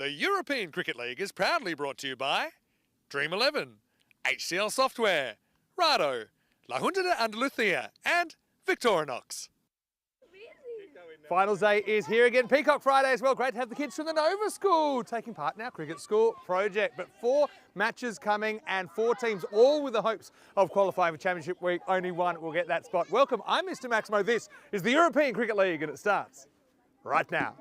The European Cricket League is proudly brought to you by Dream 11, HCL Software, Rado, La Junta de Andalucía, and Victorinox. Finals day is here again. Peacock Friday as well. Great to have the kids from the Nova School taking part in our cricket school project. But 4 matches coming and 4 teams all with the hopes of qualifying for Championship Week. Only one will get that spot. Welcome, I'm Mr. Maximo. This is the European Cricket League and it starts right now.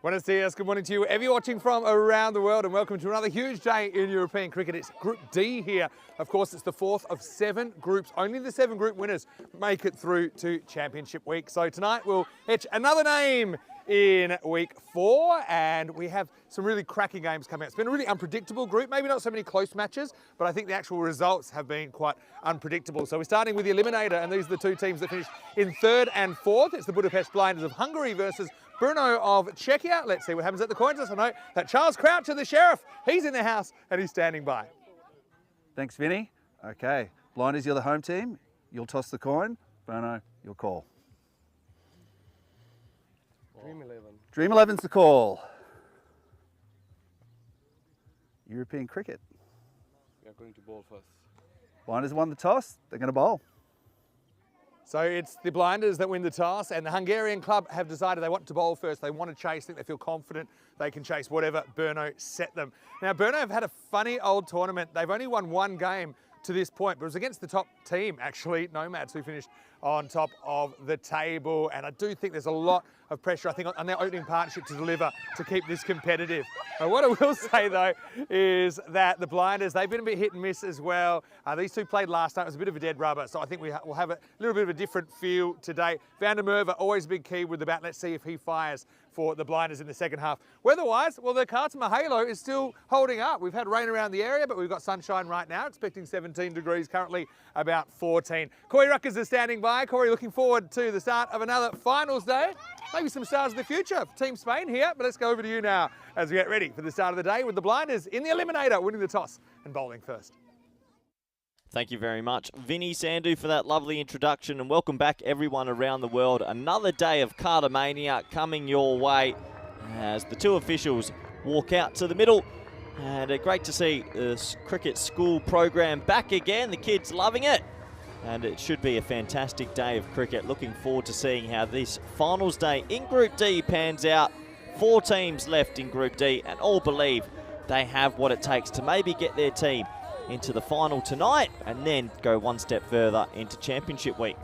Buenos dias, good morning to you, wherever you're watching from around the world, and welcome to another huge day in European cricket. It's Group D here. Of course, it's the 4th of 7 groups. Only the 7 group winners make it through to Championship Week. So tonight we'll etch another name in Week 4, and we have some really cracking games coming out. It's been a really unpredictable group, maybe not so many close matches, but I think the actual results have been quite unpredictable. So we're starting with the Eliminator, and these are the 2 teams that finished in 3rd and 4th. It's the Budapest Blinders of Hungary versus Berno of Czechia. Let's see what happens at the coin toss. I know that Charles Croucher, the sheriff, he's in the house and he's standing by. Thanks, Vinny. Okay, Blinders, you're the home team. You'll toss the coin. Berno, you'll call. Dream 11. Dream 11's the call. European cricket. We are going to bowl first. Blinders won the toss. They're going to bowl. So it's the Blinders that win the toss, and the Hungarian club have decided they want to bowl first. They want to chase. I think they feel confident they can chase whatever Berno set them. Now, Berno have had a funny old tournament. They've only won 1 game to this point, but it was against the top team, actually, Nomads, who finished on top of the table. And I do think there's a lot of pressure, I think, on their opening partnership to deliver to keep this competitive. Now, what I will say, though, is that the Blinders, they've been a bit hit and miss as well. These 2 played last night. It was a bit of a dead rubber, so I think we'll have a little bit of a different feel today. Van der Merwe, always a big key with the bat. Let's see if he fires for the Blinders in the second half. Weather-wise, well, the Kartama Halo is still holding up. We've had rain around the area, but we've got sunshine right now, expecting 17 degrees, currently about 14. Corey Ruckers is standing by. Corey, looking forward to the start of another finals day. Maybe some stars of the future for Team Spain here, but let's go over to you now as we get ready for the start of the day with the Blinders in the Eliminator, winning the toss and bowling first. Thank you very much, Vinny Sandhu, for that lovely introduction, and welcome back everyone around the world. Another day of Cartomania coming your way as the 2 officials walk out to the middle. And great to see this cricket school program back again. The kids loving it. And it should be a fantastic day of cricket. Looking forward to seeing how this finals day in Group D pans out. 4 teams left in Group D, and all believe they have what it takes to maybe get their team into the final tonight and then go 1 step further into Championship Week.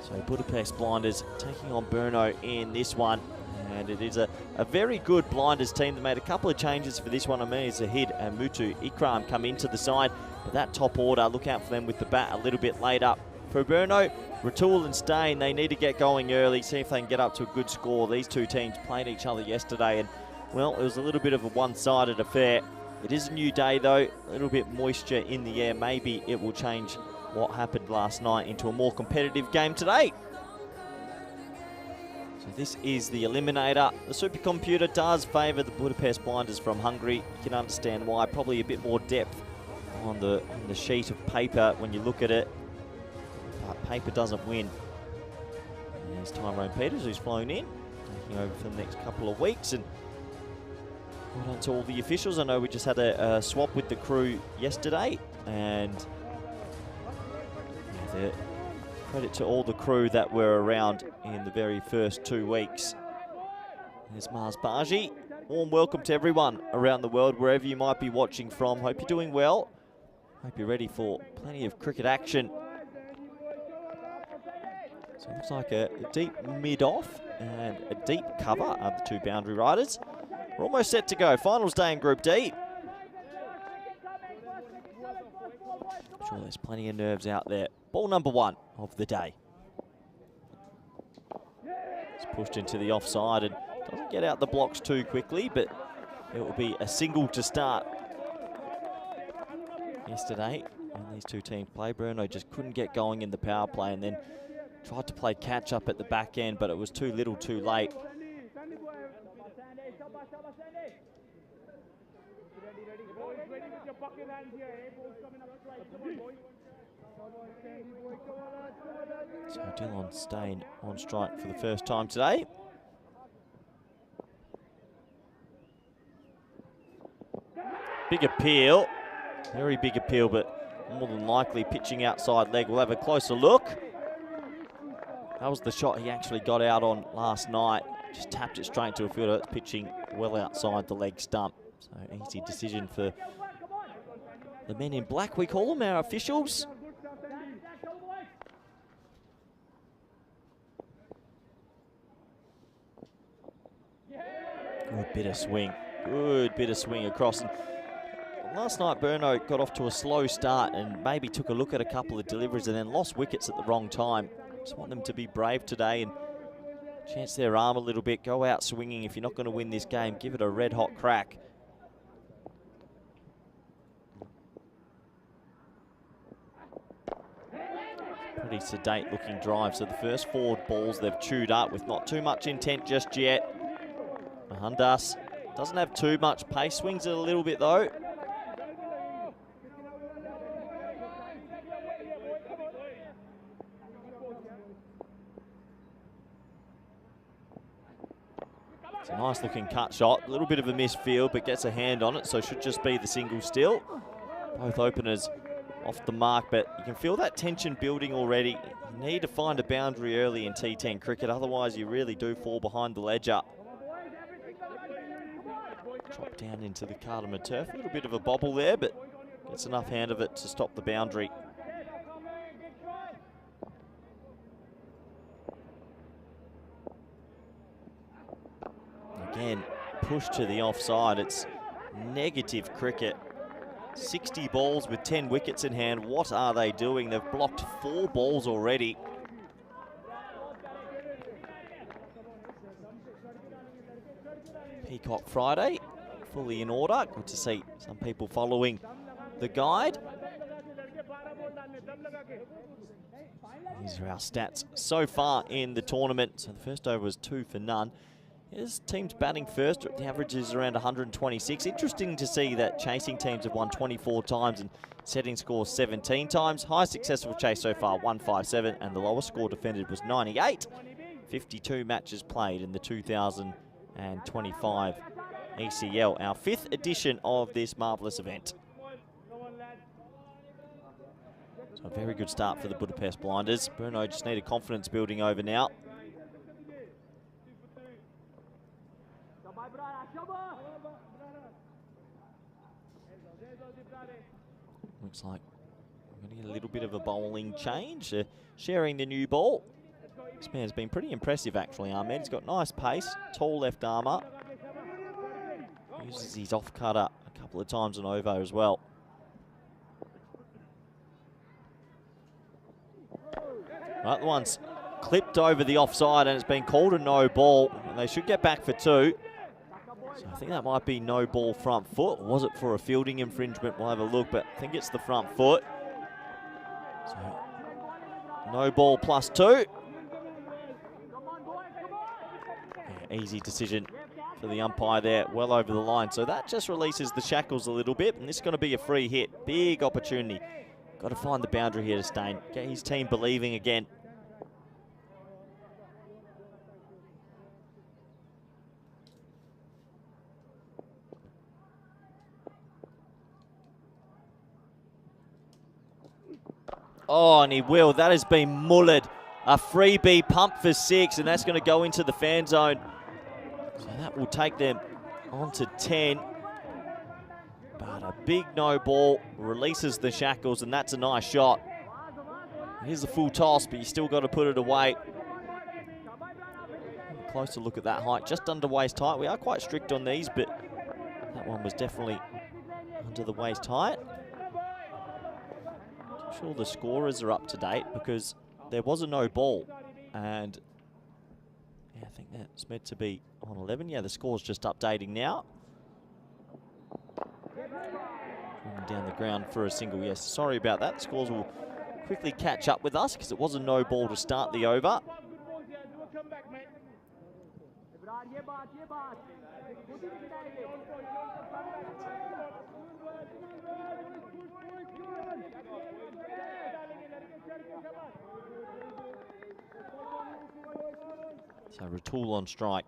So Budapest Blinders taking on Berno in this one. And it is a very good Blinders team. They made a couple of changes for this one. Amir Zahid and Mutu Ikram come into the side. But that top order, look out for them with the bat a little bit later. For Berno, Ratul and Stain, they need to get going early, see if they can get up to a good score. These 2 teams played each other yesterday, and, well, it was a little bit of a one-sided affair. It is a new day, though. A little bit moisture in the air. Maybe it will change what happened last night into a more competitive game today. So this is the Eliminator. The supercomputer does favour the Budapest Blinders from Hungary. You can understand why. Probably a bit more depth on the sheet of paper when you look at it. But paper doesn't win. There's Tyrone Peters, who's flown in, taking over for the next couple of weeks. And well done to all the officials. I know we just had a swap with the crew yesterday, and yeah, credit to all the crew that were around in the very first 2 weeks. There's Mars Baji. Warm welcome to everyone around the world, wherever you might be watching from. Hope you're doing well. Hope you're ready for plenty of cricket action. So it looks like a deep mid-off and a deep cover are the 2 boundary riders. We're almost set to go. Finals day in Group D. I'm sure there's plenty of nerves out there. Ball number 1 of the day. It's pushed into the offside and doesn't get out the blocks too quickly, but it will be a single to start. Yesterday, when these two teams play, Berno just couldn't get going in the power play and then tried to play catch up at the back end, but it was too little too late. So Dylan staying on strike for the first time today. Big appeal, very big appeal, but more than likely pitching outside leg. We'll have a closer look. That was the shot he actually got out on last night. Just tapped it straight to a fielder that's pitching well outside the leg stump. So easy decision for the men in black, we call them, our officials. Good bit of swing. Good bit of swing across. And last night, Berno got off to a slow start and maybe took a look at a couple of deliveries and then lost wickets at the wrong time. Just want them to be brave today and chance their arm a little bit. Go out swinging. If you're not going to win this game, give it a red-hot crack. Pretty sedate-looking drive. So the first 4 balls they've chewed up with not too much intent just yet. Mahandas doesn't have too much pace. Swings it a little bit, though. It's a nice looking cut shot. A little bit of a missed field, but gets a hand on it, so should just be the single still. Both openers off the mark, but you can feel that tension building already. You need to find a boundary early in T10 cricket, otherwise you really do fall behind the ledger. Drop down into the cardamom turf. A little bit of a bobble there, but gets enough hand of it to stop the boundary. Again, push to the offside. It's negative cricket. 60 balls with 10 wickets in hand. What are they doing? They've blocked 4 balls already. Peacock Friday, fully in order. Good to see some people following the guide. These are our stats so far in the tournament. So the first over was 2 for none. Here's teams batting first. The average is around 126. Interesting to see that chasing teams have won 24 times and setting scores 17 times. Highest successful chase so far, 157, and the lowest score defended was 98. 52 matches played in the 2025 ECL, our 5th edition of this marvellous event. So a very good start for the Budapest Blinders. Berno just need a confidence building over now. Looks like we're going to get a little bit of a bowling change. Sharing the new ball. This man's been pretty impressive actually, Ahmed. He's got nice pace, tall left armour. Uses his off cutter a couple of times on over as well. Right, the one's clipped over the offside and it's been called a no ball. And they should get back for 2. So I think that might be no ball front foot. Was it for a fielding infringement? We'll have a look, but I think it's the front foot. So no ball plus 2. Yeah, easy decision for the umpire there, well over the line. So that just releases the shackles a little bit, and this is going to be a free hit. Big opportunity. Got to find the boundary here to Stain. Get his team believing again. Oh, and he will. That has been mullered. A freebie pump for 6, and that's going to go into the fan zone. So that will take them on to 10. But a big no ball releases the shackles, and that's a nice shot. Here's the full toss, but you still got to put it away. Closer look at that height, just under waist height. We are quite strict on these, but that one was definitely under the waist height. I'm sure the scorers are up to date because there was a no ball. And yeah, I think that's meant to be on 11. Yeah, the score's just updating now. Down the ground for a single. Yes, sorry about that. The scores will quickly catch up with us because it was a no ball to start the over. So Ratul on strike.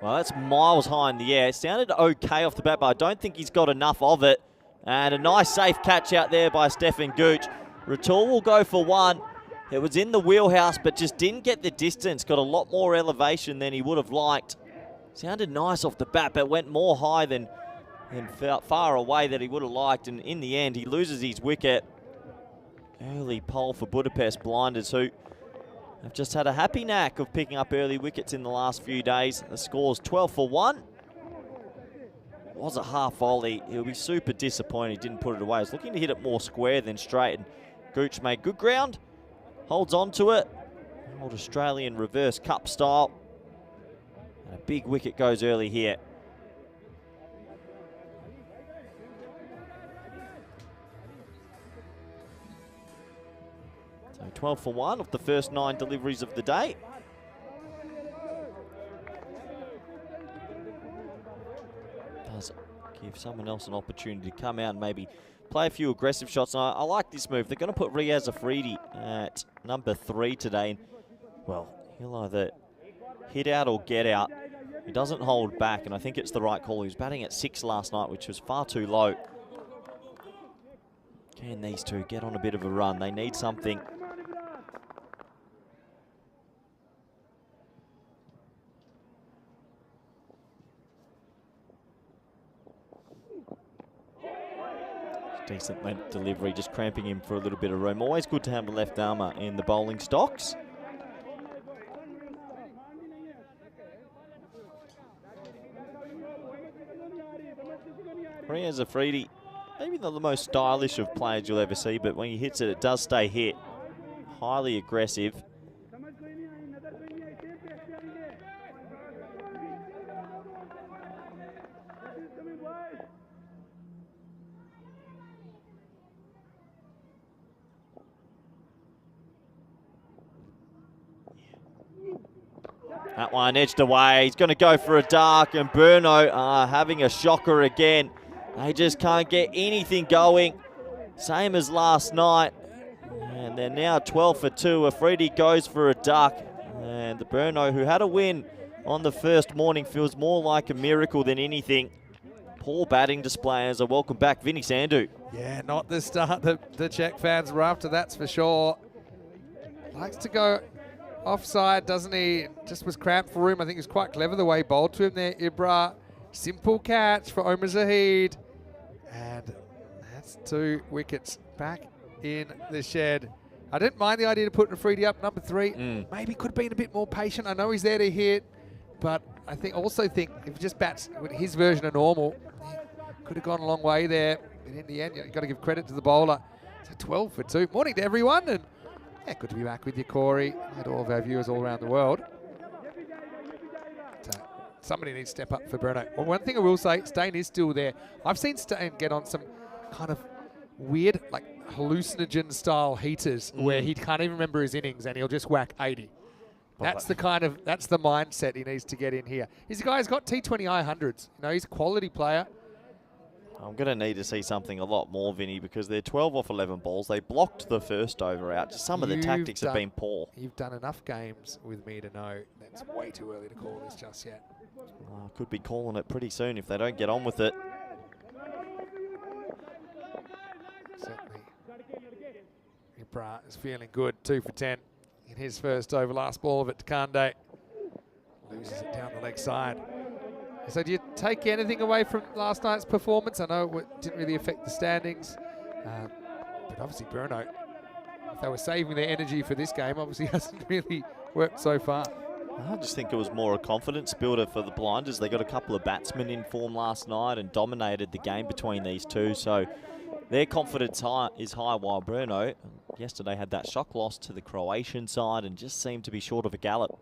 Well, that's miles high in the air. It sounded okay off the bat, but I don't think he's got enough of it. And a nice safe catch out there by Stefan Gooch. Ratul will go for one. It was in the wheelhouse, but just didn't get the distance. Got a lot more elevation than he would have liked. Sounded nice off the bat, but went more high than far away that he would have liked. And in the end, he loses his wicket. Early pole for Budapest Blinders, who have just had a happy knack of picking up early wickets in the last few days. The score's 12 for 1. It was a half volley. He'll be super disappointed he didn't put it away. He was looking to hit it more square than straight, and Gooch made good ground. Holds on to it. Old Australian reverse cup style. And a big wicket goes early here. So 12 for 1 of the first 9 deliveries of the day. Does give someone else an opportunity to come out and maybe play a few aggressive shots. And I like this move. They're going to put Riaz Afridi at number 3 today. And, well, he'll either hit out or get out. He doesn't hold back, and I think it's the right call. He was batting at 6 last night, which was far too low. Can these two get on a bit of a run? They need something. Decent length delivery, just cramping him for a little bit of room. Always good to have a left armour in the bowling stocks. Riaz Afridi, maybe not the most stylish of players you'll ever see, but when he hits it, it does stay hit. Highly aggressive. That one edged away. He's going to go for a dark, and Berno having a shocker again. They just can't get anything going. Same as last night. And they're now 12 for 2. Afridi goes for a duck. And the Berno, who had a win on the first morning, feels more like a miracle than anything. Poor batting display as a welcome back Vinny Sandhu. Yeah, not the start that the Czech fans were after, that's for sure. Likes to go offside, doesn't he? Just was cramped for room. I think it's quite clever the way he bowled to him there, Ibra. Simple catch for Omar Zahid. And that's 2 wickets back in the shed. I didn't mind the idea to put Afridi up number 3. Maybe could have been a bit more patient. I know he's there to hit, but I also think if he just bats with his version of normal, he could have gone a long way there. But in the end, you've got to give credit to the bowler. So 12 for 2. Morning to everyone. And yeah, good to be back with you, Corey, and all of our viewers all around the world. So somebody needs to step up for Berno. Well, one thing I will say, Stain is still there. I've seen Stain get on some kind of weird, like hallucinogen-style heaters where he can't even remember his innings and he'll just whack 80. That's the mindset he needs to get in here. He's a guy who's got T20 I100s. You know, he's a quality player. I'm going to need to see something a lot more, Vinny, because they're 12 off 11 balls. They blocked the first over out. Just some of the tactics have been poor. You've done enough games with me to know that's way too early to call this just yet. Could be calling it pretty soon if they don't get on with it. Certainly. Ibra is feeling good. 2 for 10 in his first over. Last ball of it to Kande. Loses it down the leg side. So do you take anything away from last night's performance? I know it didn't really affect the standings, but obviously Berno, if they were saving their energy for this game, obviously hasn't really worked so far. I just think it was more a confidence builder for the Blinders. They got a couple of batsmen in form last night and dominated the game between these two. So their confidence is high, while Berno yesterday had that shock loss to the Croatian side and just seemed to be short of a gallop.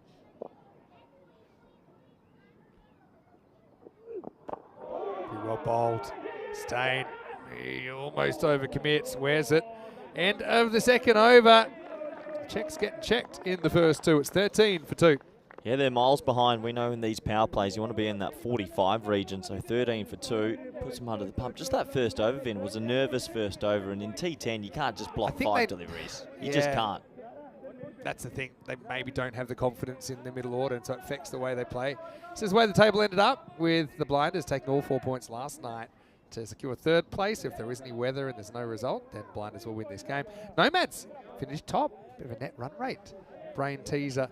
Pretty well bowled. Stain, he almost overcommits. Where's it? End of the second over. Check's getting checked in the first two. It's 13 for 2. Yeah, they're miles behind. We know in these power plays you want to be in that 45 region, so 13 for 2 puts them under the pump. Just that first over, Vin, was a nervous first over, and in T10 you can't just block 5 deliveries. You just can't. That's the thing. They maybe don't have the confidence in the middle order, and so it affects the way they play. This is where the table ended up, with the Blinders taking all 4 points last night to secure third place. If there is any weather and there's no result, then Blinders will win this game. Nomads finished top. Bit of a net run rate. Brain teaser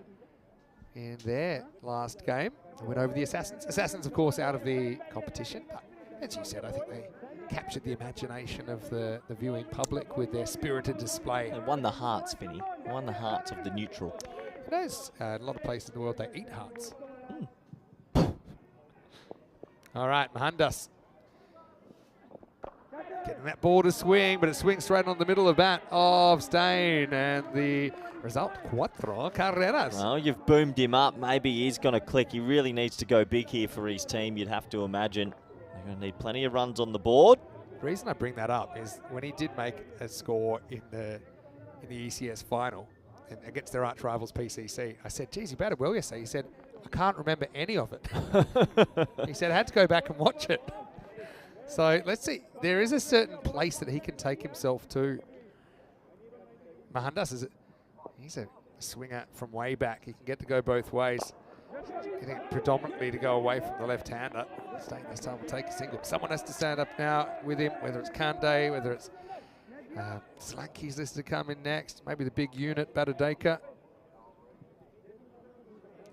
in their last game. They went over the Assassins. Assassins, of course, out of the competition. But as you said, I think they captured the imagination of the viewing public with their spirited display. They won the hearts, Vinny. Won the hearts of the neutral. It is. A lot of places in the world, they eat hearts. All right, Mohandas. Getting that ball to swing, but it swings straight on the middle of bat of Stain. And the result, 4 carreras. Well, you've boomed him up. Maybe he's going to click. He really needs to go big here for his team, you'd have to imagine. They're going to need plenty of runs on the board. The reason I bring that up is when he did make a score in the ECS final and against their arch rivals PCC, I said, geez, you batted well yesterday. He said, I can't remember any of it. He said, I had to go back and watch it. So let's see. There is a certain place that he can take himself to. Mohandas he's a swinger from way back. He can get to go both ways. Getting predominantly to go away from the left-hander. Staying this time will take a single. Someone has to stand up now with him, whether it's Kande, whether it's Slanky's listed to come in next. Maybe the big unit, Badadeka.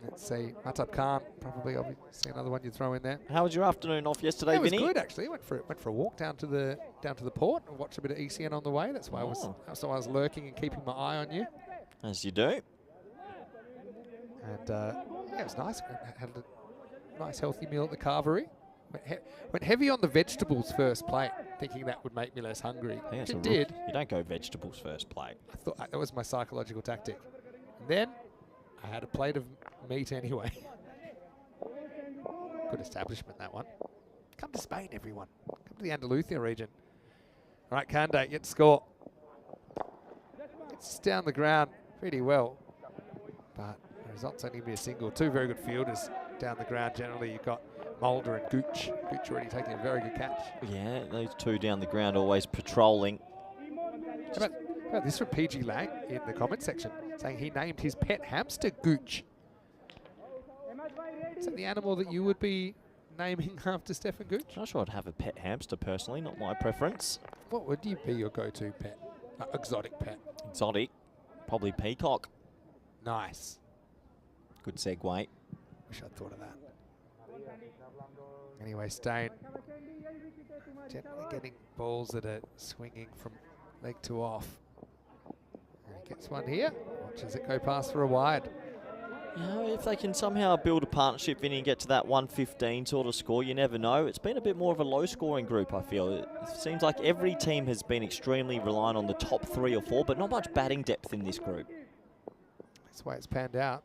Let's see, Matab Khan, probably obviously another one you throw in there. How was your afternoon off yesterday, Vinny? It was good, actually. Went for a walk down to the port and watched a bit of ECN on the way. That's why I was lurking and keeping my eye on you. As you do. And yeah, it was nice. Had a nice healthy meal at the carvery. Went heavy on the vegetables first plate, thinking that would make me less hungry. It did. You don't go vegetables first plate. I thought that was my psychological tactic. And then I had a plate of meat anyway. Good establishment, that one. Come to Spain, everyone. Come to the Andalusia region. All right, Kande, yet to score. It's down the ground pretty well. But the result's only be a single. 2 very good fielders down the ground. Generally, you've got Mulder and Gooch. Gooch already taking a very good catch. Yeah, those two down the ground always patrolling. How about this from PG Lang in the comment section, saying he named his pet hamster Gooch. Is that the animal that you would be naming after Stefan Gooch? I'm not sure I'd have a pet hamster personally, not my preference. What would you be your go-to pet? Exotic pet. Exotic, probably peacock. Nice. Good segue. Wish I'd thought of that. Anyway, Stain generally getting balls that are swinging from leg to off. And he gets one here. Watches it go past for a wide. You know, if they can somehow build a partnership, Vinny, and get to that 115 sort of score, you never know. It's been a bit more of a low-scoring group, I feel. It seems like every team has been extremely reliant on the top 3 or 4, but not much batting depth in this group. That's the way it's panned out.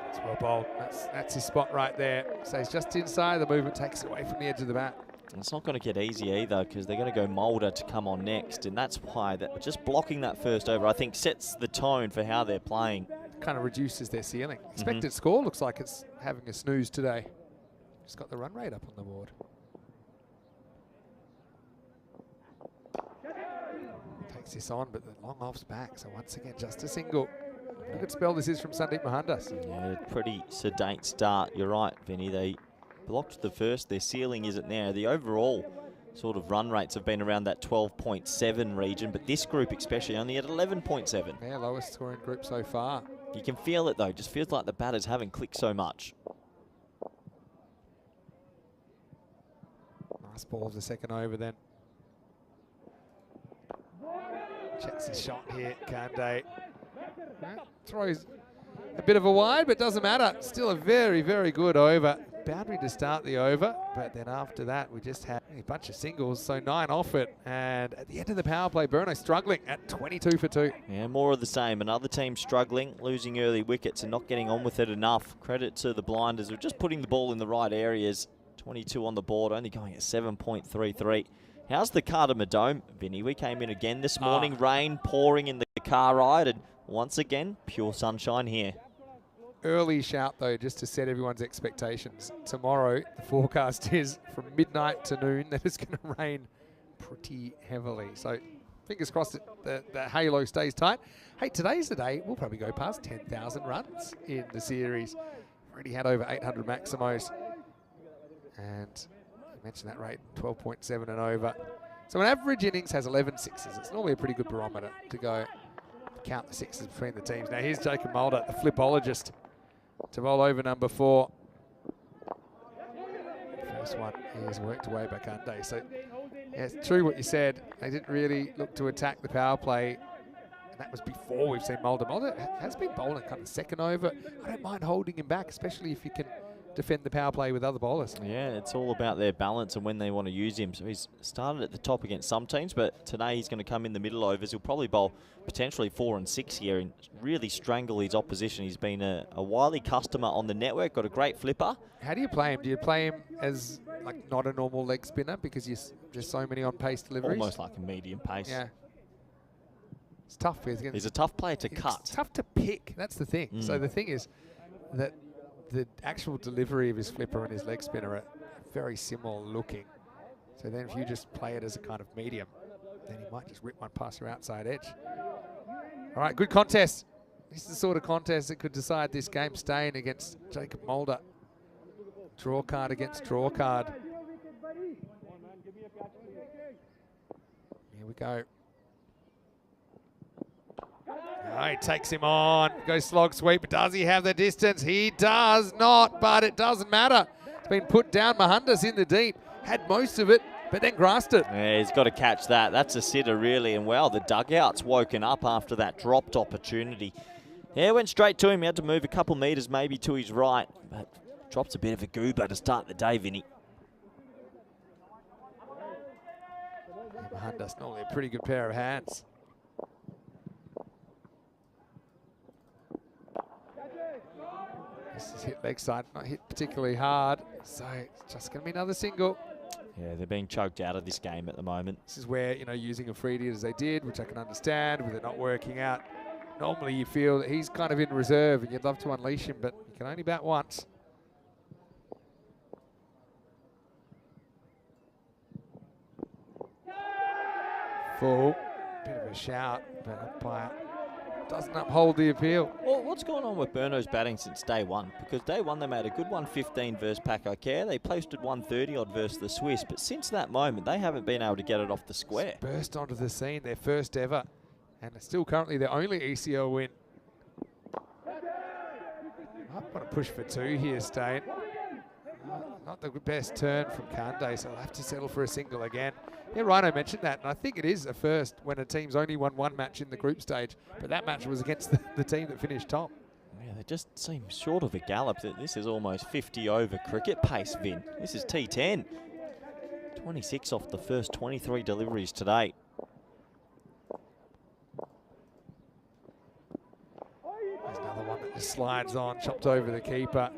It's well bowled. That's his spot right there. Stays just inside. The movement takes it away from the edge of the bat. And it's not going to get easy either, because they're going to go Mulder to come on next, and that's why just blocking that first over, I think, sets the tone for how they're playing. Kind of reduces their ceiling. Expected score looks like it's having a snooze today. Just got the run rate up on the board. Takes this on, but the long off's back, so once again, just a single. Look at spell this is from Sandeep Mohandas. Yeah, pretty sedate start. You're right, Vinny. They blocked the first. Their ceiling isn't there. The overall sort of run rates have been around that 12.7 region, but this group especially only at 11.7. Yeah, lowest scoring group so far. You can feel it though. Just feels like the batters haven't clicked so much. Nice ball of the second over then. Checks his shot here, Kande. Throws a bit of a wide, but doesn't matter. Still a very, very good over. Boundary to start the over, but then after that, we just had a bunch of singles, so 9 off it. And at the end of the power play, Berno struggling at 22 for 2. Yeah, more of the same. Another team struggling, losing early wickets and not getting on with it enough. Credit to the blinders of just putting the ball in the right areas. 22 on the board, only going at 7.33. How's the Cardamom Dome, Vinny? We came in again this morning, rain pouring in the car ride, and once again, pure sunshine here. Early shout, though, just to set everyone's expectations. Tomorrow, the forecast is from midnight to noon that it's going to rain pretty heavily. So fingers crossed that the halo stays tight. Hey, today's the day we'll probably go past 10,000 runs in the series. Already had over 800 maximos. And I mentioned that rate, 12.7 and over. So an average innings has 11 sixes. It's normally a pretty good barometer to go count the sixes between the teams. Now here's Jacob Mulder, the flipologist, to bowl over number 4. First one is worked away by Kande. So yeah, it's true what you said. They didn't really look to attack the power play. And that was before we've seen Mulder. Mulder has been bowling kind of second over. I don't mind holding him back, especially if you can defend the power play with other bowlers. Yeah, it's all about their balance and when they want to use him. So he's started at the top against some teams, but today he's going to come in the middle overs. He'll probably bowl potentially 4 and 6 here and really strangle his opposition. He's been a wily customer on the network, got a great flipper. How do you play him? Do you play him as like not a normal leg spinner because you're just so many on pace deliveries? Almost like a medium pace. Yeah. It's tough. He's a tough player to cut. It's tough to pick. That's the thing. So the thing is that the actual delivery of his flipper and his leg spinner are very similar looking. So then if you just play it as a kind of medium, then he might just rip one past your outside edge. All right, good contest. This is the sort of contest that could decide this game. Staying against Jacob Mulder. Draw card against draw card. Here we go. Oh, he takes him on, goes slog sweep, but does he have the distance? He does not, but it doesn't matter. It's been put down. Mahandas in the deep, had most of it, but then grassed it. Yeah, he's got to catch that. That's a sitter, really, and well, the dugout's woken up after that dropped opportunity. Yeah, went straight to him. He had to move a couple metres maybe to his right, but drops a bit of a goober to start the day, Vinny. Yeah, Mahandas, normally a pretty good pair of hands. This is hit leg side, not hit particularly hard, so it's just going to be another single. Yeah, they're being choked out of this game at the moment. This is where, you know, using a free hit as they did, which I can understand, with it not working out. Normally you feel that he's kind of in reserve and you'd love to unleash him, but you can only bat once. Full, bit of a shout, but umpire doesn't uphold the appeal. Well, what's going on with Berno's batting since day one? Because day one they made a good 115 versus Paco Care. They posted 130 odd versus the Swiss, but since that moment they haven't been able to get it off the square. Just burst onto the scene, their first ever, and it's still currently their only ECL win. I want to push for 2 here, Stain. Not the best turn from Kande, so they'll have to settle for a single again. Yeah, Rhino mentioned that, and I think it is a first when a team's only won 1 match in the group stage, but that match was against the team that finished top. Yeah, they just seem short of a gallop. This is almost 50 over cricket pace, Vin. This is T10. 26 off the first 23 deliveries today. There's another one that just slides on, chopped over the keeper.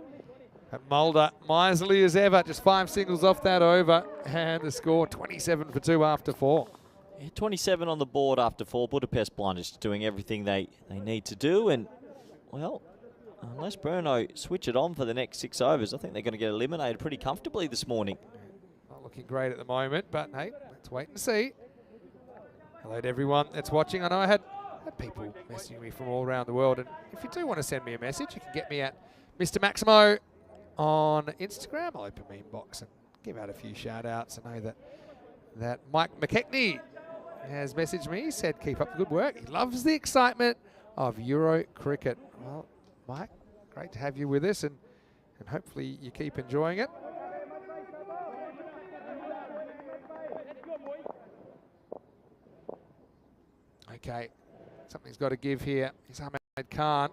And Mulder, miserly as ever, just 5 singles off that over, and the score 27 for 2 after 4. Yeah, 27 on the board after 4. Budapest Blinders doing everything they need to do, and, well, unless Berno switch it on for the next 6 overs, I think they're going to get eliminated pretty comfortably this morning. Not looking great at the moment, but hey, let's wait and see. Hello to everyone that's watching. I know I had people messaging me from all around the world, and if you do want to send me a message, you can get me at Mr. Maximo on Instagram. I'll open my inbox and give out a few shout outs. I know that Mike McKechnie has messaged me. He said, keep up the good work. He loves the excitement of Euro cricket. Well, Mike, great to have you with us, and hopefully you keep enjoying it. Okay, something's got to give here. He's Ahmed Khan.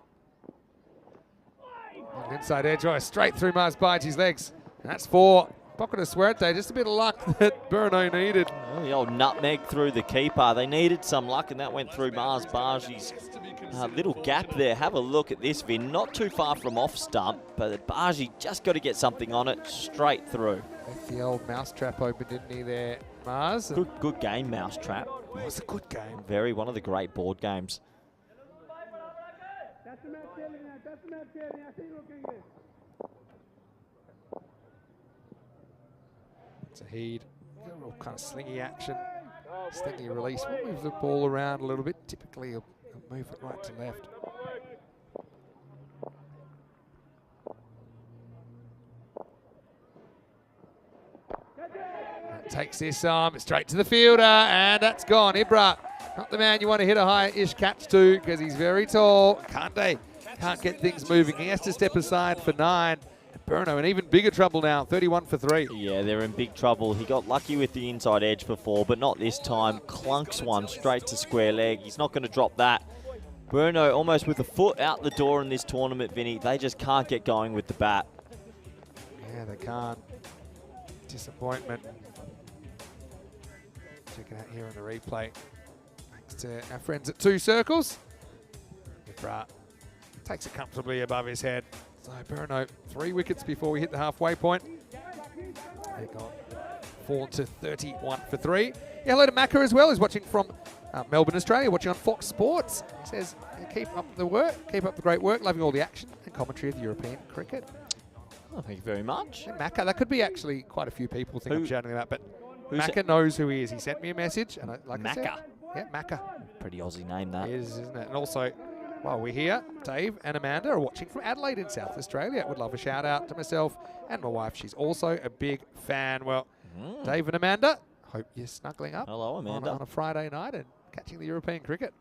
Inside edge, right, straight through Mars Baji's legs. And that's 4. Pocket of Suerte, just a bit of luck that Berno needed. Oh, the old nutmeg through the keeper. They needed some luck, and that went through Mars Baji's little gap there. Have a look at this, Vin. Not too far from off stump, but Baji just got to get something on it straight through. Left the old mousetrap open, didn't he, there, Mars? Good game, Mousetrap. It was a good game. One of the great board games. Zahid, a real kind of slingy action, slingy release. We'll move the ball around a little bit. Typically, he'll move it right to left. Takes this arm straight to the fielder, and that's gone. Ibra, not the man you want to hit a high-ish catch to because he's very tall. Kande can't get things moving. He has to step aside for 9. Berno in even bigger trouble now, 31 for 3. Yeah, they're in big trouble. He got lucky with the inside edge before, but not this time. Clunks one straight to square leg. He's not going to drop that. Berno almost with a foot out the door in this tournament, Vinny. They just can't get going with the bat. Yeah, they can't. Disappointment. Check it out here on the replay. Thanks to our friends at 2 Circles. Ibra takes it comfortably above his head. So Berno, 3 wickets before we hit the halfway point. They got 4 to 31 for 3. Yeah, hello to Macca as well, who's watching from Melbourne, Australia, watching on Fox Sports. He says, keep up the work, keep up the great work, loving all the action and commentary of the European cricket. Oh, thank you very much. And Macca, that could be actually quite a few people think I'm shouting about, but who's Macca knows who he is. He sent me a message, and I said, Macca. yeah, Macca. Pretty Aussie name, that. It is, isn't it? And also, while we're here, Dave and Amanda are watching from Adelaide in South Australia. Would love a shout out to myself and my wife. She's also a big fan. Well, Dave and Amanda, hope you're snuggling up. Hello, Amanda. On a Friday night and catching the European cricket.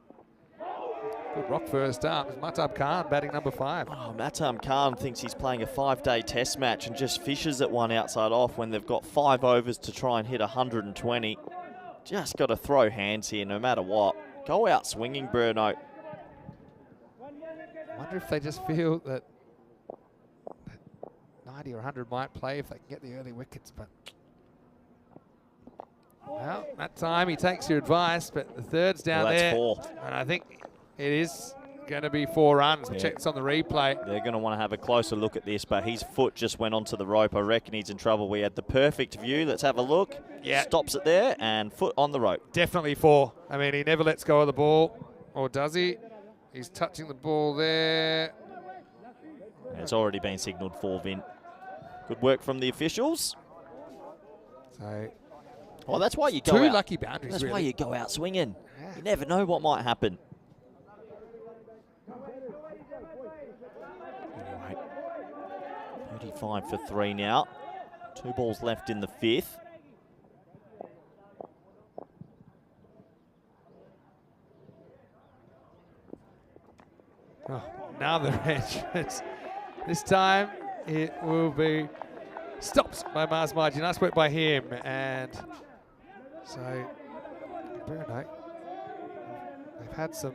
Good rock first up. It's Matab Khan batting number 5. Oh, Matam Khan thinks he's playing a 5-day test match and just fishes at one outside off when they've got 5 overs to try and hit 120. Just got to throw hands here no matter what. Go out swinging, Berno. I wonder if they just feel that 90 or 100 might play if they can get the early wickets. But well, that time he takes your advice, but the third's down Well, that's there. 4. And I think it is going to be 4 runs. Yeah. Check this on the replay. They're going to want to have a closer look at this, but his foot just went onto the rope. I reckon he's in trouble. We had the perfect view. Let's have a look. Yeah. Stops it there and foot on the rope. Definitely 4. I mean, he never lets go of the ball, or does he? He's touching the ball there. It's already been signalled 4, Vin. Good work from the officials. So, well, that's why you go 2 out. lucky boundaries, That's really. why you go out swinging. Yeah. You never know what might happen. Anyway, 35 for 3 now. 2 balls left in the 5th. Oh, another edge. This time it will be stopped by Mars Margin. Nice work by him. And so, Berno, they've had some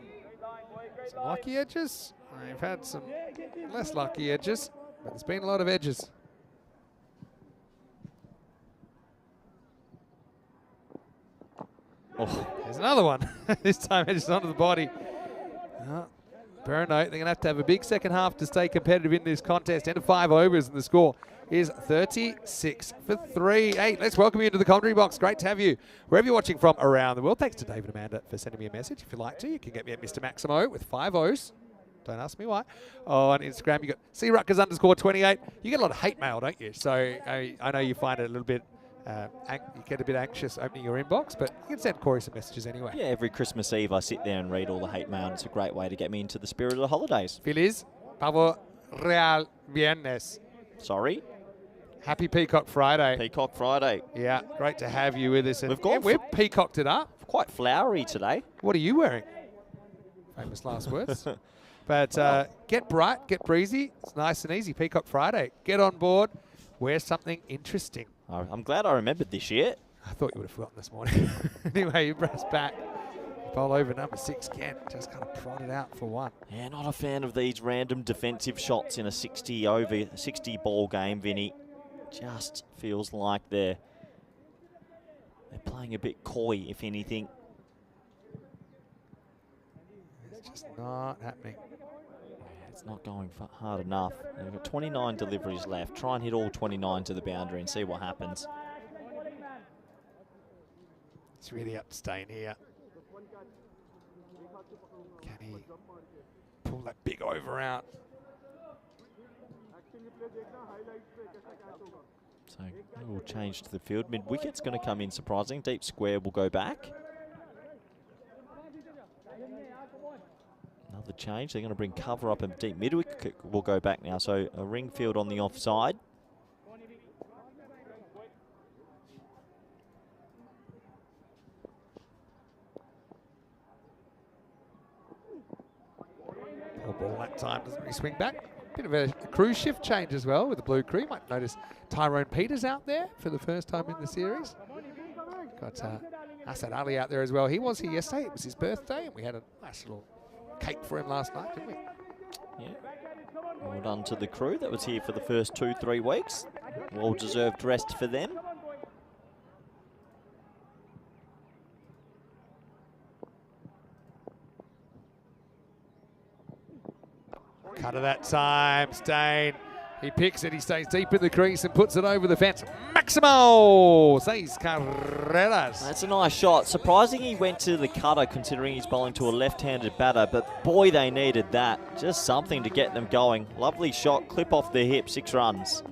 lucky edges. They've had some less lucky edges, but there's been a lot of edges. Oh, There's another one. This time edges onto the body. Berno, they're going to have a big second half to stay competitive in this contest. End of 5 overs, and the score is 36 for 3. Hey, let's welcome you into the commentary box. Great to have you wherever you're watching from around the world. Thanks to Dave and Amanda for sending me a message. If you'd like to, you can get me at Mr. Maximo with 5 O's. Don't ask me why. On Instagram, you got CRuckers_28. You get a lot of hate mail, don't you? So I know you find it a little bit, you get a bit anxious opening your inbox, but you can send Corey some messages anyway. yeah, every Christmas Eve I sit there and read all the hate mail, and it's a great way to get me into the spirit of the holidays. Feliz Pavo Real Viernes. Sorry, Happy Peacock Friday. Peacock Friday. Yeah, great to have you with us. And We've gone we've peacocked it up. Quite flowery today. What are you wearing? Famous last words. But get bright, get breezy. It's nice and easy. Peacock Friday. Get on board. Wear something interesting. I'm glad I remembered this year. I thought you would have forgotten this morning. Anyway, you press back. Bowl over number 6 again. Just kind of prod it out for one. Yeah, not a fan of these random defensive shots in a 60 ball game, Vinny. Just feels like they're playing a bit coy, if anything. It's just not happening. It's not going hard enough. They've got 29 deliveries left. Try and hit all 29 to the boundary and see what happens. It's really up to Stain here. Can he pull that big over out? So we'll change to the field. Mid-wicket's going to come in surprising. Deep square will go back. Another change. They're going to bring cover up and deep mid-wicket will go back now. So a ring field on the offside. Poor ball that time, doesn't really swing back. Bit of a crew shift change as well with the blue crew. Might notice Tyrone Peters out there for the first time in the series. Got Asad Ali out there as well. He was here yesterday. It was his birthday, and we had a nice little cake for him last night, didn't we? Yeah. Well done to the crew that was here for the first 2-3 weeks. Well-deserved rest for them. Cut of that time, Stain. He picks it, he stays deep in the crease and puts it over the fence. Maximo! Seis carreras. That's a nice shot. Surprising he went to the cutter considering he's bowling to a left-handed batter, but boy, they needed that. Just something to get them going. Lovely shot, clip off the hip, 6 runs.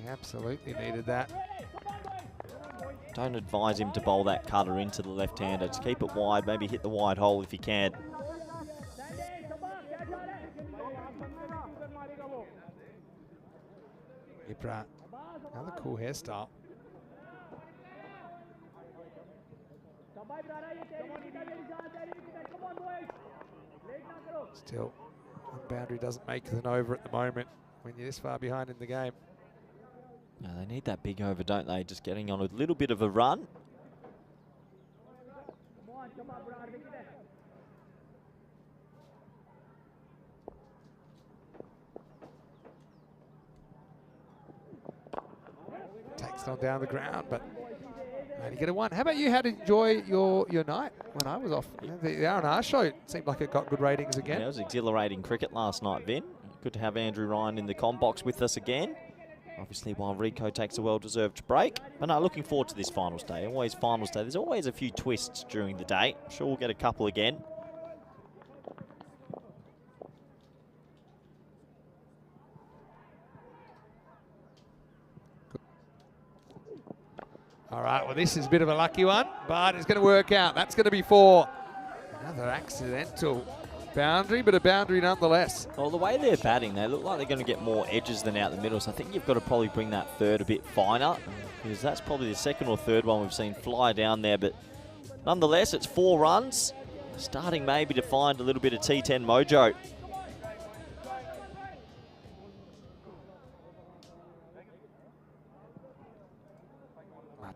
He absolutely needed that. Don't advise him to bowl that cutter into the left-hander. Just keep it wide, maybe hit the wide hole if you can. Ibra, another cool hairstyle. Still, one boundary doesn't make an over at the moment when you're this far behind in the game. No, they need that big over, don't they? Just getting on a little bit of a run. Takes it on down the ground, but only get a one. How about you? How did you enjoy your night when I was off? The R&R show seemed like it got good ratings again. Yeah, it was exhilarating cricket last night, Vin. Good to have Andrew Ryan in the comm box with us again. Obviously, while Rico takes a well-deserved break. But no, looking forward to this finals day. Always finals day. There's always a few twists during the day. I'm sure we'll get a couple again. All right, well, this is a bit of a lucky one, but it's going to work out. That's going to be 4. Another accidental boundary, but a boundary nonetheless. Well, the way they're batting, they look like they're going to get more edges than out the middle, so I think you've got to probably bring that third a bit finer, because that's probably the second or third one we've seen fly down there, but nonetheless, it's 4 runs, starting maybe to find a little bit of T10 mojo.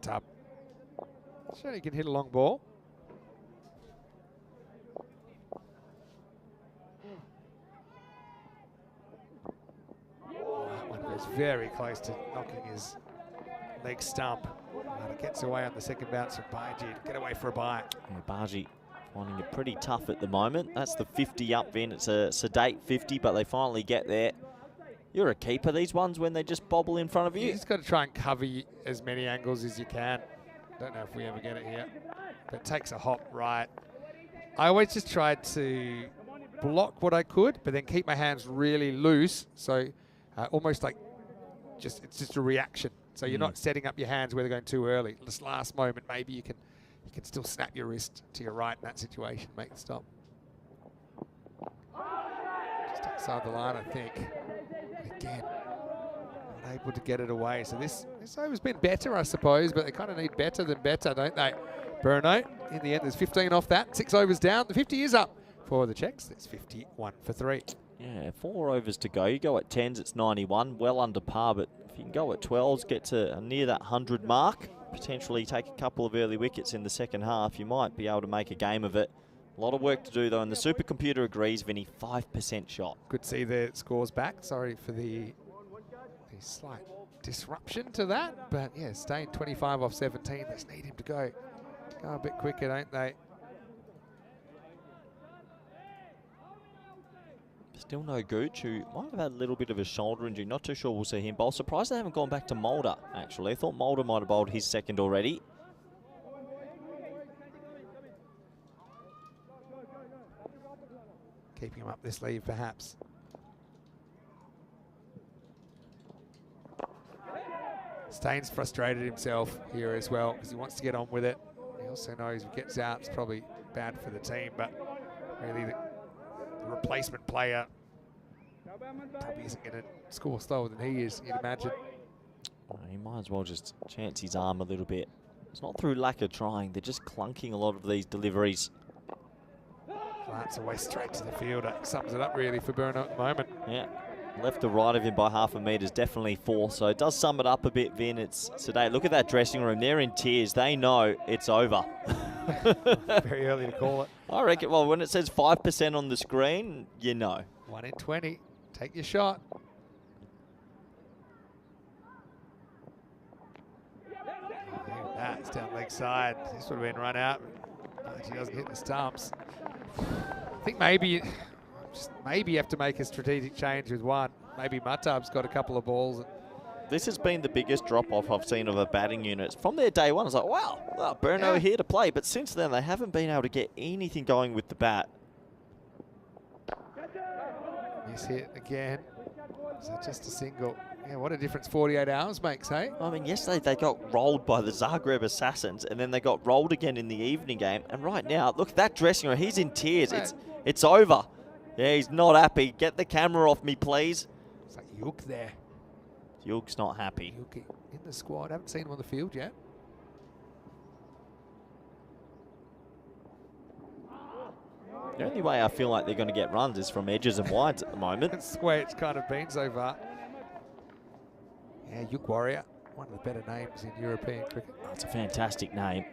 Up. Sure, he can hit a long ball. That one goes very close to knocking his leg stump. But it gets away on the second bounce from Baji to get away for a bite. Yeah, Baji finding it pretty tough at the moment. That's the 50 up, Vin. It's a sedate 50, but they finally get there. You're a keeper, these ones, when they just bobble in front of you. You just got to try and cover as many angles as you can. Don't know if we ever get it here. But it takes a hop right. I always just tried to block what I could, but then keep my hands really loose. So almost like it's just a reaction. So you're not setting up your hands where they're going too early. This last moment, maybe you can still snap your wrist to your right in that situation, make the stop. Just outside the line, I think. Again, not able to get it away. So this over's been better, I suppose, but they kind of need better than better, don't they? Berno, in the end, there's 15 off that. 6 overs down. The 50 is up for the Czechs. It's 51 for 3. Yeah, 4 overs to go. You go at 10s, it's 91, well under par, but if you can go at 12s, get to near that 100 mark. potentially take a couple of early wickets in the second half, you might be able to make a game of it. A lot of work to do though, and the supercomputer agrees, Vinny, 5% shot. Good to see the scores back. Sorry for the slight disruption to that, but yeah, staying 25 off 17. They just need him to go a bit quicker, don't they? Still no Gooch, who might have had a little bit of a shoulder injury. Not too sure we'll see him bowl. Surprised they haven't gone back to Mulder, actually. I thought Mulder might have bowled his second already. Keeping him up this lead, perhaps. Staines frustrated himself here as well because he wants to get on with it. He also knows if he gets out, it's probably bad for the team, but really the replacement player probably isn't going to score slower than he is, you'd imagine. Well, he might as well just chance his arm a little bit. It's not through lack of trying, they're just clunking a lot of these deliveries. That's away straight to the fielder. Sums it up really for Berno at the moment. Yeah, left to right of him by half a metre is definitely 4, so it does sum it up a bit, Vin. It's today. Look at that dressing room. They're in tears. They know it's over. Very early to call it. I reckon, well, when it says 5% on the screen, you know. 1 in 20. Take your shot. That's down leg side. This would have been run out. He doesn't hit the stumps. I think maybe you have to make a strategic change with one. Maybe Matab's got a couple of balls. This has been the biggest drop-off I've seen of a batting unit. From their day one, I was like, wow, Berno here to play. But since then, they haven't been able to get anything going with the bat. Miss hit again. Is that just a single? Yeah, what a difference 48 hours makes, hey? I mean, yesterday they got rolled by the Zagreb Assassins, and then they got rolled again in the evening game. And right now, look at that dressing room. He's in tears. It's over. Yeah, he's not happy. Get the camera off me, please. It's like Yuk there. Yuk's not happy. Yuk in the squad. I haven't seen him on the field yet. The only way I feel like they're going to get runs is from edges and wides at the moment. That's the way it's kind of been so far. Yeah, Yuk Warrior, one of the better names in European cricket. Oh, it's a fantastic name.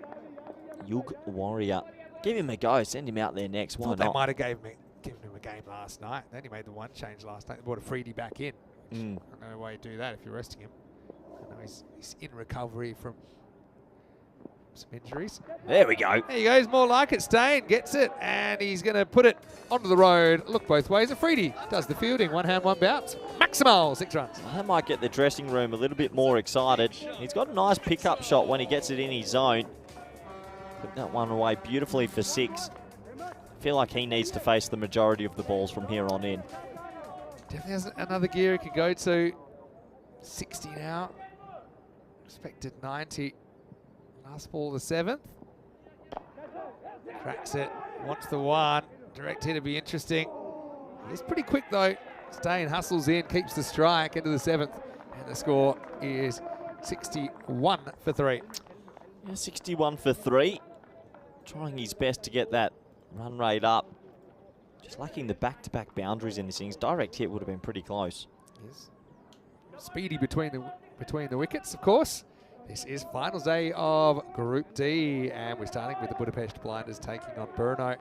Yuk Warrior. Give him a go. Send him out there next. Why not? They might have given him a game last night. They only made the one change last night. They brought a Freedy back in. I don't know why you do that if you're resting him. I know he's in recovery from some injuries. There we go. There he goes, more like it. Stain gets it, and he's going to put it onto the road. Look both ways. Freedy does the fielding. One hand, one bounce. Maximal, 6 runs. That might get the dressing room a little bit more excited. He's got a nice pickup shot when he gets it in his zone. Put that one away beautifully for 6. I feel like he needs to face the majority of the balls from here on in. Definitely has another gear he could go to. 60 now. Expected 90. Last ball, the 7th. Cracks it. Wants the 1. Direct hit to be interesting. He's pretty quick though. Stain hustles in, keeps the strike into the 7th. And the score is 61 for 3. Yeah, 61 for 3. Trying his best to get that run rate up. Just lacking the back-to-back boundaries in this innings. Direct hit would have been pretty close. Yes. Speedy between the wickets, of course. This is final day of Group D, and we're starting with the Budapest Blinders taking on Berno.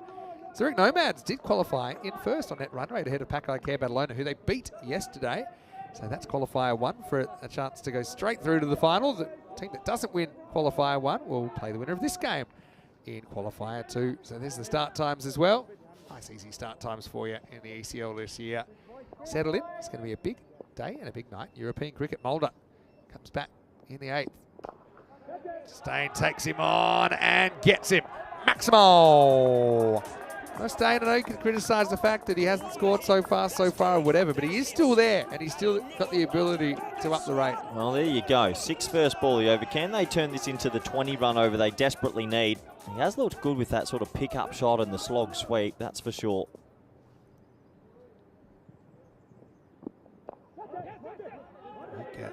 Zurich Nomads did qualify in first on net run rate ahead of Pakai Care Badalona, who they beat yesterday. So that's Qualifier 1 for a chance to go straight through to the final. The team that doesn't win Qualifier 1 will play the winner of this game in Qualifier 2. So there's the start times as well. Nice easy start times for you in the ECL this year. Settle in. It's going to be a big day and a big night. European cricket. Mulder comes back in the 8th. Stain takes him on and gets him. Maximal. No, Stain, I know you can criticise the fact that he hasn't scored so far or whatever, but he is still there and he's still got the ability to up the rate. Well, there you go. 6 first ball over. Can they turn this into the 20 run over they desperately need? He has looked good with that sort of pick-up shot and the slog sweep, that's for sure. Okay.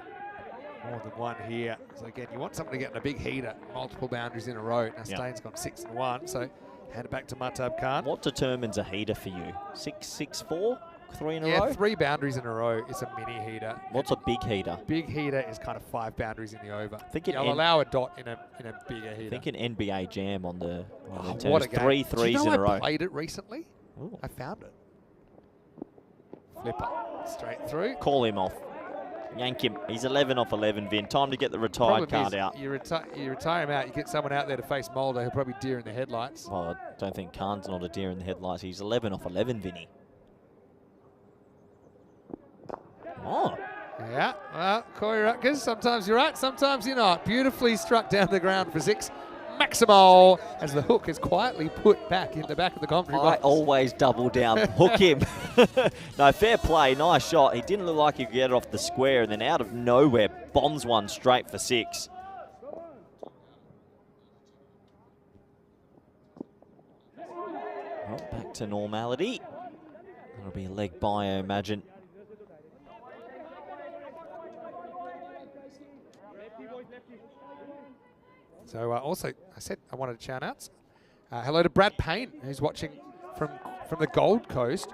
More than one here. So again, you want someone to get in a big heater, multiple boundaries in a row. Now Stain's gone 6 and 1, so hand it back to Matab Khan. What determines a heater for you? 6, 6, 4? 3 in a Yeah, row? 3 boundaries in a row is a mini heater. What's a big heater? Big heater is kind of 5 boundaries in the over. think it I'll allow a dot in a bigger I heater. think an NBA Jam on the What a game. 3 Do threes you know in a row. I played it recently? Ooh. I found it. Flipper. Straight through. Call him off. Yank him. He's 11 off 11, Vin. Time to get the retired Problem card is, out. You retire him out, you get someone out there to face Mulder, he'll probably deer in the headlights. Well, I don't think Khan's not a deer in the headlights. He's 11 off 11, Vinny. Oh. Yeah, well, Corey Rutgers, sometimes you're right, sometimes you're not. Beautifully struck down the ground for 6. Maximo, as the hook is quietly put back in the back of the commentary I box. always double down. Hook him. No, fair play. Nice shot. He didn't look like he could get it off the square, and then out of nowhere, bombs one straight for 6. Well, back to normality. That'll be a leg by, I imagine. So also, I said I wanted to shout outs. Hello to Brad Payne, who's watching from the Gold Coast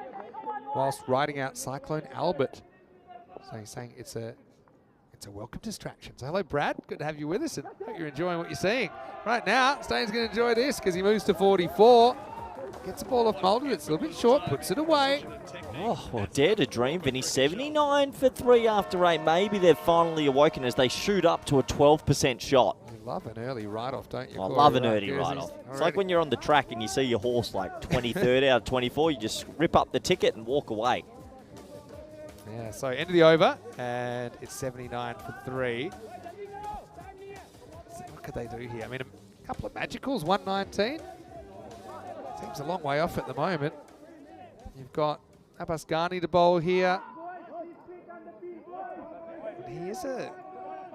whilst riding out Cyclone Albert. So he's saying it's a welcome distraction. So hello, Brad. Good to have you with us, and hope you're enjoying what you're seeing. Right now, Stain's going to enjoy this because he moves to 44. Gets the ball off Mulder. It's a little bit short. Puts it away. Oh, well, dare to dream, Vinny. 79 for 3 after 8. Maybe they've finally awoken as they shoot up to a 12% shot. You love an early write-off, don't you? I Corey? love an Right, early here's write-off. his- It's like when you're on the track and you see your horse like 23rd out of 24, you just rip up the ticket and walk away. Yeah, so end of the over, and it's 79 for 3. So what could they do here? I mean, a couple of magicals, 119. Seems a long way off at the moment. You've got Abbas Ghani to bowl here. And he is a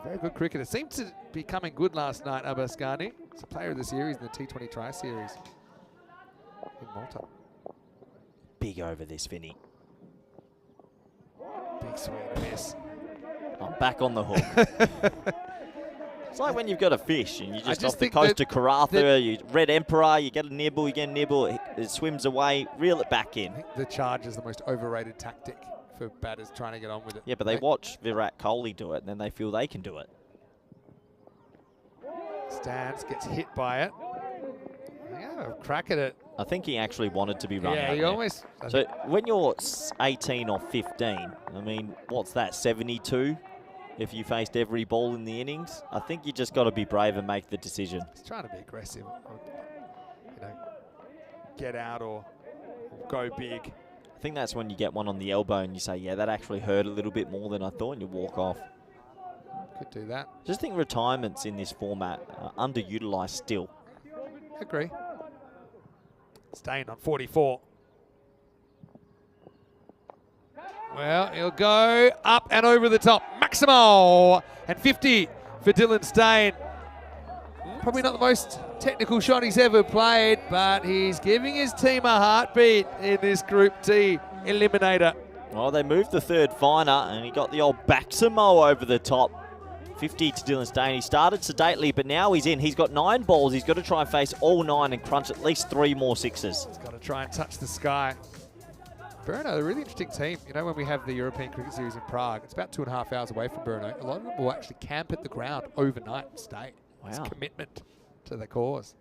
very good cricketer. Seemed to be coming good last night, Abbas Ghani. He's a player of the series in the T20 Tri-Series in Malta. Big over this, Vinny. Big swing and a miss. I'm back on the hook. It's like when you've got a fish and you just off the think coast that- of Karatha, you red emperor, you get a nibble, it swims away, reel it back in. I think the charge is the most overrated tactic for batters trying to get on with it. Yeah, but they watch Virat Kohli do it and then they feel they can do it. Stans gets hit by it. Yeah, crack at it. I think he actually wanted to be running. Yeah, out he there. almost. So when you're 18 or 15, I mean, what's that, 72? If you faced every ball in the innings, I think you just got to be brave and make the decision. He's trying to be aggressive, or, get out or go big. I think that's when you get one on the elbow and you say, yeah, that actually hurt a little bit more than I thought, and you walk off. Could do that. Just think retirements in this format are underutilised still. Agree. Staying on 44. Well, he'll go up and over the top. Maximo and 50 for Dylan Stain. Probably not the most technical shot he's ever played, but he's giving his team a heartbeat in this Group T eliminator. Well, they moved the third finer and he got the old Baximo over the top. 50 to Dylan Stain. He started sedately, but now he's in. He's got 9 balls. He's got to try and face all 9 and crunch at least 3 more sixes. He's got to try and touch the sky. Berno, a really interesting team. You know, when we have the European Cricket Series in Prague, it's about 2.5 hours away from Berno. A lot of them will actually camp at the ground overnight and stay. It's Wow. commitment to the cause.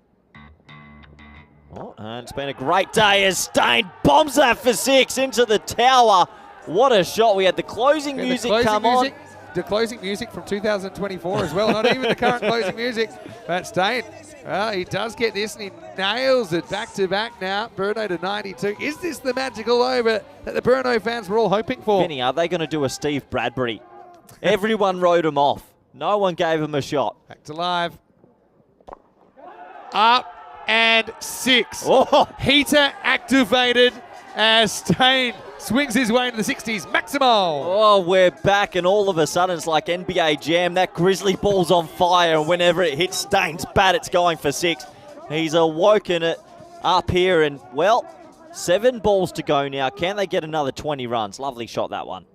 Oh, and it's been a great day as Stain bombs that for 6 into the tower. What a shot. We had the closing And music the closing come music, on. The closing music from 2024 as well, not even the current closing music. But Stain, well, he does get this and he nails it back to back now. Berno to 92. Is this the magical over that the Berno fans were all hoping for? Vinny, are they going to do a Steve Bradbury? Everyone wrote him off. No one gave him a shot. Back to live. Up and 6. Oh, Heater activated as Stain swings his way into the 60s. Maximo. oh, we're back, and all of a sudden it's like NBA Jam. That grizzly ball's on fire, and whenever it hits Stain's bat, it's going for 6. He's awoken it up here, and, well, 7 balls to go now. Can they get another 20 runs? Lovely shot, that one.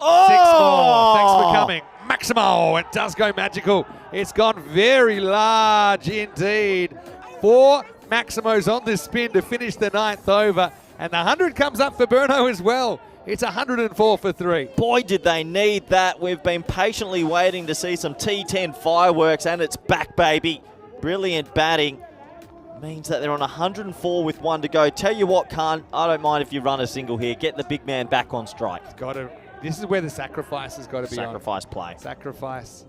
6 more. Thanks for coming. Maximo. It does go magical. It's gone very large indeed. 4 Maximos on this spin to finish the 9th over. And the 100 comes up for Berno as well. It's 104 for 3. Boy, did they need that. We've been patiently waiting to see some T10 fireworks, and it's back, baby. Brilliant batting. Means that they're on 104 with 1 to go. Tell you what, Khan, I don't mind if you run a single here. Get the big man back on strike. This is where the sacrifice has got to be Sacrifice play. Sacrifice.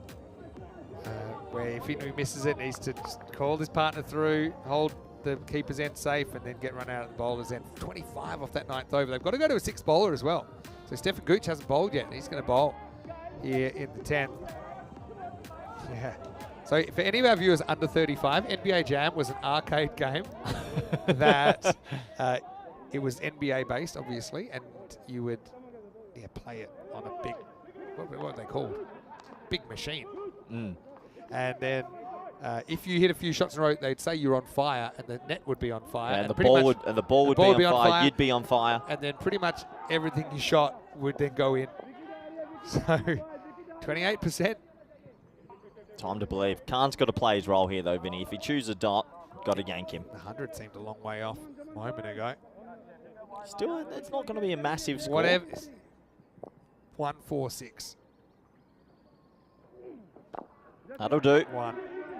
Where if he misses it, needs to just call his partner through, hold the keeper's end safe, and then get run out at the bowler's end. 25 off that 9th over. They've got to go to a 6th bowler as well. So Stefan Gooch hasn't bowled yet, and he's going to bowl here in the 10th. Yeah. So for any of our viewers under 35, NBA Jam was an arcade game that it was NBA based, obviously, and you would play it on a big, what are they called? Big machine. And then if you hit a few shots in a row, they'd say you're on fire, and the net would be on fire. And the ball would be on fire. You'd be on fire. And then pretty much everything you shot would then go in. So 28%. Time to believe. Khan's got to play his role here, though, Vinny. If he chooses a dot, got to yank him. The 100 seemed a long way off a moment ago. Still, it's not going to be a massive score. Whatever. 146. That'll do. 1.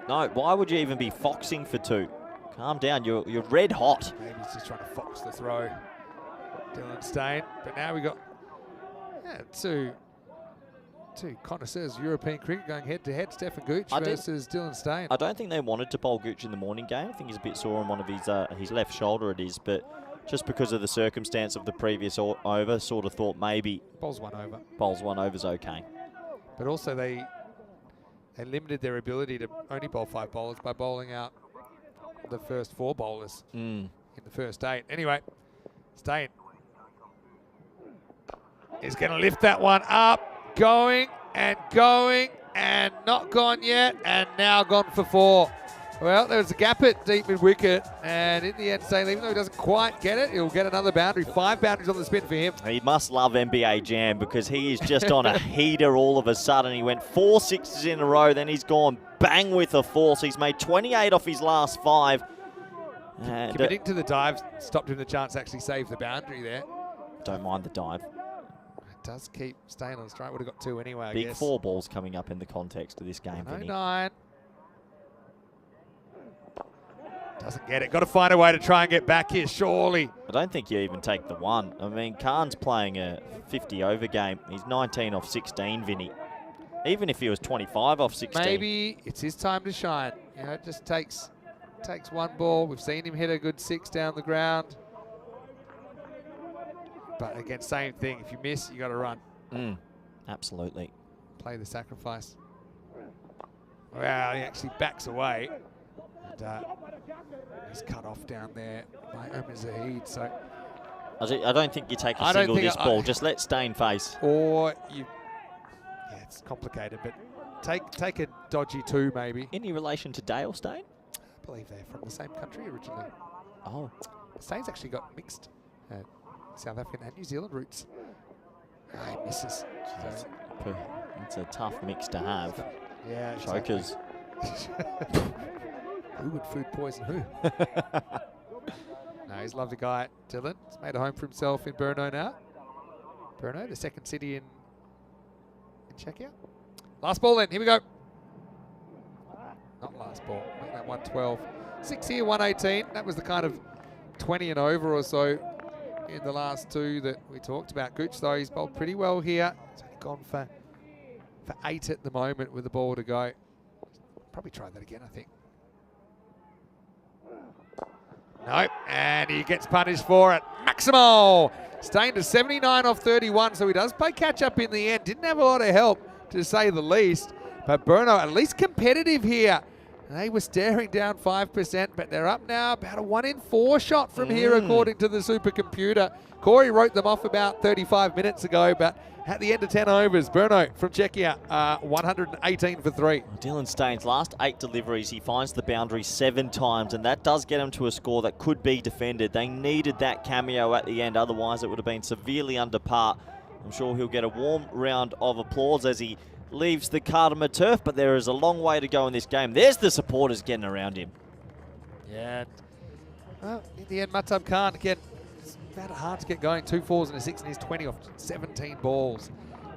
No, why would you even be foxing for 2? Calm down. You're red hot. Maybe he's just trying to fox the throw. Dylan Stain. But now we got two connoisseurs of European cricket going head-to-head. Stefan Gooch versus Dylan Stain. I don't think they wanted to bowl Gooch in the morning game. I think he's a bit sore on one of his left shoulder it is, but just because of the circumstance of the previous over, sort of thought maybe Bowls 1 over. Bowls 1 over's okay. But also they limited their ability to only bowl 5 bowlers by bowling out the first 4 bowlers in the first 8. Anyway, Stain is going to lift that one up. Going and not gone yet, and now gone for 4. Well, there was a gap at deep mid wicket, and in the end, Stain, even though he doesn't quite get it, he'll get another boundary. 5 boundaries on the spin for him. He must love NBA Jam because he is just on a heater all of a sudden. He went 4 sixes in a row, then he's gone bang with a 4. So he's made 28 off his last 5. And committing to the dive stopped him the chance to actually save the boundary there. Don't mind the dive. Does keep staying on strike. Would have got 2 anyway, I Big guess. 4 balls coming up in the context of this game. 9. Doesn't get it. Got to find a way to try and get back here, surely. I don't think you even take the 1. I mean, Khan's playing a 50 over game. He's 19 off 16, Vinny. Even if he was 25 off 16. Maybe it's his time to shine. You know, it just takes 1 ball. We've seen him hit a good 6 down the ground. But again, same thing. If you miss, you got to run. Absolutely. Play the sacrifice. Wow, he actually backs away. And he's cut off down there by Omar Zahid. So I don't think you take a single this ball. Just let Stain face. Or you... Yeah, it's complicated, but take a dodgy 2 maybe. Any relation to Dale Stain? I believe they're from the same country originally. Oh. Stain's actually got mixed South African and New Zealand roots. He misses. It's a tough mix to have. Yeah. Chokers. Exactly. Who would food poison who? No, he's a lovely guy, Dylan. He's made a home for himself in Berno now. Berno, the second city in Czechia. Last ball then, here we go. Not last ball, make that 112. 6 here, 118. That was the kind of 20 and over or so in the last 2 that we talked about. Gooch, though, he's bowled pretty well here. He's only gone for 8 at the moment with the ball to go. Probably try that again, I think. Nope, and he gets punished for it. Maximo staying to 79 off 31, so he does play catch up in the end. Didn't have a lot of help, to say the least, but Berno at least competitive here. They were staring down 5%, but they're up now. About a 1 in 4 shot from here, according to the supercomputer. Corey wrote them off about 35 minutes ago, but at the end of 10 overs, Berno from Czechia, 118 for 3. Dylan Stain's last 8 deliveries, he finds the boundary 7 times, and that does get him to a score that could be defended. They needed that cameo at the end, otherwise it would have been severely under par. I'm sure he'll get a warm round of applause as he leaves the Cardamom turf, but there is a long way to go in this game. There's the supporters getting around him. Yeah. Well, in the end, Matab Khan, again, it's about hard to get going. 2 4s and a 6, and he's 20 off 17 balls.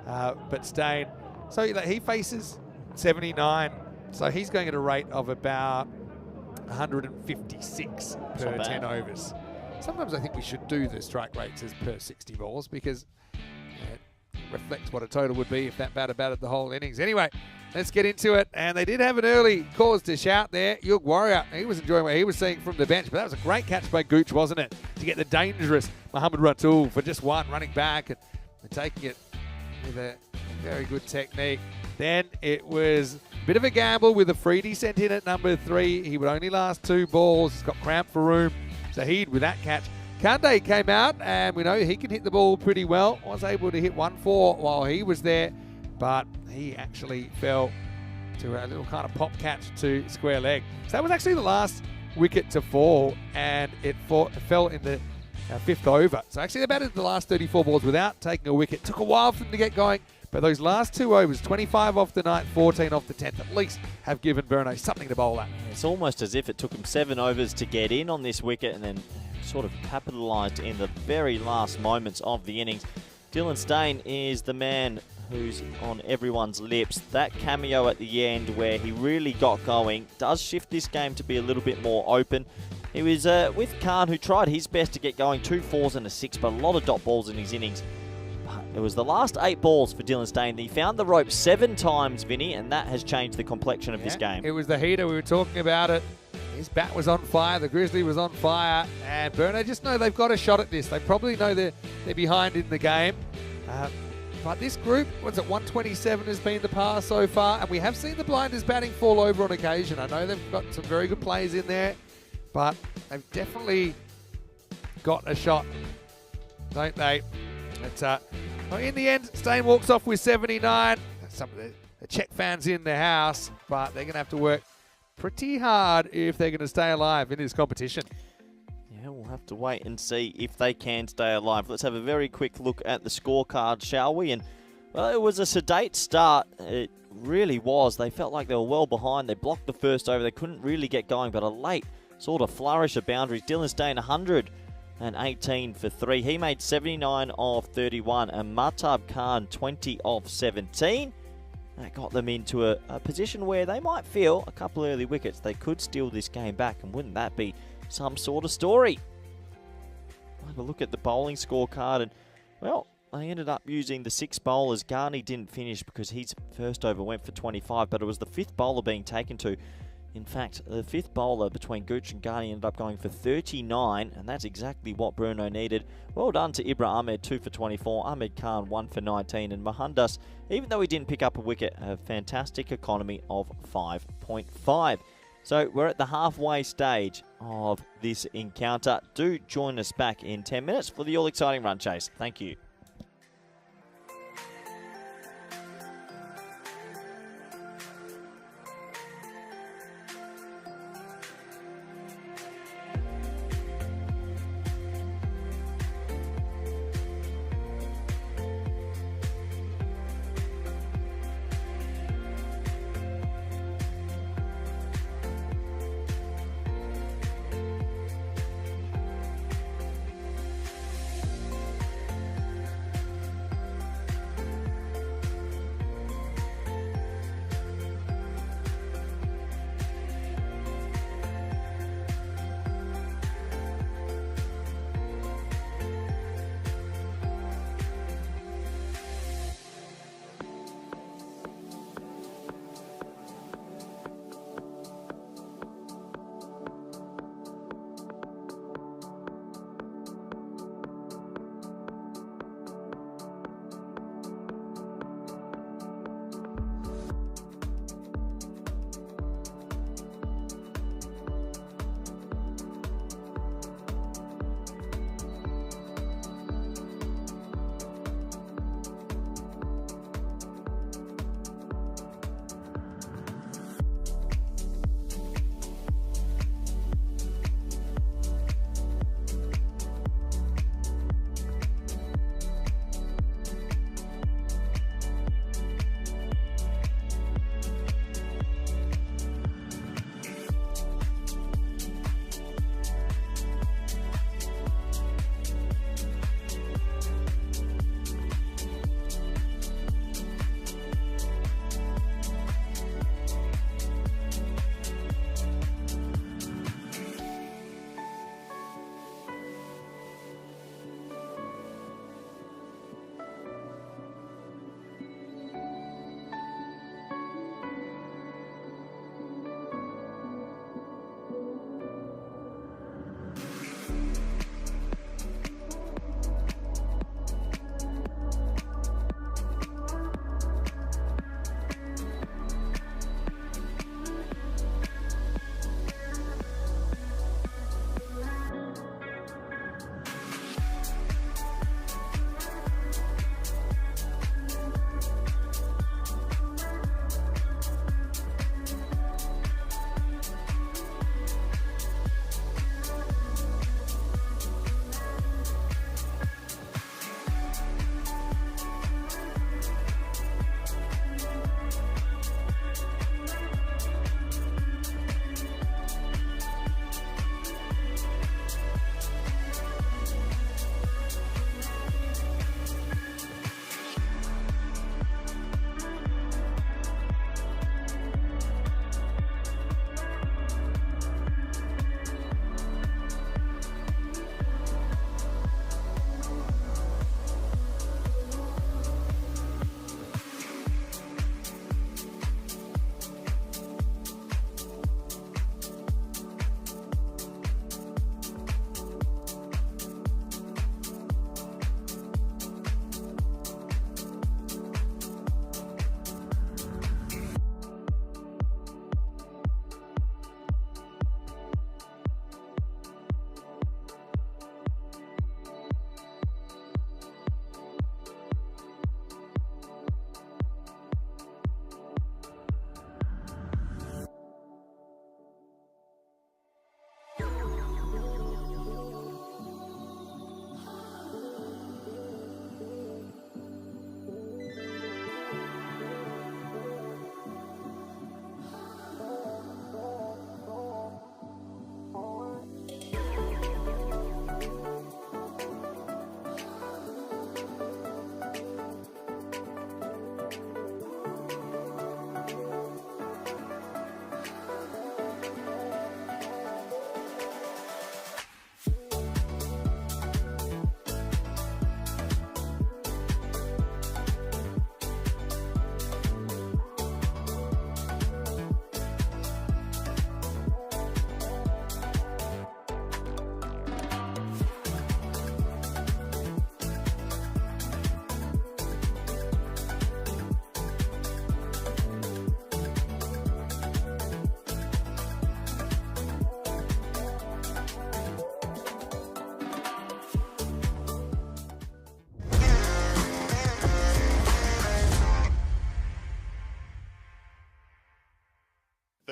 But Stain, so he faces 79. So he's going at a rate of about 156 per 10 overs. Sometimes I think we should do the strike rates as per 60 balls because it reflects what a total would be if that batter batted the whole innings. Anyway, let's get into it. And they did have an early cause to shout there. Yug Warrior, he was enjoying what he was seeing from the bench, but that was a great catch by Gooch, wasn't it? To get the dangerous Muhammad Ratul for just one, running back and taking it with a very good technique. Then it was a bit of a gamble with a Freedy sent in at number 3. He would only last 2 balls. He's got cramp for room. Zahid with that catch. Kande came out, and we know he can hit the ball pretty well. Was able to hit 1-4 while he was there, but he actually fell to a little kind of pop catch to square leg. So that was actually the last wicket to fall, and it fell in the 5th over. So actually they batted the last 34 balls without taking a wicket. Took a while for them to get going, but those last 2 overs, 25 off the 9th, 14 off the 10th, at least have given Berno something to bowl at. It's almost as if it took him 7 overs to get in on this wicket and then sort of capitalised in the very last moments of the innings. Dylan Stain is the man who's on everyone's lips. That cameo at the end where he really got going does shift this game to be a little bit more open. He was with Khan, who tried his best to get going, 2 4s and a 6, but a lot of dot balls in his innings. It was the last 8 balls for Dylan Stain. He found the rope 7 times, Vinny, and that has changed the complexion of this game. It was the heater. We were talking about it. His bat was on fire. The Grizzly was on fire. And Berno just know they've got a shot at this. They probably know they're behind in the game. But this group, 127 has been the par so far. And we have seen the blinders batting fall over on occasion. I know they've got some very good players in there. But they've definitely got a shot, don't they? Well, in the end, Stain walks off with 79. Some of the Czech fans in the house, but they're going to have to work pretty hard if they're going to stay alive in this competition. Yeah, we'll have to wait and see if they can stay alive. Let's have a very quick look at the scorecard, shall we? And, well, it was a sedate start. It really was. They felt like they were well behind. They blocked the first over. They couldn't really get going, but a late sort of flourish of boundaries. Dylan Stain, 118 for 3. He made 79 of 31, and Matab Khan 20 of 17. That got them into a position where they might feel a couple early wickets. They could steal this game back, and wouldn't that be some sort of story? I'll have a look at the bowling scorecard, and, well, they ended up using the 6 bowlers. Ghani didn't finish because his first over went for 25, but it was the 5th bowler being taken to. In fact, the 5th bowler between Gooch and Ghani ended up going for 39, and that's exactly what Berno needed. Well done to Ibra Ahmed, 2 for 24, Ahmed Khan, 1 for 19, and Mohandas, even though he didn't pick up a wicket, a fantastic economy of 5.5. So we're at the halfway stage of this encounter. Do join us back in 10 minutes for the all-exciting run chase. Thank you.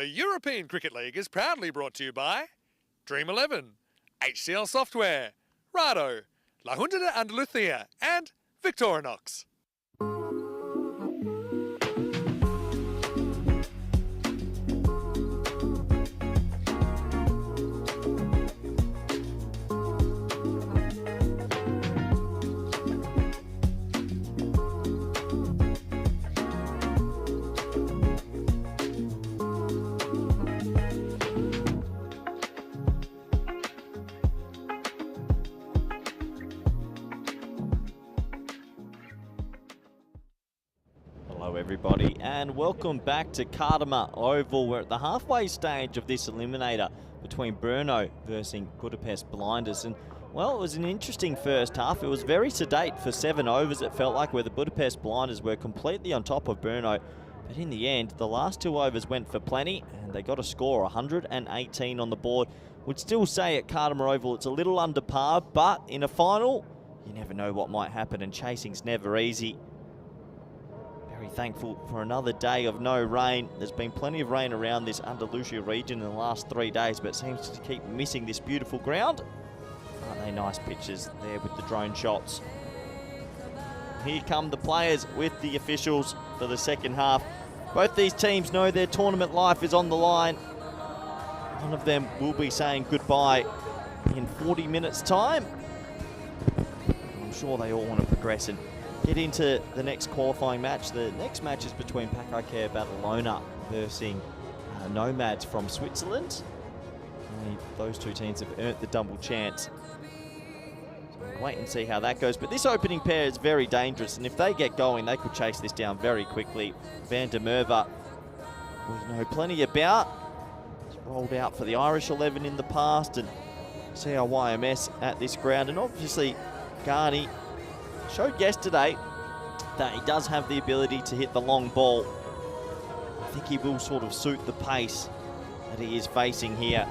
The European Cricket League is proudly brought to you by Dream 11, HCL Software, Rado, La Junta de Andalucía, and Victorinox. Hello everybody and welcome back to Kardama Oval. We're at the halfway stage of this eliminator between Berno versus Budapest Blinders, and well, it was an interesting first half. It was very sedate for 7 overs, it felt like, where the Budapest Blinders were completely on top of Berno, but in the end the last 2 overs went for plenty and they got a score 118 on the board. Would still say at Kardama Oval it's a little under par, but in a final you never know what might happen and chasing's never easy. Very thankful for another day of no rain. There's been plenty of rain around this Andalusia region in the last 3 days, but it seems to keep missing this beautiful ground. Aren't they nice pictures there with the drone shots? Here come the players with the officials for the second half. Both these teams know their tournament life is on the line. One of them will be saying goodbye in 40 minutes time. I'm sure they all want to progress and get into the next qualifying match. The next match is between Pakaiker Badalona versus Nomads from Switzerland. Only those 2 teams have earned the double chance. So we'll wait and see how that goes. But this opening pair is very dangerous, and if they get going, they could chase this down very quickly. Van der Merwe, we know plenty about. He's rolled out for the Irish 11 in the past, and CRYMS at this ground. And obviously, Garni showed yesterday that he does have the ability to hit the long ball. I think he will sort of suit the pace that he is facing here.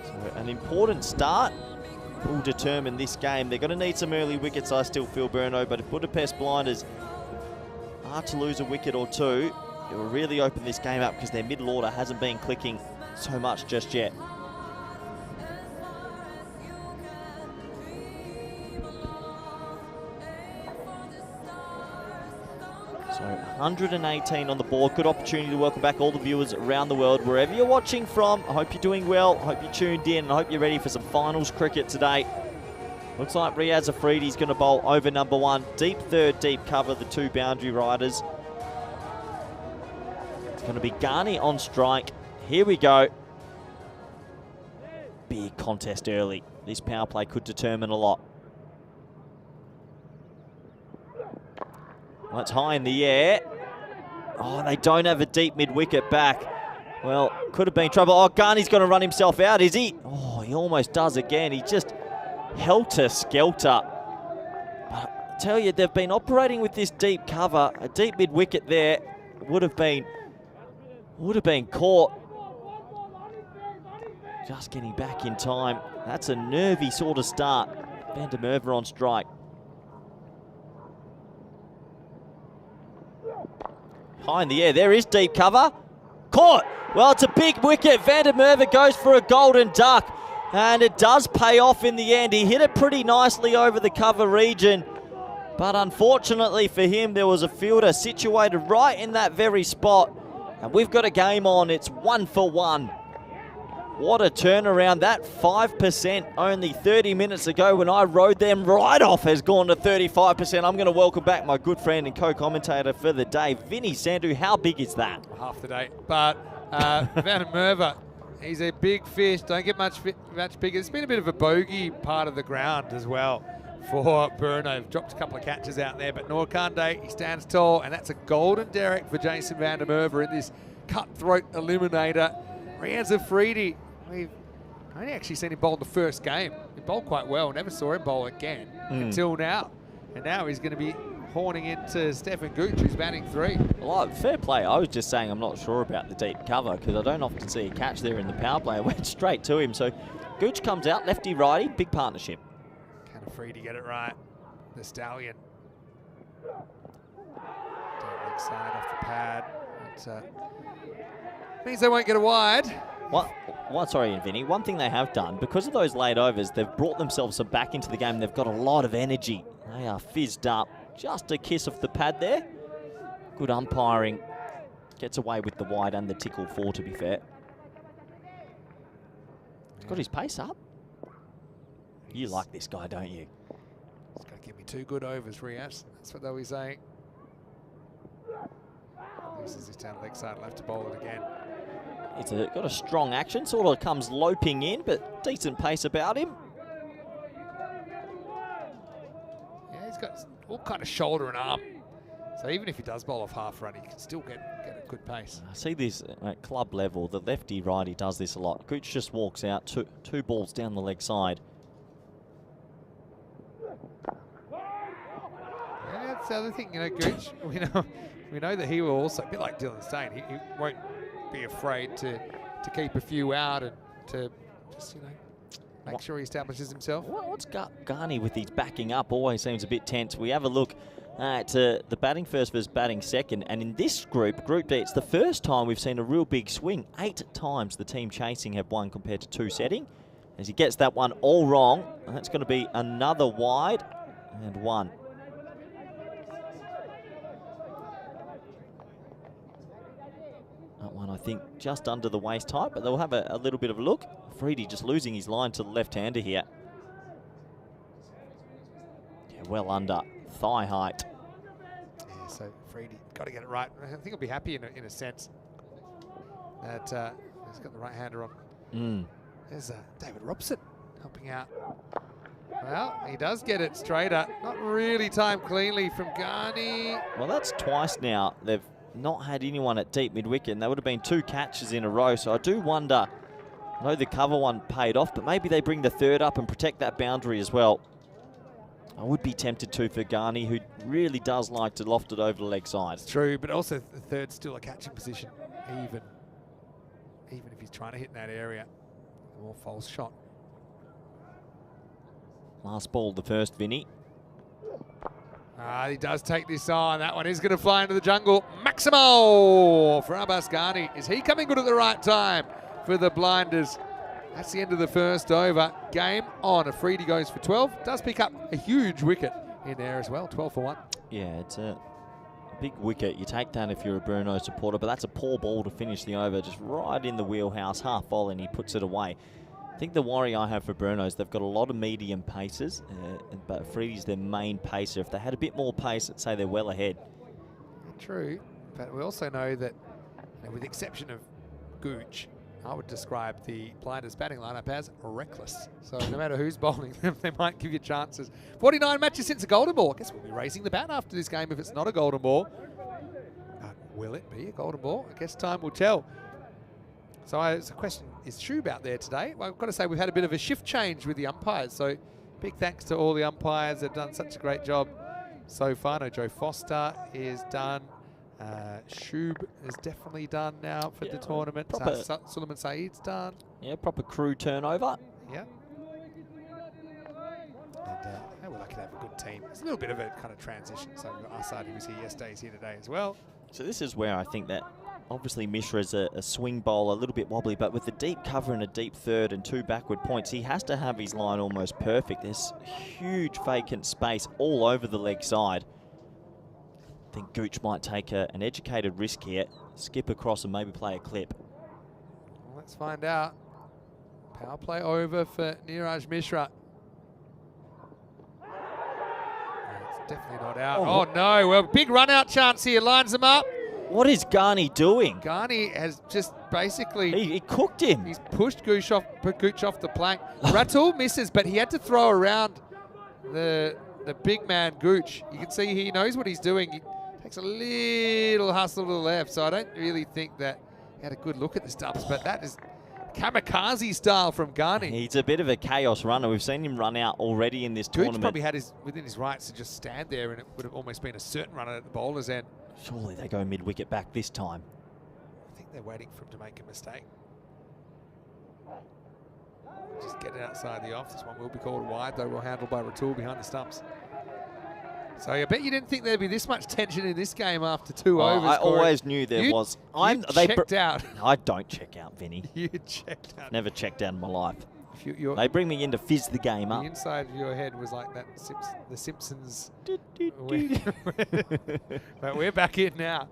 So an important start will determine this game. They're going to need some early wickets, I still feel, Berno, but if Budapest Blinders are to lose a wicket or 2, it will really open this game up because their middle order hasn't been clicking so much just yet. So 118 on the board. Good opportunity to welcome back all the viewers around the world, wherever you're watching from. I hope you're doing well. I hope you're tuned in. I hope you're ready for some finals cricket today. Looks like Riaz Afridi's going to bowl over number 1. Deep third, deep cover, the 2 boundary riders. It's going to be Garni on strike. Here we go. Big contest early. This power play could determine a lot. Well, it's high in the air. Oh, they don't have a deep mid-wicket back. Well, could have been trouble. Oh, Garni's going to run himself out, is he? Oh, he almost does again. He just helter-skelter. But I tell you, they've been operating with this deep cover. A deep mid-wicket there would have been caught. Just getting back in time. That's a nervy sort of start. Van der Merwe on strike. High in the air, there is deep cover. Caught! Well, it's a big wicket. Van der Merwe goes for a golden duck, and it does pay off in the end. He hit it pretty nicely over the cover region, but unfortunately for him, there was a fielder situated right in that very spot, and we've got a game on. It's 1 for 1. What a turnaround. That 5% only 30 minutes ago when I rode them right off has gone to 35%. I'm going to welcome back my good friend and co-commentator for the day, Vinny Sandhu. How big is that? Half the day. But Van der Merwe, he's a big fish. Don't get much bigger. It's been a bit of a bogey part of the ground as well for Berno. Dropped a couple of catches out there, but Norkande, he stands tall, and that's a golden derrick for Jason Van der Merwe in this cutthroat eliminator. Riaz Afridi, we've only actually seen him bowl in the first game. He bowled quite well. Never saw him bowl again until now. And now he's going to be horning into Stefan Gooch, who's batting 3. Well, fair play. I was just saying I'm not sure about the deep cover because I don't often see a catch there in the power play. I went straight to him. So Gooch comes out, lefty-righty, big partnership. Can Afridi get it right? The Stallion. Down leg side off the pad. But means they won't get a wide. Sorry, Vinny. One thing they have done, because of those late overs, they've brought themselves back into the game. They've got a lot of energy. They are fizzed up. Just a kiss off the pad there. Good umpiring. Gets away with the wide and the tickle 4, to be fair. He's got his pace up. You like this guy, don't you? He's going to give me 2 good overs, Rias. That's what they'll be saying. Loses his down leg side, left to bowl it again. It's got a strong action, sort of comes loping in, but decent pace about him. Yeah, he's got all kind of shoulder and arm. So even if he does bowl off half run, he can still get a good pace. I see this at club level. The lefty-righty does this a lot. Gooch just walks out, two balls down the leg side. Yeah, that's the other thing, you know, Gooch. we know that he will also, a bit like Dylan Stain, he won't be afraid to keep a few out and to just, you know, make sure he establishes himself. What's Garney with his backing up? Always seems a bit tense. We have a look at the batting first versus batting second, and in this Group D, it's the first time we've seen a real big swing. 8 times the team chasing have won compared to 2 setting. As he gets that one all wrong, that's going to be another wide and 1. That one, I think, just under the waist height, but they'll have a little bit of a look. Freedy just losing his line to the left-hander here. Yeah, well under thigh height. Yeah, so Freedy got to get it right. I think he'll be happy in a sense that he's got the right-hander on. There's David Robson helping out. Well, he does get it straighter. Not really timed cleanly from Garney. Well, that's twice now. They've not had anyone at deep mid-wicket, and there would have been 2 catches in a row. So I do wonder, I know the cover one paid off, but maybe they bring the third up and protect that boundary as well. I would be tempted to for Garney, who really does like to loft it over the leg side. It's true, but also the third's still a catching position, even if he's trying to hit in that area. A more false shot. Last ball, the first, Vinny. He does take this on. That one is going to fly into the jungle. Maximo for Abbas Garney. Is he coming good at the right time for the Blinders? That's the end of the first over. Game on. Afridi goes for 12. Does pick up a huge wicket in there as well. 12 for 1. Yeah, it's a big wicket. You take that if you're a Berno supporter, but that's a poor ball to finish the over. Just right in the wheelhouse, half volley, and he puts it away. I think the worry I have for Berno is they've got a lot of medium paces, but Afridi's their main pacer. If they had a bit more pace, I'd say they're well ahead. True, but we also know that, you know, with the exception of Gooch, I would describe the Blinders batting lineup as reckless. So no matter who's bowling them, they might give you chances. 49 matches since a golden ball. I guess we'll be raising the bat after this game if it's not a golden ball. But will it be a golden ball? I guess time will tell. So it's a question, is Shub out there today? Well, I've got to say we've had a bit of a shift change with the umpires. So big thanks to all the umpires. They've done such a great job so far. No, Joe Foster is done. Shub is definitely done now for the tournament. Suleiman Saeed's done. Yeah, proper crew turnover. Yeah. And we're lucky to have a good team. It's a little bit of a kind of transition. So Asad, who was here yesterday, is here today as well. So this is where I think that obviously Mishra's a swing bowler, a little bit wobbly, but with the deep cover and a deep third and 2 backward points, he has to have his line almost perfect. There's huge vacant space all over the leg side. I think Gooch might take an educated risk here, skip across and maybe play a clip. Well, let's find out. Power play over for Niraj Mishra. It's definitely not out. Oh no, well, big run out chance here, lines them up. What is Garney doing? Garney has just basically... He cooked him. He's pushed Gooch off the plank. Ratul misses, but he had to throw around the big man Gooch. You can see he knows what he's doing. He takes a little hustle to the left, so I don't really think that he had a good look at the stumps, but that is kamikaze style from Garney. He's a bit of a chaos runner. We've seen him run out already in this tournament. Gooch probably had within his rights to just stand there, and it would have almost been a certain run at the bowler's end. Surely they go mid-wicket back this time. I think they're waiting for him to make a mistake. Just get it outside the off. This one will be called wide, though. Well handled by Ratul behind the stumps. So I bet you didn't think there'd be this much tension in this game after 2 overs. I Corey. always knew there was. You checked out. I don't check out, Vinny. You checked out. Never checked out in my life. You're, They bring me in to fizz the game up. the inside of your head was like that the Simpsons. But we're back in now.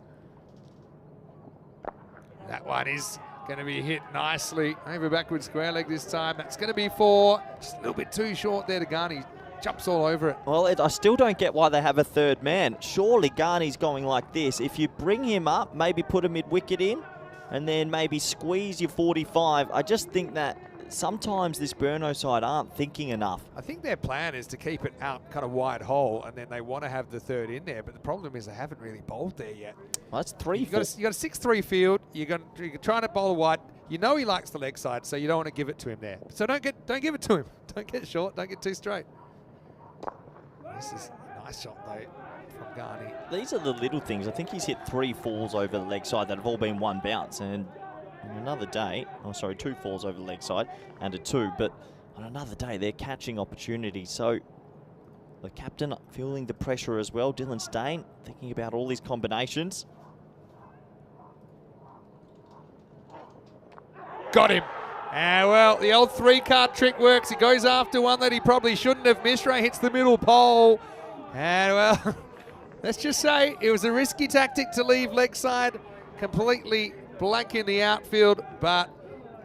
That one is going to be hit nicely over backward square leg this time. That's going to be 4. Just a little bit too short there to Ghani. Jumps all over it. Well, I still don't get why they have a third man. Surely Ghani's going like this. If you bring him up, maybe put a mid-wicket in, and then maybe squeeze your 45. I just think that sometimes this Berno side aren't thinking enough. I think their plan is to keep it out kind of wide hole, and then they want to have the third in there. But the problem is they haven't really bowled there yet. Well, that's 3. You got a 6-3 field. You're trying to bowl a wide. You know he likes the leg side, so you don't want to give it to him there. So don't give it to him. Don't get short. Don't get too straight. This is a nice shot though from Ghani. These are the little things. I think he's hit 3 falls over the leg side that have all been one bounce, and on another day, 2 falls over the leg side and a 2, but on another day they're catching opportunities. So the captain feeling the pressure as well. Dylan Stain thinking about all these combinations. Got him. Well, the old 3-card trick works. He goes after one that he probably shouldn't have. Mishra hits the middle pole. And, well, let's just say it was a risky tactic to leave leg side completely blank in the outfield. But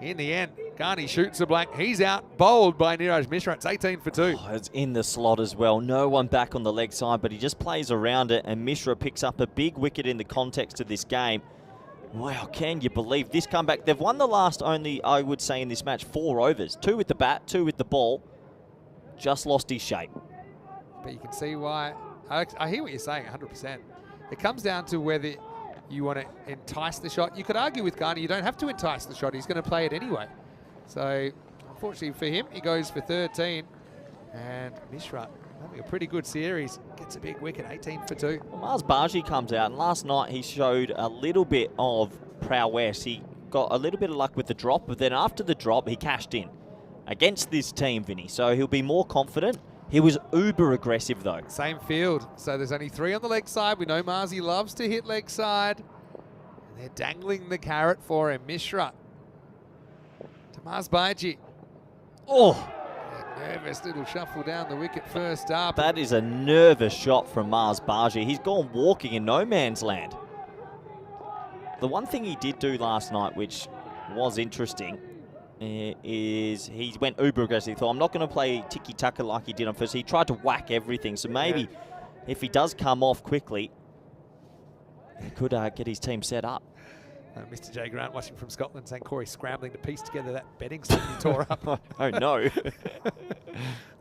in the end, Ghani shoots a blank. He's out, bowled by Niraj Mishra. It's 18 for 2. Oh, it's in the slot as well. No one back on the leg side, but he just plays around it, and Mishra picks up a big wicket in the context of this game. Wow, can you believe this comeback? They've won the last only, I would say, in this match, 4 overs. 2 with the bat, 2 with the ball. Just lost his shape. But you can see why. I hear what you're saying, 100%. It comes down to whether you want to entice the shot. You could argue with Ghani, you don't have to entice the shot. He's going to play it anyway. So, unfortunately for him, he goes for 13. And Mishra having a pretty good series. Gets a big wicket, 18 for 2. Well, Mars Baji comes out, and last night he showed a little bit of prowess. He got a little bit of luck with the drop, but then after the drop, he cashed in against this team, Vinny. So he'll be more confident. He was uber aggressive, though. Same field. So there's only 3 on the leg side. We know Marzi loves to hit leg side. And they're dangling the carrot for him. Mishra to Mars Baji. Oh! Nervous little shuffle down the wicket first up. That is a nervous shot from Mars Baji. He's gone walking in no man's land. The one thing he did do last night, which was interesting, is he went uber aggressive. He thought, I'm not going to play tiki-taka like he did on first. He tried to whack everything. So maybe if he does come off quickly, he could get his team set up. Mr. J. Grant watching from Scotland saying Corey scrambling to piece together that betting slip he tore up. Oh, no.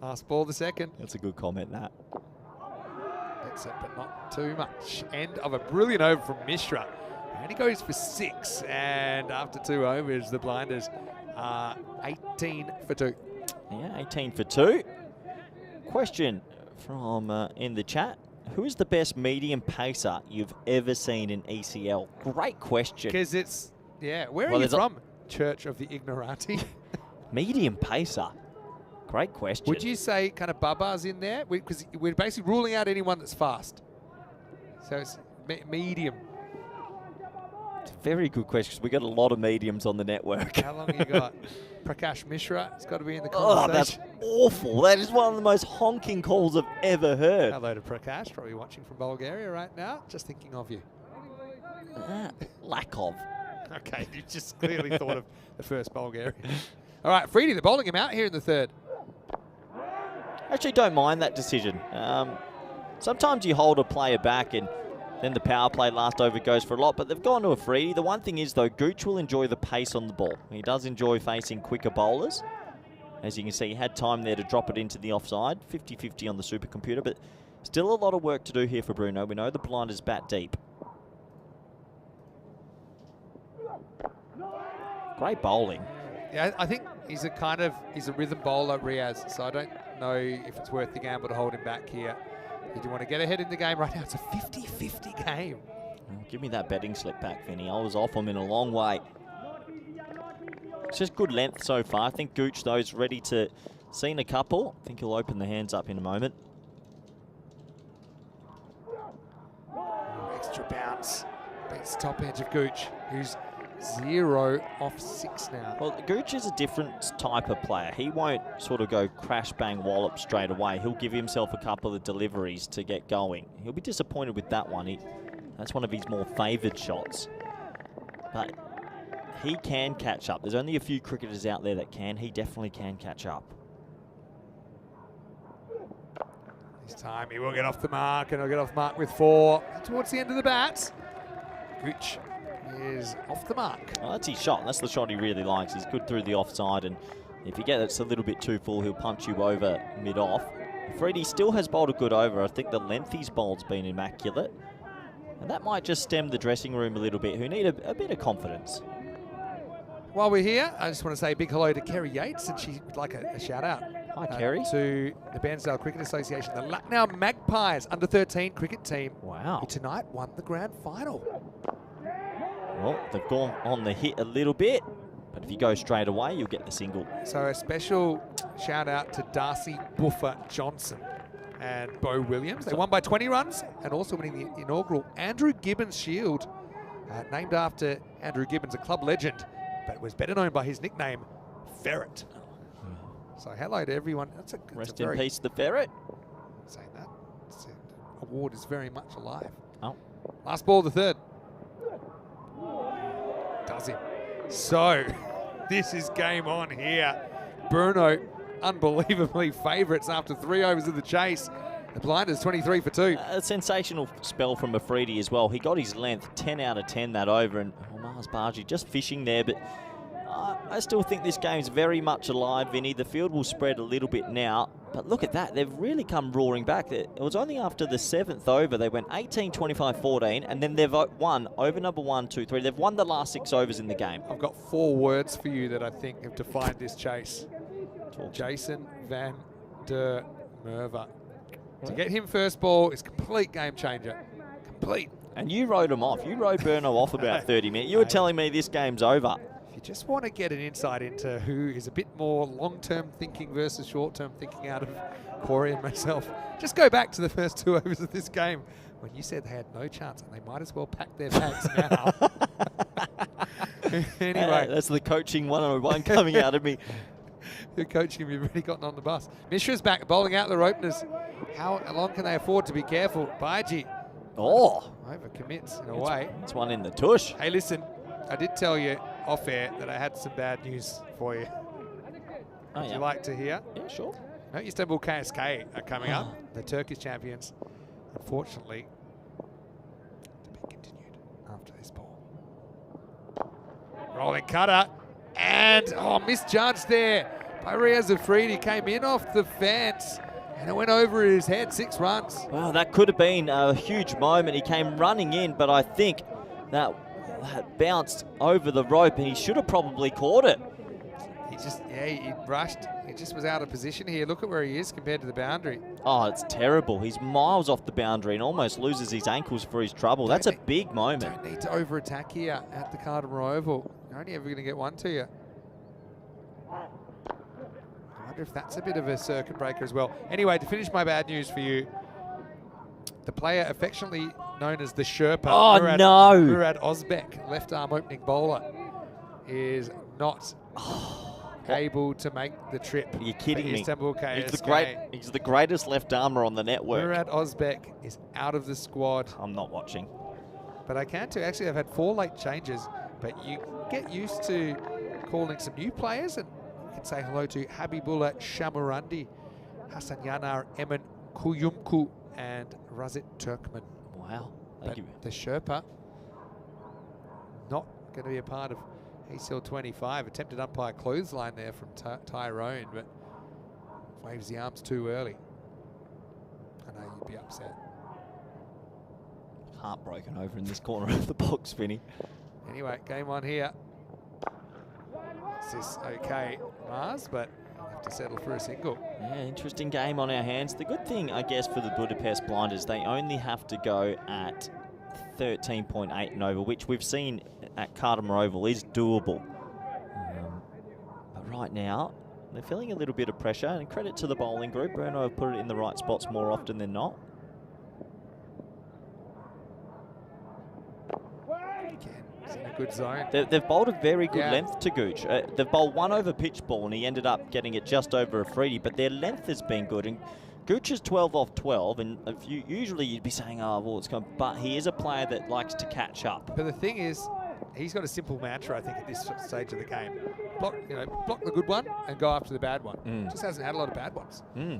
Last ball the second. That's a good comment, that. That's it, but not too much. End of a brilliant over from Mishra. And he goes for 6. And after 2 overs, the Blinders are 18 for 2. Yeah, 18 for 2. Question from in the chat. Who is the best medium pacer you've ever seen in ECL? Great question. Because it's, where are you from? Church of the Ignorati. Medium pacer. Great question. Would you say kind of Baba's in there? Because we're basically ruling out anyone that's fast. So it's medium. It's a very good question, because we got a lot of mediums on the network. How long you got? Prakash Mishra, it's got to be in the Oh, conversation. that's awful. That is one of the most honking calls I've ever heard. Hello to Prakash, probably watching from Bulgaria right now. Just thinking of you. Lack of. Okay, you just clearly thought of the first Bulgarian. All right, Freedy, they're bowling him out here in the 3rd. Actually, don't mind that decision. Sometimes you hold a player back and then the power play last over goes for a lot, but they've gone to a free. The one thing is, though, Gooch will enjoy the pace on the ball. He does enjoy facing quicker bowlers. As you can see, he had time there to drop it into the offside. 50-50 on the supercomputer, but still a lot of work to do here for Bruno. We know the Blinders bat deep. Great bowling. Yeah, I think he's a rhythm bowler, Riaz, so I don't know if it's worth the gamble to hold him back here. Did you want to get ahead in the game right now? It's a 50-50 game. Oh, give me that betting slip back, Vinny. I was off him in a long way. It's just good length so far. I think Gooch, though, is ready to see a couple. I think he'll open the hands up in a moment. bounce. Beats the top edge of Gooch, who's 0 off 6 now. Well, Gooch is a different type of player. He won't sort of go crash, bang, wallop straight away. He'll give himself a couple of deliveries to get going. He'll be disappointed with that one. That's one of his more favoured shots. But he can catch up. There's only a few cricketers out there that can. He definitely can catch up. This time he will get off the mark, and he'll get off the mark with 4. Towards the end of the bat, Gooch is off the mark. Well, that's his shot. That's the shot he really likes. He's good through the offside, and if you get it's a little bit too full, he'll punch you over mid-off. Freddie still has bowled a good over. I think the length he's bowled's been immaculate. And that might just stem the dressing room a little bit, who need a bit of confidence. While we're here, I just want to say a big hello to Kerry Yates, and she would like a shout out. Hi, Kerry. To the Bairnsdale Cricket Association, the Lucknow Magpies under-13 cricket team. Wow. Who tonight won the grand final. Well, they've gone on the hit a little bit, but if you go straight away, you'll get the single. So a special shout out to Darcy Buffer Johnson and Bo Williams. They won by 20 runs, and also winning the inaugural Andrew Gibbons Shield, named after Andrew Gibbons, a club legend, but was better known by his nickname, Ferret. So hello to everyone. Rest in peace, the Ferret. Saying that, award is very much alive. Oh. Last ball, the third. Does him. So, this is game on here. Berno, unbelievably favourites after 3 overs of the chase. The blinders 23 for 2. A sensational spell from Afridi as well. He got his length 10 out of 10 that over, and Mars Bargy just fishing there, but I still think this game's very much alive, Vinny. The field will spread a little bit now, but look at that. They've really come roaring back. It was only after the 7th over. They went 18, 25, 14, and then they've won over number 1, 2, 3. They've won the last 6 overs in the game. I've got 4 words for you that I think have defined this chase. Jason Van der Merwe. To get him first ball is complete game changer. Complete. And you wrote him off. You wrote Berno off about 30 minutes. You were telling me this game's over. If you just want to get an insight into who is a bit more long-term thinking versus short-term thinking out of Corey and myself, just go back to the first 2 overs of this game when you said they had no chance and they might as well pack their bags now. Anyway. That's the coaching 101 coming out of me. You're coaching him, you've already gotten on the bus. Mishra's back, bowling out their openers. How long can they afford to be careful? Baiji. Oh. Overcommits in a way. It's one in the tush. Hey, listen, I did tell you off air that I had some bad news for you. Would you like to hear? Yeah, sure. No, Istanbul KSK are coming up, the Turkish champions. Unfortunately, to be continued after this ball. Rolling cutter, and misjudged there by Riaz Afridi. Came in off the fence, and it went over his head. 6 runs. Well, that could have been a huge moment. He came running in, but I think that bounced over the rope, and he should have probably caught it. He rushed. He just was out of position here. Look at where he is compared to the boundary. Oh, it's terrible. He's miles off the boundary and almost loses his ankles for his trouble. That's a big moment. Don't need to over-attack here at the Cartermore Oval. You're only ever going to get one to you. I wonder if that's a bit of a circuit breaker as well. Anyway, to finish my bad news for you, the player affectionately known as the Sherpa, Murad Ozbek, left arm opening bowler, is not able to make the trip. Are you kidding me? Istanbul KSK. He's the greatest left armer on the network. Murad Ozbek is out of the squad. I'm not watching. But I can too. Actually, I've had 4 late changes, but you get used to calling some new players, and you can say hello to Habibullah Shamurandi, Hassan Yanar, Emin Kuyumku, and Razit Turkman. Wow. But the Sherpa, not going to be a part of ACL 25. Attempted umpire clothesline there from Tyrone, but waves the arms too early. I know you'd be upset. Heartbroken over in this corner of the box, Vinny. Anyway, game on here. Is this okay, Mars? But we'll have to settle for a single. Yeah, interesting game on our hands. The good thing, I guess, for the Budapest Blinders, they only have to go at 13.8 and over, which we've seen at Cartermore Oval is doable. But right now, they're feeling a little bit of pressure, and credit to the bowling group. Berno have put it in the right spots more often than not. good zone. They've bowled a very good Yeah. length to Gooch. They've bowled one over pitch ball, and he ended up getting it just over a freebie, but their length has been good. And Gooch is 12 off 12, and if usually you'd be saying, oh, well, it's going, but he is a player that likes to catch up. But the thing is, he's got a simple mantra, I think, at this stage of the game. Block the good one and go after the bad one. Just hasn't had a lot of bad ones. And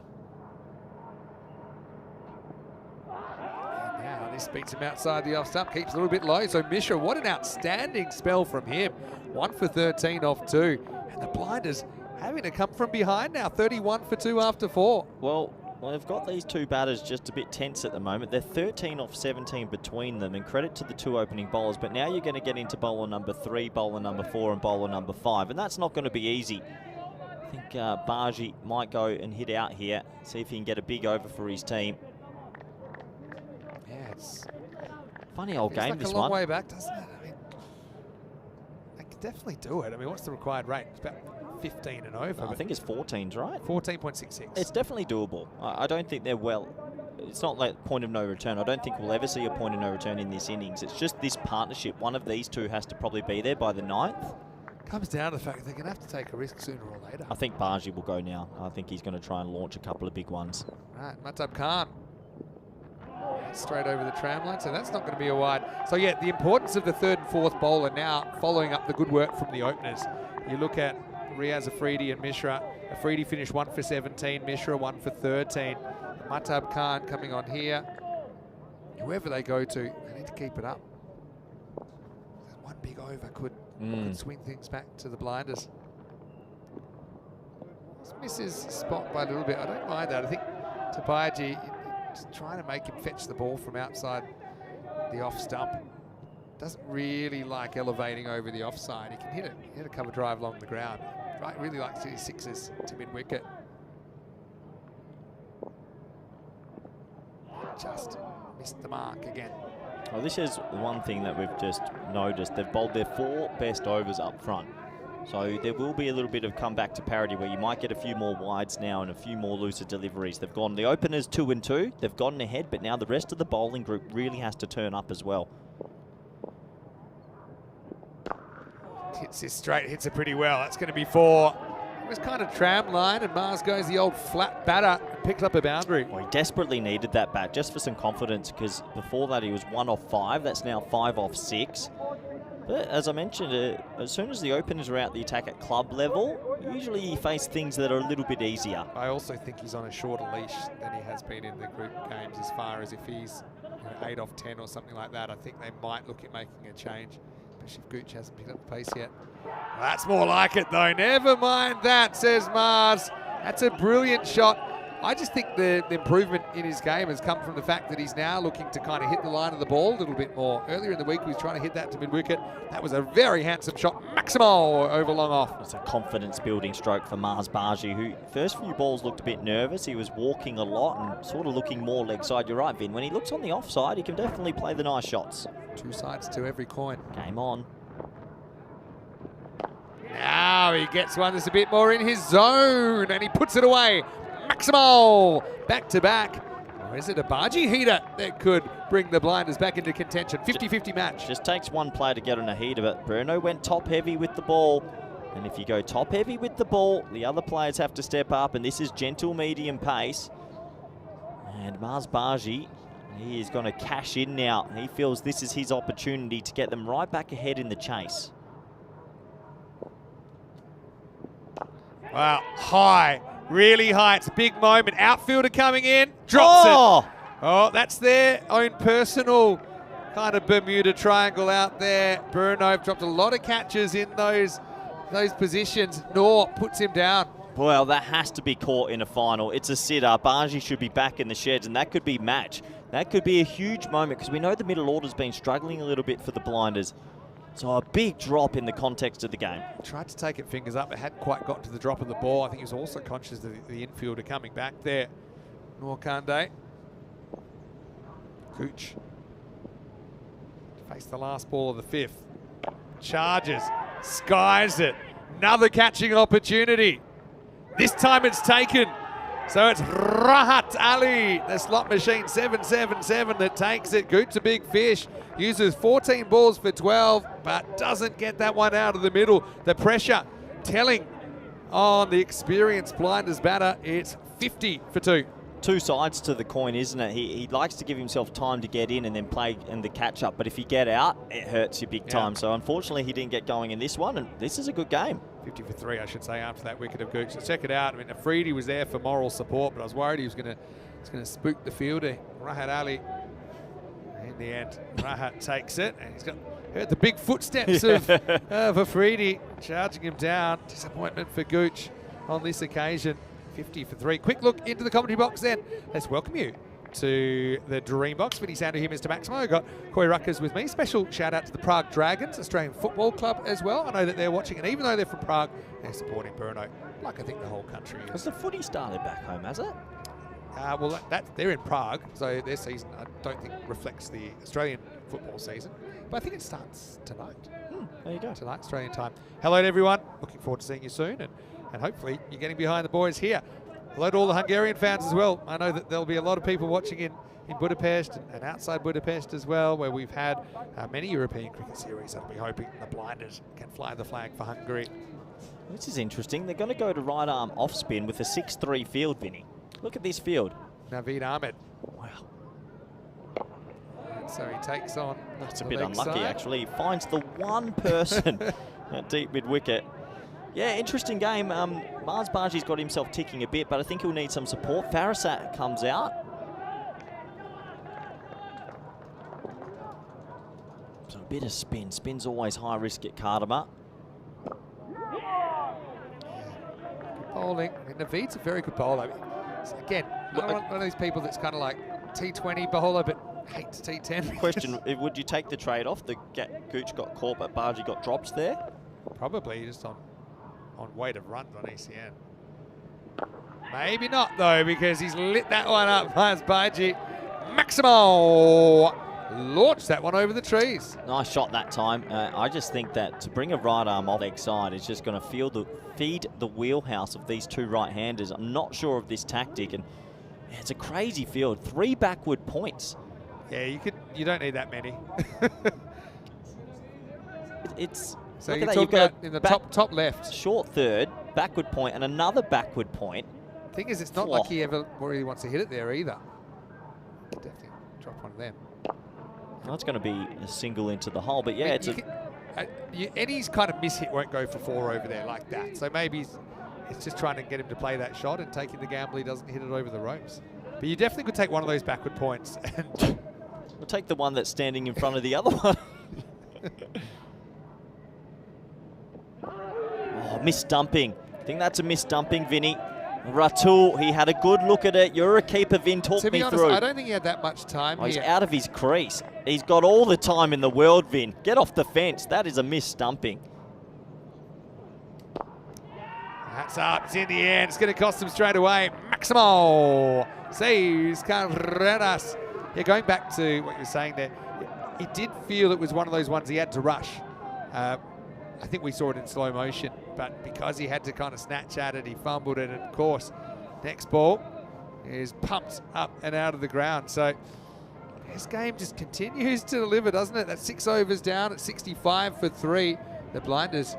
now this beats him outside the off stump, keeps a little bit low. So Mishra, what an outstanding spell from him. 1 for 13 off 2. And the blinders having to come from behind now, 31 for 2 after 4. Well, they've got these two batters just a bit tense at the moment. They're 13 off 17 between them, and credit to the two opening bowlers, but now you're going to get into bowler number 3, bowler number 4, and bowler number 5, and that's not going to be easy. I think Baji might go and hit out here, see if he can get a big over for his team. Yeah, it's Funny old game, like this a long one. way back, doesn't it? I mean, they can definitely do it. I mean, what's the required rate? It's about 15 and over. I think it's 14s, right? 14.66. It's definitely doable. I don't think they're it's not like point of no return. I don't think we'll ever see a point of no return in this innings. It's just this partnership. One of these two has to probably be there by the 9th. Comes down to the fact that they're going to have to take a risk sooner or later. I think Baji will go now. I think he's going to try and launch a couple of big ones. Right, Matab Khan. Straight over the tram line, so that's not going to be a wide. So yeah, the importance of the 3rd and 4th bowler now following up the good work from the openers. You look at Riaz Afridi and Mishra. Afridi finished 1 for 17, Mishra 1 for 13. Matab Khan coming on here. Whoever they go to, they need to keep it up. That one big over could swing things back to the blinders. This misses spot by a little bit. I don't mind that. I think Tabaji just trying to make him fetch the ball from outside the off stump. Doesn't really like elevating over the offside. He can hit a cover drive along the ground. Right, really likes his sixes to mid wicket. Just missed the mark again. Well, this is one thing that we've just noticed. They've bowled their 4 best overs up front. So there will be a little bit of comeback to parity where you might get a few more wides now and a few more looser deliveries. They've gone the openers 2 and 2. They've gotten ahead, but now the rest of the bowling group really has to turn up as well. Hits this straight, hits it pretty well. That's going to be 4. It was kind of tram line, and Mars goes the old flat batter and picks up a boundary. Well, he desperately needed that bat just for some confidence, because before that he was 1 off 5. That's now 5 off 6. But as I mentioned, as soon as the openers are out the attack at club level, usually you face things that are a little bit easier. I also think he's on a shorter leash than he has been in the group games, as far as if he's 8 off 10 or something like that. I think they might look at making a change, especially if Gooch hasn't picked up the pace yet. Well, that's more like it though. Never mind that, says Mars. That's a brilliant shot. I just think the improvement in his game has come from the fact that he's now looking to kind of hit the line of the ball a little bit more. Earlier in the week, he was trying to hit that to mid-wicket. That was a very handsome shot. Maximal over long off. It's a confidence-building stroke for Mars Baji, who first few balls looked a bit nervous. He was walking a lot and sort of looking more leg side. You're right, Vin. When he looks on the offside, he can definitely play the nice shots. 2 sides to every coin. Game on. Now he gets one that's a bit more in his zone, and he puts it away. Maximal, back to back. Or is it a Baji heater that could bring the blinders back into contention? 50-50 match. Just takes one player to get on a heater, but Berno went top heavy with the ball. And if you go top heavy with the ball, the other players have to step up, and this is gentle medium pace. And Mars Baji, he is going to cash in now. He feels this is his opportunity to get them right back ahead in the chase. Wow, high. Really high. It's a big moment. Outfielder coming in. Drops it. Oh, that's their own personal kind of Bermuda Triangle out there. Berno dropped a lot of catches in those positions. Nor puts him down. Well, that has to be caught in a final. It's a sitter. Baji should be back in the sheds, and that could be match. That could be a huge moment, because we know the middle order's been struggling a little bit for the blinders. So a big drop in the context of the game. Tried to take it fingers up, but hadn't quite got to the drop of the ball. I think he was also conscious of the infielder coming back there. Norkande. Gooch. Face the last ball of the 5th. Charges. Skies it. Another catching opportunity. This time it's taken. So it's Rahat Ali, the slot machine 777 that takes it. Goot's a big fish, uses 14 balls for 12, but doesn't get that one out of the middle. The pressure telling on the experienced blinders batter. It's 50 for 2. Two sides to the coin, isn't it? He likes to give himself time to get in and then play in the catch-up, but if you get out, it hurts you big time. So unfortunately, he didn't get going in this one, and this is a good game. 50 for 3, I should say, after that wicket of Gooch. Let's check it out. I mean, Afridi was there for moral support, but I was worried he was going to spook the fielder, Rahat Ali. In the end, Rahat takes it, and he's heard the big footsteps of Afridi charging him down. Disappointment for Gooch on this occasion. 50 for 3. Quick look into the commentary box then. Let's welcome you to the Dream Box. Vinny Sandu here, Mr. Maximo. I've got Corey Ruckers with me. Special shout out to the Prague Dragons, Australian Football Club as well. I know that they're watching, and even though they're from Prague, they're supporting Berno, like I think the whole country is. Has the footy started back home, has it? Well, they're in Prague, so their season I don't think reflects the Australian football season. But I think it starts tonight. There you go. Tonight, Australian time. Hello to everyone. Looking forward to seeing you soon. And hopefully you're getting behind the boys here. Hello to all the Hungarian fans as well. I know that there'll be a lot of people watching in Budapest and outside Budapest as well, where we've had many European cricket series. I'll be hoping the blinders can fly the flag for Hungary. This is interesting. They're going to go to right arm off spin with a 6-3 field, Vinny. Look at this field. Naveed Ahmed. Wow. So he takes on. That's a bit unlucky, actually. He finds the one person at deep mid-wicket. Yeah, interesting game. Mars Baji's got himself ticking a bit, but I think he'll need some support. Farasat comes out. So a bit of spin. Spin's always high risk at Cardama. Good bowling. I mean, Naveed's a very good bowler. So again, one of those people that's kind of like T20 bowler, but hates T10. Question, would you take the trade-off? The Gooch got caught, but Baji got dropped there? Probably, just on weight of runs on ECN. Maybe not, though, because he's lit that one up, Mars Baji. Maximo launched that one over the trees. Nice shot that time. I just think that to bring a right arm off leg side is just going to feed the wheelhouse of these two right-handers. I'm not sure of this tactic, and it's a crazy field. 3 backward points. Yeah, you don't need that many. So you're talking about in the top left. Short third, backward point, and another backward point. Thing is, it's not like he ever really wants to hit it there either. Definitely drop one of them. That's going to be a single into the hole, but yeah, Eddie's kind of miss hit won't go for 4 over there like that. So maybe it's just trying to get him to play that shot and taking the gamble he doesn't hit it over the ropes. But you definitely could take one of those backward points. And we'll take the one that's standing in front of the other one. Oh, missed dumping. I think that's a missed dumping, Vinny. Ratul, he had a good look at it. You're a keeper, Vin. Talk me through. I don't think he had that much time here. He's out of his crease. He's got all the time in the world, Vin. Get off the fence. That is a missed dumping. That's up. It's in the end. It's going to cost him straight away. Maximo saves Carreras. Yeah, going back to what you were saying there, he did feel it was one of those ones he had to rush. I think we saw it in slow motion, but because he had to kind of snatch at it, he fumbled it, and of course, next ball is pumped up and out of the ground. So this game just continues to deliver, doesn't it? That's 6 overs down at 65 for 3. The blinders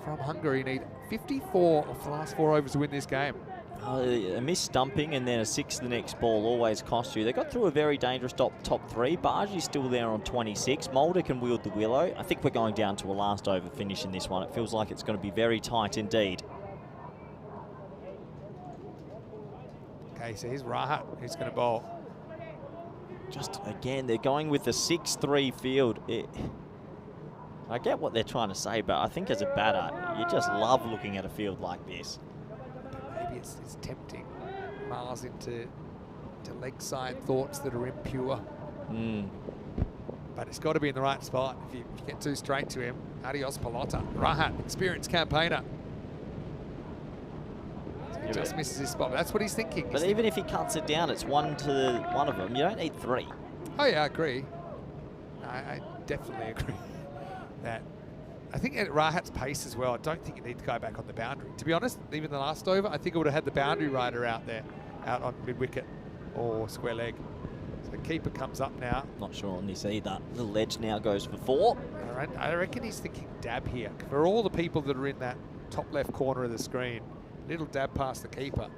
from Hungary need 54 of the last 4 overs to win this game. A missed dumping and then a 6 the next ball always cost you. They got through a very dangerous top 3. Baji's still there on 26. Mulder can wield the willow. I think we're going down to a last over finish in this one. It feels like it's going to be very tight indeed. Okay, so here's Rahat who's going to bowl. Just again, they're going with the 6-3 field. I get what they're trying to say, but I think as a batter, you just love looking at a field like this. Maybe it's tempting Mars into leg side thoughts that are impure. But it's got to be in the right spot. If you get too straight to him, adios pelota. Rahat, experienced campaigner. He just misses his spot. But that's what he's thinking. But even if he cuts it down, it's 1 to one of them. You don't need 3. Oh yeah, I agree. I definitely agree that I think at Rahat's pace as well, I don't think you need to go back on the boundary. To be honest, even the last over, I think it would have had the boundary rider out there, out on mid-wicket or square leg. So the keeper comes up now. Not sure on this either. The ledge now goes for 4. I reckon he's thinking dab here. For all the people that are in that top left corner of the screen, little dab past the keeper.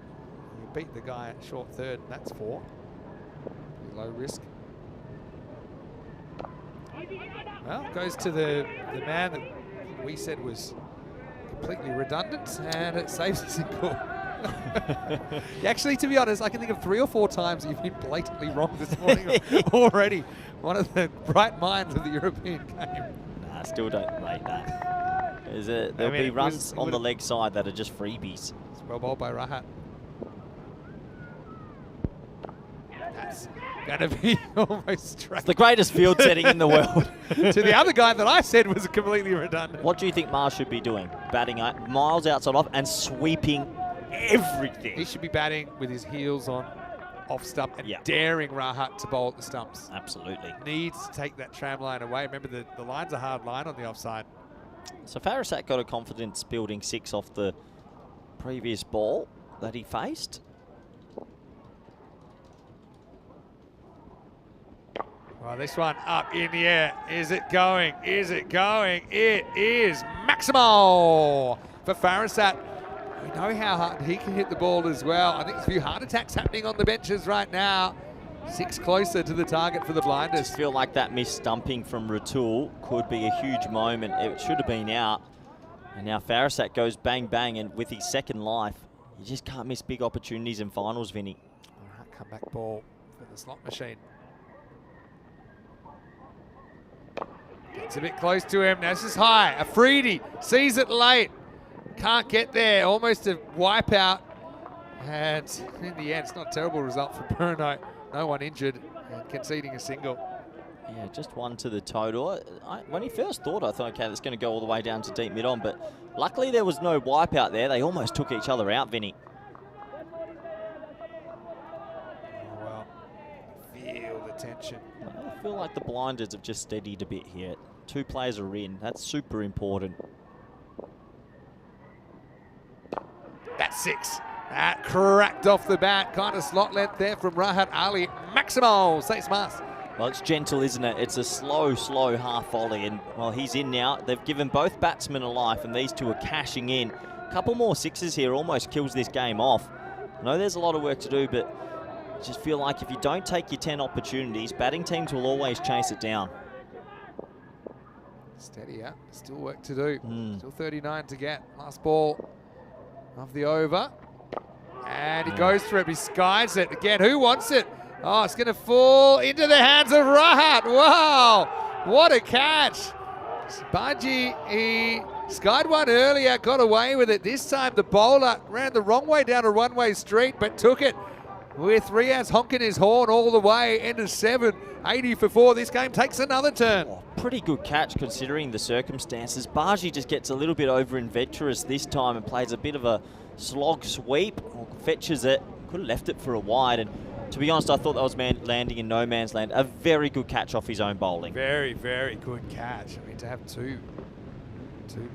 You beat the guy at short third, and that's 4. Pretty low risk. Well, goes to the man that we said was completely redundant, and it saves a single. Actually, to be honest, I can think of 3 or 4 times you've been blatantly wrong this morning already. One of the bright minds of the European game. Nah, still don't rate that. There'll be runs on the leg side that are just freebies. It's well bowled by Rahat. That's going to be almost straight. It's the greatest field setting in the world. To the other guy that I said was completely redundant. What do you think Mars should be doing? Batting miles outside off and sweeping everything. He should be batting with his heels on off stump and daring Rahat to bowl at the stumps. Absolutely. Needs to take that tram line away. Remember, the line's a hard line on the offside. So Farasat got a confidence building 6 off the previous ball that he faced. Well, this one up in the air. Is it going? Is it going? It is maximal for Farasat. We know how hard he can hit the ball as well. I think there's a few heart attacks happening on the benches right now. 6 closer to the target for the blinders. I just feel like that missed stumping from Ratul could be a huge moment. It should have been out. And now Farasat goes bang, bang, and with his second life, you just can't miss big opportunities in finals, Vinny. All right, comeback ball for the slot machine. Gets a bit close to him. Now this is high. Afridi sees it late. Can't get there. Almost a wipeout. And in the end, it's not a terrible result for Berno. No one injured and conceding a single. Yeah, just 1 to the total. When he first thought, I thought, okay, that's going to go all the way down to deep mid-on. But luckily there was no wipeout there. They almost took each other out, Vinny. Oh, well, feel the tension. I feel like the blinders have just steadied a bit here. 2 players are in. That's super important. That's 6. That cracked off the bat. Kind of slot length there from Rahat Ali. Maximal, saves Mars. Well, it's gentle, isn't it? It's a slow, slow half volley. And, well, he's in now. They've given both batsmen a life, and these two are cashing in. A couple more 6s here almost kills this game off. I know there's a lot of work to do, but I just feel like if you don't take your 10 opportunities, batting teams will always chase it down. Steady, yeah. Still work to do. Still 39 to get. Last ball of the over. And he goes for it. He skies it. Again, who wants it? Oh, it's going to fall into the hands of Rahat. Wow. What a catch. Baji, he skied one earlier, got away with it. This time the bowler ran the wrong way down a one-way street, but took it with Riaz honking his horn all the way. End of 7, 80 for 4. This game takes another turn. Oh, pretty good catch considering the circumstances. Baji just gets a little bit over-adventurous this time and plays a bit of a slog sweep, or fetches it. Could have left it for a wide, and to be honest, I thought that was landing in no man's land. A very good catch off his own bowling. Very, very good catch. I mean, to have two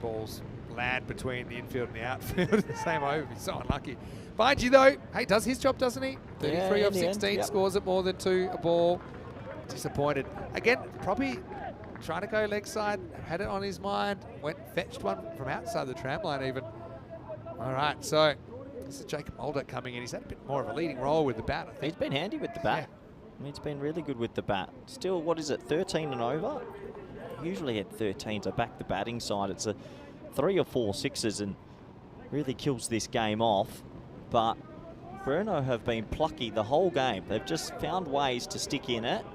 balls land between the infield and the outfield in the same over, he's so unlucky. Baji, though, hey, does his job, doesn't he? 33 of 16, scores it more than 2 a ball. Disappointed. Again, probably trying to go leg side, had it on his mind, fetched one from outside the tram line even. All right, so this is Jacob Mulder coming in. He's had a bit more of a leading role with the bat, I think. He's been handy with the bat. Yeah. I mean, he's been really good with the bat. Still, what is it, 13 and over? Usually at 13, so back the batting side, it's a 3 or 4 6s and really kills this game off. But Berno have been plucky the whole game. They've just found ways to stick in it.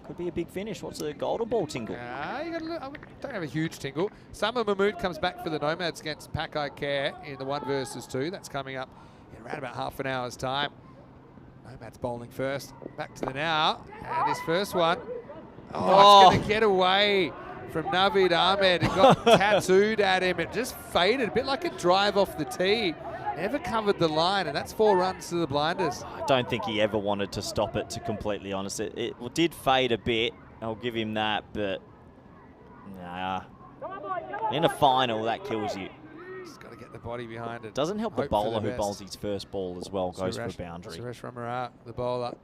Could be a big finish. What's the golden ball tingle? I don't have a huge tingle. Summer Mahmood comes back for the Nomads against Pakai Care in the 1 versus 2. That's coming up in around about half an hour's time. Nomads bowling first. Back to the now. And his first one. Oh, it's going to get away from Naveed Ahmed. It got tattooed at him. It just faded, a bit like a drive off the tee. Never covered the line, and that's 4 runs to the blinders. I don't think he ever wanted to stop it, to completely honest. It did fade a bit. I'll give him that, but nah. In a final, that kills you. Just got to get the body behind it. Doesn't help the Hope for bowler who best. bowls his first ball as well, goes for a boundary. Suresh Ramara, the bowler.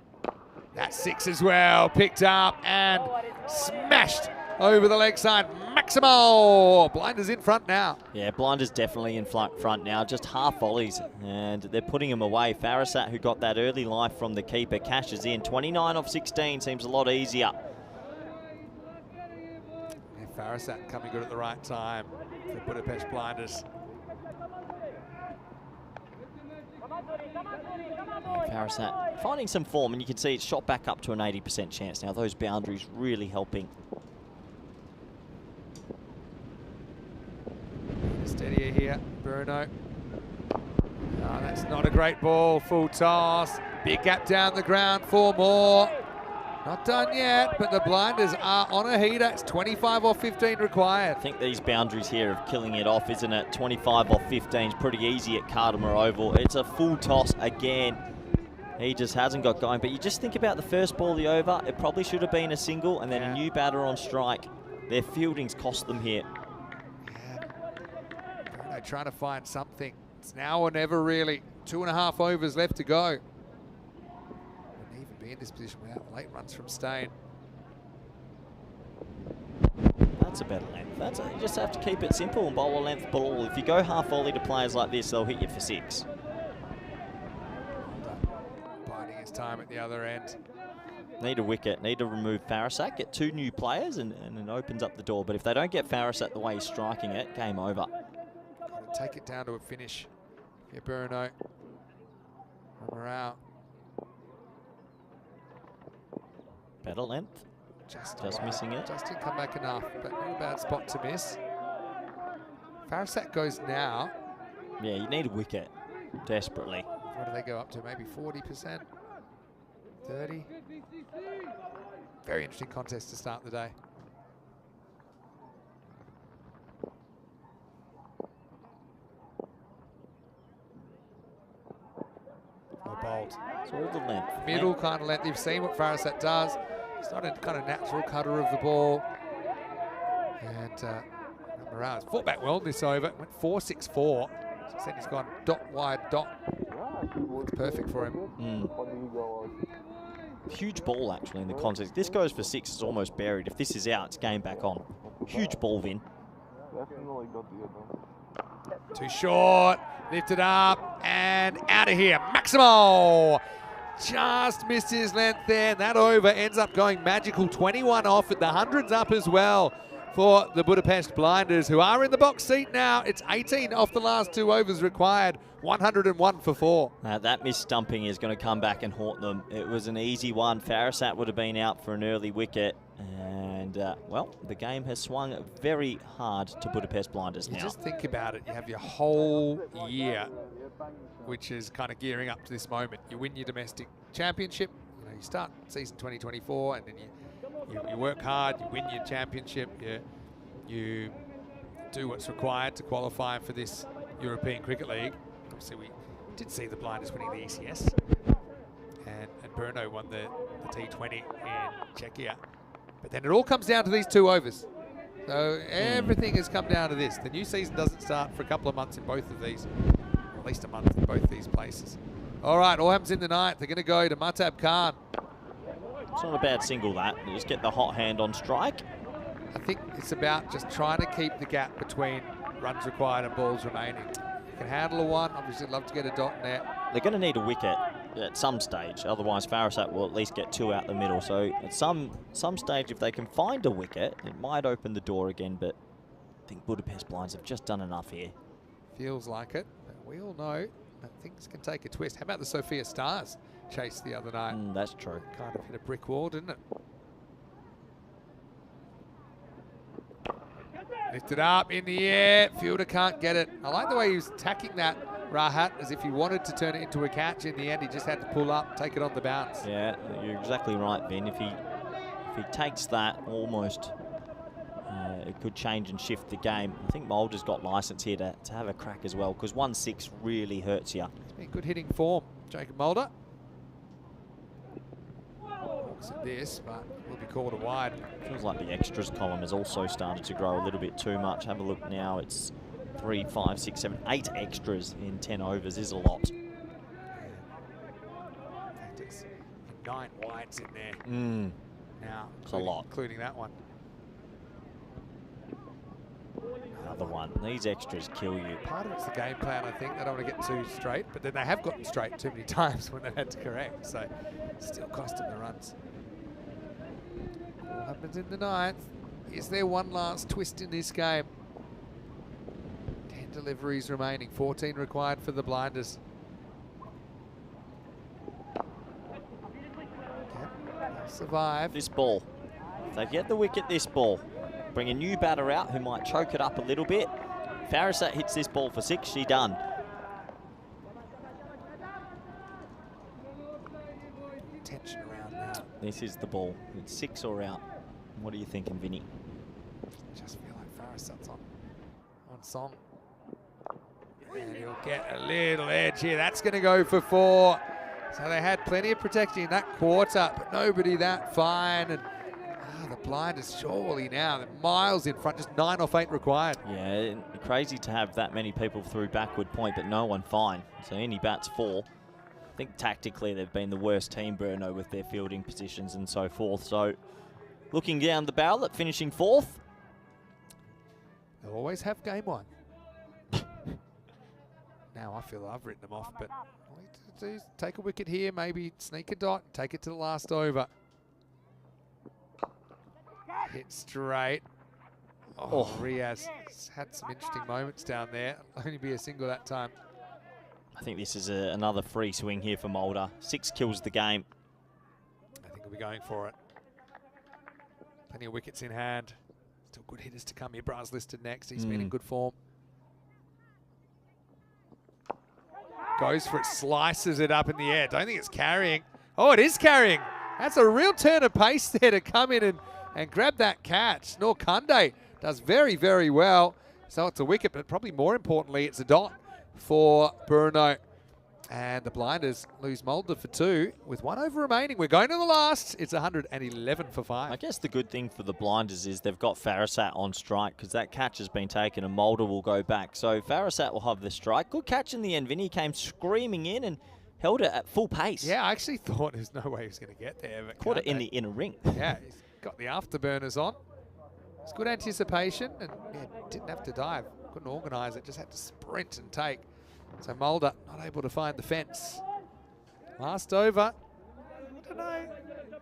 That's 6 as well. Picked up and smashed over the leg side. Maximo! Blinders in front now. Yeah, Blinders definitely in front now. Just half volleys, and they're putting him away. Farasat, who got that early life from the keeper, cashes in. 29 off 16 seems a lot easier. Yeah, Farasat coming good at the right time for Budapest Blinders. Farasat finding some form, and you can see it's shot back up to an 80% chance now. Those boundaries really helping. Steadier here, Berno. Oh, that's not a great ball. Full toss. Big gap down the ground. 4 more. Not done yet, but the Blinders are on a heater. It's 25 off 15 required. I think these boundaries here are killing it off, isn't it? 25 off 15 is pretty easy at Cardamore Oval. It's a full toss again. He just hasn't got going. But you just think about the first ball of the over. It probably should have been a single, and then a new batter on strike. Their fielding's cost them here. They're trying to find something. It's now or never, really. 2.5 overs left to go. Wouldn't even be in this position without late runs from Stain. That's a better length. You just have to keep it simple and bowl a length ball. If you go half volley to players like this, they'll hit you for 6. Biding his time at the other end. Need a wicket, need to remove Farasat, get 2 new players, and it opens up the door. But if they don't get Farasat the way he's striking it, game over. Got to take it down to a finish. Yeah, Berno. Morale. Better length. Just missing it. Just didn't come back enough, but not a bad spot to miss. Farasat goes now. Yeah, you need a wicket, desperately. What do they go up to? Maybe 40%? 30? Very interesting contest to start the day. Or bold. It's all the length. Middle kind of length. You've seen what Farasat does. It's not a kind of natural cutter of the ball. And Morales fought back well in this over. Went 4-6-4. So then he's gone dot wide dot. It's perfect for him. Huge ball, actually, in the contest. This goes for 6, it's almost buried. If this is out, it's game back on. Huge ball, Vin. Too short. Lifted up and out of here. Maximo just missed his length there. That over ends up going magical. 21 off at the hundreds up as well for the Budapest Blinders, who are in the box seat now. It's 18 off the last 2 overs required. 101 for 4. That missed stumping is going to come back and haunt them. It was an easy one. Farasat would have been out for an early wicket. And, well, the game has swung very hard to Budapest Blinders now. You just think about it. You have your whole year, which is kind of gearing up to this moment. You win your domestic championship. You start season 2024, and then you work hard. You win your championship. You do what's required to qualify for this European Cricket League. Obviously, we did see the Blinders winning the ECS, and Berno won the T10 in Czechia. But then it all comes down to these 2 overs. So everything has come down to this. The new season doesn't start for a couple of months in both of these, or at least a month in both these places. All right, all happens in the ninth. They're going to go to Mahtab Khan. It's not a bad single, that. You just get the hot hand on strike. I think it's about just trying to keep the gap between runs required and balls remaining. You can handle a 1. Obviously, love to get a dot net. They're going to need a wicket at some stage. Otherwise, Farasat will at least get 2 out the middle. So at some stage, if they can find a wicket, it might open the door again. But I think Budapest Blinds have just done enough here. Feels like it. But we all know that things can take a twist. How about the Sophia Stars chase the other night? That's true. Kind of hit a brick wall, didn't it? Lifted up in the air. Fielder can't get it. I like the way he was attacking that Rahat as if he wanted to turn it into a catch. In the end, he just had to pull up, take it on the bounce. Yeah, you're exactly right, Vin. If he takes that, almost it could change and shift the game. I think Mulder's got license here to have a crack as well, because 1-6 really hurts you. It's been good hitting form, Jacob Mulder. looks at this, but will be called a wide. Feels like the extras column has also started to grow a little bit too much. Have a look now. It's 3, 5, 6, 7, 8 extras in 10 overs is a lot. In fact, it's 9 wides in there now. It's a lot. Including that one. Another one. These extras kill you. Part of it's the game plan, I think. They don't want to get too straight, but then they have gotten straight too many times when they've had to correct, so still cost them the runs. What happens in the 9th? Is there one last twist in this game? 10 deliveries remaining, 14 required for the blinders. They'll survive. This ball. If they get the wicket this ball, bring a new batter out who might choke it up a little bit. Farasat hits this ball for 6, she done. Tension around now. This is the ball. It's 6 or out. What are you thinking, Vinny? Just feel like Farasat's on song. And he'll get a little edge here. That's going to go for 4. So they had plenty of protection in that quarter, but nobody that fine. And the blinders surely now, they're miles in front, just 9 off 8 required. Yeah, crazy to have that many people through backward point, but no one fine. So any bats 4. I think tactically they've been the worst team, Berno, with their fielding positions and so forth. So looking down the barrel at finishing 4th. They'll always have game 1. Now I feel I've written them off, but all you have to do is take a wicket here, maybe sneak a dot, take it to the last over. Hit straight. Oh, Riaz has had some interesting moments down there. Only be a single that time. I think this is another free swing here for Mulder. 6 kills the game. I think we'll be going for it. Plenty of wickets in hand. Still good hitters to come here. Braz listed next. He's been in good form. Goes for it, slices it up in the air. Don't think it's carrying. Oh, it is carrying. That's a real turn of pace there to come in and grab that catch. Norkunde does very, very well. So it's a wicket, but probably more importantly, it's a dot for Berno. And the blinders lose Mulder for 2 with 1 over remaining. We're going to the last. It's 111 for 5. I guess the good thing for the blinders is they've got Farasat on strike because that catch has been taken and Mulder will go back. So Farasat will have the strike. Good catch in the end. Vinny came screaming in and held it at full pace. Yeah, I actually thought there's no way he was going to get there. But caught it in the inner ring. Yeah, he's got the afterburners on. It's good anticipation and didn't have to dive. Couldn't organise it, just had to sprint and take. So Mulder not able to find the fence. Last over. I don't know.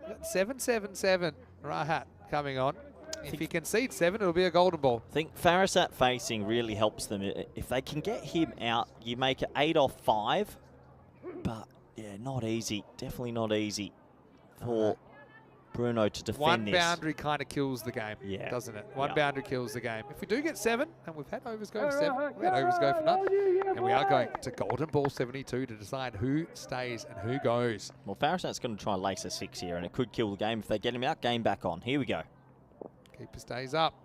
Got 7-7-7. Rahat coming on. If he concedes 7, it'll be a golden ball. I think Farasat facing really helps them. If they can get him out, you make it 8 off 5. But yeah, not easy. Definitely not easy for Berno to defend One this. boundary kind of kills the game, doesn't it? One boundary kills the game. If we do get 7, and we've had overs go for 7, we've had overs go for none, and we are going to golden ball 72 to decide who stays and who goes. Well, Farasat's going to try and lace a 6 here, and it could kill the game. If they get him out, game back on. Here we go. Keeper stays up.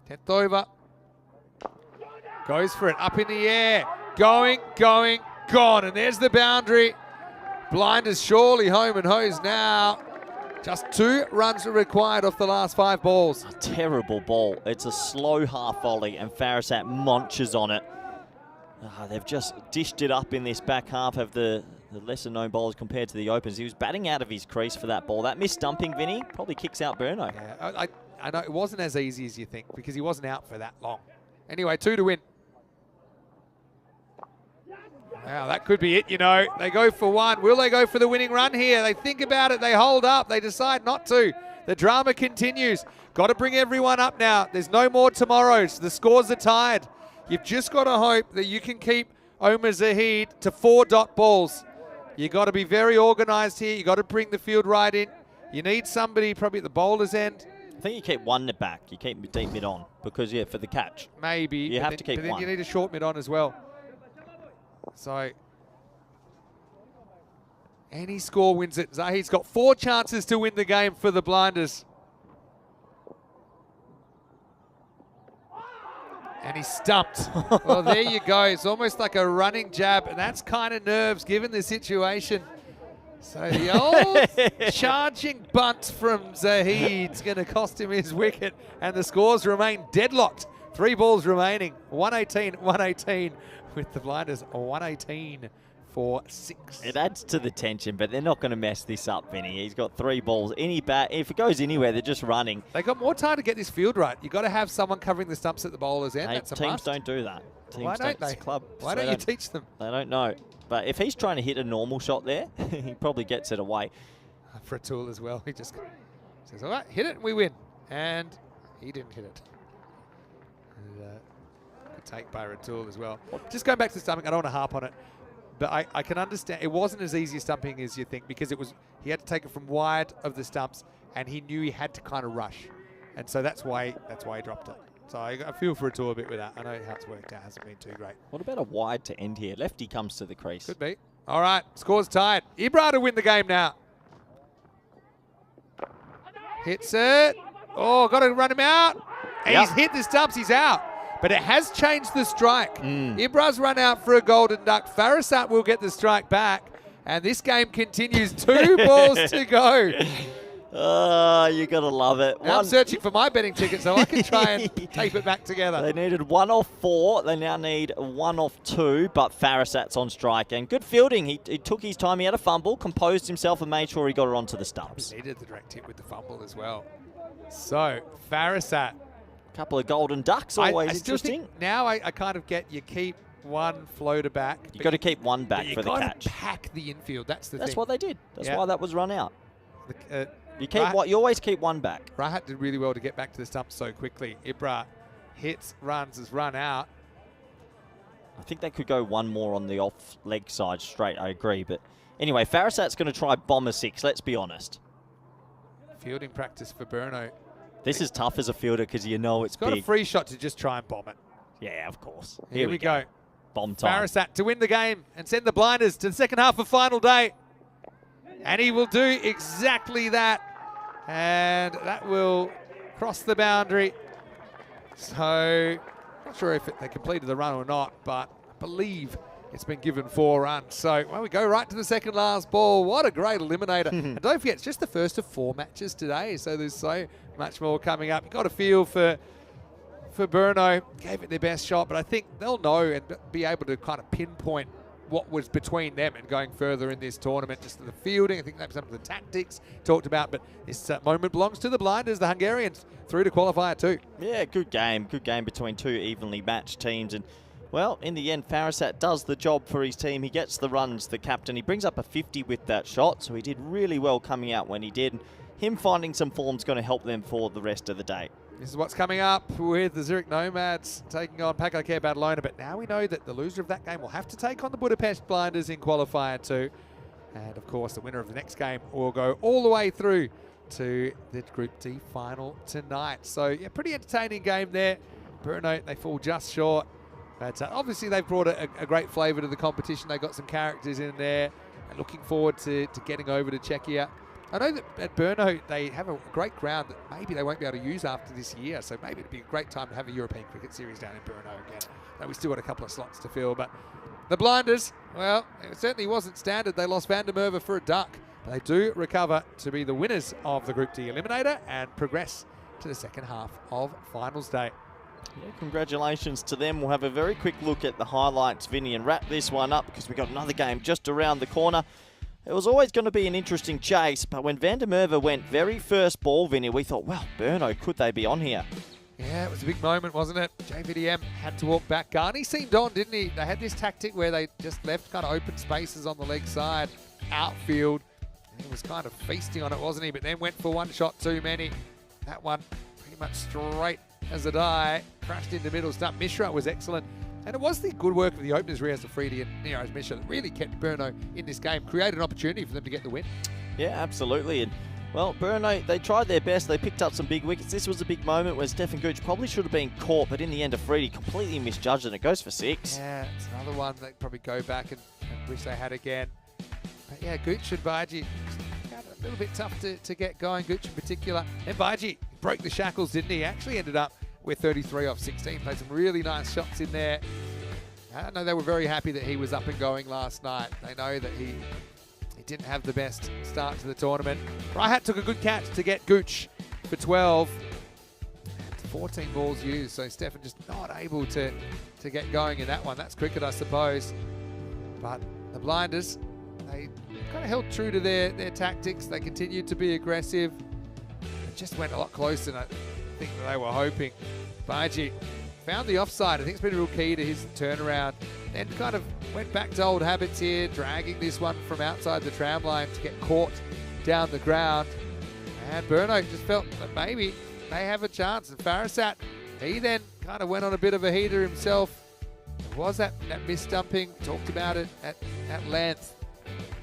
10th over. Goes for it, up in the air. Going, gone. And there's the boundary. Blinders surely home and hose now. Just 2 runs are required off the last 5 balls. A terrible ball. It's a slow half volley, and Farasat munches on it. They've just dished it up in this back half of the lesser-known bowlers compared to the opens. He was batting out of his crease for that ball. That missed dumping, Vinny, probably kicks out Berno. Yeah, I know it wasn't as easy as you think because he wasn't out for that long. Anyway, 2 to win. Wow, that could be it, you know. They go for 1. Will they go for the winning run here? They think about it. They hold up. They decide not to. The drama continues. Got to bring everyone up now. There's no more tomorrows. The scores are tied. You've just got to hope that you can keep Omar Zahid to 4 dot balls. You got to be very organised here. You got to bring the field right in. You need somebody probably at the bowler's end. I think you keep 1 back. You keep deep mid on because, yeah, for the catch. Maybe. You have to keep 1. But then you need a short mid on as well. So, any score wins it. Zahid's got 4 chances to win the game for the blinders. And he's stumped. Well, there you go. It's almost like a running jab, and that's kind of nerves given the situation. So the old charging bunt from Zahid's going to cost him his wicket, and the scores remain deadlocked. 3 balls remaining, 118, 118, with the blinders 118 for 6. It adds to the tension, but they're not going to mess this up, Vinny. He's got 3 balls. Any bat, if it goes anywhere, they're just running. They got more time to get this field right. You've got to have someone covering the stumps at the bowler's end. Hey, That's a teams must. don't do that. Teams Why don't it's they? Club, Why so don't you teach them? They don't know. But if he's trying to hit a normal shot there, he probably gets it away. For a tool as well. He just says, all right, hit it and we win. And he didn't hit it. And, good take by Ratul as well. Just going back to the stumping, I don't want to harp on it, but I can understand. It wasn't as easy stumping as you think, because he had to take it from wide of the stumps, and he knew he had to kind of rush. And so that's why he dropped it. So I feel for Ratul a bit with that. I know how it's worked out. Hasn't been too great. What about a wide to end here? Lefty comes to the crease. Could be. All right, score's tied. Ibra to win the game now. Hits it. Oh, got to run him out. And he's hit the stumps. He's out. But it has changed the strike. Ibra's run out for a golden duck. Farasat will get the strike back. And this game continues. 2 balls to go. You got to love it. Now I'm searching for my betting ticket so I can try and tape it back together. They needed 1 off 4. They now need 1 off 2, but Farasat's on strike. And good fielding. He took his time. He had a fumble, composed himself, and made sure he got it onto the stumps. He did the direct hit with the fumble as well. So, Farasat. Couple of golden ducks, always I still interesting. think now I kind of get you keep one floater back. You've got to keep one back for the catch. You pack the infield. That's the thing. That's what they did. That's why that was run out. You always keep one back. Rahat did really well to get back to the stump so quickly. Ibra hits, runs, has run out. I think they could go one more on the off leg side straight, I agree. But anyway, Farasat's going to try bomber 6, let's be honest. Fielding practice for Berno. This is tough as a fielder because you know it's got big. A free shot to just try and bomb it. Yeah, of course. Here we go. Bomb time. Farasat to win the game and send the blinders to the second half of final day. And he will do exactly that. And that will cross the boundary. So, not sure if they completed the run or not, but I believe it's been given 4 runs. So, well, we go right to the second last ball. What a great eliminator. And don't forget, it's just the first of 4 matches today. So there's so much more coming up. You've got a feel for Berno. Gave it their best shot, but I think they'll know and be able to kind of pinpoint what was between them and going further in this tournament. Just the fielding, I think that's some of the tactics talked about, but this moment belongs to the blinders, the Hungarians, through to qualifier 2. Yeah, good game between 2 evenly matched teams. And well, in the end, Farasat does the job for his team. He gets the runs, the captain. He brings up a 50 with that shot, so he did really well coming out when he did. And him finding some form's going to help them for the rest of the day. This is what's coming up with the Zurich Nomads taking on Pakar Badalona, but now we know that the loser of that game will have to take on the Budapest Blinders in qualifier 2. And of course, the winner of the next game will go all the way through to the Group D final tonight. So yeah, pretty entertaining game there. Berno, they fall just short. But obviously they've brought a great flavour to the competition. They've got some characters in there. And looking forward to getting over to Czechia. I know that at Berno they have a great ground that maybe they won't be able to use after this year, so maybe it'd be a great time to have a European cricket series down in Berno again. Now, we still got a couple of slots to fill, but the blinders, well, it certainly wasn't standard. They lost Van der Merwe for a duck, but they do recover to be the winners of the Group D Eliminator and progress to the second half of finals day. Yeah, congratulations to them. We'll have a very quick look at the highlights, Vinny, and wrap this one up because we've got another game just around the corner. It was always going to be an interesting chase, but when Van der Merwe went very first ball, Vinny, we thought, well, Berno, could they be on here? Yeah, it was a big moment, wasn't it? JVDM had to walk back. Garney seemed on, didn't he? They had this tactic where they just left kind of open spaces on the leg side, outfield. And he was kind of feasting on it, wasn't he? But then went for one shot too many. That one pretty much straight as a die. Crashed into middle stump. Mishra was excellent. And it was the good work of the openers, Riaz Afridi and Neeraj Mishra, that really kept Berno in this game, created an opportunity for them to get the win. Yeah, absolutely. And well, Berno, they tried their best. They picked up some big wickets. This was a big moment where Stefan Gooch probably should have been caught, but in the end, Afridi completely misjudged and it goes for 6. Yeah, it's another one that probably go back and wish they had again. But yeah, Gooch and Baji, a little bit tough to get going, Gooch in particular. And Baji broke the shackles, didn't he? Actually ended up with 33 off 16. Played some really nice shots in there. I know they were very happy that he was up and going last night. They know that he he didn't have the best start to the tournament. Raihat took a good catch to get Gooch for 12. 14 balls used, so Stefan just not able to get going in that one. That's cricket, I suppose. But the Blinders, they kind of held true to their tactics. They continued to be aggressive. It just went a lot closer than I think that they were hoping. Baji found the offside. I think it's been a real key to his turnaround. Then kind of went back to old habits here, dragging this one from outside the tram line to get caught down the ground. And Berno just felt that maybe they have a chance. And Farasat, he then kind of went on a bit of a heater himself. There was that mis-dumping, talked about it at length.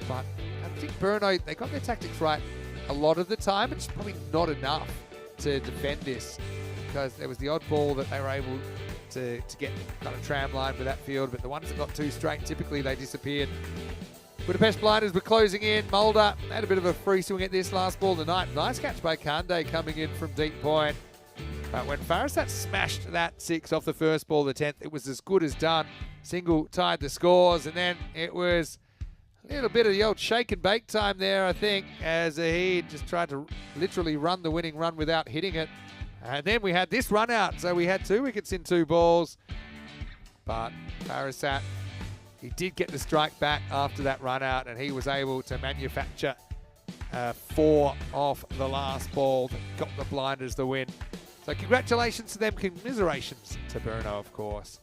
But I think Berno, they got their tactics right a lot of the time. It's probably not enough to defend this, because there was the odd ball that they were able to get kind of tram line for that field, but the ones that got too straight, typically they disappeared. Budapest Blinders were closing in. Mulder had a bit of a free swing at this last ball of the night. Nice catch by Kande coming in from deep point. But when Farasat smashed that 6 off the first ball of the 10th, it was as good as done. Single tied the scores, and then it was a little bit of the old shake and bake time there, I think, as Zahid just tried to literally run the winning run without hitting it. And then we had this run out, so we had 2 wickets in 2 balls. But Farasat, he did get the strike back after that run out, and he was able to manufacture 4 off the last ball that got the Blinders the win. So congratulations to them, commiserations to Berno, of course.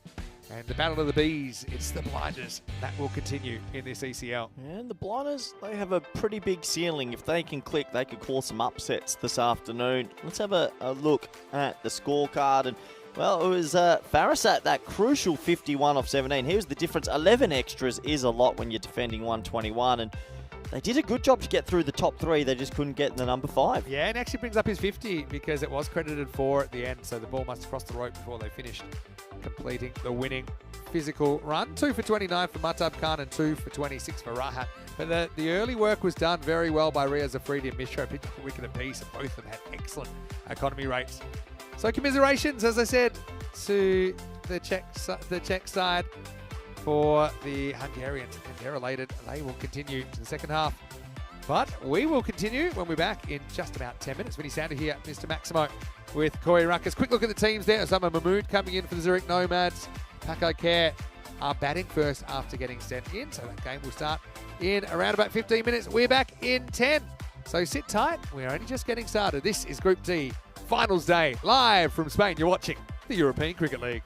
And the Battle of the Bees, it's the Blinders that will continue in this ECL. And the Blinders, they have a pretty big ceiling. If they can click, they could cause some upsets this afternoon. Let's have a look at the scorecard. And, well, it was Farasat, that crucial 51 off 17. Here's the difference. 11 extras is a lot when you're defending 121. And they did a good job to get through the top 3. They just couldn't get the number 5. Yeah, and actually brings up his 50 because it was credited 4 at the end. So the ball must have crossed the rope before they finished, completing the winning physical run. 2 for 29 for Matab Khan and 2 for 26 for Rahat. But the early work was done very well by Riaz Afridi and Mishra. Picked up a wicket apiece, and both of them had excellent economy rates. So commiserations, as I said, to the Czech side. For the Hungarians, and they're elated. They will continue to the second half. But we will continue when we're back in just about 10 minutes. Vinny Sander here, Mr. Maximo with Corey Ruckus. Quick look at the teams there. Osama Mahmood coming in for the Zurich Nomads. Paco Care are batting first after getting sent in. So that game will start in around about 15 minutes. We're back in 10. So sit tight. We're only just getting started. This is Group D, Finals Day, live from Spain. You're watching the European Cricket League.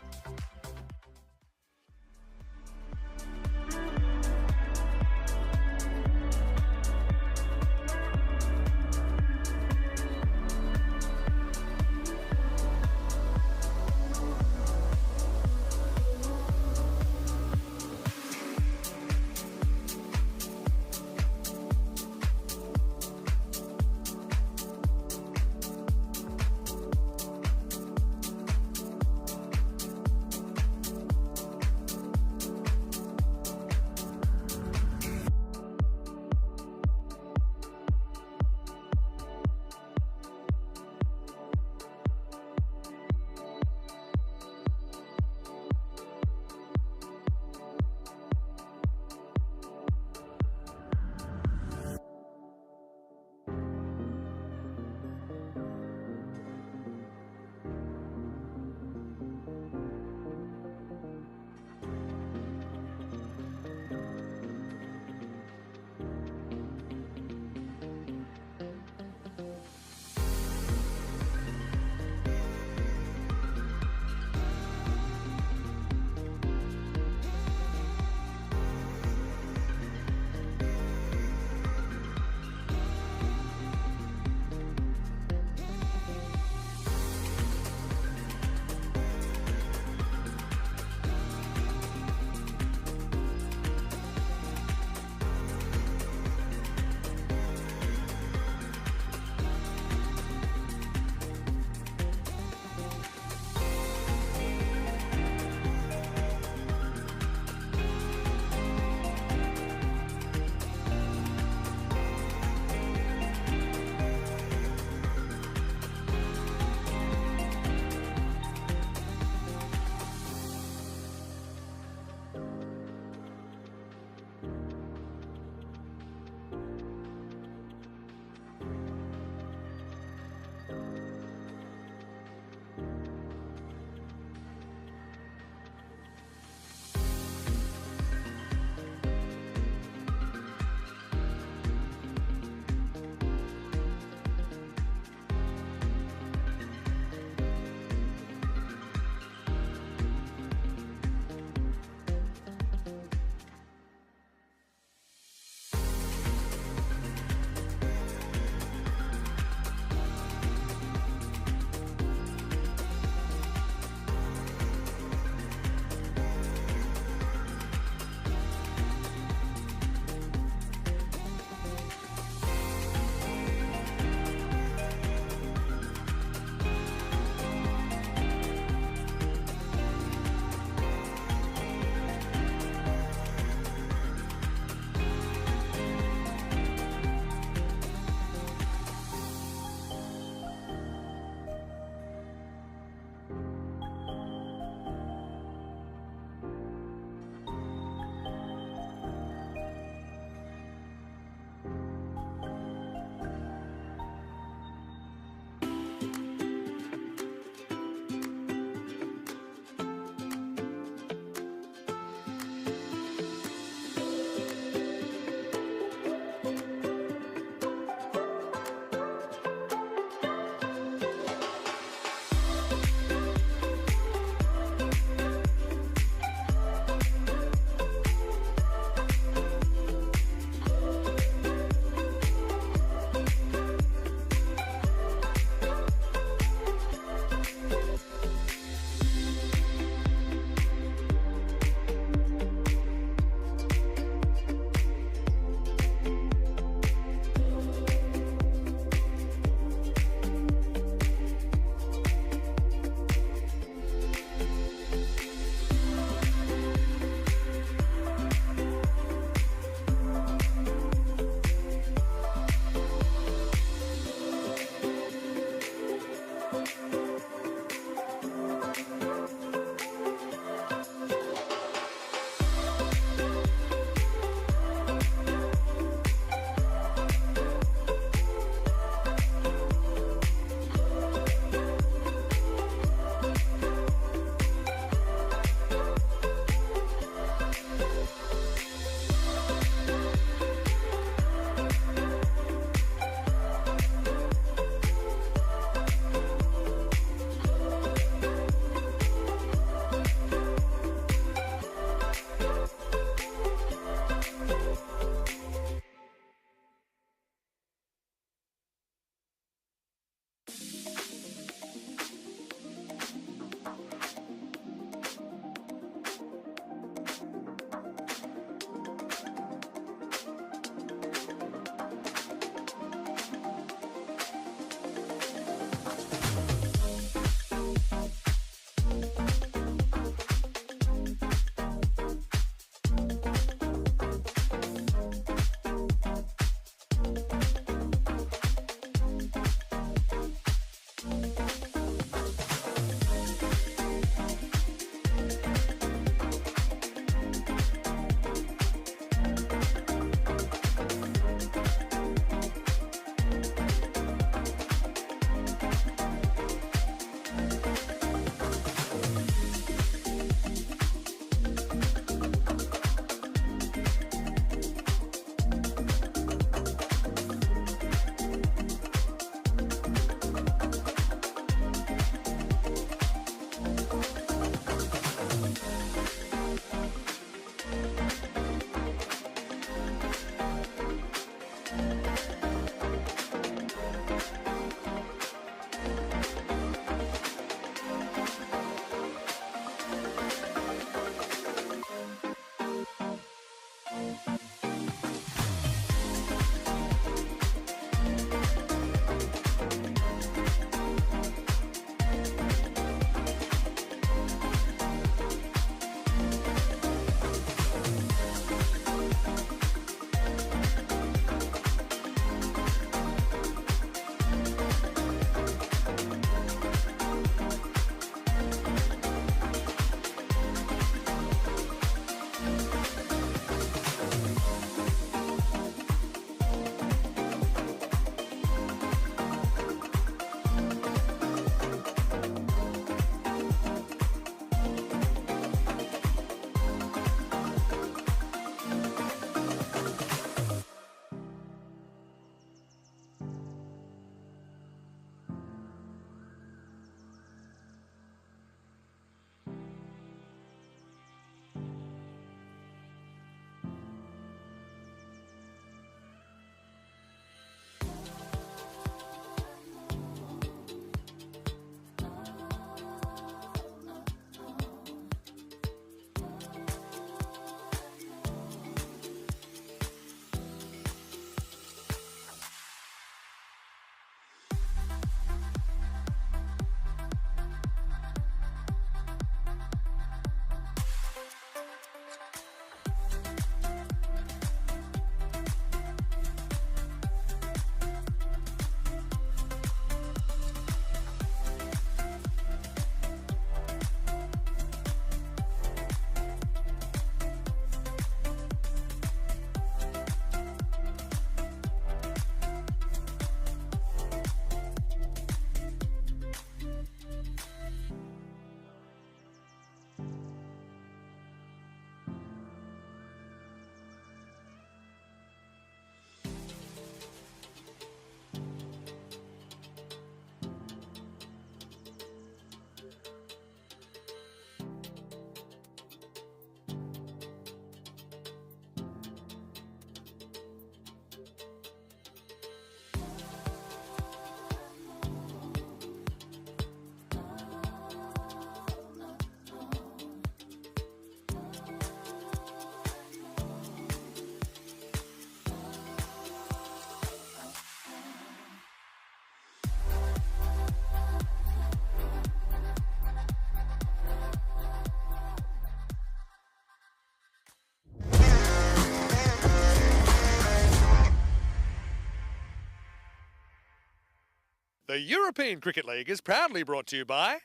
The European Cricket League is proudly brought to you by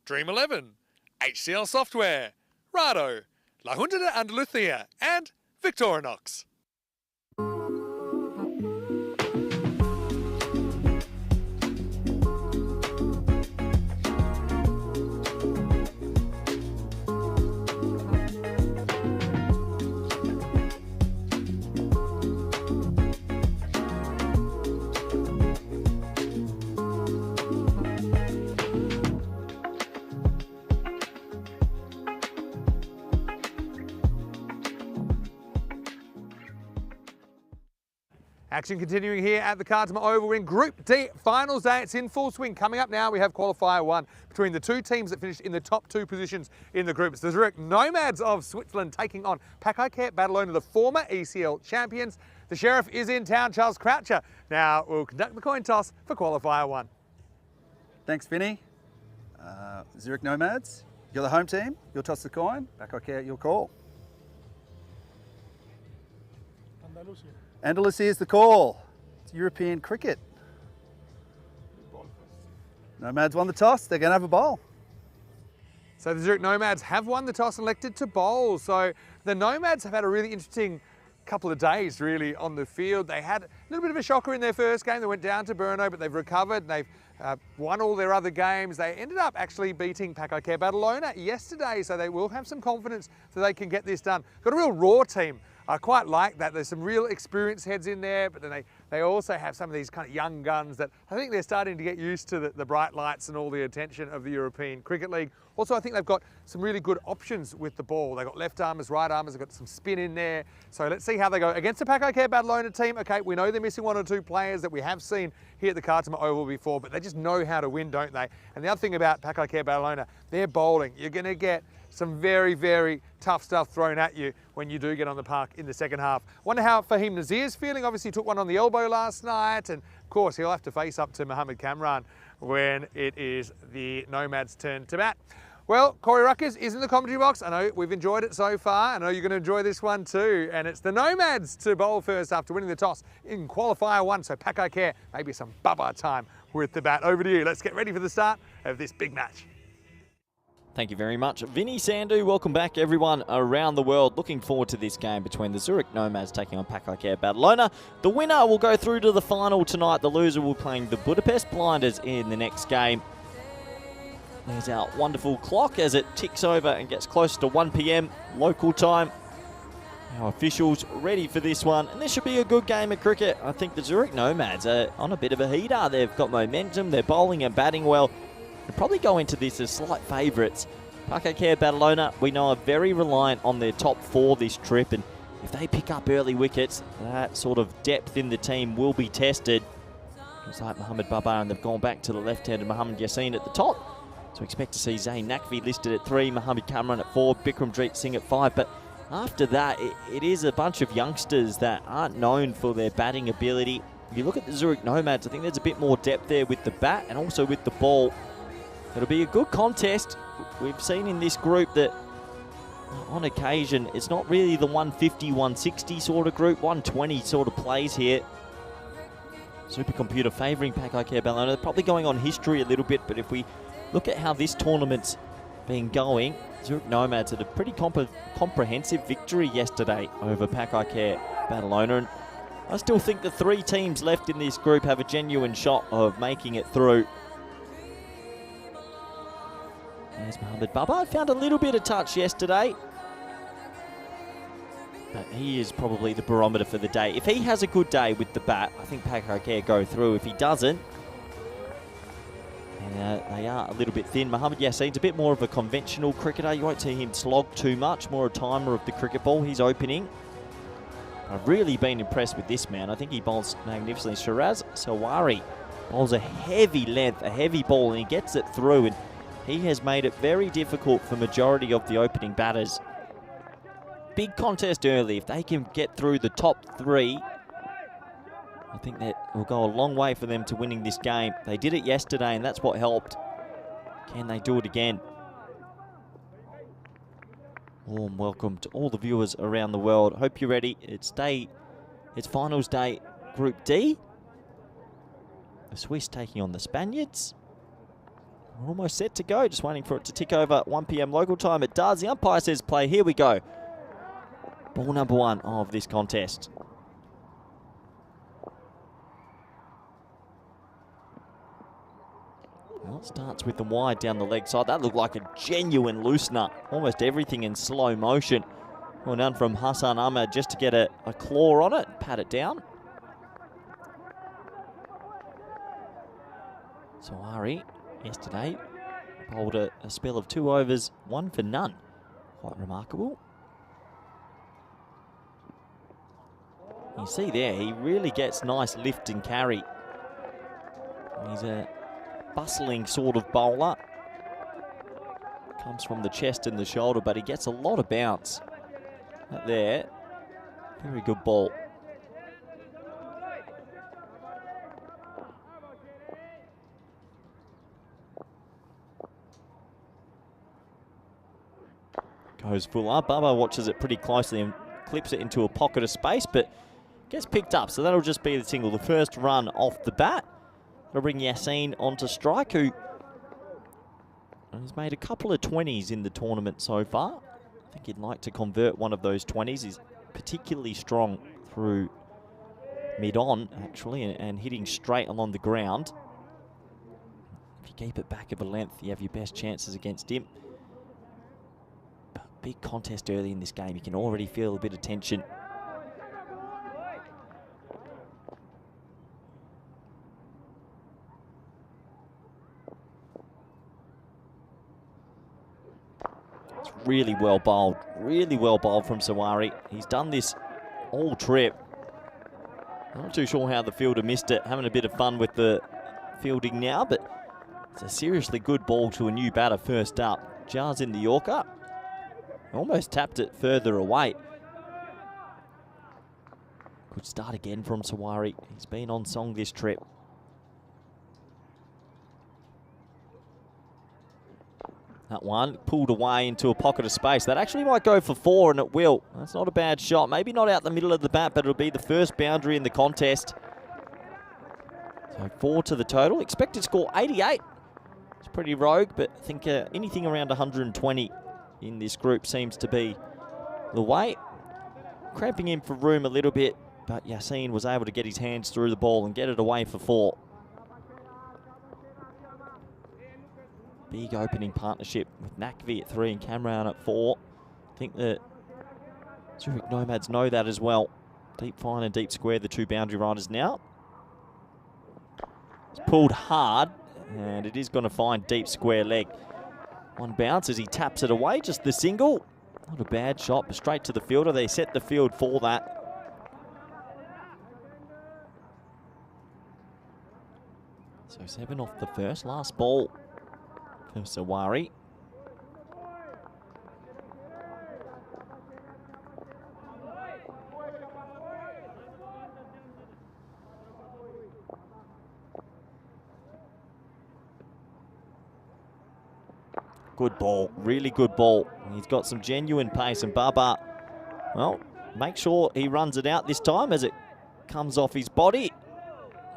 Dream 11, HCL Software, Rado, La Junta de Andalucía, and Victorinox. Action continuing here at the Cardama Oval in Group D Finals Day. It's in full swing. Coming up now, we have Qualifier 1 between the two teams that finished in the top two positions in the group. It's the Zurich Nomads of Switzerland taking on Pack Badalona, the former ECL champions. The Sheriff is in town, Charles Croucher. Now we'll conduct the coin toss for Qualifier 1. Thanks, Vinny. Zurich Nomads, you're the home team. You'll toss the coin. Pack your call. Andalusia is the call. It's European cricket. Nomads won the toss. They're going to have a bowl. So the Zurich Nomads have won the toss and elected to bowl. So the Nomads have had a really interesting couple of days really on the field. They had a little bit of a shocker in their first game. They went down to Berno, but they've recovered. They've won all their other games. They ended up actually beating Pack Badalona yesterday, so they will have some confidence that they can get this done. Got a real raw team. I quite like that. There's some real experienced heads in there, but then they also have some of these kind of young guns that I think they're starting to get used to the bright lights and all the attention of the European Cricket League. Also, I think they've got some really good options with the ball. They've got left armers, right armers, they've got some spin in there. So let's see how they go against the Pack Badalona team. Okay, we know they're missing one or two players that we have seen here at the Cardama Oval before, but they just know how to win, don't they? And the other thing about Pack Badalona, they're bowling. You're going to get some very, very tough stuff thrown at you when you do get on the park in the second half. Wonder how Fahim Nazir's feeling. Obviously took one on the elbow last night, and of course he'll have to face up to Mohamed Kamran when it is the Nomads' turn to bat. Well, Corey Ruckers is in the commentary box. I know we've enjoyed it so far. I know you're going to enjoy this one too. And it's the Nomads to bowl first after winning the toss in Qualifier 1. So Pack maybe some bubba time with the bat. Over to you. Let's get ready for the start of this big match. Thank you very much, Vinny Sandu. Welcome back, everyone around the world. Looking forward to this game between the Zurich Nomads taking on Pack Badalona. The winner will go through to the final tonight. The loser will be playing the Budapest Blinders in the next game. There's our wonderful clock as it ticks over and gets close to 1 p.m. local time. Our officials ready for this one, and this should be a good game of cricket. I think the Zurich Nomads are on a bit of a heater. They've got momentum, they're bowling and batting well. They'll probably go into this as slight favourites. Pack Badalona, we know, are very reliant on their top four this trip, and if they pick up early wickets, that sort of depth in the team will be tested. Looks like Mohamed Babar, and they've gone back to the left-handed Mohamed Yassin at the top. So expect to see Zain Naqvi listed at 3, Mohamed Kamran at 4, Bikramjeet Singh at 5. But after that, it is a bunch of youngsters that aren't known for their batting ability. If you look at the Zurich Nomads, I think there's a bit more depth there with the bat and also with the ball. It'll be a good contest. We've seen in this group that on occasion, it's not really the 150, 160 sort of group. 120 sort of plays here. Supercomputer favouring Pack Badalona. They're probably going on history a little bit, but if we look at how this tournament's been going, Zurich Nomads had a pretty comprehensive victory yesterday over Pack Badalona. And I still think the three teams left in this group have a genuine shot of making it through. There's Mohamed Babar. Found a little bit of touch yesterday, but he is probably the barometer for the day. If he has a good day with the bat, I think Pack go through. If he doesn't, they are a little bit thin. Mohamed Yassin's a bit more of a conventional cricketer. You won't see him slog too much, more a timer of the cricket ball. He's opening. I've really been impressed with this man. I think he bowls magnificently. Shiraz Sawari bowls a heavy length, a heavy ball, and he gets it through, and he has made it very difficult for majority of the opening batters. Big contest early. If they can get through the top 3, I think that will go a long way for them to winning this game. They did it yesterday, and that's what helped. Can they do it again? Warm welcome to all the viewers around the world. Hope you're ready. It's finals day, Group D. The Swiss taking on the Spaniards. We're almost set to go, just waiting for it to tick over 1 p.m. local time. It does. The umpire says play. Here we go. Ball number 1 of this contest. Well, it starts with the wide down the leg side. That looked like a genuine loosener. Almost everything in slow motion. Well done from Hassan Ahmed just to get a claw on it, pat it down. Sawari yesterday bowled a spell of 2 overs, 1 for none. Quite remarkable. You see there, he really gets nice lift and carry. He's a bustling sort of bowler. Comes from the chest and the shoulder, but he gets a lot of bounce. That there, very good ball. Goes full up. Bubba watches it pretty closely and clips it into a pocket of space, but gets picked up. So that'll just be the single. The first run off the bat. That'll bring Yassine onto strike, who has made a couple of 20s in the tournament so far. I think he'd like to convert one of those 20s. He's particularly strong through mid-on, actually, and hitting straight along the ground. If you keep it back of a length, you have your best chances against him. But big contest early in this game. You can already feel a bit of tension. Really well bowled from Sawari. He's done this all trip. I'm not too sure how the fielder missed it. Having a bit of fun with the fielding now, but it's a seriously good ball to a new batter first up. Jars in the Yorker. Almost tapped it further away. Good start again from Sawari. He's been on song this trip. That one pulled away into a pocket of space. That actually might go for 4, and it will. That's not a bad shot. Maybe not out the middle of the bat, but it'll be the first boundary in the contest. So 4 to the total. Expected score 88. It's pretty rogue, but I think anything around 120 in this group seems to be the way. Cramping in for room a little bit, but Yassine was able to get his hands through the ball and get it away for 4. Big opening partnership with Nakvi at 3 and Camran at 4. I think the Zurich Nomads know that as well. Deep fine and deep square, the 2 boundary riders now. It's pulled hard, and it is going to find deep square leg. One bounce as he taps it away, just the single. Not a bad shot, but straight to the fielder. They set the field for that. So 7 off the first, last ball. Sawari. Good ball, really good ball. He's got some genuine pace, and Baba, well, make sure he runs it out this time as it comes off his body.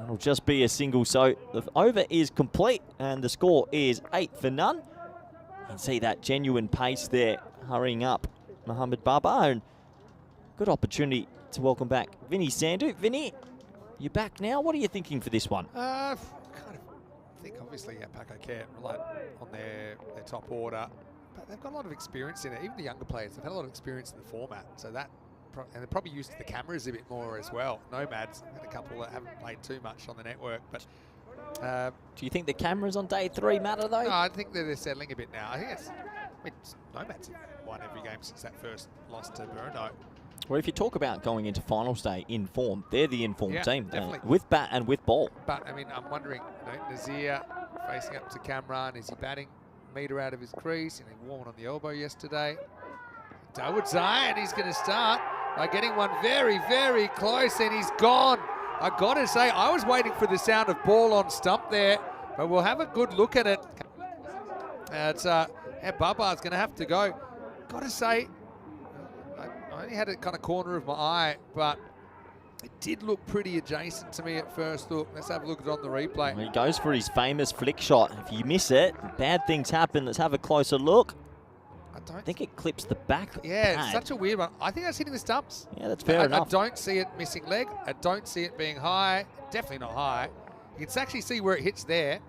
It'll just be a single, so the over is complete and the score is 8 for none. You can see that genuine pace there, hurrying up Mohamed Baba, and good opportunity to welcome back Vinny Sandhu. Vinny, you're back now. What are you thinking for this one? Kind of think obviously Paco Care relied on their top order, but they've got a lot of experience in it. Even the younger players have had a lot of experience in the format, so that. And they're probably used to the cameras a bit more as well. Nomads, had a couple that haven't played too much on the network, but... do you think the cameras on day 3 matter, though? No, I think they're settling a bit now. I think Nomads have won every game since that first loss to Berno. Well, if you talk about going into finals day in form, they're the informed team. Definitely. With bat and with ball. But, I mean, I'm wondering, Nazir facing up to Camran, is he batting a metre out of his crease? And he won on the elbow yesterday. Dawood Zai, and he's going to start by getting one very, very close, and he's gone. I got to say, I was waiting for the sound of ball on stump there, but we'll have a good look at it. Baba's going to have to go. Got to say, I only had it kind of corner of my eye, but It did look pretty adjacent to me at first look. Let's have a look at it on the replay. He goes for his famous flick shot. If you miss it, bad things happen. Let's have a closer look. I think it clips the back. Yeah, pad. it's such a weird one. I think that's hitting the stumps. Yeah, that's fair enough. I don't see it missing leg. I don't see it being high. Definitely not high. You can actually see where it hits there.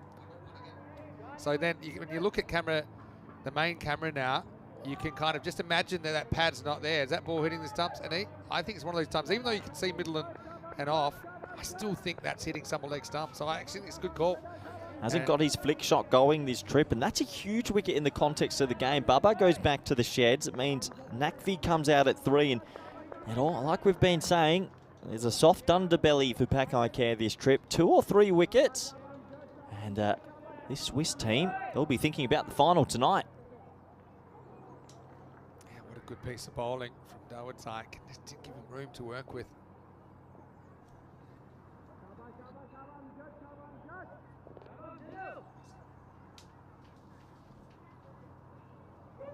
So then when you look at the main camera now, you can kind of just imagine that that pad's not there. Is that ball hitting the stumps? And I think it's one of those times, even though you can see middle and off, I still think that's hitting some leg stumps. So I actually think it's a good call. Hasn't got his flick shot going this trip, and that's a huge wicket in the context of the game. Bubba goes back to the sheds. It means Nakvi comes out at 3, and all, like we've been saying, there's a soft underbelly for Pakai Care this trip. 2 or 3 wickets, and this Swiss team, they'll be thinking about the final tonight. Yeah, what a good piece of bowling from Dawood. Just didn't give him room to work with.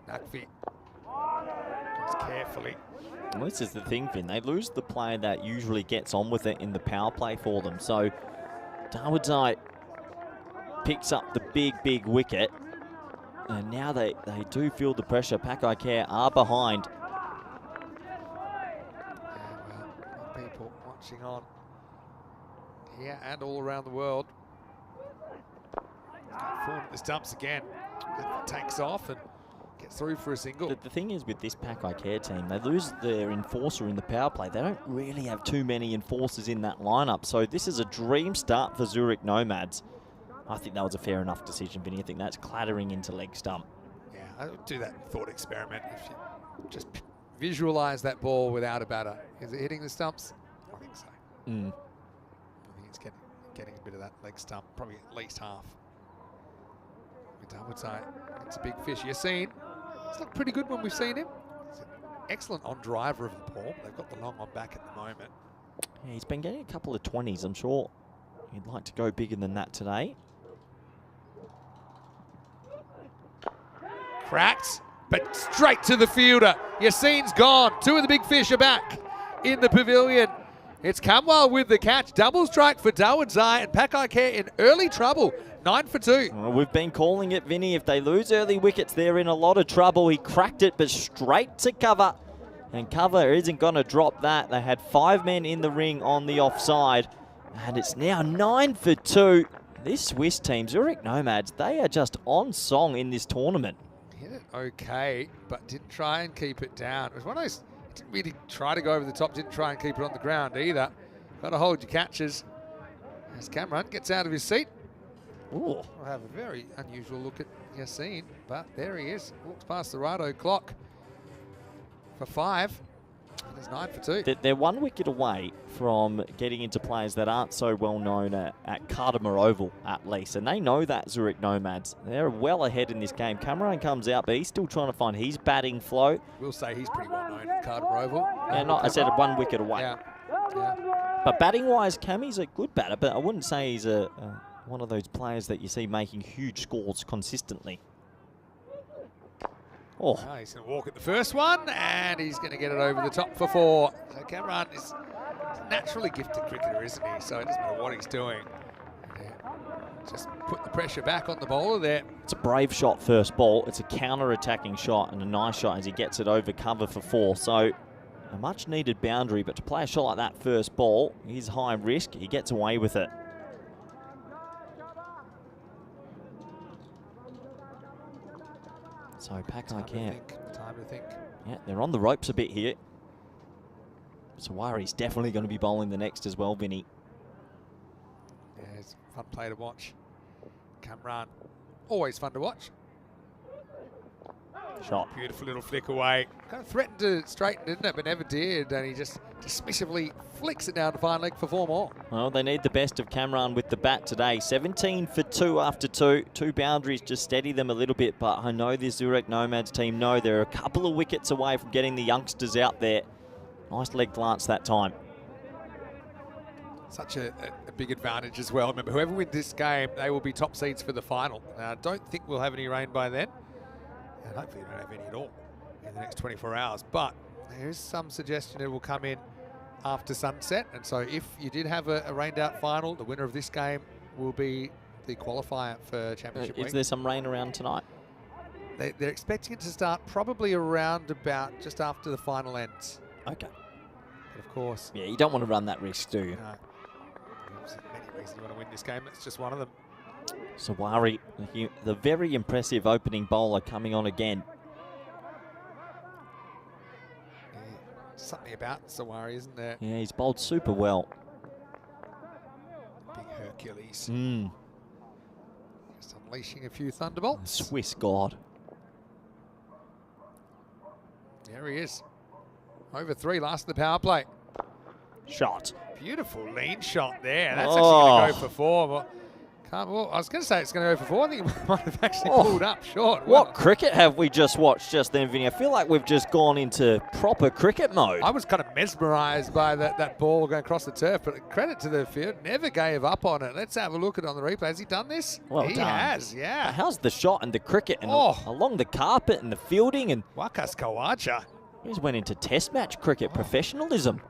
Nakvi goes carefully. Well, this is the thing, Vin. They lose the player that usually gets on with it in the power play for them. So Dawood picks up the big wicket. And now they do feel the pressure. Pakai Care are behind. Yeah, well, people watching on here and all around the world. Forward at the stumps again. That takes off and gets through for a single. The thing is with this Pakai Care team, they lose their enforcer in the power play. They don't really have too many enforcers in that lineup. So this is a dream start for Zurich Nomads. I think that was a fair enough decision, Vinny. I think that's clattering into leg stump. Yeah, I would do that thought experiment. If you just visualize that ball without a batter. Is it hitting the stumps? I think so. I think it's getting a bit of that leg stump, probably at least half. It's a big fish. You've seen, it's looked pretty good when we've seen him. He's an excellent on driver of the ball. They've got the long on back at the moment. Yeah, he's been getting a couple of 20s. I'm sure he'd like to go bigger than that today. Cracked, but straight to the fielder. Yassine's gone. 2 of the big fish are back in the pavilion. It's Kamwal with the catch. Double strike for Dawood and Pakai Care in early trouble. 9 for 2. Well, we've been calling it, Vinny. If they lose early wickets, they're in a lot of trouble. He cracked it, but straight to cover. And cover isn't going to drop that. They had 5 men in the ring on the offside. And it's now 9 for 2. This Swiss team, Zurich Nomads, they are just on song in this tournament. Hit it okay, but didn't try and keep it down. It was one of those, didn't really try to go over the top, didn't try and keep it on the ground either. Got to hold your catches. As Cameron gets out of his seat. Ooh. We'll have a very unusual look at Yassine, but there he is. Walks past the righto clock for 5. And it's 9 for 2. They're 1 wicket away from getting into players that aren't so well known at Cardimer Oval, at least. And they know that, Zurich Nomads. They're well ahead in this game. Cameron comes out, but he's still trying to find his batting flow. We'll say he's pretty well known at Cardimer Oval. Yeah, I said 1 wicket away. Yeah. But batting-wise, Cammy's a good batter, but I wouldn't say he's one of those players that you see making huge scores consistently. Oh. Oh, he's going to walk at the first one, and he's going to get it over the top for 4. So Cameron is a naturally gifted cricketer, isn't he? So it doesn't matter what he's doing. Just put the pressure back on the bowler there. It's a brave shot first ball. It's a counter-attacking shot and a nice shot as he gets it over cover for 4. So a much-needed boundary, but to play a shot like that first ball, he's high risk. He gets away with it. So Pakai Care. Time to think. Yeah, they're on the ropes a bit here. Sawari's definitely going to be bowling the next as well, Vinny. Yeah, it's a fun play to watch. Cameron, always fun to watch. Shot. Beautiful little flick away. Kind of threatened to straighten, didn't it? But never did. And he just dismissively flicks it down to fine leg for 4 more. Well, they need the best of Cameron with the bat today. 17 for 2 after 2. 2 boundaries just steady them a little bit. But I know this Zurich Nomads team know they're a couple of wickets away from getting the youngsters out there. Nice leg glance that time. Such a big advantage as well. Remember, whoever wins this game, they will be top seeds for the final. I don't think we'll have any rain by then. And hopefully we don't have any at all in the next 24 hours. But there is some suggestion it will come in after sunset. And so if you did have a rained out final, the winner of this game will be the qualifier for championship week. Is there some rain around tonight? They're expecting it to start probably around about just after the final ends. Okay. But of course, Yeah, you don't want to run that risk, do you? no. There's many reasons you want to win this game. That's just one of them. Sawari, the very impressive opening bowler, coming on again. Yeah, something about Sawari, isn't there? Yeah, he's bowled super well. Big Hercules. Just unleashing a few thunderbolts. Swiss god. There he is. Over 3 last of the power play. Shot. Beautiful lean shot there. That's actually going to go for 4. But well, I was going to say it's going to go for 4. I think it might have actually pulled up short. What cricket have we just watched just then, Vinny? I feel like we've just gone into proper cricket mode. I was kind of mesmerised by that ball going across the turf, but credit to the field, never gave up on it. Let's have a look at it on the replay. Has he done this? Well he done. has, yeah. How's the shot and the cricket and Oh. along the carpet and the fielding? And Wakas Kawaja. he just went into test match cricket professionalism.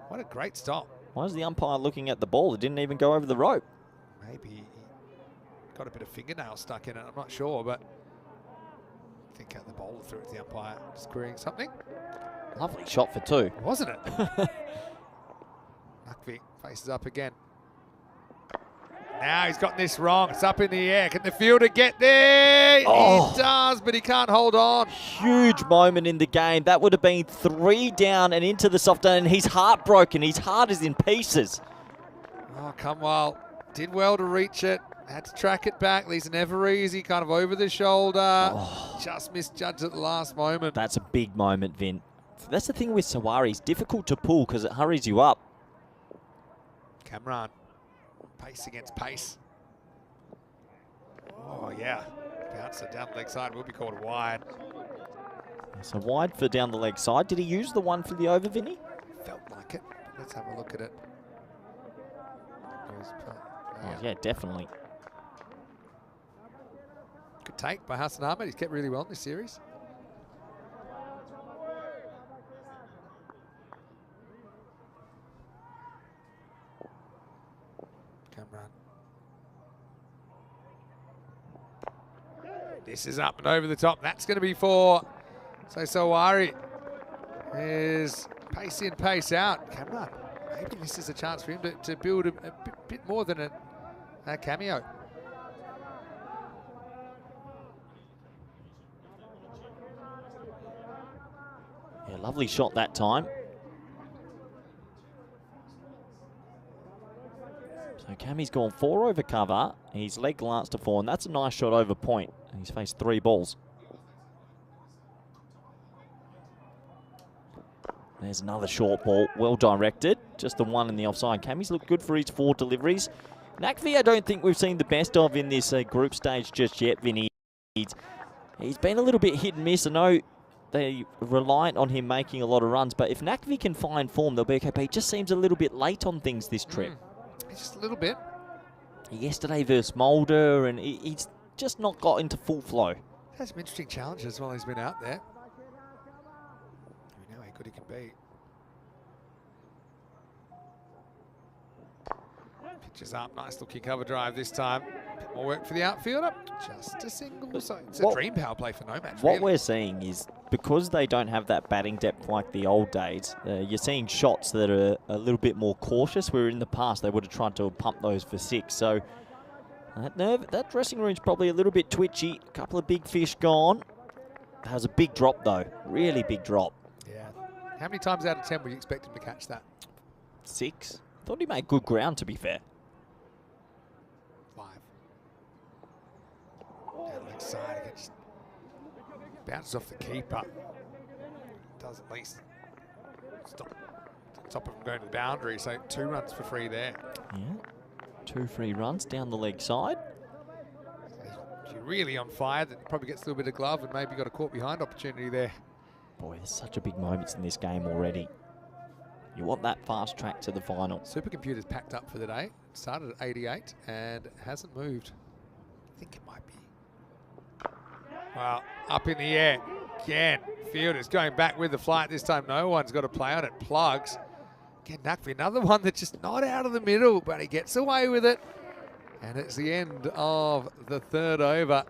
What a great stop. Why is the umpire looking at the ball? It didn't even go over the rope. Maybe he got a bit of fingernail stuck in it. I'm not sure, but I think the bowler threw it to the umpire, just querying something. Lovely shot for 2. Wasn't it? Nakvi faces up again. Now he's got this wrong. It's up in the air. Can the fielder get there? Oh. He does, but he can't hold on. Huge moment in the game. That would have been 3 down and into the soft end, and he's heartbroken. His heart is in pieces. Oh, Kamwal did well to reach it. Had to track it back. These are never easy, kind of over the shoulder. Just misjudged at the last moment. That's a big moment, Vin. That's the thing with Sawari. It's difficult to pull because it hurries you up. Kamran, pace against pace. Oh, yeah. Bouncer down the leg side will be called wide. So wide for down the leg side. Did he use the one for the over, Vinny? Felt like it. Let's have a look at it. Oh, yeah, definitely. Good take by Hassan Ahmed. He's kept really well in this series. Kamran. This is up and over the top. That's going to be 4. So Sawari is pace in, pace out. Kamran, maybe this is a chance for him to build a bit more than a cameo. Yeah, lovely shot that time. So Cammy's gone 4 over cover. His leg glanced to 4, and that's a nice shot over point. And he's faced 3 balls. There's another short ball, well directed. Just the one in the offside. Cammy's looked good for his 4 deliveries. Nakvi, I don't think we've seen the best of in this group stage just yet, Vinny. He's been a little bit hit and miss. I know they're reliant on him making a lot of runs, but if Nakvi can find form, they'll be okay. But he just seems a little bit late on things this trip. Just a little bit. Yesterday versus Mulder, and he's just not got into full flow. Had some interesting challenges while he's been out there. We know how good he can be. Pitches up, nice looking cover drive this time. Bit more work for the outfielder. Just a single, so it's a dream power play for no match. What we're seeing is, because they don't have that batting depth like the old days, you're seeing shots that are a little bit more cautious, where in the past they would have tried to pump those for 6. So that dressing room's probably a little bit twitchy. A couple of big fish gone. That was a big drop though, really big drop. Yeah. How many times out of 10 would you expect him to catch that? 6. Thought he made good ground, to be fair. 5. Down leg side again, just bounces off the keeper. Does at least stop top of him going to the boundary. So 2 runs for free there. Yeah. 2 free runs down the leg side. If you're really on fire, then probably gets a little bit of glove and maybe got a caught behind opportunity there. Boy, there's such a big moments in this game already. You want that fast track to the final. Supercomputer's packed up for the day. Started at 88 and hasn't moved. I think it might be. Well, up in the air again. Fielder's going back with the flight. This time no one's got a play on it. Plugs. Again, Nakvi, another one that's just not out of the middle, but he gets away with it. And it's the end of the third over.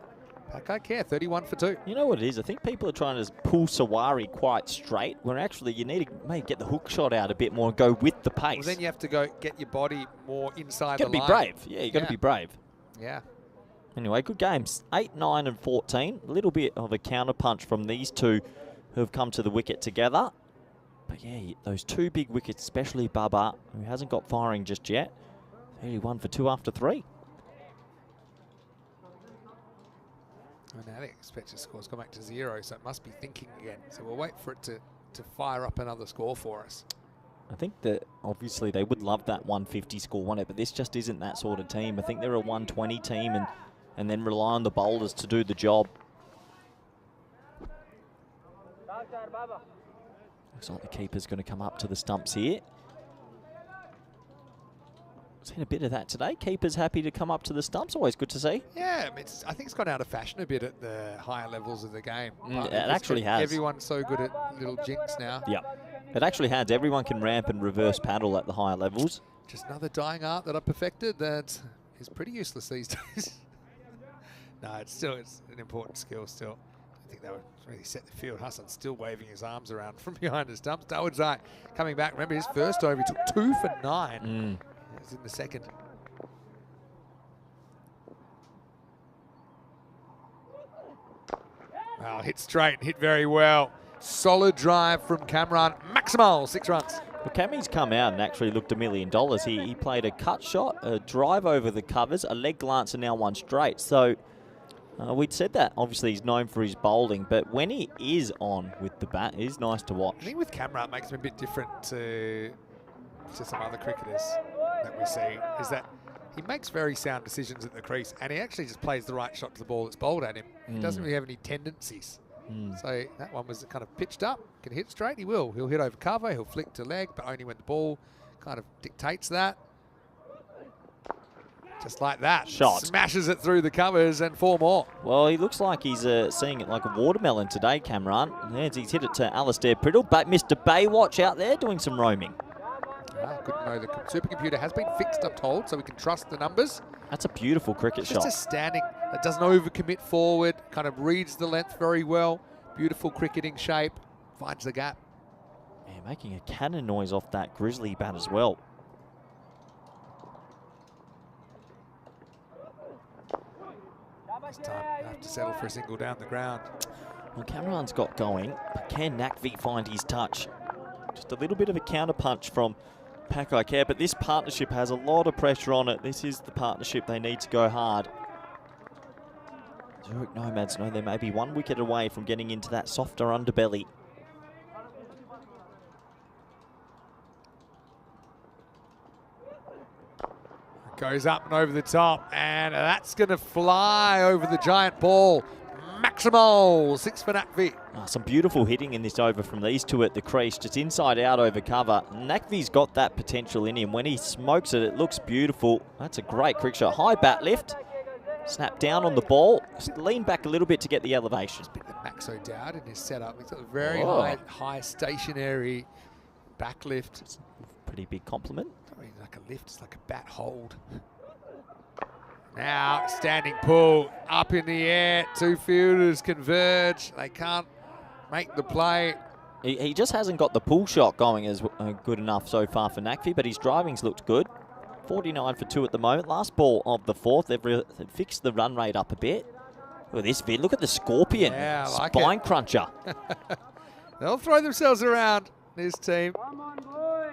Pakai Care, 31 for 2. You know what it is? I think people are trying to pull Sawari quite straight, when actually you need to maybe get the hook shot out a bit more and go with the pace. Well, then you have to go get your body more inside You the got to line. be brave. Yeah, you got to be brave. Yeah. Anyway, good games. 8, 9 and 14. A little bit of a counterpunch from these two who have come to the wicket together. But yeah, those two big wickets, especially Baba, who hasn't got firing just yet. 31 for 2 after 3. And now the expected score's gone back to 0, so it must be thinking again. So we'll wait for it to fire up another score for us. I think that obviously they would love that 150 score, wouldn't it? But this just isn't that sort of team. I think they're a 120 team and then rely on the bowlers to do the job. Looks like the keeper's going to come up to the stumps here. Seen a bit of that today. Keeper's happy to come up to the stumps. Always good to see. Yeah, I mean, I think it's gone out of fashion a bit at the higher levels of the game. It actually has. Everyone's so good at little jinks now. Yeah, it actually has. Everyone can ramp and reverse paddle at the higher levels. Just another dying art that I perfected that is pretty useless these days. No, it's an important skill still. I think they would really set the field. Hassan's still waving his arms around from behind the stumps. Dawodzai coming back. Remember his first over, he took 2 for 9. It was in the second. Well, hit straight, hit very well. Solid drive from Cameron. Maximal, 6 runs. Well, Cammy's come out and actually looked $1 million. He played a cut shot, a drive over the covers, a leg glance, and now one straight. So we'd said that. Obviously, he's known for his bowling, but when he is on with the bat, it is nice to watch. I think with Cameron, it makes him a bit different to some other cricketers that we see, is that he makes very sound decisions at the crease, and he actually just plays the right shot to the ball that's bowled at him. He doesn't really have any tendencies. So that one was kind of pitched up. Can hit straight, he will. He'll hit over cover, he'll flick to leg, but only when the ball kind of dictates that. Just like that. Shot. Smashes it through the covers and 4 more. Well, he looks like he's seeing it like a watermelon today, Cameron. He's hit it to Alistair Priddle, but Mr. Baywatch out there doing some roaming. Good to know the supercomputer has been fixed, I'm told, so we can trust the numbers. That's a beautiful cricket Just shot. a standing that doesn't overcommit forward, kind of reads the length very well. Beautiful cricketing shape, finds the gap. Yeah, making a cannon noise off that Grizzly bat as well. This time, I have to settle for a single down the ground. Well, Cameron's got going, but can Nakvi find his touch? Just a little bit of a counter punch from Pakai Care, but this partnership has a lot of pressure on it. This is the partnership they need to go hard. Zurich Nomads know they may be 1 wicket away from getting into that softer underbelly. Goes up and over the top, and that's going to fly over the giant ball. Maximal, 6 for Nakvi. Some beautiful hitting in this over from these two at the crease, just inside out over cover. Nakvi's got that potential in him. When he smokes it, it looks beautiful. That's a great cricket shot. High bat lift, snap down on the ball, just lean back a little bit to get the elevation. Bit of Max O'Dowd in his setup. He's got a very high stationary back lift. It's a pretty big compliment. It's not really like a lift, it's like a bat hold. Now, standing pull, up in the air, 2 fielders converge. They can't make the play. He just hasn't got the pull shot going as good enough so far for Nakvi, but his driving's looked good. 49 for 2 at the moment. Last ball of the 4th. They've fixed the run rate up a bit. Look at this vid. Look at the Scorpion. Yeah, I like Spine cruncher. They'll throw themselves around, this team. Come on, boy.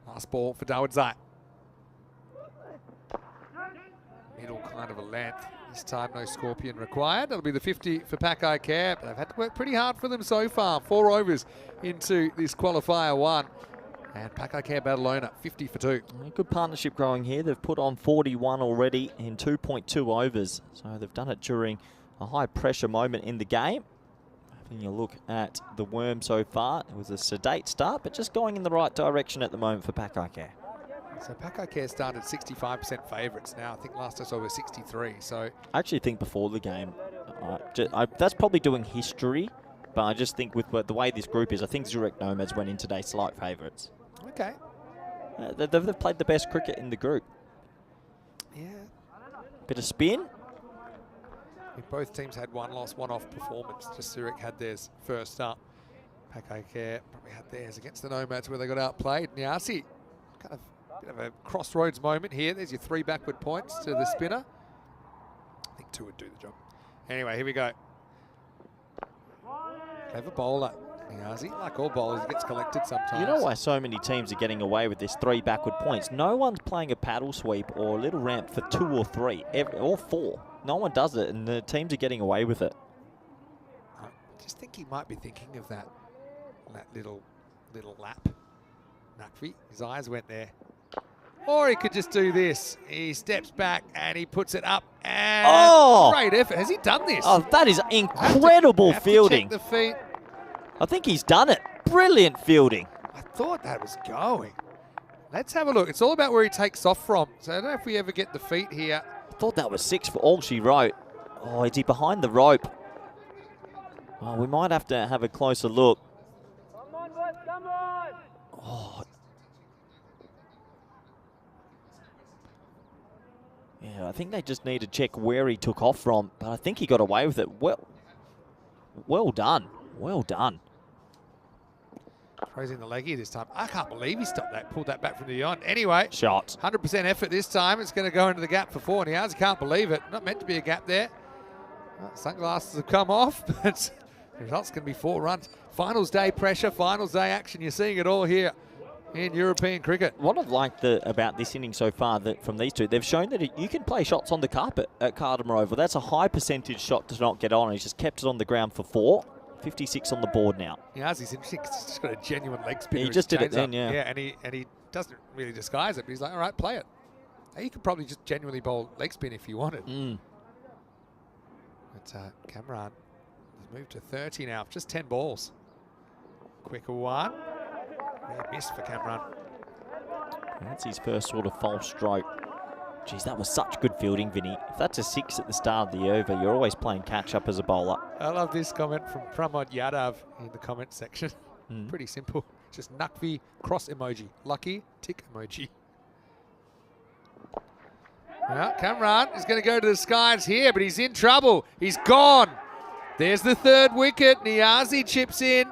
Last ball for Dawodzai. Middle kind of a length. This time no Scorpion required. That'll be the 50 for Pakai Care. They've had to work pretty hard for them so far. 4 overs into this qualifier 1. And Pakai Care Badalona, 50 for 2. Good partnership growing here. They've put on 41 already in 2.2 overs. So they've done it during a high pressure moment in the game. Having a look at the Worm so far. It was a sedate start, but just going in the right direction at the moment for Pakai Care. So Pakai Care started 65% favourites now. I think last I saw was 63. So I actually think before the game, that's probably doing history But I just think with the way this group is, I think Zurich Nomads went in today slight favourites. Okay. They've played the best cricket in the group. Yeah. Bit of spin. Both teams had one loss, one off performance. Just Zurich had theirs first up. Qualifier probably had theirs against the Nomads where they got outplayed. Niasi, kind of a bit of a crossroads moment here. There's your 3 backward points to the spinner. I think 2 would do the job. Anyway, here we go. Clever bowler. Niasi, like all bowlers, he gets collected sometimes. You know why so many teams are getting away with this 3 backward points? No one's playing a paddle sweep or a little ramp for 2 or 3, or 4. No one does it, and the teams are getting away with it. I just think he might be thinking of that little lap. Nakvi, his eyes went there. Or he could just do this. He steps back and he puts it up. And great effort. Has he done this? Oh, that is incredible fielding. Have to check the feet. I think he's done it. Brilliant fielding. I thought that was going. Let's have a look. It's all about where he takes off from. So I don't know if we ever get the feet here. I thought that was 6 for all she wrote. Oh, is he behind the rope? Well, we might have to have a closer look. Come on, boys, come on! Oh. Yeah, I think they just need to check where he took off from, but I think he got away with it. Well done. Well done. Throws in the leggy this time. I can't believe he stopped that, pulled that back from the beyond. Anyway, Shot. 100% effort this time. It's going to go into the gap for 4. And he can't believe it. Not meant to be a gap there. Well, sunglasses have come off, but the result's going to be 4 runs. Finals day pressure, finals day action. You're seeing it all here in European cricket. What I've liked about this inning so far from these two, they've shown that you can play shots on the carpet at Cardamar Oval. That's a high percentage shot to not get on. He's just kept it on the ground for 4. 56 on the board now. Yeah, he's interesting because he's just got a genuine leg spinner. He just did it then, yeah. Yeah, and he doesn't really disguise it, but he's like, all right, play it. Now, you could probably just genuinely bowl leg spin if you wanted. But Kamran has moved to 30 now, just 10 balls. Quicker one. Bad miss for Kamran. That's his first sort of false stroke. Geez, that was such good fielding, Vinny. If that's a 6 at the start of the over, you're always playing catch-up as a bowler. I love this comment from Pramod Yadav in the comment section. Pretty simple. Just Nakvi cross emoji. Lucky tick emoji. Well, Kamran is going to go to the skies here, but he's in trouble. He's gone. There's the 3rd wicket. Niazi chips in.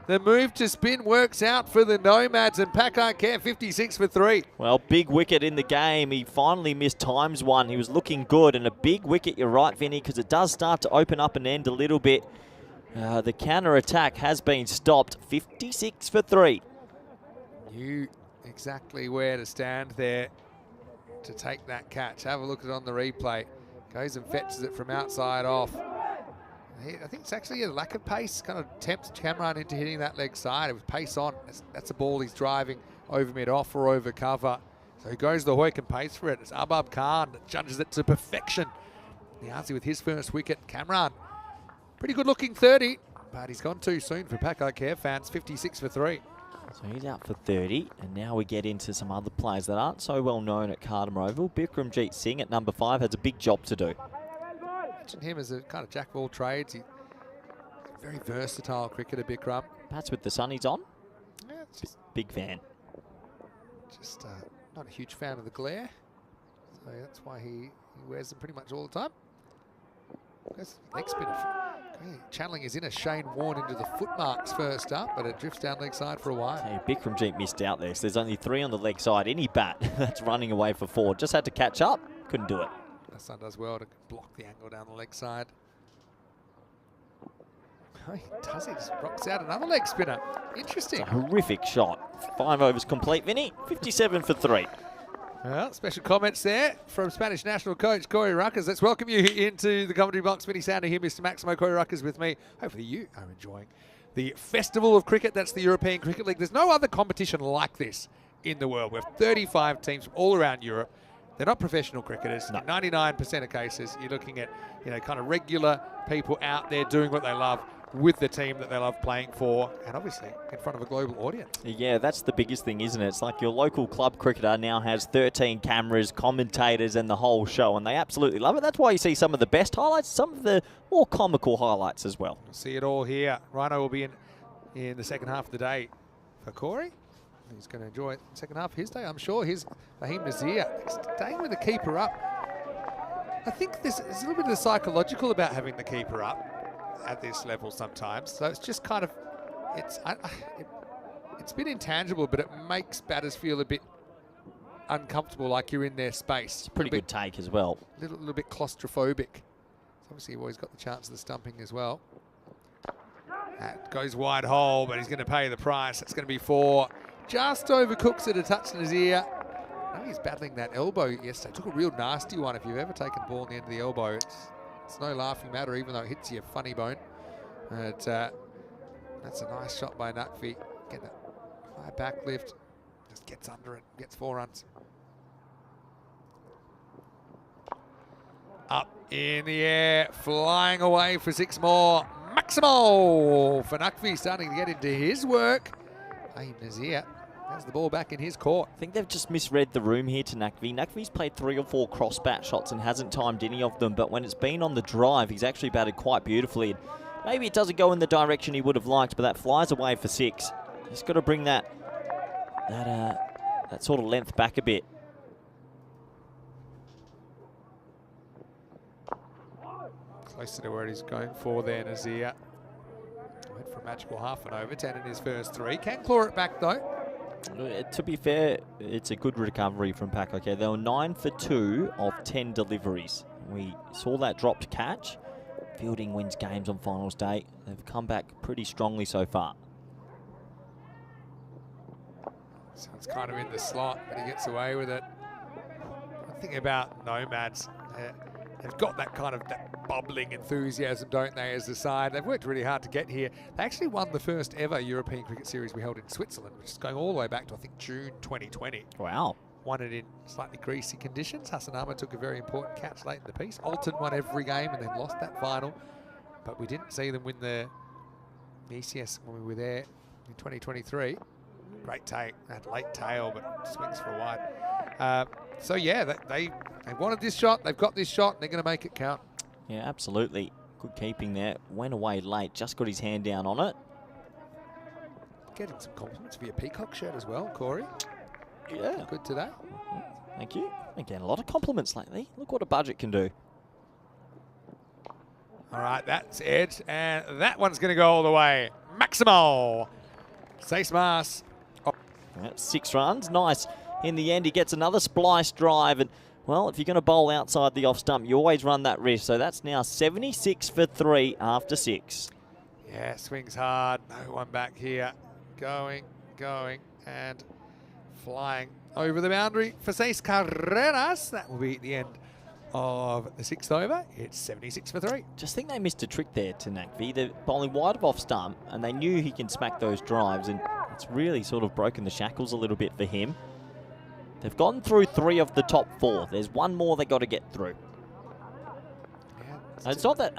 The move to spin works out for the Nomads, and Qualifier 56 for 3. Well, big wicket in the game. He finally missed times 1. He was looking good, and a big wicket, you're right, Vinny, because it does start to open up and end a little bit. The counter-attack has been stopped. 56 for 3. Knew exactly where to stand there to take that catch. Have a look at it on the replay. Goes and fetches it from outside off. I think it's actually a lack of pace, kind of tempts Kamran into hitting that leg side. It was pace on. That's a ball he's driving over mid-off or over cover. So he goes the hoik and pays for it. It's Abab Khan that judges it to perfection. Niazi with his first wicket. Kamran, pretty good looking 30, but he's gone too soon for Qualifier fans. 56 for 3. So he's out for 30, and now we get into some other players that aren't so well known at Cardamar Oval. Bikramjeet Singh at number 5 has a big job to do. Mention him as a kind of jack of all trades. He's a very versatile cricketer, Bikram. Bats with the sunnies on. Yeah, big fan. Just not a huge fan of the glare, so that's why he wears them pretty much all the time. Leg spinner. Okay, channeling his inner Shane Warne into the foot marks first up, but it drifts down leg side for a while. Hey, Bikramjeet missed out there, so there's only 3 on the leg side. Any bat that's running away for 4 just had to catch up, couldn't do it. Hassan does well to block the angle down the leg side. Oh, he does it. Just rocks out another leg spinner. Interesting. It's a horrific shot. 5 overs complete, Vinny. 57 for 3. Well, special comments there from Spanish national coach Corey Ruckers. Let's welcome you into the commentary box. Vinny Sander here, Mr. Maximo, Corey Ruckers with me. Hopefully you are enjoying the Festival of Cricket. That's the European Cricket League. There's no other competition like this in the world. We have 35 teams from all around Europe. They're not professional cricketers. No. 99% of cases, you're looking at, kind of regular people out there doing what they love. with the team that they love playing for, and obviously in front of a global audience. Yeah, that's the biggest thing, isn't it? It's like your local club cricketer now has 13 cameras, commentators, and the whole show, and they absolutely love it. That's why you see some of the best highlights, some of the more comical highlights as well. See it all here. Rhino will be in the second half of the day for Corey. He's going to enjoy the second half of his day, I'm sure. Here's Fahim Nazir staying with the keeper up. I think there's a little bit of the psychological about having the keeper up at this level sometimes. So it's just kind of, it's a bit intangible, but it makes batters feel a bit uncomfortable, like you're in their space. It's a pretty good take as well. A little bit claustrophobic. Obviously, you've always got the chance of the stumping as well. That goes wide hole, but he's going to pay the price. That's going to be 4. Just overcooks it a touch in his ear. I know he's battling that elbow yesterday. Took a real nasty one. If you've ever taken the ball in the end of the elbow, it's no laughing matter, even though it hits your funny bone. But that's a nice shot by Nutfi. Getting a high back lift. Just gets under it. Gets 4 runs. Up in the air. Flying away for 6 more. Maximo for Nutfi, starting to get into his work. Fahim Nazir has the ball back in his court. I think they've just misread the room here to Naqvi. Naqvi's played 3 or 4 cross bat shots and hasn't timed any of them, but when it's been on the drive, he's actually batted quite beautifully. Maybe it doesn't go in the direction he would have liked, but that flies away for 6. He's got to bring that sort of length back a bit. Closer to where he's going for there, Nazir. Went for a magical half and over, 10 in his first 3. Can claw it back though. To be fair, it's a good recovery from Pack. Okay, they were 9 for 2 of 10 deliveries. We saw that dropped catch. Fielding wins games on finals day. They've come back pretty strongly so far. So it's kind of in the slot, but he gets away with it. One thing about Nomads, they've got that kind of that bubbling enthusiasm, don't they, as a side. They've worked really hard to get here. They actually won the first ever European Cricket Series we held in Switzerland, which is going all the way back to, I think, June 2020. Wow. Won it in slightly greasy conditions. Hassan Ahmed took a very important catch late in the piece. Alton won every game and then lost that final. But we didn't see them win the ECS when we were there in 2023. Great take, that late tail, but swings for a wide. So yeah, they wanted this shot, they've got this shot, they're going to make it count. Yeah, absolutely. Good keeping there. Went away late, just got his hand down on it. Getting some compliments for your peacock shirt as well, Corey. Yeah. Good today. Thank you. Again, a lot of compliments lately. Look what a budget can do. All right, that's it. And that one's going to go all the way. Maximo. Sace Mars. Oh. That's 6 runs. Nice. In the end, he gets another splice drive. And, well, if you're going to bowl outside the off stump, you always run that risk. So that's now 76 for 3 after 6. Yeah, swings hard. No one back here. Going, and flying over the boundary for Seis Carreras. That will be at the end of the 6th over. It's 76 for 3. Just think they missed a trick there to Naqvi. They're bowling wide of off stump, and they knew he can smack those drives, and it's really sort of broken the shackles a little bit for him. They've gotten through 3 of the top 4. There's one more they got to get through. Yeah, it's not that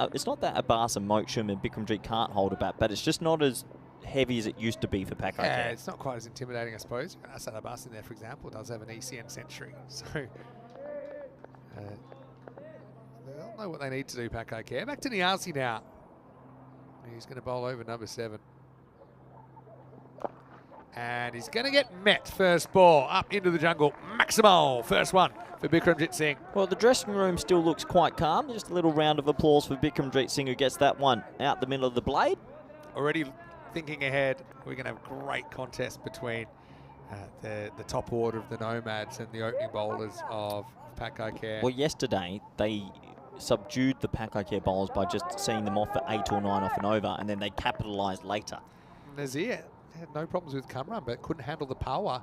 Abbas and Moksham and Bikramjit can't hold a bat, but it's just not as heavy as it used to be for Pack. Yeah, it's not quite as intimidating, I suppose. Hassan Abbas in there, for example, does have an ECN century. So they'll know what they need to do, Pack Care. Back to Niazi now. He's going to bowl over number 7. And he's going to get met. First ball up into the jungle. Maximo, first one for Bikramjit Singh. Well, the dressing room still looks quite calm. Just a little round of applause for Bikramjit Singh, who gets that one out the middle of the blade. Already thinking ahead, we're going to have a great contest between the top order of the Nomads and the opening bowlers of Pack Care. Well, yesterday they subdued the Pack Care bowlers by just seeing them off for 8 or 9 off and over, and then they capitalised later. Nazir had no problems with Kamran, but couldn't handle the power.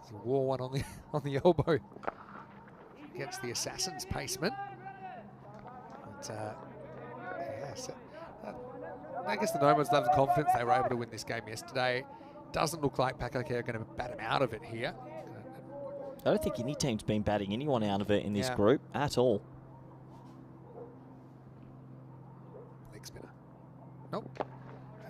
He wore one on the elbow against the Assassin's pacement. But, yeah, so, I guess the Nomads love the confidence. They were able to win this game yesterday. Doesn't look like Pack Care are going to bat him out of it here. I don't think any team's been batting anyone out of it in this group at all. Leg spinner. Nope.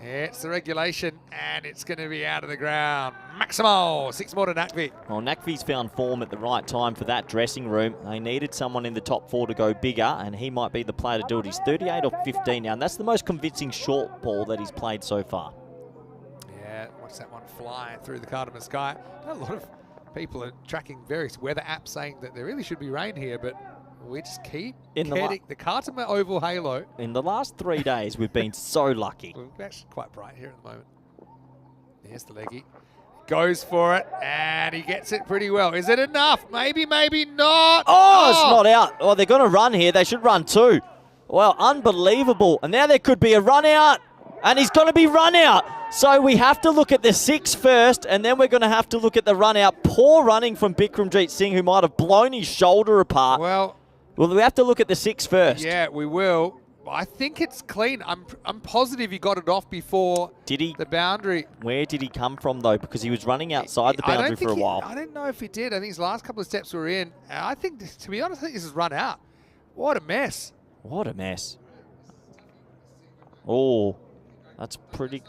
It's the regulation, and it's going to be out of the ground. Maximo, 6 more to Nakvi. Well, Nakvi's found form at the right time for that dressing room. They needed someone in the top 4 to go bigger, and he might be the player to do it. He's 38 or 15 now, and that's the most convincing short ball that he's played so far. Yeah, watch that one flying through the cardamom sky. A lot of people are tracking various weather apps saying that there really should be rain here, but we just keep getting the cardamom oval halo. In the last 3 days, we've been so lucky. We're actually quite bright here at the moment. There's the leggy. Goes for it, and he gets it pretty well. Is it enough? Maybe, maybe not. Oh, it's not out. Oh, they're going to run here. They should run 2. Well, unbelievable. And now there could be a run out, and he's going to be run out. So we have to look at the 6 first, and then we're going to have to look at the run out. Poor running from Bikramjeet Singh, who might have blown his shoulder apart. Well, we have to look at the 6 first. Yeah, we will. I think it's clean. I'm positive he got it off before the boundary. Where did he come from, though? Because he was running outside the boundary for a while. I don't know if he did. I think his last couple of steps were in. I think, to be honest, I think this is run out. What a mess. What a mess. Oh, that's pretty...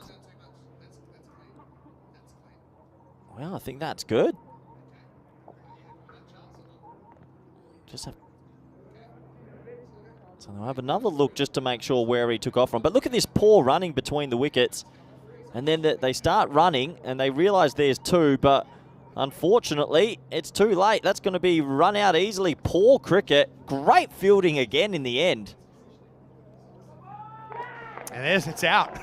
Well, I think that's good. So they'll have another look just to make sure where he took off from. But look at this poor running between the wickets. And then they start running and they realise there's 2, but unfortunately, it's too late. That's going to be run out easily. Poor cricket. Great fielding again in the end. And there's it's out.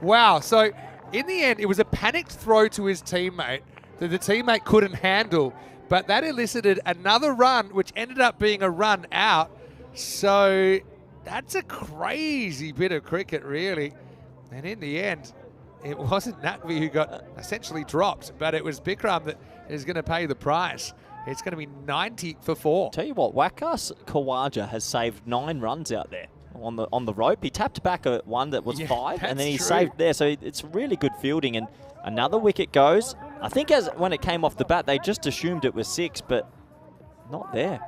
Wow. So in the end, it was a panicked throw to his teammate that the teammate couldn't handle. But that elicited another run, which ended up being a run out. So that's a crazy bit of cricket, really. And in the end, it wasn't Nakvi who got essentially dropped, but it was Bikram that is going to pay the price. It's going to be 90 for 4. Tell you what, Wakas Khawaja has saved 9 runs out there on the rope. He tapped back at one that was 5, and then he saved there. So it's really good fielding. And another wicket goes. I think when it came off the bat, they just assumed it was 6, but not there.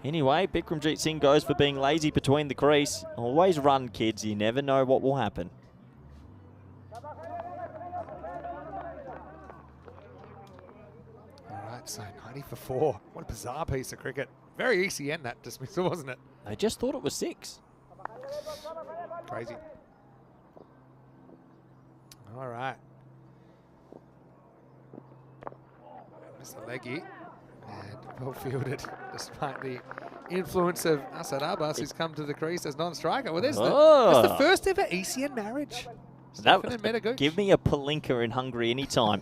Anyway, Bikramjeet Singh goes for being lazy between the crease. Always run, kids. You never know what will happen. All right, so 90 for 4. What a bizarre piece of cricket. Very ECN, that dismissal, wasn't it? They just thought it was 6. Crazy. All right. Mr. Leggy. And well fielded, despite the influence of Asad Abbas, who's come to the crease as non-striker. Well, that's the first ever ECN marriage. Give me a Palinka in Hungary anytime.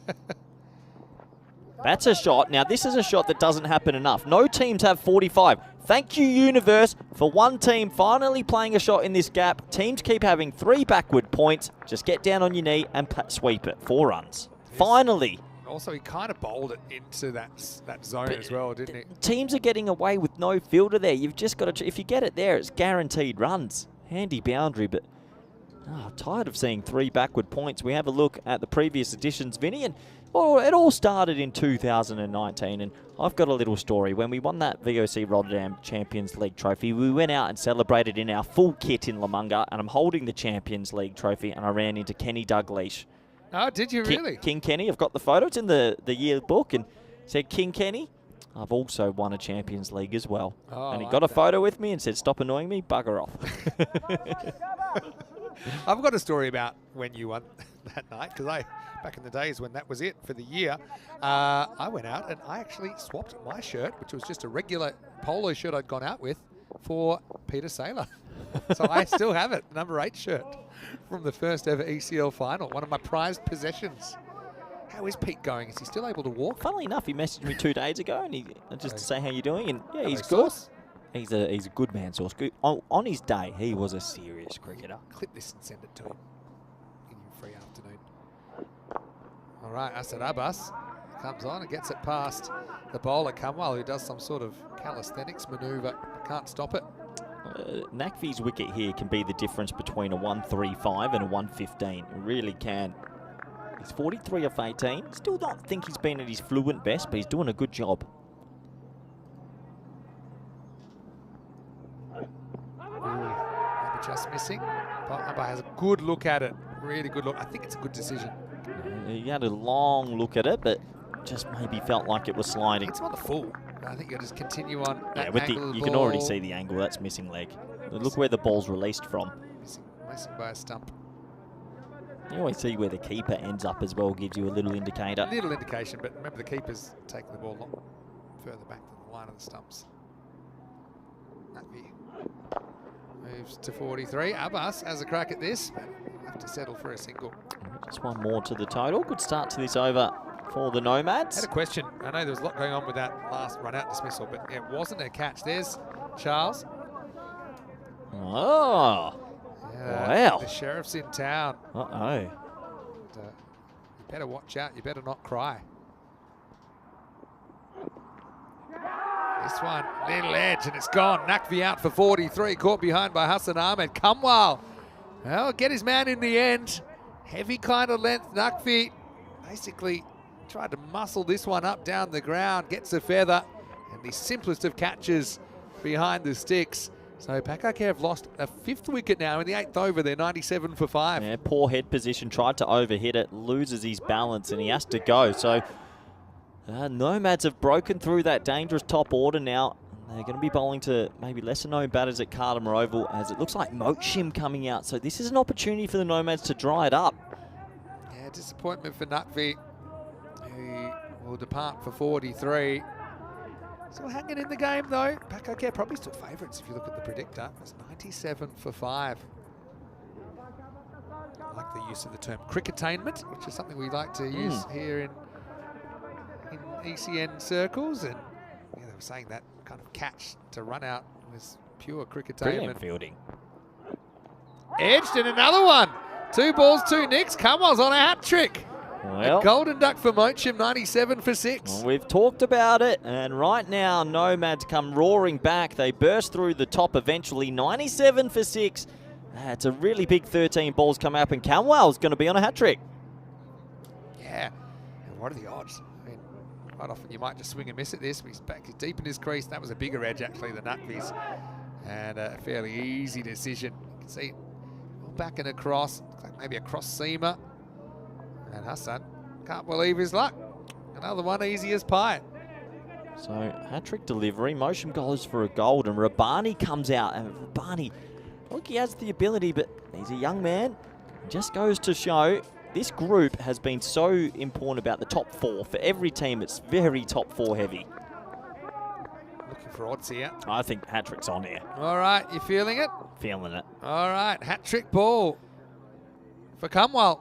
That's a shot. Now, this is a shot that doesn't happen enough. No teams have 45. Thank you, Universe, for one team finally playing a shot in this gap. Teams keep having 3 backward points. Just get down on your knee and sweep it. 4 runs. Finally. Also, he kind of bowled it into that zone as well, didn't he? Teams are getting away with no fielder there. You've just got to... If you get it there, it's guaranteed runs. Handy boundary, but... I'm tired of seeing 3 backward points. We have a look at the previous editions, Vinny, and it all started in 2019, and I've got a little story. When we won that VOC Rotterdam Champions League trophy, we went out and celebrated in our full kit in Lamunga, and I'm holding the Champions League trophy, and I ran into Kenny Dalglish. Oh, did you really? King Kenny, I've got the photo. It's in the yearbook, and said, King Kenny, I've also won a Champions League as well. Oh, and he got a photo with me and said, stop annoying me, bugger off. I've got a story about when you won that night, because back in the days when that was it for the year, I went out and I actually swapped my shirt, which was just a regular polo shirt I'd gone out with, for Peter Saylor. So I still have it, number 8 shirt from the first ever ECL final, one of my prized possessions. How is Pete going? Is he still able to walk? Funnily enough, he messaged me 2 days ago and just to say how you're doing, and yeah, he's good. Sauce? He's a good man, Sauce. On his day, he was a serious cricketer. Clip this and send it to him. Give him a free afternoon. All right, Asad Abbas comes on and gets it past the bowler, Kamwal, who does some sort of calisthenics manoeuvre. Can't stop it. Nakvi's wicket here can be the difference between a 135 and a 115. It really can. He's 43 off 18. Still don't think he's been at his fluent best, but he's doing a good job. Maybe just missing. Umpire has a good look at it. Really good look. I think it's a good decision. He had a long look at it, but just maybe felt like it was sliding. It's on the full. I think you'll just continue on that Yeah, with angle of the you can already ball. see the angle. That's missing leg. Look where the ball's released from. Missing by a stump. You always see where the keeper ends up as well, gives you a little indicator. Little indication, but remember the keeper's taking the ball a lot further back than the line of the stumps. Moves to 43. Abbas has a crack at this, but we'll have to settle for a single. Just one more to the total. Good start to this over for the Nomads. I had a question. I know there was a lot going on with that last run-out dismissal, but it wasn't a catch. There's Charles. Oh, wow. The sheriff's in town. Uh-oh. You better watch out. You better not cry. This one, little edge, and it's gone. Nakvi out for 43, caught behind by Hassan Ahmed. Kamwal, well, get his man in the end. Heavy kind of length. Nakvi basically tried to muscle this one up down the ground, gets a feather, and the simplest of catches behind the sticks. So Pakake have lost a 5th wicket now in the 8th over. They're 97 for 5. Yeah, poor head position, tried to overhit it, loses his balance, and he has to go. So Nomads have broken through that dangerous top order now. They're going to be bowling to maybe lesser known batters at Cardamar Oval, as it looks like Mochim coming out. So this is an opportunity for the Nomads to dry it up. Yeah, disappointment for Nakvi, who will depart for 43. Still hanging in the game though. Pakake probably still favourites if you look at the predictor. It's 97 for 5. I like the use of the term cricketainment, which is something we like to use here in ECN circles, and yeah, they were saying that kind of catch to run out was pure cricketainment. Brilliant fielding. Edged, and another one. 2 balls, 2 nicks. Kamwal's on a hat trick. Well, a golden duck for Mochim, 97 for 6. Well, we've talked about it, and right now Nomads come roaring back. They burst through the top eventually, 97 for 6. It's a really big 13 balls come up, and Kamwal's going to be on a hat trick. Yeah, and what are the odds? I mean, quite often you might just swing and miss at this, but he's back deep in his crease. That was a bigger edge actually than Nakvi's, and a fairly easy decision. You can see back and across, looks like maybe a cross seamer. And Hassan can't believe his luck. Another one easy as pie. So hat-trick delivery, Motion goes for a gold, and Rabani comes out. And Rabani, look, he has the ability, but he's a young man. Just goes to show this group has been so important about the top 4. For every team, it's very top 4 heavy. Looking for odds here. I think hat-trick's on here. All right, you feeling it? Feeling it. All right, hat-trick ball for Kamwal.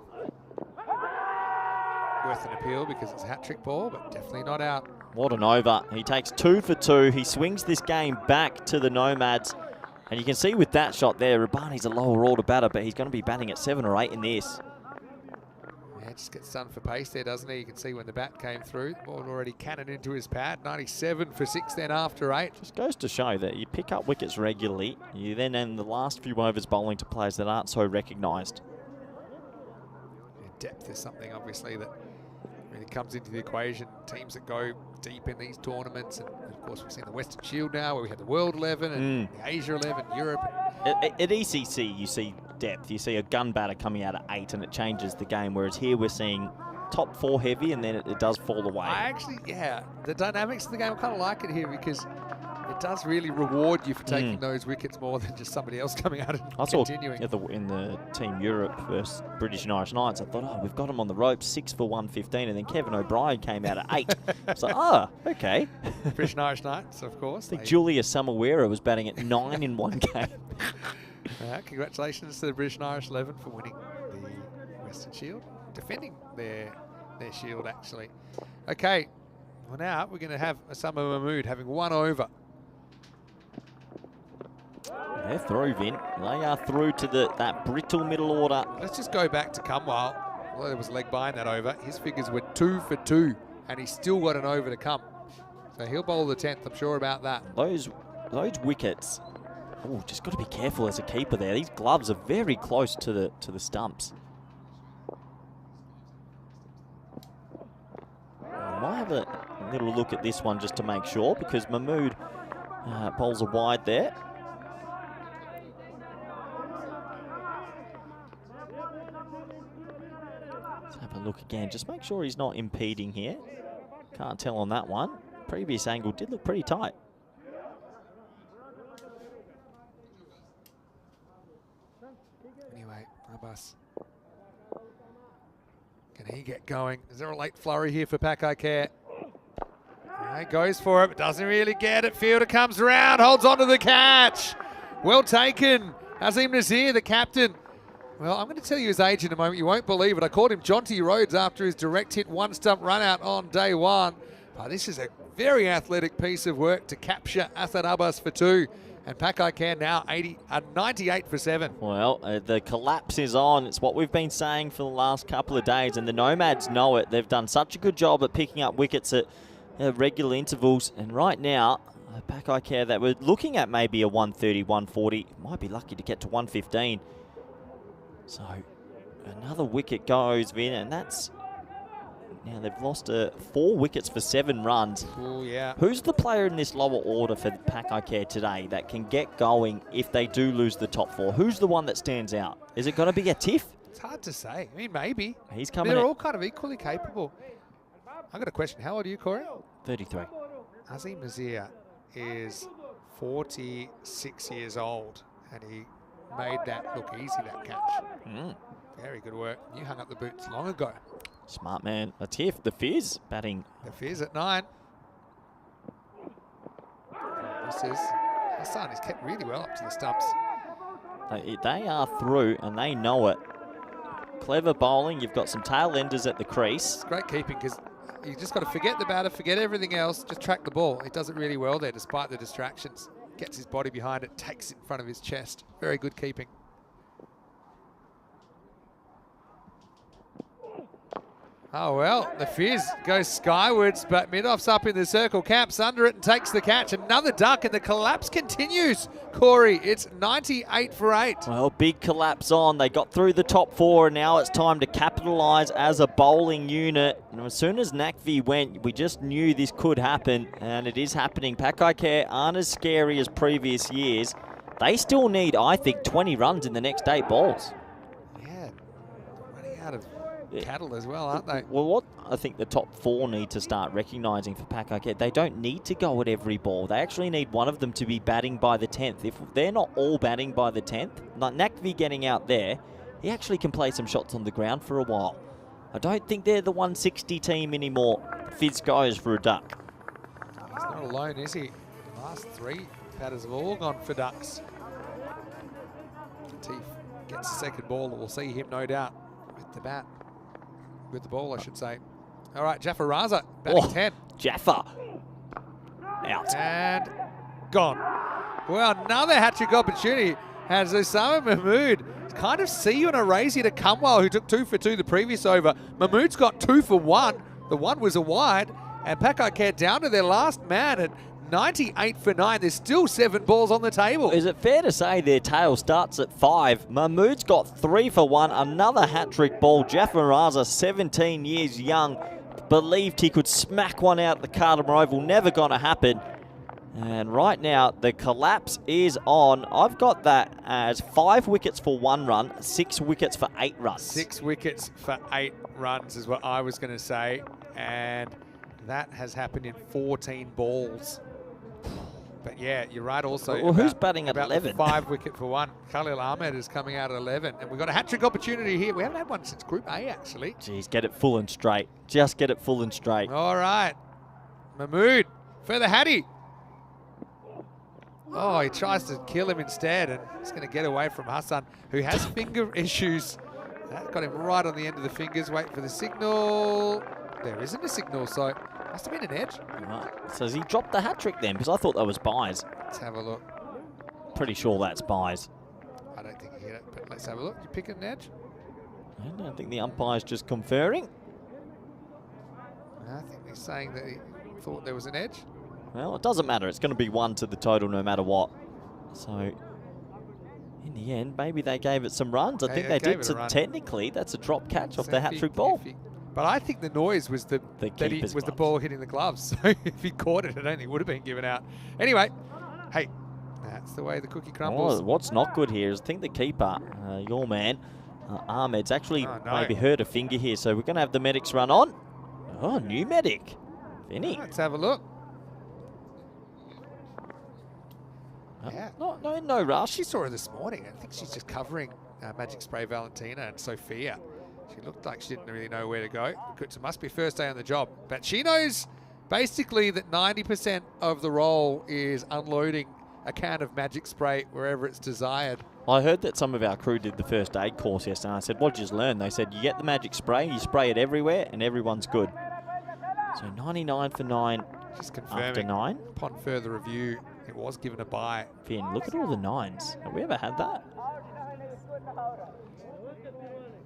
Worth an appeal because it's a hat-trick ball, but definitely not out. What an over. He takes 2 for 2. He swings this game back to the Nomads. And you can see with that shot there, Rabani's a lower order batter, but he's going to be batting at 7 or 8 in this. Yeah, just gets done for pace there, doesn't he? You can see when the bat came through, the ball already cannoned into his pad. 97 for 6 then after 8. Just goes to show that you pick up wickets regularly. You then end the last few overs bowling to players that aren't so recognised. Yeah, depth is something, obviously, that really comes into the equation. Teams that go deep in these tournaments, and of course we've seen the Western Shield now, where we had the World 11 and the Asia 11, Europe. At ECC, you see depth. You see a gun batter coming out at 8, and it changes the game. Whereas here we're seeing top 4 heavy, and then it does fall away. I actually, yeah, the dynamics of the game, I kind of like it here because it does really reward you for taking those wickets more than just somebody else coming out and I saw continuing. in the Team Europe versus British and Irish Knights, I thought, oh, we've got them on the ropes, 6 for 115, and then Kevin O'Brien came out at 8. So, okay. British and Irish Knights, of course. I think Julia Samawira was batting at 9 in one game. Congratulations to the British and Irish 11 for winning the Western Shield, defending their shield, actually. Okay, well now we're going to have Osama Mahmood having 1 over. They're through, Vin. They are through to that brittle middle order. Let's just go back to Kamwal. Well, there was a leg behind that over. His figures were 2 for 2, and he's still got an over to come. So he'll bowl the 10th, I'm sure about that. Those wickets. Oh, just got to be careful as a keeper there. These gloves are very close to the stumps. I might have a little look at this one just to make sure, because Mahmood bowls a wide there. Let's have a look again. Just make sure he's not impeding here. Can't tell on that one. Previous angle did look pretty tight. Anyway, Abbas. Can he get going? Is there a late flurry here for Pakai Care? He goes for it, but doesn't really get it. Fielder comes around, holds on to the catch. Well taken. Azim Nazir, the captain. Well, I'm going to tell you his age in a moment. You won't believe it. I called him Jonty Rhodes after his direct hit one stump run out on day one. But this is a very athletic piece of work to capture Asad Abbas for two. And Pakai Care now 98 for 7. Well, the collapse is on. It's what we've been saying for the last couple of days, and the Nomads know it. They've done such a good job at picking up wickets at regular intervals. And right now, Pakai Care that we're looking at maybe a 130, 140. Might be lucky to get to 115. So another wicket goes, Vin, and that's... Now they've lost 4 wickets for 7 runs. Oh, yeah. Who's the player in this lower order for Pakai Care today that can get going if they do lose the top 4? Who's the one that stands out? Is it going to be a Tiff? It's hard to say. I mean, maybe. He's coming. They're all kind of equally capable. I've got a question. How old are you, Corey? 33. Azim Nazir is 46 years old, and he made that look easy, that catch. Very good work. You hung up the boots long ago. Smart man. A Tiff, the Fizz, batting. The Fizz at 9. This is Hassan. He's kept really well up to the stumps. They are through, and they know it. Clever bowling. You've got some tail enders at the crease. It's great keeping because you just got to forget the batter, forget everything else, just track the ball. He does it really well there despite the distractions. Gets his body behind it, takes it in front of his chest. Very good keeping. Oh, well, the Fizz goes skywards, but Midoff's up in the circle, camps under it and takes the catch. Another duck, and the collapse continues. Corey, it's 98 for 8. Well, big collapse on. They got through the top 4, and now it's time to capitalise as a bowling unit. And as soon as Nakvi went, we just knew this could happen, and it is happening. Pakai Care aren't as scary as previous years. They still need, I think, 20 runs in the next 8 balls. Yeah, running out of cattle as well, aren't they? Well, what I think the top 4 need to start recognising for Pakai Care, they don't need to go at every ball. They actually need one of them to be batting by the 10th. If they're not all batting by the 10th, like Nakvi getting out there, he actually can play some shots on the ground for a while. I don't think they're the 160 team anymore. Fizz goes for a duck. He's not alone, is he? The last 3 batters have all gone for ducks. Teef gets the second ball. We'll see him, no doubt, with the bat. With the ball, I should say. All right, Jaffa Raza, batting 10. Jaffa. Out. And gone. Well, another hat-trick opportunity has Osama Mahmood. Kind of see you and a raise here to Kumwal, who took 2 for 2 the previous over. Mahmood's got 2 for 1. The one was a wide. And Pakai Care down to their last man at 98 for 9. There's still 7 balls on the table. Is it fair to say their tail starts at 5? Mahmood's got 3 for 1. Another hat-trick ball. Jaffa Raza, 17 years young, believed he could smack one out the Cardamom Oval. Never going to happen. And right now, the collapse is on. I've got that as 5 wickets for 1 run, 6 wickets for 8 runs. 6 wickets for 8 runs is what I was going to say. And that has happened in 14 balls. But yeah, you're right also. Well, who's batting at about 11? 5 wicket for 1. Khalil Ahmed is coming out at 11. And we've got a hat-trick opportunity here. We haven't had one since Group A, actually. Jeez, get it full and straight. Just get it full and straight. All right. Mahmood for the Hattie. Oh, he tries to kill him instead, and he's going to get away from Hassan, who has finger issues. That got him right on the end of the fingers. Wait for the signal. There isn't a signal, so must have been an edge. Right. So has he dropped the hat-trick then? Because I thought that was buys. Let's have a look. Pretty sure that's buys. I don't think he hit it, but let's have a look. You pick an edge? I don't think the umpire's just conferring. I think he's saying that he thought there was an edge. Well, it doesn't matter. It's going to be 1 to the total no matter what. So, in the end, maybe they gave it some runs. I think they did. So technically, that's a drop catch off the hat-trick ball. But I think the noise was the ball hitting the gloves. So if he caught it, I don't think it would have been given out. Anyway, hey, that's the way the cookie crumbles. Oh, what's not good here is I think the keeper, your man, Ahmed's actually Oh, no. maybe hurt a finger here, so we're going to have the medics run on. Oh, new medic. Vinny. Let's have a look. Uh, Yeah. No rush. She saw her this morning. I think she's just covering Magic Spray Valentina and Sophia. She looked like she didn't really know where to go. It must be first day on the job. But she knows basically that 90% of the role is unloading a can of Magic Spray wherever it's desired. I heard that some of our crew did the first aid course yesterday. I said, what did you learn? They said, you get the magic spray, you spray it everywhere, and everyone's good. So 99 for 9 Just after confirming 9. upon further review, it was given a bye. Finn, look at all the 9s. Have we ever had that?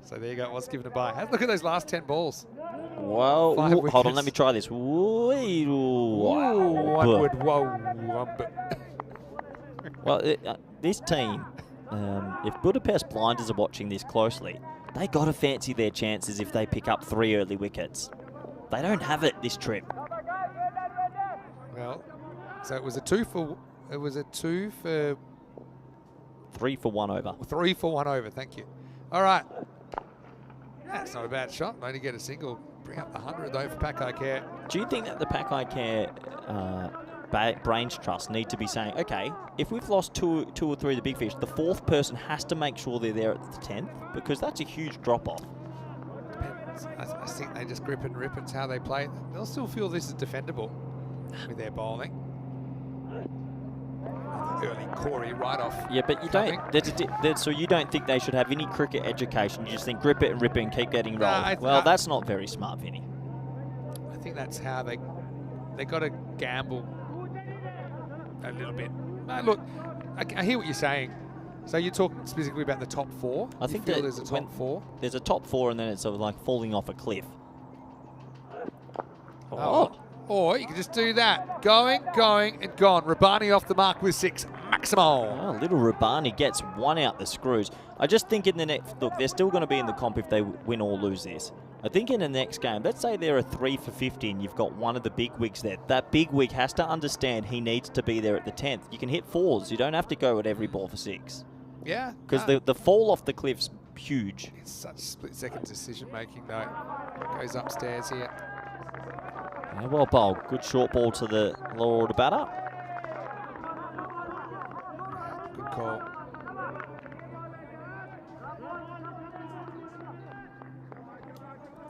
So there you go, it was given a bye. Have a look at those last 10 balls. Whoa. 5 Ooh, hold on, wickets. let me try this. Wee, Well, this team, if Budapest Blinders are watching this closely, they got to fancy their chances if they pick up 3 early wickets. They don't have it this trip. Well, so it was a 2 for 3 for 1 over. 3 for 1 over. Thank you. All right. That's not a bad shot. Only get a single. Bring up the 100 though for Pakai Care. Do you think that the Pakai Care Brains Trust need to be saying, okay, if we've lost two or three of the big fish, the 4th person has to make sure they're there at the 10th? Because that's a huge drop-off. Depends. I think they just grip and rip. It's how they play. They'll still feel this is defendable with their bowling. Early Corey right off. Yeah, but you don't. So you don't think they should have any cricket education? You just think grip it and rip it and keep getting rolled. Well, that's not very smart, Vinny. I think that's how they got to gamble a little bit. No, look, I hear what you're saying. So you're talking specifically about the top 4? I think feel that there's a top 4. There's a top 4, and then it's sort of like falling off a cliff. Or you can just do that. Going, and gone. Rabani off the mark with 6. Maximal. Oh, little Rabani gets 1 out the screws. I just think in the next... Look, they're still going to be in the comp if they win or lose this. I think in the next game, let's say they're a 3 for 50 and you've got one of the big wigs there. That big wig has to understand he needs to be there at the 10th. You can hit 4s. You don't have to go at every ball for 6. Yeah. Because the fall off the cliff's huge. It's such split-second decision-making, though. Goes upstairs here. Yeah, well bowled. Good short ball to the lower order batter. Good call.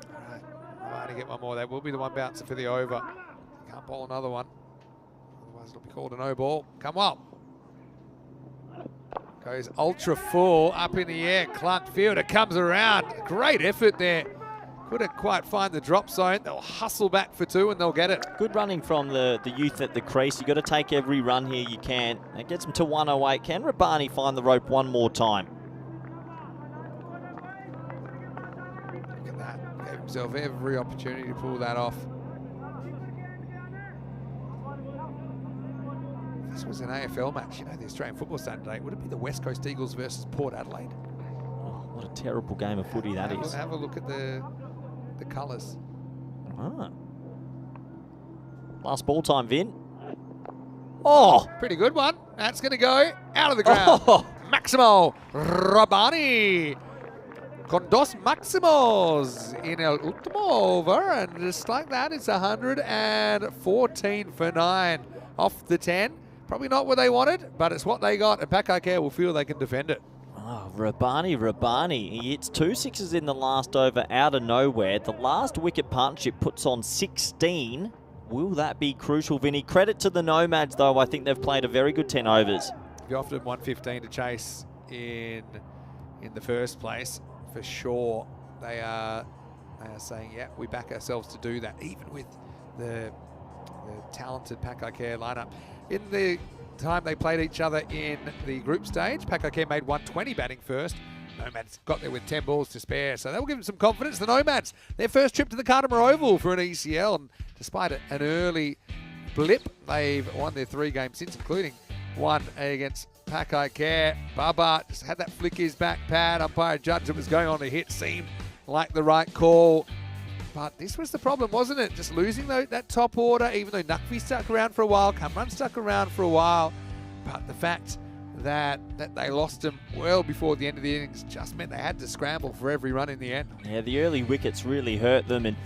All right. Rabani get one more. That will be the one bouncer for the over. Can't bowl another one. Otherwise, it'll be called a no ball. Come on. Goes ultra full up in the air. Clark Fielder comes around. Great effort there. Couldn't quite find the drop zone. They'll hustle back for 2 and they'll get it. Good running from the youth at the crease. You've got to take every run here you can. That gets them to 108. Can Rabani find the rope one more time? Look at that. Gave himself every opportunity to pull that off. If this was an AFL match, you know, the Australian Football Saturday, would it be the West Coast Eagles versus Port Adelaide? Oh, what a terrible game of footy that is. Have a look at the colours. Ah. Last ball time, Vin. Oh! Pretty good one. That's going to go out of the ground. Oh. Maximo Rabani. Con dos máximos in el último over. And just like that, it's 114 for 9 off the 10. Probably not what they wanted, but it's what they got. And Pakai Care will feel they can defend it. Oh, Rabani. He hits 2 6s in the last over out of nowhere. The last wicket partnership puts on 16. Will that be crucial, Vinny? Credit to the Nomads, though. I think they've played a very good 10 overs. If you offered them 115 to chase in the first place, for sure, they are saying, yeah, we back ourselves to do that, even with the talented Pakai Care lineup. In the time they played each other in the group stage, Pakai Care made 120 batting first. Nomads got there with 10 balls to spare, so that will give them some confidence. The Nomads, their first trip to the Cardimer Oval for an ECL, and despite an early blip, they've won their 3 games since, including one against Pakai Care. Baba just had that flick his back pad. Umpire judged it was going on to hit, seemed like the right call. But this was the problem, wasn't it? Just losing that top order, even though Naqvi stuck around for a while, Kamran stuck around for a while. But the fact that they lost him well before the end of the innings just meant they had to scramble for every run in the end. Yeah, the early wickets really hurt them, and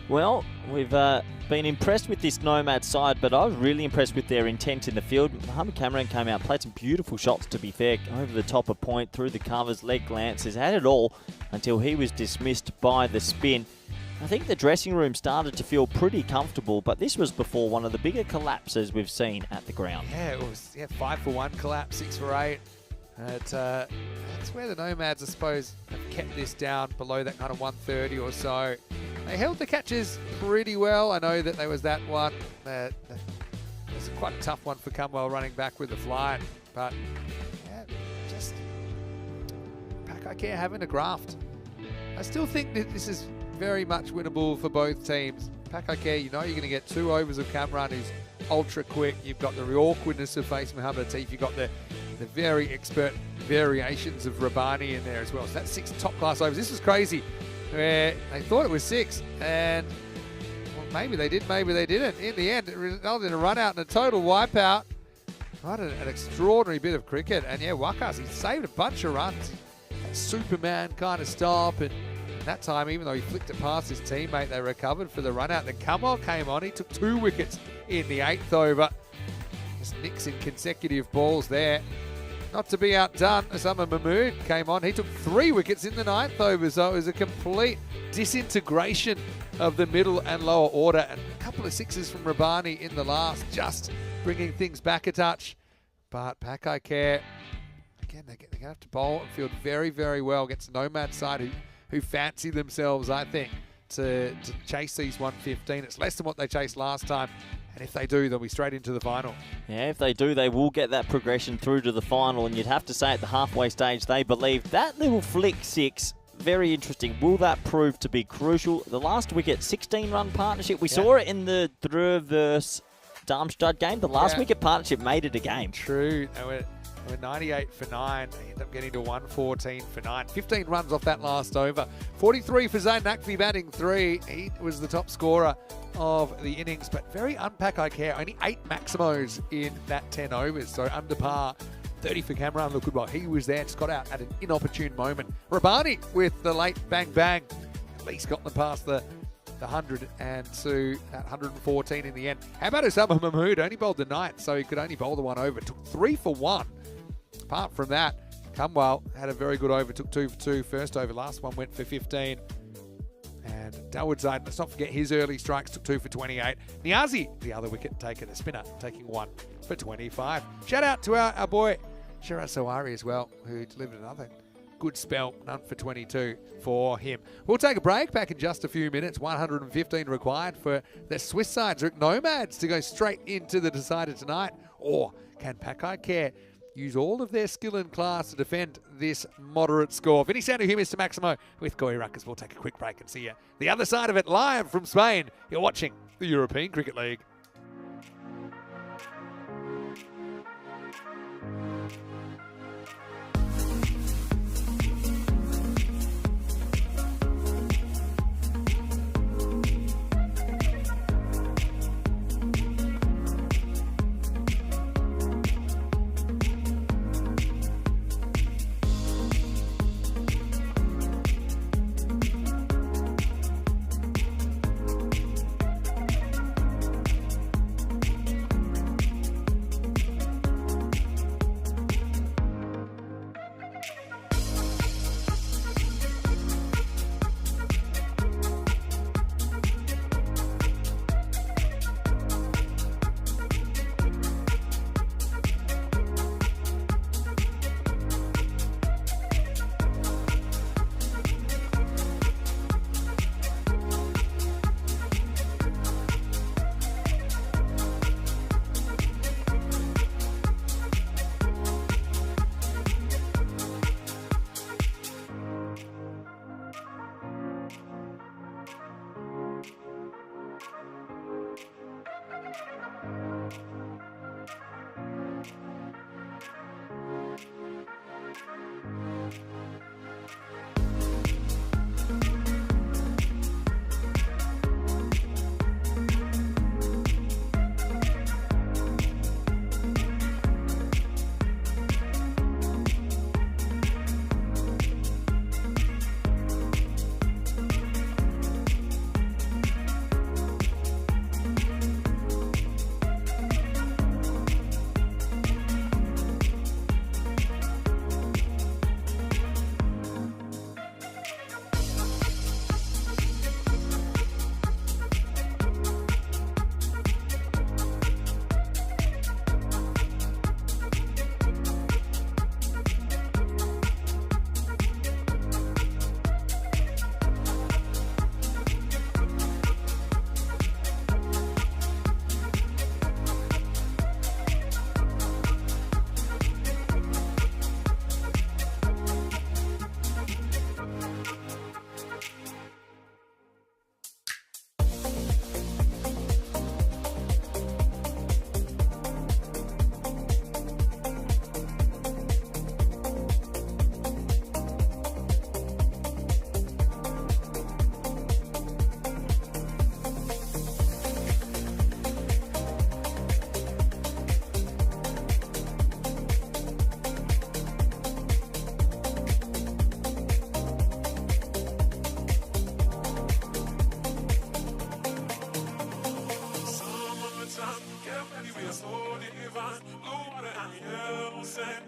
well, we've been impressed with this Nomad side, but I was really impressed with their intent in the field. Mohamed Cameron came out, played some beautiful shots, to be fair, over the top of point, through the covers, leg glances, had it all until he was dismissed by the spin. I think the dressing room started to feel pretty comfortable, but this was before one of the bigger collapses we've seen at the ground. Yeah, it was 5 for 1 collapse, 6 for 8. That's where the Nomads, I suppose, have kept this down below that kind of 130 or so. They held the catches pretty well. I know that there was that one. It was quite a tough one for Cumwell running back with the flight. But, yeah, just Pakaikai having a graft. I still think that this is very much winnable for both teams. Pakaikai, you know you're going to get 2 overs of Kamran, who's ultra quick. You've got the awkwardness of facing Mohamed Atif. You've got the very expert variations of Rabbani in there as well. So that's 6 top-class overs. This was crazy, where they thought it was 6, and well, maybe they did, maybe they didn't. In the end, it resulted in a run-out and a total wipeout. What an extraordinary bit of cricket. And yeah, Wakas, he saved a bunch of runs. That Superman kind of stop, and that time, even though he flicked it past his teammate, they recovered for the run-out. Then Cumwell came on. He took 2 wickets in the 8th over. Just mixing consecutive balls there. Not to be outdone, Osama Mahmood came on. He took 3 wickets in the 9th over, so it was a complete disintegration of the middle and lower order. And a couple of 6s from Rabbani in the last, just bringing things back a touch. But Pakaikai, again, they're going to have to bowl and field very, very well against the Nomad side, who fancy themselves, I think, to chase these 115. It's less than what they chased last time. And if they do, they'll be straight into the final. Yeah, if they do, they will get that progression through to the final. And you'd have to say at the halfway stage, they believe that little flick 6, very interesting. Will that prove to be crucial? The last wicket, 16-run partnership. We saw it in the Drew versus Darmstadt game. The last wicket partnership made it a game. True. They were 98 for 9. They ended up getting to 114 for 9. 15 runs off that last over. 43 for Zayn Naqvi batting 3. He was the top scorer of the innings, but very Pakaikai. Only 8 maximos in that 10 overs, so under par. 30 for Cameron, look good while he was there. Just got out at an inopportune moment. Rabbani with the late bang bang. At least got them past the 102, that 114 in the end. How about Osama Mahmood? Only bowled the 9th, so he could only bowl the 1 over. Took 3 for 1. Apart from that, Cumwell had a very good over, took 2 for 2 first over. Last one went for 15. And Dawood Zaid, let's not forget his early strikes, took 2 for 28. Niazi, the other wicket taker, the spinner, taking 1 for 25. Shout out to our boy Shiraz Sawari as well, who delivered another good spell, none for 22 for him. We'll take a break, back in just a few minutes. 115 required for the Swiss side, Nomads, to go straight into the decider tonight. Or can Pakaikai use all of their skill and class to defend this moderate score? Vinny Sandu here, Mr. Maximo, with Corey Ruckers. We'll take a quick break and see you the other side of it live from Spain. You're watching the European Cricket League. ready, we are so divine. Blue water and yellow sand,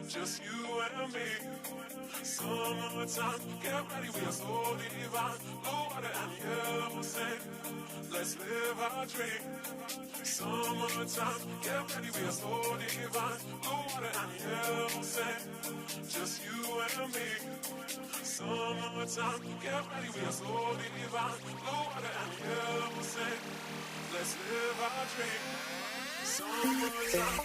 just you and me. Summertime, get ready, we are so divine. Blue water and yellow sand, let's live our dream. Summertime, get ready, we are so divine. Blue water and yellow sand, just you and me. Summertime, get ready, we are so divine. Blue water and yellow sand, let's live our dream. Summertime.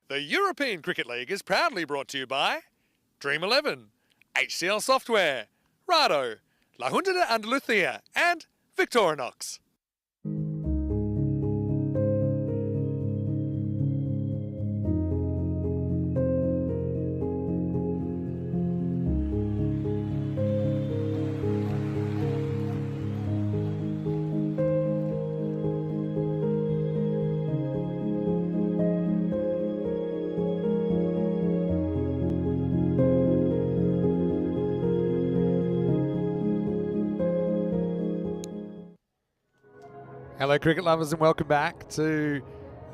The European Cricket League is proudly brought to you by Dream 11, HCL Software, Rado, La Junta de Andalucía, and Victorinox. Hello cricket lovers and welcome back to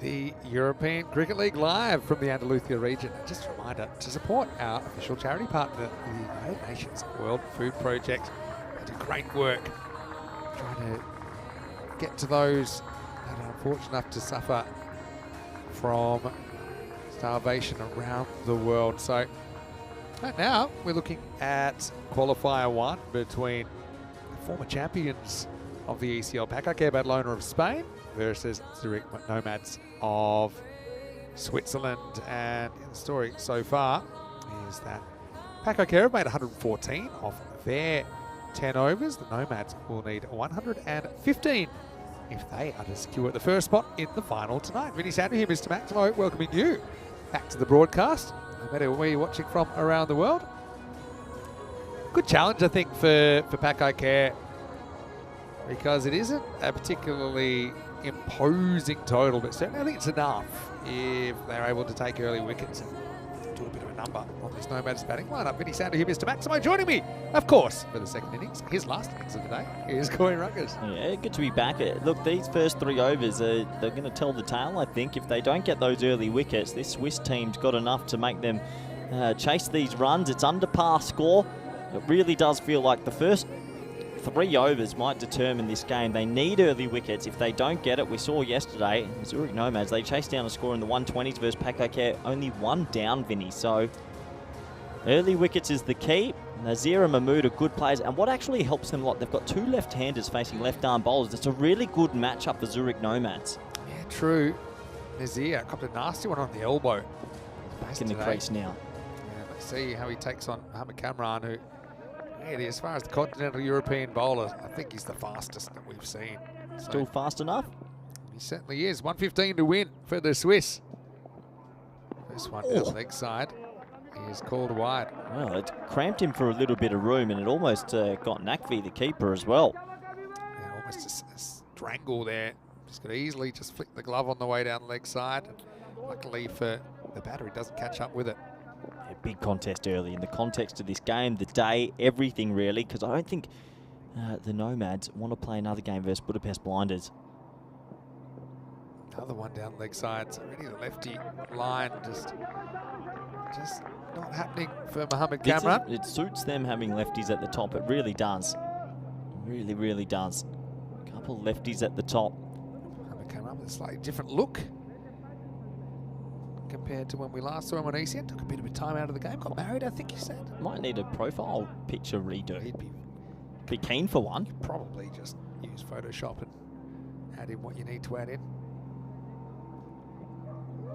the European Cricket League live from the Andalucía region. Just a reminder to support our official charity partner, the United Nations World Food Project. They do great work trying to get to those that are unfortunate enough to suffer from starvation around the world. So right now we're looking at Qualifier 1 between the former champions of the ECL, Pack Barcelona of Spain versus Zurich Nomads of Switzerland. And the story so far is that Pack have made 114 off their 10 overs. The Nomads will need 115 if they are to secure the first spot in the final tonight. Vinny Sandhu here, Mr. Max. Hello, welcoming you back to the broadcast, no matter where you're watching from around the world. Good challenge, I think, for Pack Care, because it isn't a particularly imposing total, but certainly I think it's enough if they're able to take early wickets and do a bit of a number on this Nomads batting lineup. Vinny Sandhu here, Mr. Maximo, joining me, of course, for the second innings. His last innings of the day is Corey Ruggers. Yeah, good to be back. Look, these first 3 overs, they're going to tell the tale, I think. If they don't get those early wickets, this Swiss team's got enough to make them chase these runs. It's under par score. It really does feel like the first 3 overs might determine this game. They need early wickets. If they don't get it, we saw yesterday, Zurich Nomads, they chased down a score in the 120s versus Pack only 1 down, Vinny. So early wickets is the key. Nazir and Mahmood are good players, and what actually helps them a lot, they've got 2 left-handers facing left-arm bowlers. It's a really good matchup for Zurich Nomads. Yeah, true. Nazir copped a nasty one on the elbow. Back in the crease now. Yeah, let's see how he takes on Mohamed Kamran, who, really, as far as the continental European bowlers, I think he's the fastest that we've seen. So Still fast enough? he certainly is. 115 to win for the Swiss. This one down the leg side. He is called wide. Well, it cramped him for a little bit of room, and it almost got Nakvi, the keeper, as well. Yeah, almost a strangle there. Just could easily just flick the glove on the way down the leg side. Luckily for the batter, he doesn't catch up with it. A big contest early in the context of this game, the day, everything really, because I don't think the Nomads want to play another game versus Budapest Blinders. Another one down leg side. So really the lefty line just not happening for Mohamed Kamran. It suits them having lefties at the top. It really does. Really, really does. A couple of lefties at the top. Mohamed Kamran with a slightly different look compared to when we last saw him on ECN. Took a bit of a time out of the game. Got married, I think you said. Might need a profile picture redo. He'd be keen for one. Probably just use Photoshop and add in what you need to add in.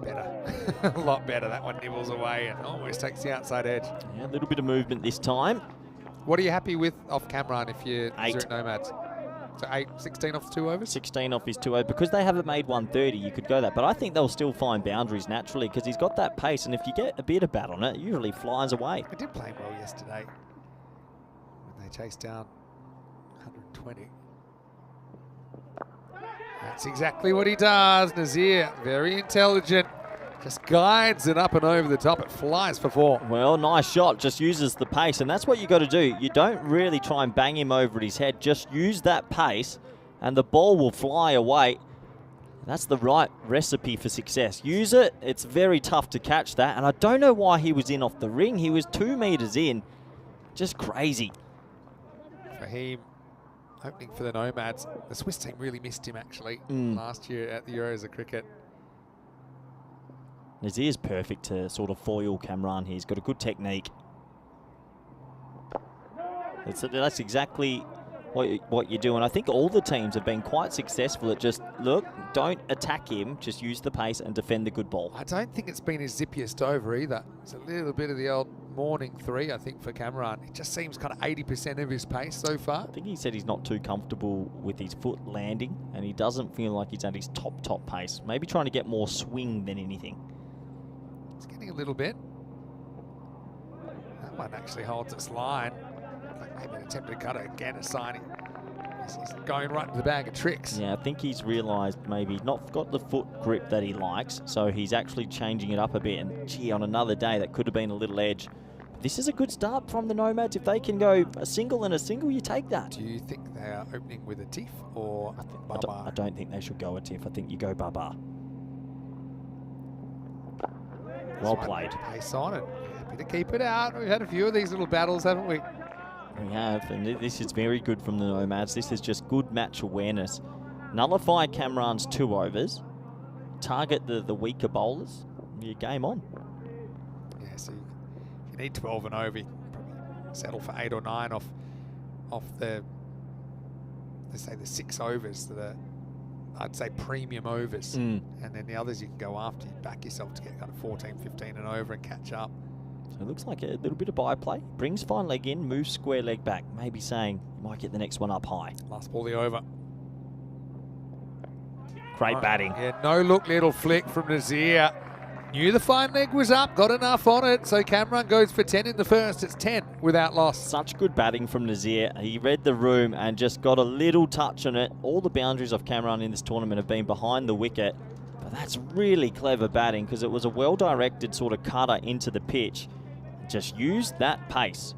Better. A lot better. That one nibbles away and almost takes the outside edge. Yeah, a little bit of movement this time. What are you happy with off Kamran if you're 8. Zurich Nomads? So 16 off 2 overs? 16 off his 2 because they haven't made 130, you could go that. But I think they'll still find boundaries naturally because he's got that pace, and if you get a bit of bat on it, it usually flies away. He did play well yesterday when they chased down 120. That's exactly what he does, Nazir. Very intelligent. Just guides it up and over the top. It flies for 4. Well, nice shot. Just uses the pace, and that's what you got to do. You don't really try and bang him over his head. Just use that pace, and the ball will fly away. That's the right recipe for success. Use it. It's very tough to catch that, and I don't know why he was in off the ring. He was 2 meters in. Just crazy. Fahim opening for the Nomads. The Swiss team really missed him, actually, last year at the Euros of Cricket. Nazir's perfect to sort of foil Kamran here. He's got a good technique. That's exactly what you do. And I think all the teams have been quite successful at just, look, don't attack him, just use the pace and defend the good ball. I don't think it's been his zippiest over either. It's a little bit of the old morning 3, I think, for Kamran. It just seems kind of 80% of his pace so far. I think he said he's not too comfortable with his foot landing, and he doesn't feel like he's at his top pace. Maybe trying to get more swing than anything. It's getting a little bit. That one actually holds its line. Maybe an attempt to cut it again, a signing. He's going right into the bag of tricks. Yeah, I think he's realised maybe he's not got the foot grip that he likes, so he's actually changing it up a bit. And gee, on another day, that could have been a little edge. But this is a good start from the Nomads. If they can go a single and a single, you take that. Do you think they are opening with a tiff or I don't think they should go a tiff. I think you go Baba. Well played. Pace on it. Happy to keep it out. We've had a few of these little battles, haven't we? We have, and this is very good from the Nomads. This is just good match awareness. Nullify Kamran's 2 overs. Target the weaker bowlers. Your game on. Yeah, so if you need 12 and over, you can probably settle for 8 or 9 off the, let's say, the 6 overs that are, I'd say, premium overs. And then the others you can go after. You back yourself to get kind of 14, 15 and over and catch up. So it looks like a little bit of byplay. Brings fine leg in, moves square leg back. Maybe saying you might get the next one up high. Last ball, the over. Great batting. Yeah, no look, little flick from Nazir. Knew the fine leg was up, got enough on it. So Kamran goes for 10 in the first. It's 10 without loss. Such good batting from Nazir. He read the room and just got a little touch on it. All the boundaries of Kamran in this tournament have been behind the wicket. But that's really clever batting because it was a well-directed sort of cutter into the pitch. Just use that pace.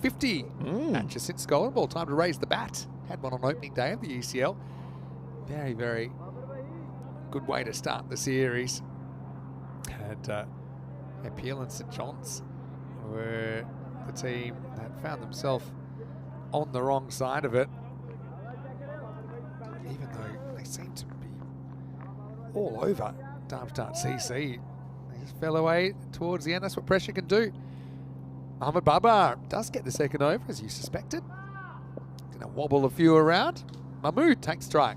50 matches since Golden Ball. Time to raise the bat. Had one on opening day of the ECL. Very, very good way to start the series. And Peel and St John's were the team that found themselves on the wrong side of it. Even though they seem to be all over Darmstadt CC. Fell away towards the end. That's what pressure can do. Ahmed Babar does get the second over, as you suspected. Going to wobble a few around. Mahmood takes strike.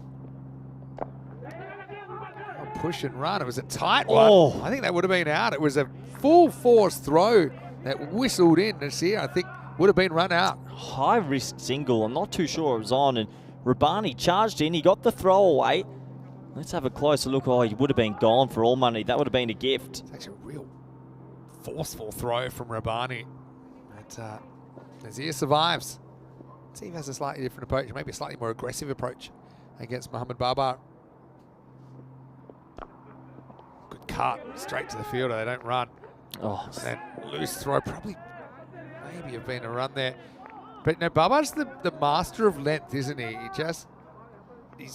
Push and run. It was a tight one. I think that would have been out. It was a full force throw that whistled in. Nasir, I think, would have been run out. High risk single. I'm not too sure it was on. And Rabani charged in. He got the throw away. Let's have a closer look. Oh, he would have been gone for all money. That would have been a gift. It's actually a real forceful throw from Rabani. But Nazir survives. Let's see if he has a slightly different approach, maybe a slightly more aggressive approach against Mohamed Babar. Good cut, straight to the fielder. They don't run. Oh, and then loose throw, probably maybe have been a run there. But no, Babar's the master of length, isn't he? He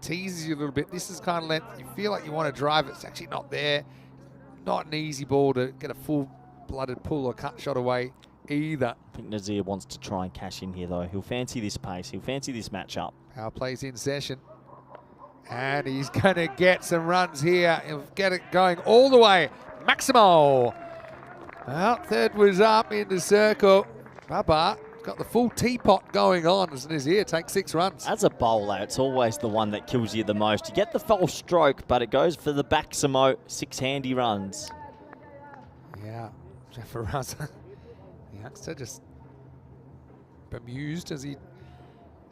teases you a little bit. This is kind of length. You feel like you want to drive. It's actually not there. Not an easy ball to get a full-blooded pull or cut shot away either. I think Nazir wants to try and cash in here, though. He'll fancy this pace. He'll fancy this matchup. Power plays in session. And he's going to get some runs here. He'll get it going all the way. Maximo. Well, third was up in the circle. Babar got the full teapot going on as Nazir takes 6 runs. As a bowler, it's always the one that kills you the most. You get the false stroke, but it goes for the Maximo. 6 handy runs. Yeah, Jeff Araza, the youngster, just bemused as he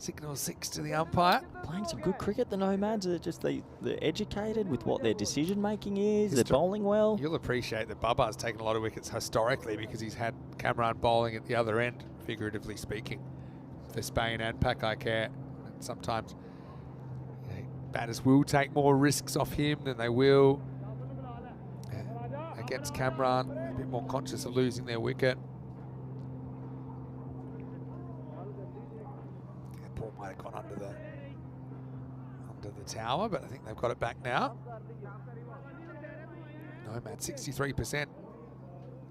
Signal 6 to the umpire. Playing some good cricket, the Nomads. They're educated with what their decision making is. They're bowling well. You'll appreciate that Bubba's taken a lot of wickets historically because he's had Cameron bowling at the other end, figuratively speaking, for Spain and Qualifier. And sometimes batters will take more risks off him than they will against Cameron. A bit more conscious of losing their wicket. Ball might have gone under the tower, but I think they've got it back now. Nomad 63%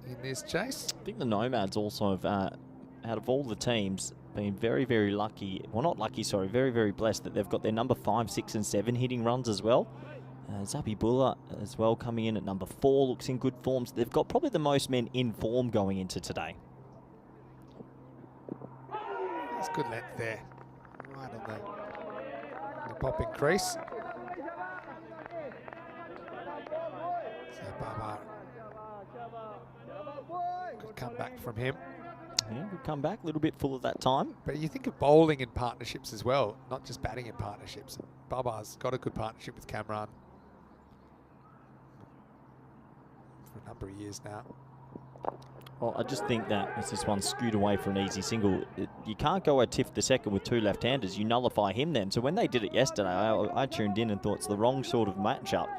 in this chase. I think the Nomads also have, out of all the teams, been very, very lucky. Well, not lucky, sorry, very, very blessed that they've got their number 5, 6 and 7 hitting runs as well. Zabibullah as well coming in at number 4, looks in good form. So they've got probably the most men in form going into today. That's good length there. Right on the popping crease. So Baba, good comeback from him. Yeah, good comeback, a little bit full at that time. But you think of bowling in partnerships as well, not just batting in partnerships. Baba's got a good partnership with Cameron for a number of years now. Well, I just think that as this one skewed away for an easy single, you can't go at Tiff the second with 2 left-handers. You nullify him then. So when they did it yesterday, I tuned in and thought it's the wrong sort of matchup.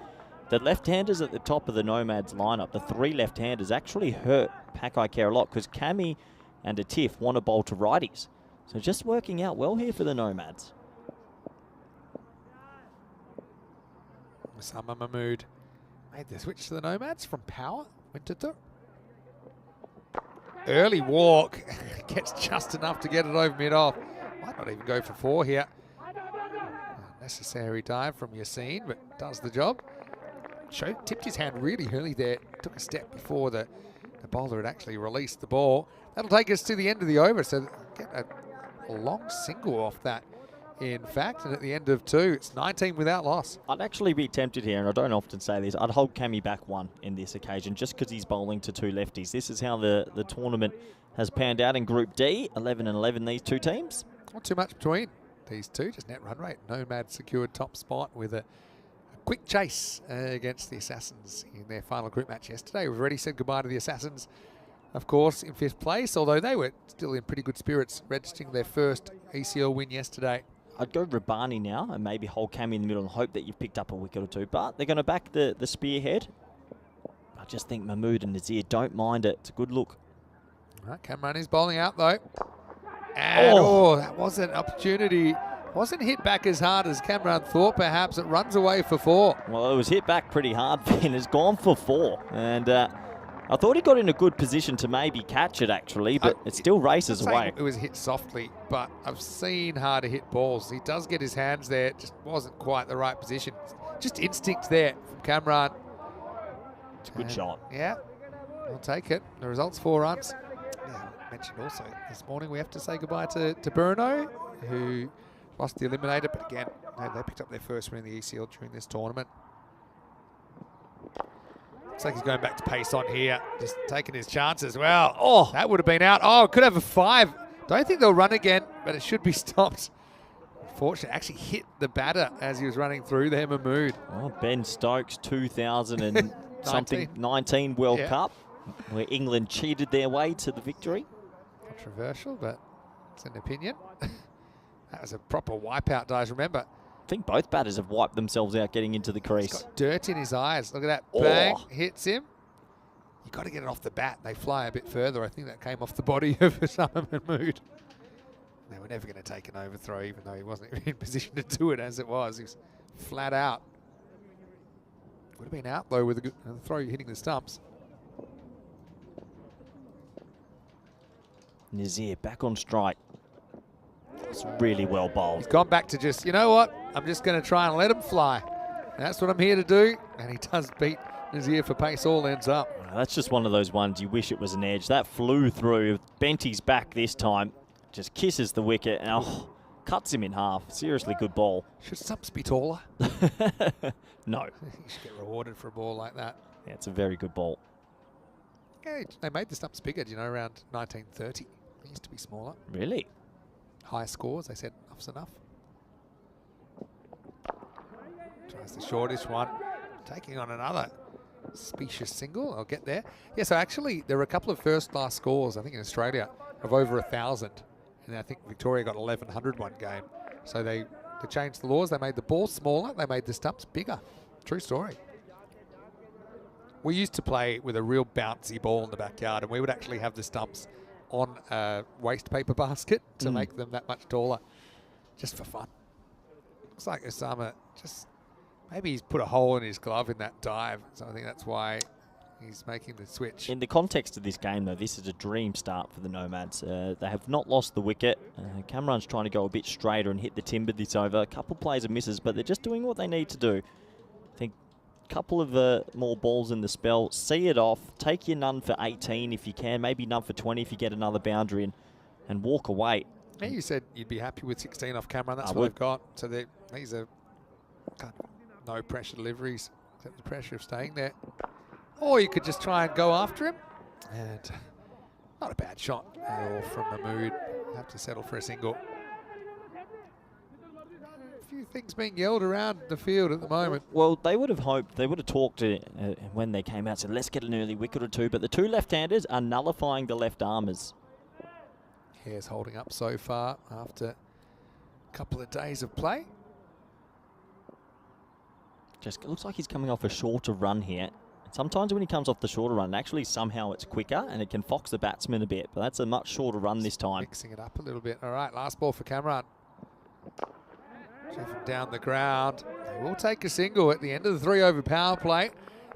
The left-handers at the top of the Nomads lineup, the 3 left-handers, actually hurt Qualifier a lot because Cammy and a Tiff want to bowl to righties. So just working out well here for the Nomads. Osama Mahmood made the switch to the Nomads from power. Winterthur. Early walk. Gets just enough to get it over mid-off. Might not even go for 4 here. Necessary dive from Yassine, but does the job. Tipped his hand really early there. Took a step before the bowler had actually released the ball. That'll take us to the end of the over. So get a long single off that, in fact. And at the end of 2, it's 19 without loss. I'd actually be tempted here, and I don't often say this, I'd hold Cammy back 1 in this occasion just because he's bowling to 2 lefties. This is how the tournament has panned out in Group D, 11 and 11, these 2 teams. Not too much between these 2, just net run rate. Nomad secured top spot with a quick chase against the Assassins in their final group match yesterday. We've already said goodbye to the Assassins, of course, in 5th place, although they were still in pretty good spirits, registering their first ECL win yesterday. I'd go Rabani now and maybe hold Cammy in the middle and hope that you've picked up a wicket or 2, but they're going to back the spearhead. I just think Mahmood and Nazir don't mind it. It's a good look. All right, Cameron is bowling out though. And that was an opportunity. Wasn't hit back as hard as Cameron thought, perhaps. It runs away for 4. Well, it was hit back pretty hard, Finn. It's gone for 4. And I thought he got in a good position to maybe catch it, actually, but it still races away. It was hit softly, but I've seen harder hit balls. He does get his hands there. It just wasn't quite the right position. Just instinct there from Cameron. It's a good shot. Yeah, I'll take it. The result's 4 runs. Yeah, I mentioned also this morning we have to say goodbye to Berno, who lost the eliminator, but again, they picked up their first win in the ECL during this tournament. Looks like he's going back to pace on here, just taking his chances. Well, that would have been out. Oh, could have a 5. Don't think they'll run again, but it should be stopped. Unfortunately, actually hit the batter as he was running through there, Mahmood. Oh, Ben Stokes, 2019 World Cup, where England cheated their way to the victory. Controversial, but it's an opinion. That was a proper wipeout, guys. Remember, I think both batters have wiped themselves out getting into the crease. He's got dirt in his eyes. Look at that. Bang, hits him. You got to get it off the bat. They fly a bit further. I think that came off the body of Osama Mahmood. They were never going to take an overthrow, even though he wasn't in position to do it as it was. He was flat out. Would have been out, though, with a good throw hitting the stumps. Nazir back on strike. It's really well bowled. He's gone back to just, you know what? I'm just going to try and let him fly. And that's what I'm here to do. And he does beat Nazir for pace, all ends up. Well, that's just one of those ones you wish it was an edge. That flew through. Bent his back this time. Just kisses the wicket and cuts him in half. Seriously good ball. Should stumps be taller? No. You should get rewarded for a ball like that. Yeah, it's a very good ball. Okay, they made the stumps bigger, around 1930. They used to be smaller. Really? High scores, they said, off enough's enough. Tries the shortest one, taking on another specious single. I'll get there. Yeah, so actually there were a couple of first-class scores, I think in Australia, of over 1,000. And I think Victoria got 1,100 one game. So they changed the laws. They made the ball smaller. They made the stumps bigger. True story. We used to play with a real bouncy ball in the backyard, and we would actually have the stumps on a waste paper basket to make them that much taller, just for fun. Looks like Osama just, maybe he's put a hole in his glove in that dive, so I think that's why he's making the switch. In the context of this game, though, this is a dream start for the Nomads. They have not lost the wicket. Cameron's trying to go a bit straighter and hit the timber this over. A couple plays of misses, but they're just doing what they need to do. I think a couple of more balls in the spell. See it off. Take your none for 18 if you can. Maybe none for 20 if you get another boundary in, and walk away. Yeah, you said you'd be happy with 16 off camera, and that's I what would. they've got. So these are kind of no pressure deliveries, except the pressure of staying there. Or you could just try and go after him. And not a bad shot at all from Mahmood. Have to settle for a single. A few things being yelled around the field at the moment. Well, they would have hoped, they would have talked when they came out, said, let's get an early wicket or two. But the two left-handers are nullifying the left armers. Hare's holding up so far after a couple of days of play. Just looks like he's coming off a shorter run here. Sometimes when he comes off the shorter run, actually somehow it's quicker and it can fox the batsman a bit. But that's a much shorter run this time. Mixing it up a little bit. All right, last ball for Cameron. Shoving down the ground. They will take a single at the end of the 3 over power play.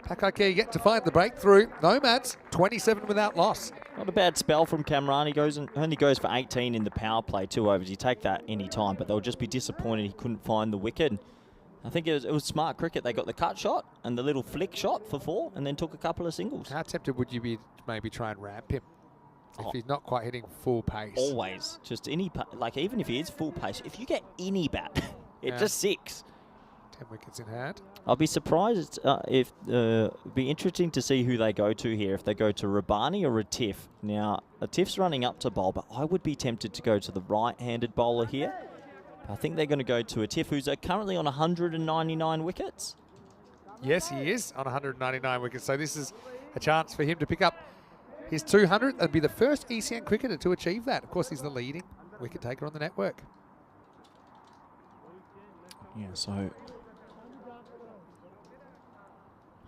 Pakake yet to find the breakthrough. Nomads, 27 without loss. Not a bad spell from Cameron. He only goes for 18 in the power play, 2 overs. You take that any time, but they'll just be disappointed he couldn't find the wicket. I think it was smart cricket. They got the cut shot and the little flick shot for 4 and then took a couple of singles. How tempted would you be to maybe try and ramp him if he's not quite hitting full pace? Always. Just any, like even if he is full pace, if you get any bat, it's just 6. 10 wickets in hand. I'll be surprised if it'd be interesting to see who they go to here. If they go to Rabani or Atif. Now, Atif's running up to bowl, but I would be tempted to go to the right-handed bowler here. I think they're going to go to Atif, who's currently on 199 wickets. Yes, he is on 199 wickets. So this is a chance for him to pick up his 200th and be the first ECN cricketer to achieve that. Of course, he's the leading wicket taker on the network. Yeah, so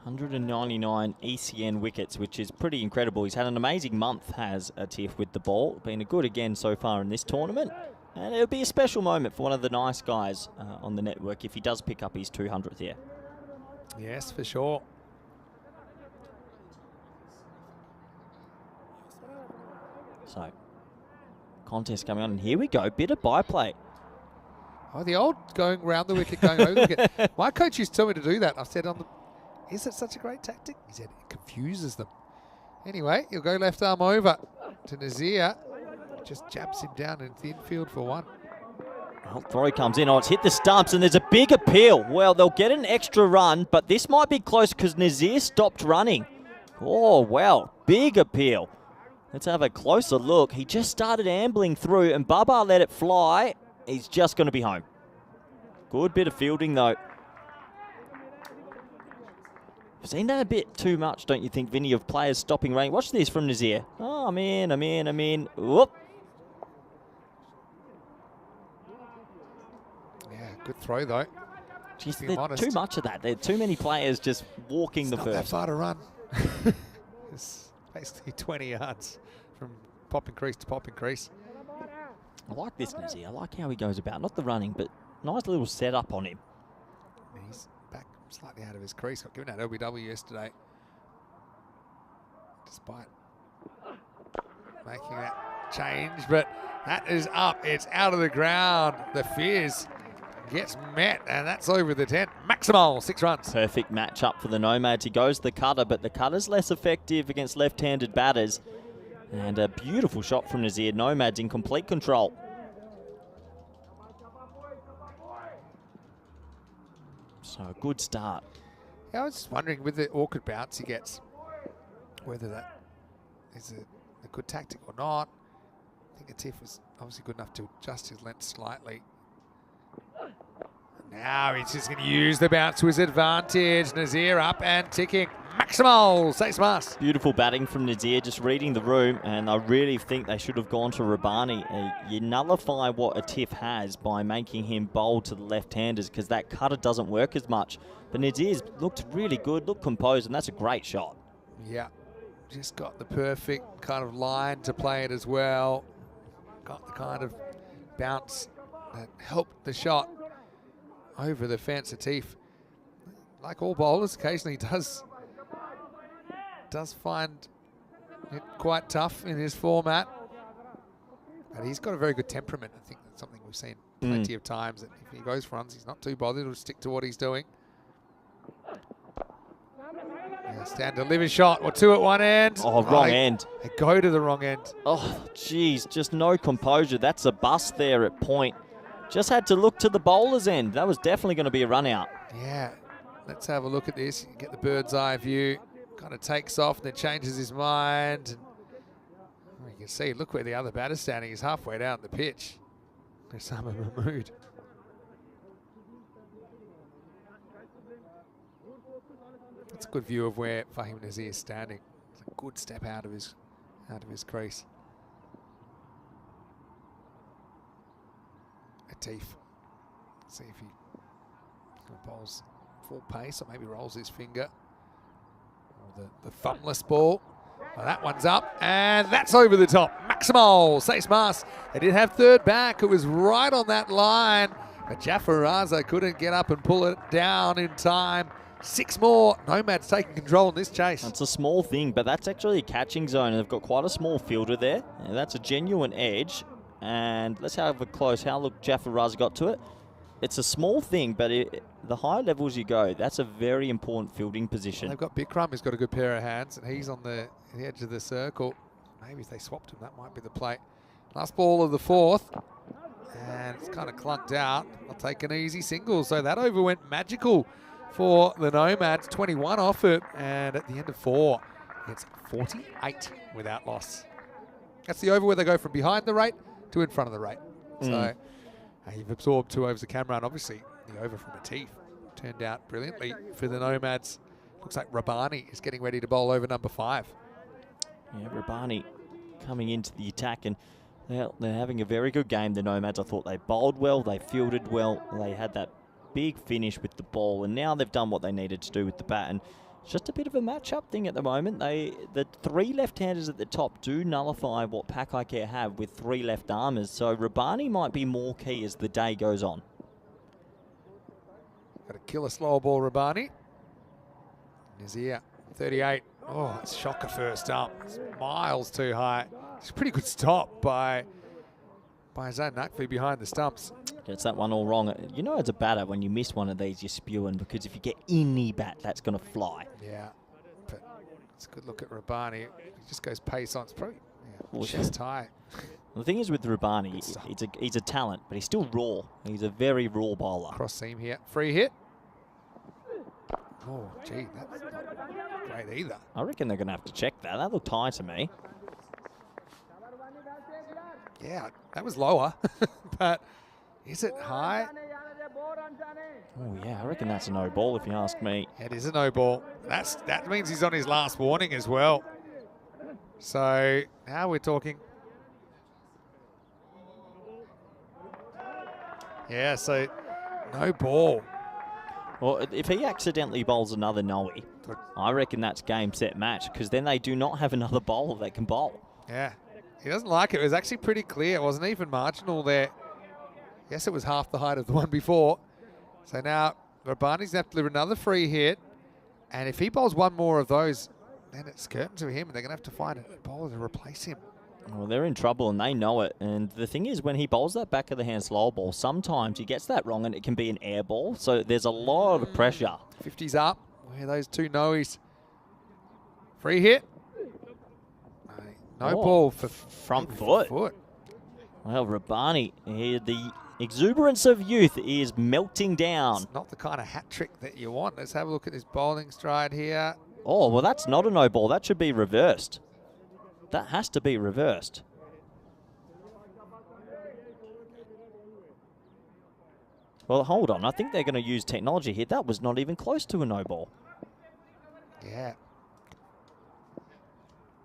199 ECN wickets, which is pretty incredible. He's had an amazing month, has Atif, with the ball. Been a good again so far in this tournament. And it'll be a special moment for one of the nice guys on the network if he does pick up his 200th here. Yes, for sure. So, contest coming on, and here we go. Bit of byplay. Oh, the old going round the wicket, going over the wicket. My coach used to tell me to do that. I said, is it such a great tactic? He said, it confuses them. Anyway, he'll go left arm over to Nazir. Just jabs him down in thin field for 1. Well, throw comes in. Oh, it's hit the stumps, and there's a big appeal. Well, they'll get an extra run, but this might be close because Nazir stopped running. Oh, wow. Big appeal. Let's have a closer look. He just started ambling through, and Baba let it fly. He's just going to be home. Good bit of fielding, though. I've seen that a bit too much, don't you think, Vinny, of players stopping running? Watch this from Nazir. Oh, I'm in. Whoop. Yeah, good throw, though. Jeez, there's too much of that. There are too many players just walking the Not first. that far to run. It's basically 20 yards from popping crease to popping crease. I like this, Nazir. I like how he goes about. Not the running, but nice little setup on him. He's back slightly out of his crease. Got given out LBW yesterday. Despite making that change, but that is up. It's out of the ground. The Fears gets met, and that's over the 10. Maximal, 6 runs. Perfect matchup for the Nomads. He goes the cutter, but the cutter's less effective against left-handed batters. And a beautiful shot from Nazir. Nomads in complete control. So a good start. Yeah, I was just wondering with the awkward bounce he gets, whether that is a good tactic or not. I think Atif was obviously good enough to adjust his length slightly Now he's just going to use the bounce to his advantage. Nazir up and ticking. Maximal, say smart. Beautiful batting from Nazir, just reading the room, and I really think they should have gone to Rabani. You nullify what a Tiff has by making him bowl to the left-handers, because that cutter doesn't work as much. But Nazir's looked really good, looked composed, and that's a great shot. Yeah, just got the perfect kind of line to play it as well. Got the kind of bounce that helped the shot over the fence. Atif, like all bowlers, occasionally does find it quite tough in his format. But he's got a very good temperament. I think that's something we've seen plenty of times. That if he goes for runs, he's not too bothered. He'll stick to what he's doing. Yeah, stand deliver shot or two at one end. Oh, wrong end. They go to the wrong end. Oh, geez, just no composure. That's a bust there at point. Just had to look to the bowler's end. That was definitely going to be a run out. Yeah, let's have a look at this. You get the bird's eye view. Kind of takes off and then changes his mind. And you can see, look where the other batter's standing. He's halfway down the pitch. Osama Mahmood. That's a good view of where Fahim Nazir is standing. It's a good step out of his crease. Atif. See if he bowls full pace or maybe rolls his finger. The thumbless ball. Well, that one's up, and that's over the top. Maximal, Sace Mars. They did have third back. It was right on that line, but Jafar Raza couldn't get up and pull it down in time. 6 more. Nomads taking control in this chase. It's a small thing, but that's actually a catching zone, and they've got quite a small fielder there. And that's a genuine edge. And let's have a close. How look Jafar Raza got to it. It's a small thing, but the higher levels you go, that's a very important fielding position. They've got Bikram, who's got a good pair of hands, and he's on the edge of the circle. Maybe if they swapped him, that might be the play. Last ball of the fourth, and it's kind of clunked out. They'll take an easy single, so that over went magical for the Nomads. 21 off it, and at the end of 4, it's 48 without loss. That's the over where they go from behind the rate to in front of the rate. So you've absorbed 2 overs of camera, and obviously the over from Atif turned out brilliantly for the Nomads. Looks like Rabani is getting ready to bowl over number 5. Yeah, Rabani coming into the attack, and they're having a very good game, the Nomads. I thought they bowled well, they fielded well, they had that big finish with the ball, and now they've done what they needed to do with the bat. And it's just a bit of a match-up thing at the moment. The 3 left-handers at the top do nullify what Pack I Care have with 3 left armers, so Rabani might be more key as the day goes on. Got to kill a slower ball, Rabani. Nazir, 38. Oh, it's shocker first up. It's miles too high. It's a pretty good stop by Zane Naqvi behind the stumps. Gets that one all wrong. You know, as a batter, when you miss one of these, you're spewing, because if you get any bat, that's going to fly. Yeah, but it's a good look at Rabani. He just goes pace on. It's probably chest high. The thing is with Rabani, he's a talent, but he's still raw. He's a very raw bowler. Cross seam here. Free hit. Oh, gee, that's not great either. I reckon they're going to have to check that. That looked high to me. Yeah, that was lower, but is it high? Oh, yeah, I reckon that's a no ball if you ask me. It is a no ball. That means he's on his last warning as well. So now we're talking. Yeah, so no ball. Well, if he accidentally bowls another Noe, I reckon that's game, set, match, because then they do not have another bowler that can bowl. Yeah, he doesn't like it. It was actually pretty clear. It wasn't even marginal there. Yes, it was half the height of the one before. So now Rabani's going to have to deliver another free hit. And if he bowls one more of those, then it's curtain to him. They're going to have to find a bowler to replace him. Well, they're in trouble and they know it. And the thing is, when he bowls that back of the hand slow ball, sometimes he gets that wrong and it can be an air ball. So there's a lot of pressure. 50's up. Where those 2 noes. Free hit. No ball for front foot. Well, Rabani, the exuberance of youth is melting down. It's not the kind of hat trick that you want. Let's have a look at his bowling stride here. Oh, well, that's not a no ball. That should be reversed. That has to be reversed. Well, hold on. I think they're going to use technology here. That was not even close to a no ball. Yeah.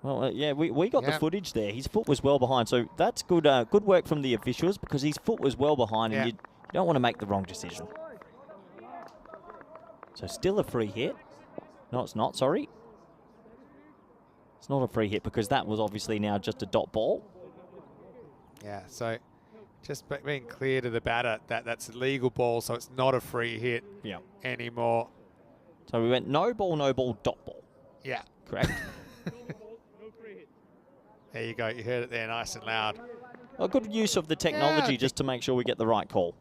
Well, yeah, we got the footage there. His foot was well behind, so that's good. Good work from the officials because his foot was well behind, and you don't want to make the wrong decision. So still a free hit. No, it's not. Sorry, it's not a free hit because that was obviously now just a dot ball. Yeah. So just being clear to the batter that that's a legal ball, so it's not a free hit anymore. So we went no ball, dot ball. Yeah. Correct. There you go. You heard it there nice and loud. A good use of the technology just to make sure we get the right call.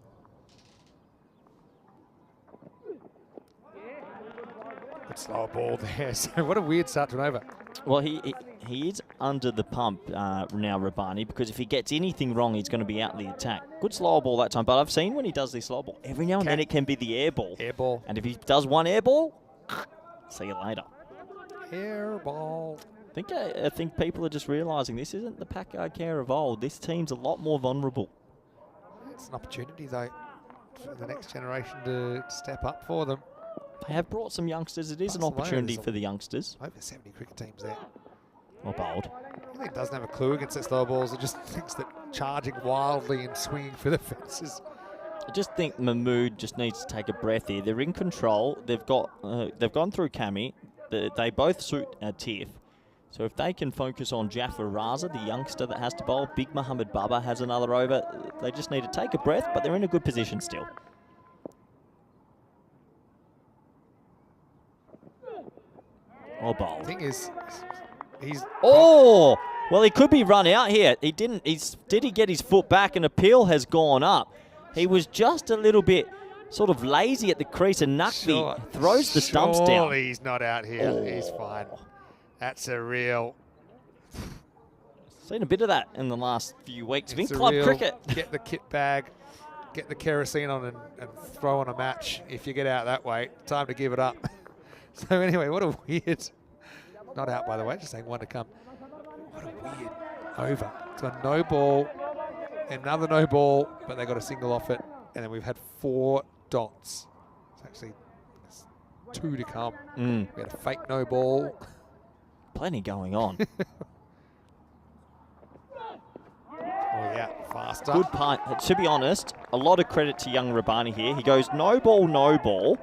Good slower ball there. So what a weird start to an over. Well, he is under the pump now, Rabani, because if he gets anything wrong, he's going to be out of the attack. Good slower ball that time, but I've seen when he does this slower ball, every now and then it can be the air ball. Air ball. And if he does one air ball, see you later. Air ball. I think people are just realising this isn't the Pack Care of old. This team's a lot more vulnerable. It's an opportunity, though, for the next generation to step up for them. They have brought some youngsters. It is an opportunity for the youngsters. Over 70 cricket teams there. Well bowled. I think it doesn't have a clue against its slow balls. It just thinks that charging wildly and swinging for the fences. I just think Mahmood just needs to take a breath here. They're in control. They've gone through Cami. They both suit Tiff. So if they can focus on Jafar Raza, the youngster that has to bowl, Big Muhammad Baba has another over. They just need to take a breath, but they're in a good position still. Oh, bowl. The thing is, well, he could be run out here. He didn't. Did he get his foot back? And appeal has gone up. He was just a little bit sort of lazy at the crease, and Naqvi throws the stumps down. Surely he's not out here. He's fine. That's a real... Seen a bit of that in the last few weeks. It's in club cricket. Get the kit bag, get the kerosene on and throw on a match. If you get out that way, time to give it up. So anyway, what a weird... Not out, by the way, just saying one to come. What a weird over. It's a no ball, another no ball, but they got a single off it. And then we've had 4 dots. It's actually 2 to come. We had a fake no ball. Plenty going on. Faster. Good punt. To be honest, a lot of credit to young Rabani here. He goes no ball, no ball.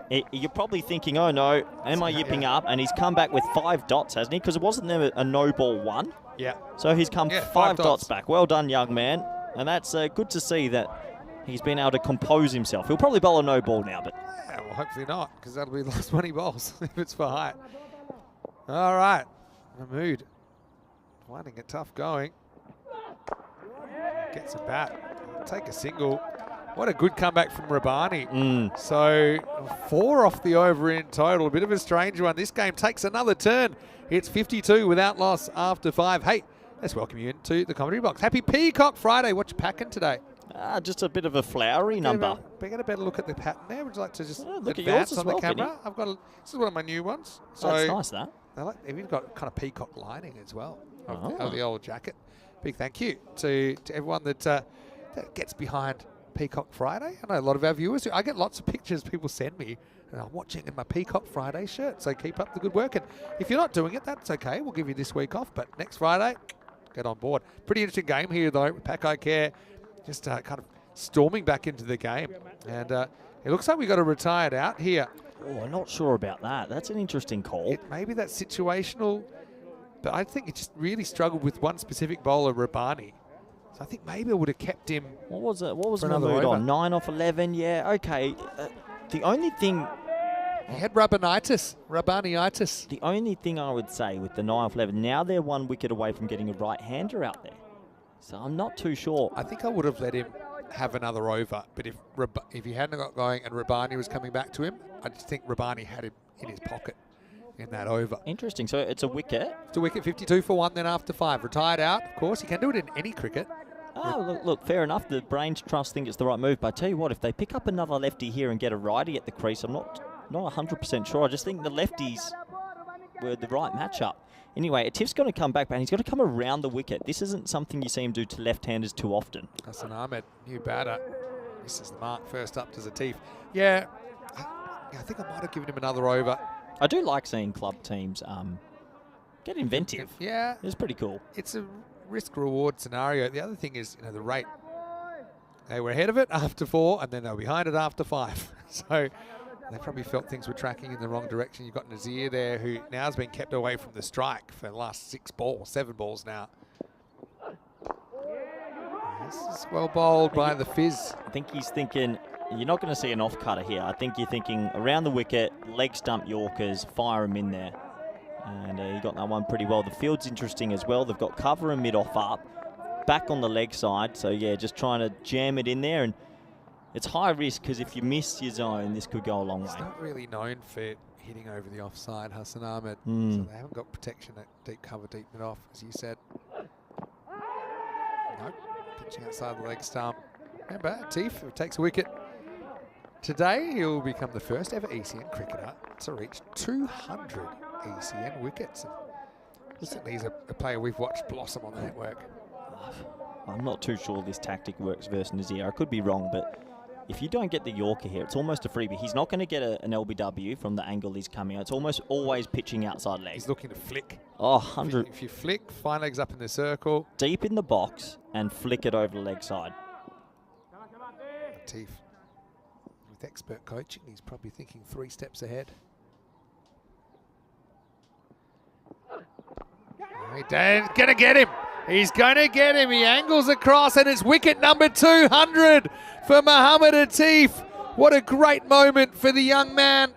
You're probably thinking, oh no, am I yipping up? And he's come back with 5 dots, hasn't he? Because it wasn't there a no ball 1. Yeah. So he's come 5 dots back. Well done, young man. And that's good to see that he's been able to compose himself. He'll probably bowl a no ball now, but... Yeah, well, hopefully not, because that'll be the last 20 balls if it's for height. All right. Mahmood finding it tough going. Gets a bat. Take a single. What a good comeback from Rabani. So 4 off the over in total. A bit of a strange one. This game takes another turn. It's 52 without loss after 5. Hey, let's welcome you into the commentary box. Happy Peacock Friday. What you packing today? Just a bit of a flowery number. Get a better look at the pattern there. Would you like to just look at advance yours as on well, the camera? Kenny. I've got this is one of my new ones. So that's nice, that. You've got kind of peacock lining as well of the old jacket. Big thank you to everyone that gets behind Peacock Friday. I know a lot of our viewers do. I get lots of pictures people send me, and I'm watching in my Peacock Friday shirt. So keep up the good work. And if you're not doing it, that's okay. We'll give you this week off. But next Friday, get on board. Pretty interesting game here, though. Pack Care just kind of storming back into the game. And it looks like we got a retired out here. Oh, I'm not sure about that. That's an interesting call. Maybe that's situational, but I think it just really struggled with one specific bowler, Rabani. So I think maybe I would have kept him. What was it? What was Mahmood on? 9 off 11. Yeah, okay. The only thing... He had Rabaniitis. The only thing I would say with the 9 off 11, now they're 1 wicket away from getting a right-hander out there. So I'm not too sure. I think I would have let him have another over, but if he hadn't got going and Rabani was coming back to him, I just think Rabani had him in his pocket in that over. Interesting. So it's a wicket. It's a wicket, 52 for 1 then after 5. Retired out, of course. You can do it in any cricket. Oh, look, fair enough. The brains trust think it's the right move. But I tell you what, if they pick up another lefty here and get a righty at the crease, I'm not 100% sure. I just think the lefties were the right matchup. Anyway, Atif's going to come back, and he's got to come around the wicket. This isn't something you see him do to left-handers too often. Hassan Ahmed, new batter. Misses the mark. First up to Zatif. Yeah, I think I might have given him another over. I do like seeing club teams get inventive. Yeah. It's pretty cool. It's a risk-reward scenario. The other thing is, the rate. They were ahead of it after 4, and then they were behind it after 5. So they probably felt things were tracking in the wrong direction. You've got Nazir there, who now has been kept away from the strike for the last 7 balls now. This is well bowled by the Fizz. I think he's thinking, you're not going to see an off-cutter here. I think you're thinking around the wicket, leg stump Yorkers, fire him in there. And he got that one pretty well. The field's interesting as well. They've got cover and mid-off up, back on the leg side. So, yeah, just trying to jam it in there. And it's high risk because if you miss your zone, this could go a long way. He's not really known for hitting over the offside, Hassan Ahmed. So they haven't got protection at deep cover, deep mid-off, as you said. Nope. Pitching outside the leg stump. Remember, Teef takes a wicket. Today, he'll become the first ever ECN cricketer to reach 200 ECN wickets. And recently, he's a player we've watched blossom on the network. I'm not too sure this tactic works versus Nazir. I could be wrong, but if you don't get the Yorker here, it's almost a freebie. He's not going to get an LBW from the angle he's coming out. It's almost always pitching outside leg. He's looking to flick. Oh, 100. If you flick, fine legs up in the circle. Deep in the box and flick it over the leg side. Teef, with expert coaching, he's probably thinking 3 steps ahead. He's going to get him. He's going to get him. He angles across, and it's wicket number 200 for Mohamed Atif. What a great moment for the young man.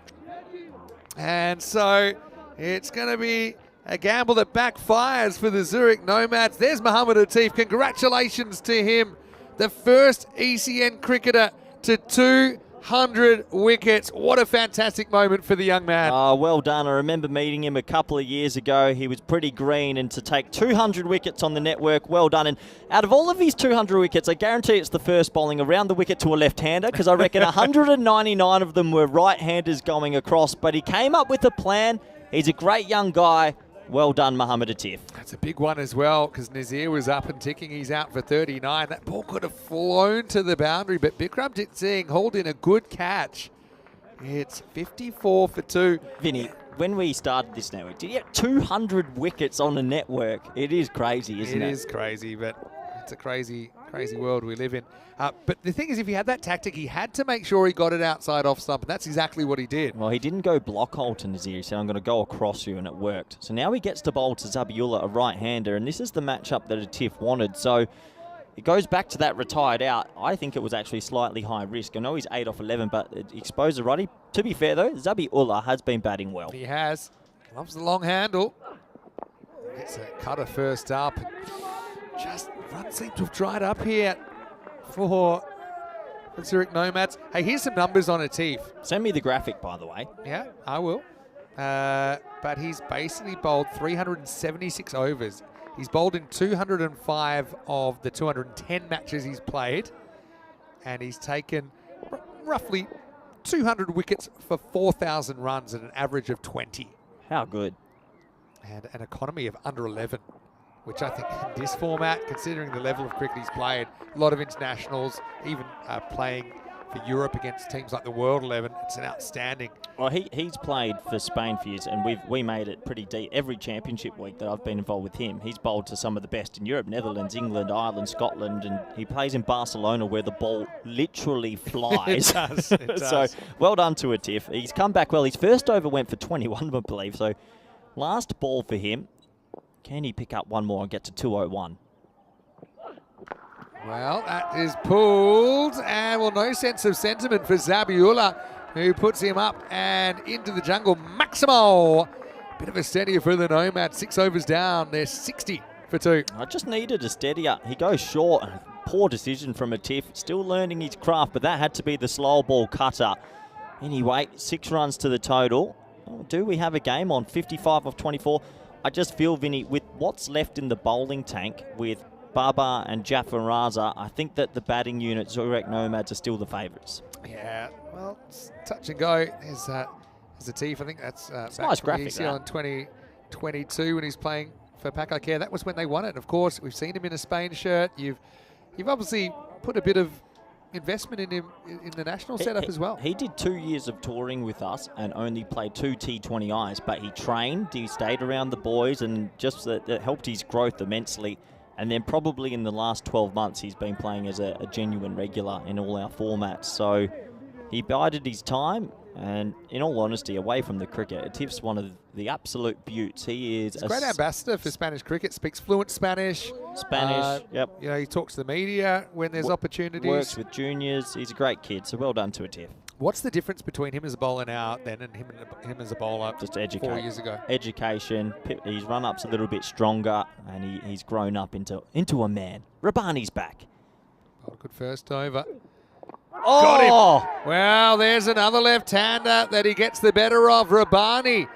And so it's going to be a gamble that backfires for the Zurich Nomads. There's Mohamed Atif. Congratulations to him. The first ECN cricketer to 200 wickets. What a fantastic moment for the young man. Oh, well done. I remember meeting him a couple of years ago. He was pretty green, and to take 200 wickets on the network, well done. And out of all of his 200 wickets, I guarantee it's the first bowling around the wicket to a left-hander, because I reckon 199 of them were right-handers going across, but he came up with a plan. He's a great young guy. Well done, Mohamed Atif. That's a big one as well, because Nazir was up and ticking. He's out for 39. That ball could have flown to the boundary, but Bikram Singh hauled in a good catch. It's 54 for 2. Vinny, when we started this network, did you get 200 wickets on the network? It is crazy, isn't it? It is crazy, but it's a crazy world we live in. But the thing is, if he had that tactic, he had to make sure he got it outside off stump, and that's exactly what he did. Well, he didn't go block hole to Nazir. He said, I'm going to go across you, and it worked. So now he gets to bowl to Zabiullah, a right-hander, and this is the matchup that Atif wanted. So it goes back to that retired out. I think it was actually slightly high risk. I know he's 8 off 11, but it exposed the righty. To be fair, though, Zabiullah has been batting well. He has. Loves the long handle. Gets a cutter first up. Just run seems to have dried up here for the Zurich Nomads. Hey, here's some numbers on Atif. Send me the graphic, by the way. Yeah, I will. But he's basically bowled 376 overs. He's bowled in 205 of the 210 matches he's played. And he's taken roughly 200 wickets for 4,000 runs at an average of 20. How good. And an economy of under 11. Which I think in this format, considering the level of cricket he's played, a lot of internationals, even playing for Europe against teams like the World 11, it's an outstanding. Well, he's played for Spain for years, and we made it pretty deep. Every championship week that I've been involved with him, he's bowled to some of the best in Europe, Netherlands, England, Ireland, Scotland, and he plays in Barcelona where the ball literally flies. It does. It does. So well done to Atif. He's come back well. His first over went for 21, I believe. So last ball for him. Can he pick up one more and get to 201? Well, that is pulled, and well, no sense of sentiment for Zabiullah, who puts him up and into the jungle. Maximo, bit of a steadier for the Nomad. 6 overs down. They're 60 for 2. I just needed a steadier. He goes short. Poor decision from Atif. Still learning his craft, but that had to be the slow ball cutter. Anyway, 6 runs to the total. Oh, do we have a game on? 55 of 24. I just feel, Vinny, with what's left in the bowling tank with Baba and Jafar Raza, I think that the batting unit, Zurich Nomads, are still the favourites. Yeah, well, it's touch and go. There's Atif. I think that's back nice from graphic, the ECN in 2022 when he's playing for Paco Care. That was when they won it. Of course, we've seen him in a Spain shirt. You've obviously put a bit of investment in him in the national setup as well. He did 2 years of touring with us and only played 2 T20Is, but he trained, he stayed around the boys, and just that helped his growth immensely. And then probably in the last 12 months, he's been playing as a genuine regular in all our formats. So he bided his time, and in all honesty, away from the cricket, Tiff's one of the absolute beauts. He is He's a great ambassador for Spanish cricket, speaks fluent Spanish. Yep. You know, he talks to the media when there's opportunities. Works with juniors. He's a great kid, so well done to a Tiff. What's the difference between him as a bowler now then and him as a bowler Just 4 years ago? Education. His run-up's a little bit stronger, and he's grown up into a man. Rabani's back. Oh, good first over. Oh! Got him. Well, there's another left-hander that he gets the better of. Rabani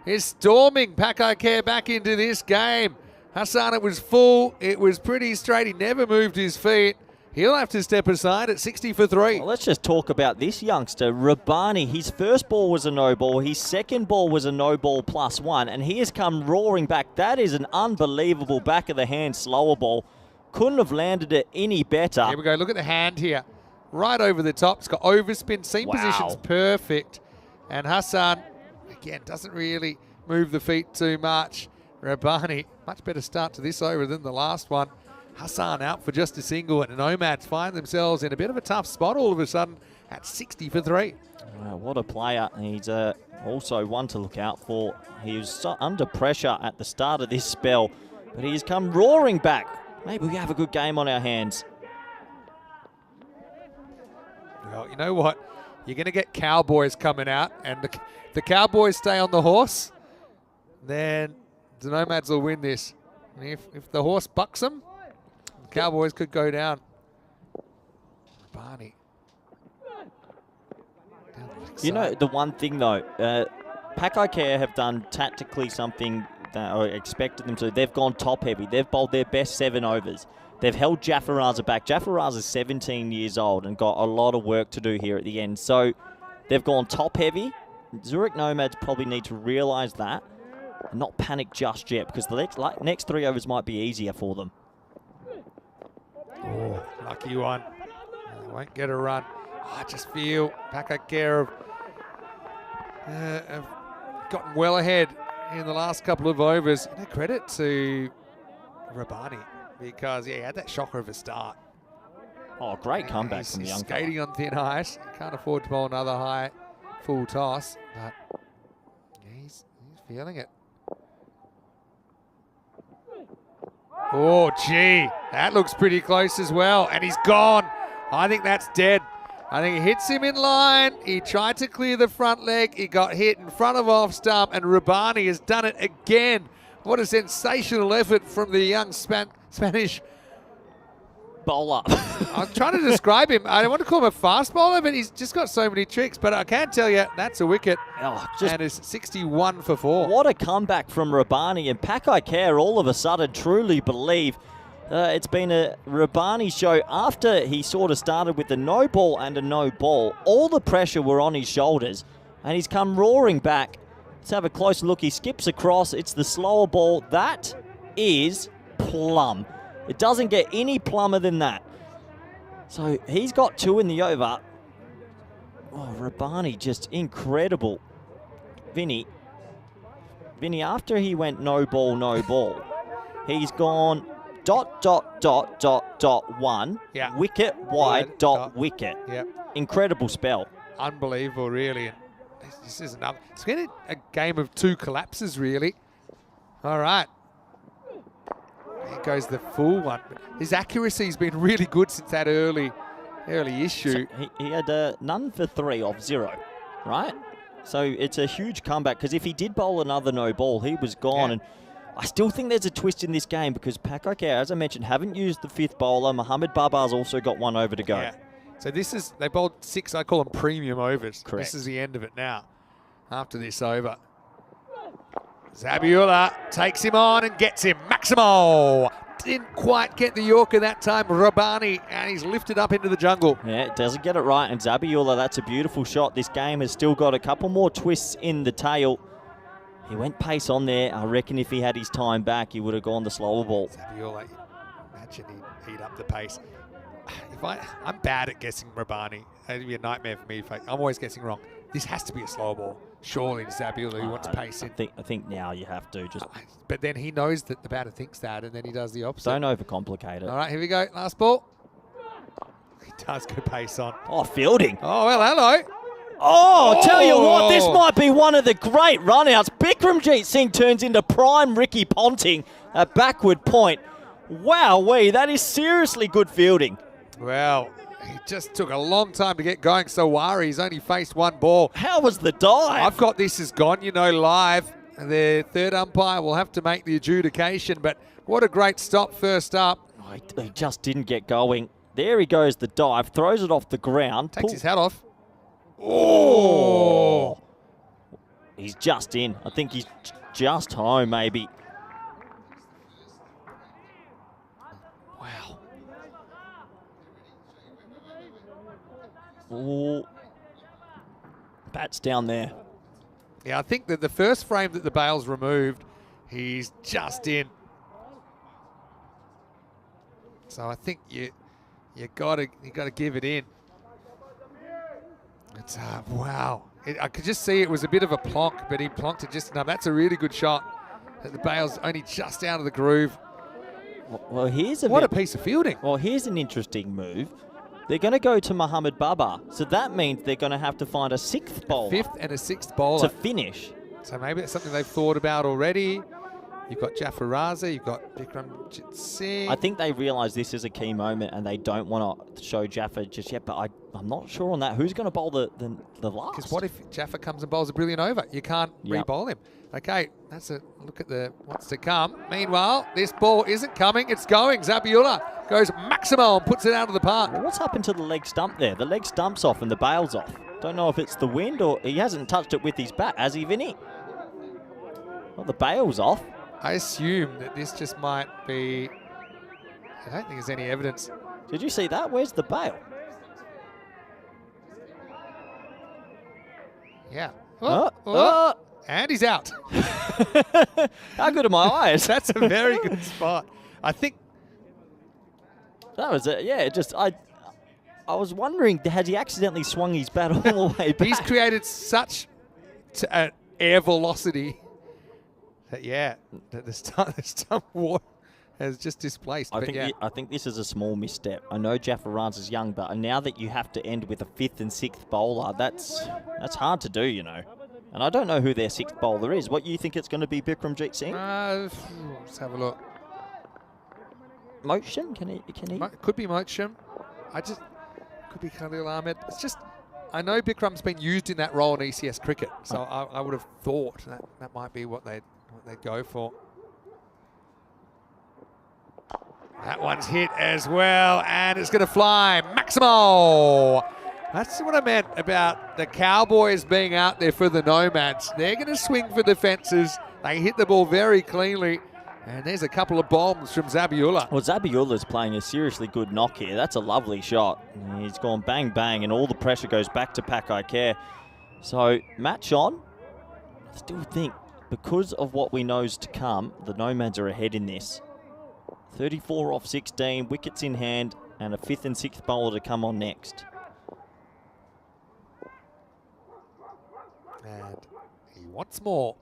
is storming Pakakare back into this game. Hassan, it was full. It was pretty straight. He never moved his feet. He'll have to step aside at 60 for 3. Well, let's just talk about this youngster, Rabani. His first ball was a no ball. His second ball was a no ball +1, and he has come roaring back. That is an unbelievable back of the hand slower ball. Couldn't have landed it any better. Here we go. Look at the hand here. Right over the top. It's got overspin. Seam position's perfect. And Hassan, again, doesn't really move the feet too much. Rabani, much better start to this over than the last one. Hassan out for just a single, and the Nomads find themselves in a bit of a tough spot all of a sudden at 60 for 3. What a player. He's also one to look out for. He was so under pressure at the start of this spell, but he's come roaring back. Maybe we have a good game on our hands. Well, you know what? You're going to get Cowboys coming out, and the Cowboys stay on the horse, then the Nomads will win this. And if the horse bucks them, the Cowboys could go down. Barney. You know, the one thing though, Pakakare have done tactically something that I expected them to. They've gone top heavy. They've bowled their best 7 overs. They've held Jaffaraza back. Jaffaraza's 17 years old and got a lot of work to do here at the end. So they've gone top heavy. Zurich Nomads probably need to realise that and not panic just yet, because the next 3 overs might be easier for them. Oh, lucky one. They won't get a run. I just feel Pakakare have gotten well ahead in the last couple of overs. No credit to Rabani, because he had that shocker of a start. Oh, great comeback from the young fella. Skating on thin ice. Can't afford to bowl another high full toss, but he's feeling it. Oh, gee, that looks pretty close as well, and he's gone. I think that's dead. I think it hits him in line. He tried to clear the front leg. He got hit in front of off stump, and Rabani has done it again. What a sensational effort from the young Spanish bowler. I'm trying to describe him. I don't want to call him a fast bowler, but he's just got so many tricks. But I can tell you, that's a wicket. And it's 61 for 4. What a comeback from Rabani. And Pakakare all of a sudden truly believe it's been a Rabani show. After he sort of started with a no ball and a no ball, all the pressure were on his shoulders, and he's come roaring back. Let's have a close look. He skips across. It's the slower ball. That is plum. It doesn't get any plumber than that. So he's got 2 in the over. Oh, Rabani, just incredible. Vinny, after he went no ball, he's gone ... 1, Yeah. wicket wide, wicket. Yep. Incredible spell. Unbelievable, really. And this is another. It's been a game of 2 collapses, really. All right. Here goes the full one. His accuracy's been really good since that early issue. So he had none for 3 off 0, right? So it's a huge comeback, because if he did bowl another no ball, he was gone. Yeah. And I still think there's a twist in this game, because Pakakare, as I mentioned, haven't used the 5th bowler. Mohamed Babar's also got 1 over to go. Yeah. So they bowled 6, I call them premium overs. Correct. This is the end of it now, after this over. Zabiula takes him on and gets him. Maximo didn't quite get the Yorker that time, Rabani, and he's lifted up into the jungle. Yeah, it doesn't get it right. And Zabiula, that's a beautiful shot. This game has still got a couple more twists in the tail. He went pace on there. I reckon if he had his time back, he would have gone the slower ball. Zabiula, imagine he'd up the pace. If I'm bad at guessing Rabani. It'd be a nightmare for me if I'm always guessing wrong. This has to be a slow ball. Surely Zabula, who wants pace in. I think now you have to just... But then he knows that the batter thinks that, and then he does the opposite. Don't overcomplicate it. All right, here we go. Last ball. He does go pace on. Oh, fielding. Oh, well, hello. Oh, tell you what, this might be one of the great run-outs. Bikramjeet Singh turns into prime Ricky Ponting at backward point. Wowee, that is seriously good fielding. Well, he just took a long time to get going. So Wari's only faced one ball. How was the dive? I've got this as gone, live. The third umpire will have to make the adjudication, but what a great stop first up. Oh, he just didn't get going. There he goes, the dive, throws it off the ground. Takes his hat off. Oh! He's just in. I think he's just home, maybe. Wow. Oh. Bat's down there. Yeah, I think that the first frame that the bail's removed, he's just in. So I think you gotta give it in. It's wow. I could just see it was a bit of a plonk, but he plonked it just enough. That's a really good shot. The bail's only just out of the groove. Well, here's a piece of fielding. Well, here's an interesting move. They're going to go to Muhammad Baba, so that means they're going to have to find a sixth bowler. Fifth and a sixth bowler. To finish. So maybe it's something they've thought about already. You've got Jafar Raza, you've got Bikramjeet Singh. I think they realise this is a key moment and they don't want to show Jaffa just yet, but I'm not sure on that. Who's going to bowl the last? Because what if Jaffa comes and bowls a brilliant over? You can't re-bowl him. Okay, that's a look at the what's to come. Meanwhile, this ball isn't coming, it's going. Zabula goes maximal and puts it out of the park. Well, what's happened to the leg stump there? The leg stump's off and the bail's off. Don't know if it's the wind or he hasn't touched it with his bat, has he, Vinny? Well, the bail's off. I assume that this just might be... I don't think there's any evidence. Did you see that? Where's the bail? Yeah. And he's out. How good are my eyes? That's a very good spot. I think... That was it. Yeah, I was wondering, has he accidentally swung his bat all the way back? He's created such air velocity that, the stump war has just displaced. I think this is a small misstep. I know Jafar is young, but now that you have to end with a fifth and sixth bowler, that's hard to do, And I don't know who their sixth bowler is. What, you think it's going to be Bikramjeet Singh? Let's have a look. Motion? Can he? Could be Motion. Could be Khalil Ahmed. It's just, I know Bikram's been used in that role in ECS cricket, so I would have thought that might be what they'd go for. That one's hit as well, and it's going to fly. Maximo! That's what I meant about the Cowboys being out there for the Nomads. They're going to swing for the fences. They hit the ball very cleanly. And there's a couple of bombs from Zabula. Well, Zabiula's playing a seriously good knock here. That's a lovely shot. He's gone bang, bang, and all the pressure goes back to Pakai Care. So, match on. I still think, because of what we know is to come, the Nomads are ahead in this. 34 off 16, wickets in hand, and a fifth and sixth bowler to come on next. And he wants more.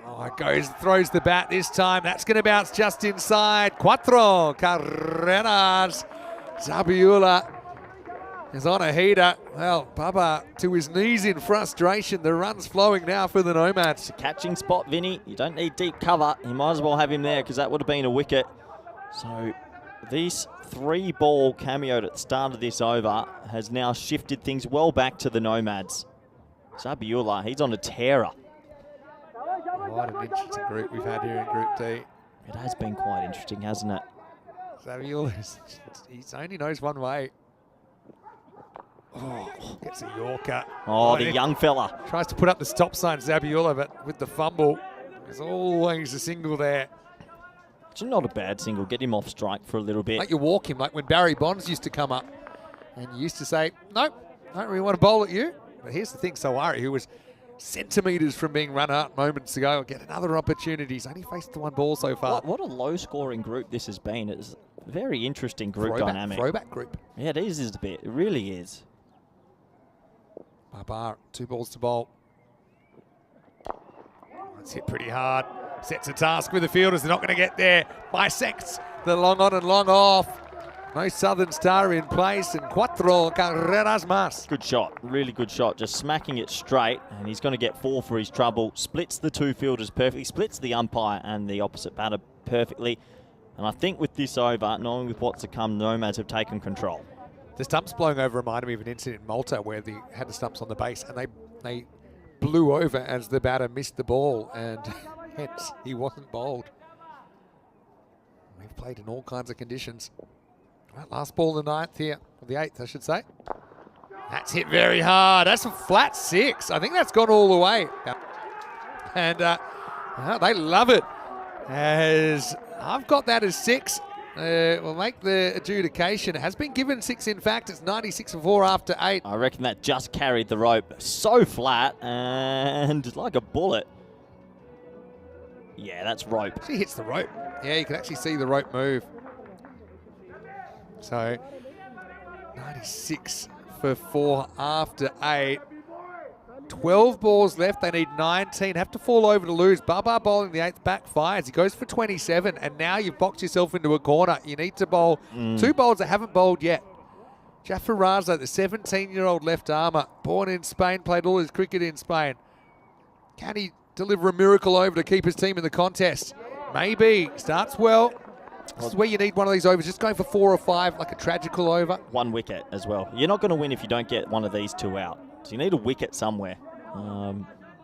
Oh, it throws the bat this time. That's going to bounce just inside. Cuatro carreras. Zabula is on a heater. Well, Baba to his knees in frustration. The run's flowing now for the Nomads. It's a catching spot, Vinny. You don't need deep cover. You might as well have him there because that would have been a wicket. So this 3-ball cameo at the start of this over has now shifted things well back to the Nomads. Zabula, he's on a tearer. What an interesting group we've had here in Group D. It has been quite interesting, hasn't it? Zabula, he only knows one way. Oh, gets a Yorker. Oh, the young fella. Tries to put up the stop sign, Zabula, but with the fumble, there's always a single there. It's not a bad single. Get him off strike for a little bit. Like you walk him, like when Barry Bonds used to come up and you used to say, nope, don't really want to bowl at you. But here's the thing, Sawari, who was centimetres from being run out moments ago, get another opportunity. He's only faced the one ball so far. What a low-scoring group this has been. It's Very interesting group dynamic. Throwback group. Yeah, it is a bit. It really is. Babar, 2 balls to bowl. That's hit pretty hard. Sets a task with the fielders. They're not going to get there. Bisects the long on and long off. No Southern Star in place, and cuatro carreras más. Good shot, really good shot. Just smacking it straight, and he's going to get 4 for his trouble. Splits the 2 fielders perfectly, splits the umpire and the opposite batter perfectly. And I think with this over, knowing with what's to come, Nomads have taken control. The stumps blowing over reminded me of an incident in Malta where they had the stumps on the base, and they blew over as the batter missed the ball, and hence he wasn't bowled. We've played in all kinds of conditions. Right, last ball of the 9th here, or the 8th, I should say. That's hit very hard. That's a flat 6. I think that's gone all the way. And they love it. As I've got that as 6. We'll make the adjudication. It has been given 6, in fact. It's 96 for 4 after 8. I reckon that just carried the rope so flat and like a bullet. Yeah, that's rope. She hits the rope. Yeah, you can actually see the rope move. So 96 for 4 after 8. 12 balls left. They need 19. Have to fall over to lose. Babar bowling the 8th backfires. He goes for 27, and now you've boxed yourself into a corner. You need to bowl 2 bowls that haven't bowled yet. Jaffer Raza, the 17-year-old left armour, born in Spain, played all his cricket in Spain. Can he deliver a miracle over to keep his team in the contest? Maybe. Starts well. This is where you need one of these overs, just going for 4 or 5, like a tragical over. 1 wicket as well. You're not going to win if you don't get one of these 2 out. So you need a wicket somewhere.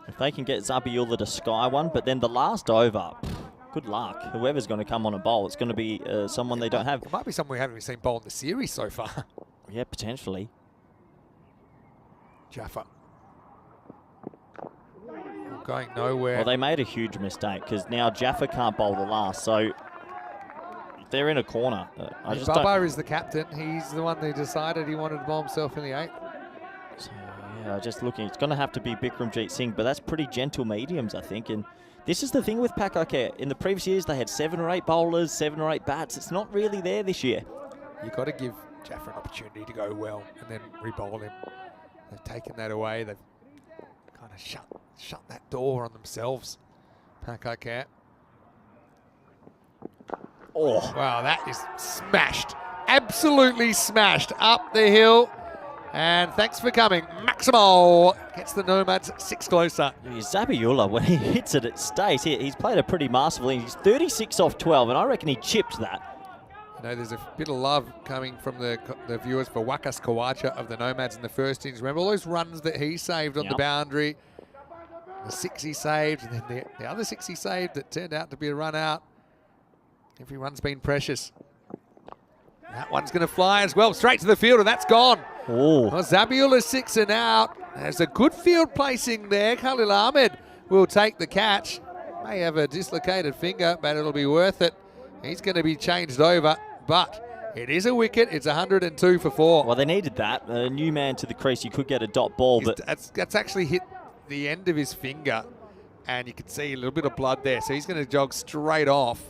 If they can get Zabiula to sky one, but then the last over, good luck. Whoever's going to come on a bowl, it's going to be someone they don't have. It might be someone we haven't seen bowl in the series so far. Yeah, potentially. Jaffa. Going nowhere. Well, they made a huge mistake because now Jaffa can't bowl the last, so they're in a corner. Babar is the captain. He's the one who decided he wanted to bowl himself in the 8th. So, yeah, just looking, it's going to have to be Bikramjeet Singh, but that's pretty gentle mediums, I think. And this is the thing with Pakakare. In the previous years, they had 7 or 8 bowlers, 7 or 8 bats. It's not really there this year. You've got to give Jaffa an opportunity to go well and then re-bowl him. They've taken that away. They've kind of shut that door on themselves. Pakakare. Oh, wow, that is smashed. Absolutely smashed up the hill. And thanks for coming. Maximo gets the Nomads 6 closer. Zabiula, when he hits it, it stays. He's played a pretty masterful innings. He's 36 off 12, and I reckon he chipped that. You know, there's a bit of love coming from the viewers for Wakas Kawacha of the Nomads in the first innings. Remember all those runs that he saved on the boundary? The 6 he saved, and then the other 6 he saved that turned out to be a run out. Every run's been precious. That one's going to fly as well, straight to the field, and that's gone. Oh. Well, Zabiula's 6 and out. There's a good field placing there. Khalil Ahmed will take the catch. May have a dislocated finger, but it'll be worth it. He's going to be changed over, but it is a wicket. It's 102 for 4. Well, they needed that. A new man to the crease, you could get a dot ball, but that's actually hit the end of his finger, and you can see a little bit of blood there. So he's going to jog straight off.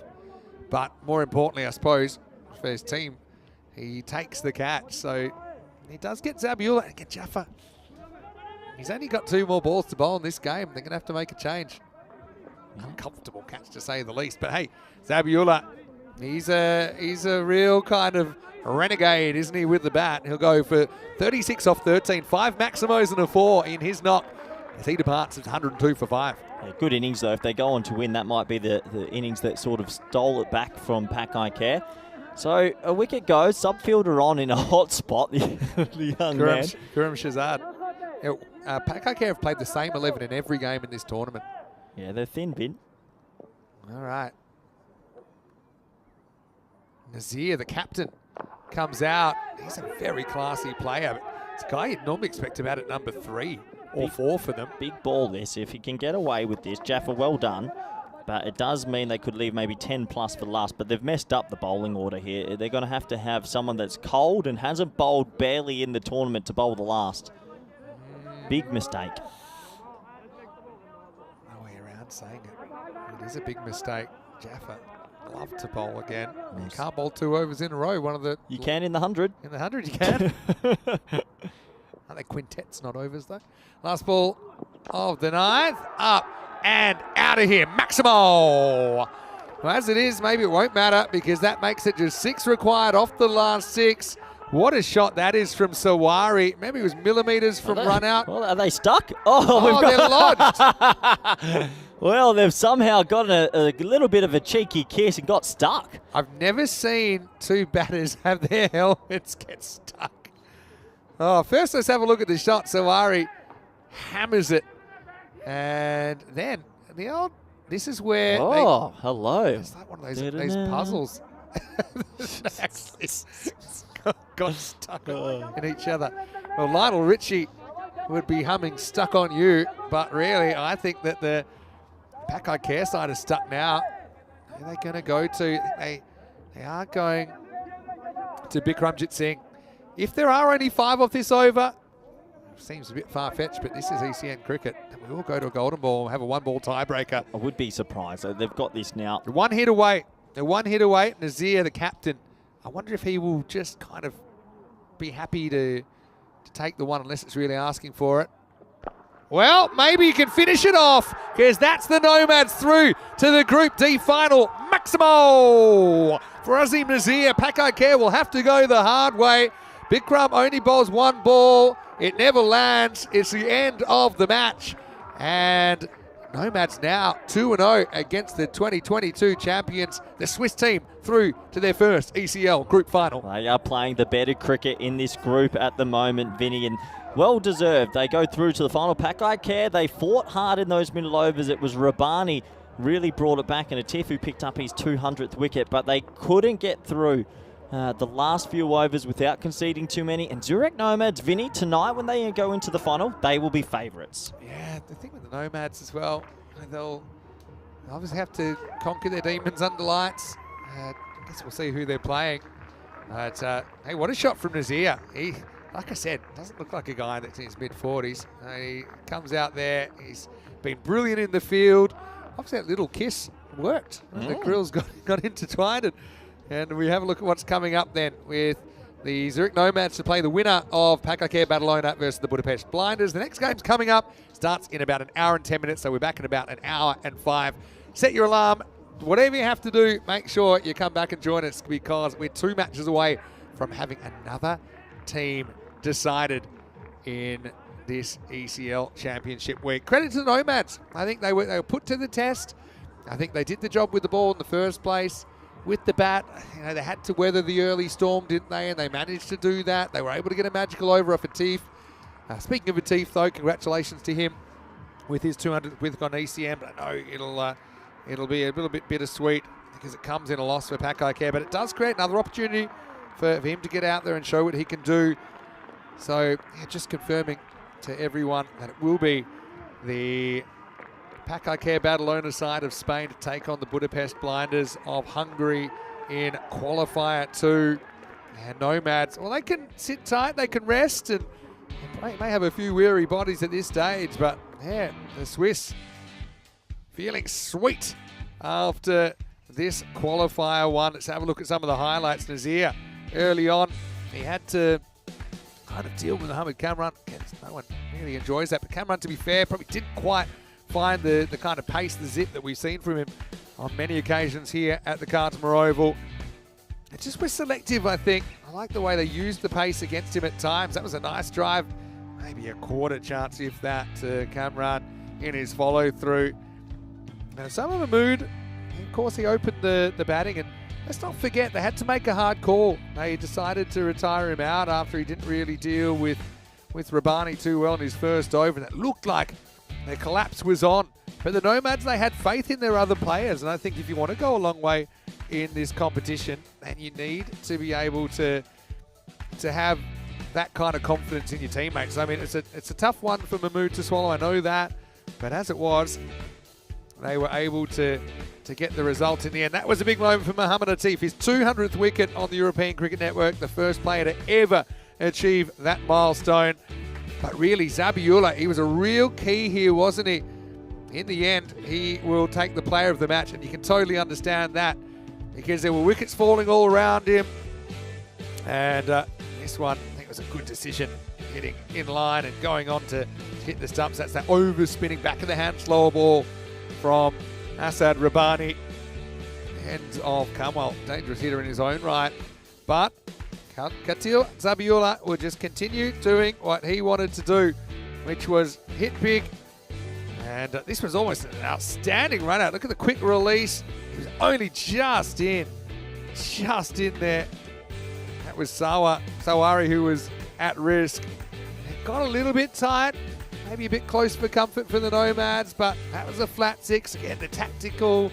But more importantly, I suppose, for his team, he takes the catch. So he does get Zabiula and get Jaffa. He's only got 2 more balls to bowl in this game. They're going to have to make a change. Uncomfortable catch, to say the least. But hey, Zabiula, he's a real kind of renegade, isn't he, with the bat? He'll go for 36 off 13, 5 Maximos and a 4 in his knock as he departs at 102 for 5. Yeah, good innings, though. If they go on to win, that might be the innings that sort of stole it back from Pakai Care. So a wicket goes, subfielder on in a hot spot, the young man. Kuram Shazad. Pakai Care have played the same 11 in every game in this tournament. Yeah, they're thin, Vin. All right. Nazir, the captain, comes out. He's a very classy player. It's a guy you'd normally expect him out at number 3 or 4 for them. Big ball this. If he can get away with this, Jaffa, well done. But it does mean they could leave maybe 10 plus for the last. But they've messed up the bowling order here. They're going to have someone that's cold and hasn't bowled barely in the tournament to bowl the last. Big mistake. No way around saying it. It is a big mistake. Jaffa love to bowl again. You can't bowl 2 overs in a row. One of the You can in the 100. in the 100 you can. Are they quintets, not overs though? Last ball of the 9th. Up and out of here. Maximo. Well, as it is, maybe it won't matter because that makes it just 6 required off the last 6. What a shot that is from Sawari. Maybe it was millimetres from run out. Well, are they stuck? Oh, They're lodged. Well, they've somehow got a little bit of a cheeky kiss and got stuck. I've never seen 2 batters have their helmets get stuck. Oh, first let's have a look at the shot. Sawari hammers it. And then the old, this is where hello. It's like one of those puzzles. Actually got stuck in each other. Well, Lionel Richie would be humming Stuck on You, but really I think that the Pakai Care side is stuck now. Who are they going to go to? They are going to Bikramjit Singh. If there are only 5 off this over, seems a bit far-fetched, but this is ECN cricket. And we will go to a golden ball and have a 1-ball tiebreaker. I would be surprised. They've got this now. They're 1 hit away. They're 1 hit away. Nazir, the captain, I wonder if he will just kind of be happy to take the one unless it's really asking for it. Well, maybe you can finish it off because that's the Nomads through to the Group D final. Maximo for Azim Nazir. Pakai Care will have to go the hard way. Bikram only bowls 1 ball. It never lands. It's the end of the match. And Nomads now 2-0 against the 2022 champions, the Swiss team, through to their first ECL Group final. They are playing the better cricket in this group at the moment, Vinny, and well deserved. They go through to the final. Pakai Care, they fought hard in those middle overs. It was Rabani really brought it back, and Atif who picked up his 200th wicket, but they couldn't get through the last few overs without conceding too many. And Zurich Nomads, Vinny, tonight when they go into the final, they will be favourites. Yeah, the thing with the Nomads as well, they'll obviously have to conquer their demons under lights. I guess we'll see who they're playing. But hey, what a shot from Nazir. He, like I said, doesn't look like a guy that's in his mid-40s. He comes out there. He's been brilliant in the field. Obviously, that little kiss worked. The grills got intertwined. And we have a look at what's coming up then with the Zurich Nomads to play the winner of Pakai Care Badalona versus the Budapest Blinders. The next game's coming up. Starts in about 1 hour and 10 minutes, so we're back in about 1 hour and 5. Set your alarm. Whatever you have to do, make sure you come back and join us because we're 2 matches away from having another team decided in this ECL Championship week. Credit to the Nomads. I think they were put to the test. I think they did the job with the ball in the first place. With the bat, they had to weather the early storm, didn't they? And they managed to do that. They were able to get a magical over off Atif. Speaking of Atif, though, congratulations to him with his 200th wicket on ECM. But I know it'll be a little bit bittersweet because it comes in a loss for Pakai Care. But it does create another opportunity for him to get out there and show what he can do. So yeah, just confirming to everyone that it will be the Pakai Care Badalona side of Spain to take on the Budapest Blinders of Hungary in Qualifier 2. And Nomads, well, they can sit tight, they can rest, and they may have a few weary bodies at this stage, but yeah, the Swiss feeling sweet after this Qualifier 1. Let's have a look at some of the highlights. Nazir, early on, he had to kind of deal with Mohamed Kamran. No one really enjoys that, but Kamran, to be fair, probably didn't quite find the kind of pace, the zip that we've seen from him on many occasions here at the Cartmore Oval. It just was selective, I think. I like the way they used the pace against him at times. That was a nice drive. Maybe a quarter chance, if that, to Kamran in his follow-through. Now, some of the mood, of course, he opened the batting, and let's not forget, they had to make a hard call. They decided to retire him out after he didn't really deal with Rabani too well in his first over, and it looked like the collapse was on. But the Nomads, they had faith in their other players, and I think if you want to go a long way in this competition, then you need to be able to have that kind of confidence in your teammates. I mean, it's a tough one for Mahmood to swallow, I know that, but as it was, they were able to get the result in the end. That was a big moment for Mohamed Atif, his 200th wicket on the European Cricket Network, the first player to ever achieve that milestone. But really, Zabiullah, he was a real key here, wasn't he? In the end, he will take the player of the match, and you can totally understand that. because there were wickets falling all around him. And this one, I think it was a good decision, hitting in line and going on to hit the stumps. That's that overspinning back of the hand slower ball from Asad Rabbani. End of Kamwal, dangerous hitter in his own right. But Katil Zabiullah will just continue doing what he wanted to do, which was hit big. And this was almost an outstanding run out. Look at the quick release. He was only just in there. That was Sawari who was at risk. It got a little bit tight, maybe a bit close for comfort for the Nomads, but that was a flat 6. Again, the tactical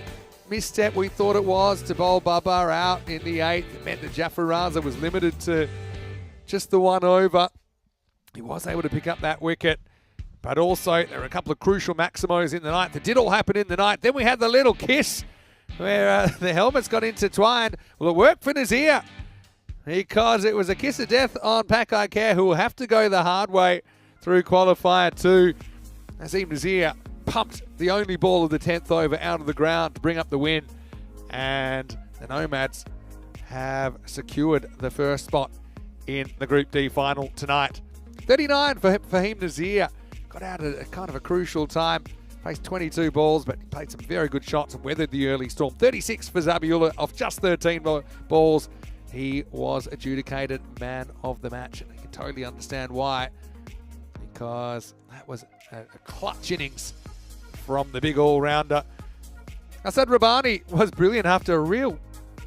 misstep we thought it was to bowl Babar out in the 8th. It meant that Jafar Raza was limited to just the 1 over. He was able to pick up that wicket, but also there were a couple of crucial maximos in the 9th. It did all happen in the 9th. Then we had the little kiss where the helmets got intertwined. Well, it worked for Nazir because it was a kiss of death on Pakai Care, who will have to go the hard way through qualifier 2. Azim Nazir pumped the only ball of the 10th over out of the ground to bring up the win. And the Nomads have secured the first spot in the Group D final tonight. 39 for Fahim Nazir. Got out at a kind of a crucial time. Faced 22 balls, but he played some very good shots and weathered the early storm. 36 for Zabiullah off just 13 balls. He was adjudicated man of the match, and I can totally understand why, because that was a clutch innings from the big all-rounder. Asad Rabbani was brilliant after a real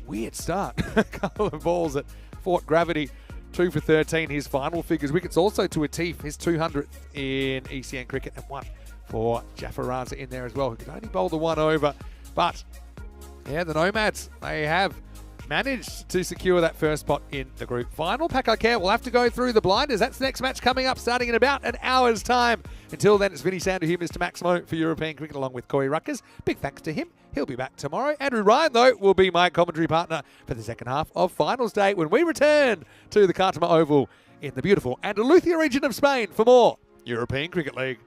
weird start. A couple of balls that fought gravity. 2 for 13, his final figures. Wickets also to Atif, his 200th in ECN cricket, and 1 for Jafar Raza in there as well, who could only bowl the 1 over. But, yeah, the Nomads, they have managed to secure that first spot in the group final. Pakai Care will have to go through the blinders. That's the next match coming up, starting in about an hour's time. Until then, it's Vinny Sandu here, Mr. Maximo, for European cricket, along with Corey Ruckers. Big thanks to him. He'll be back tomorrow. Andrew Ryan, though, will be my commentary partner for the second half of finals day when we return to the Khartoum Oval in the beautiful Andalusia region of Spain for more European Cricket League.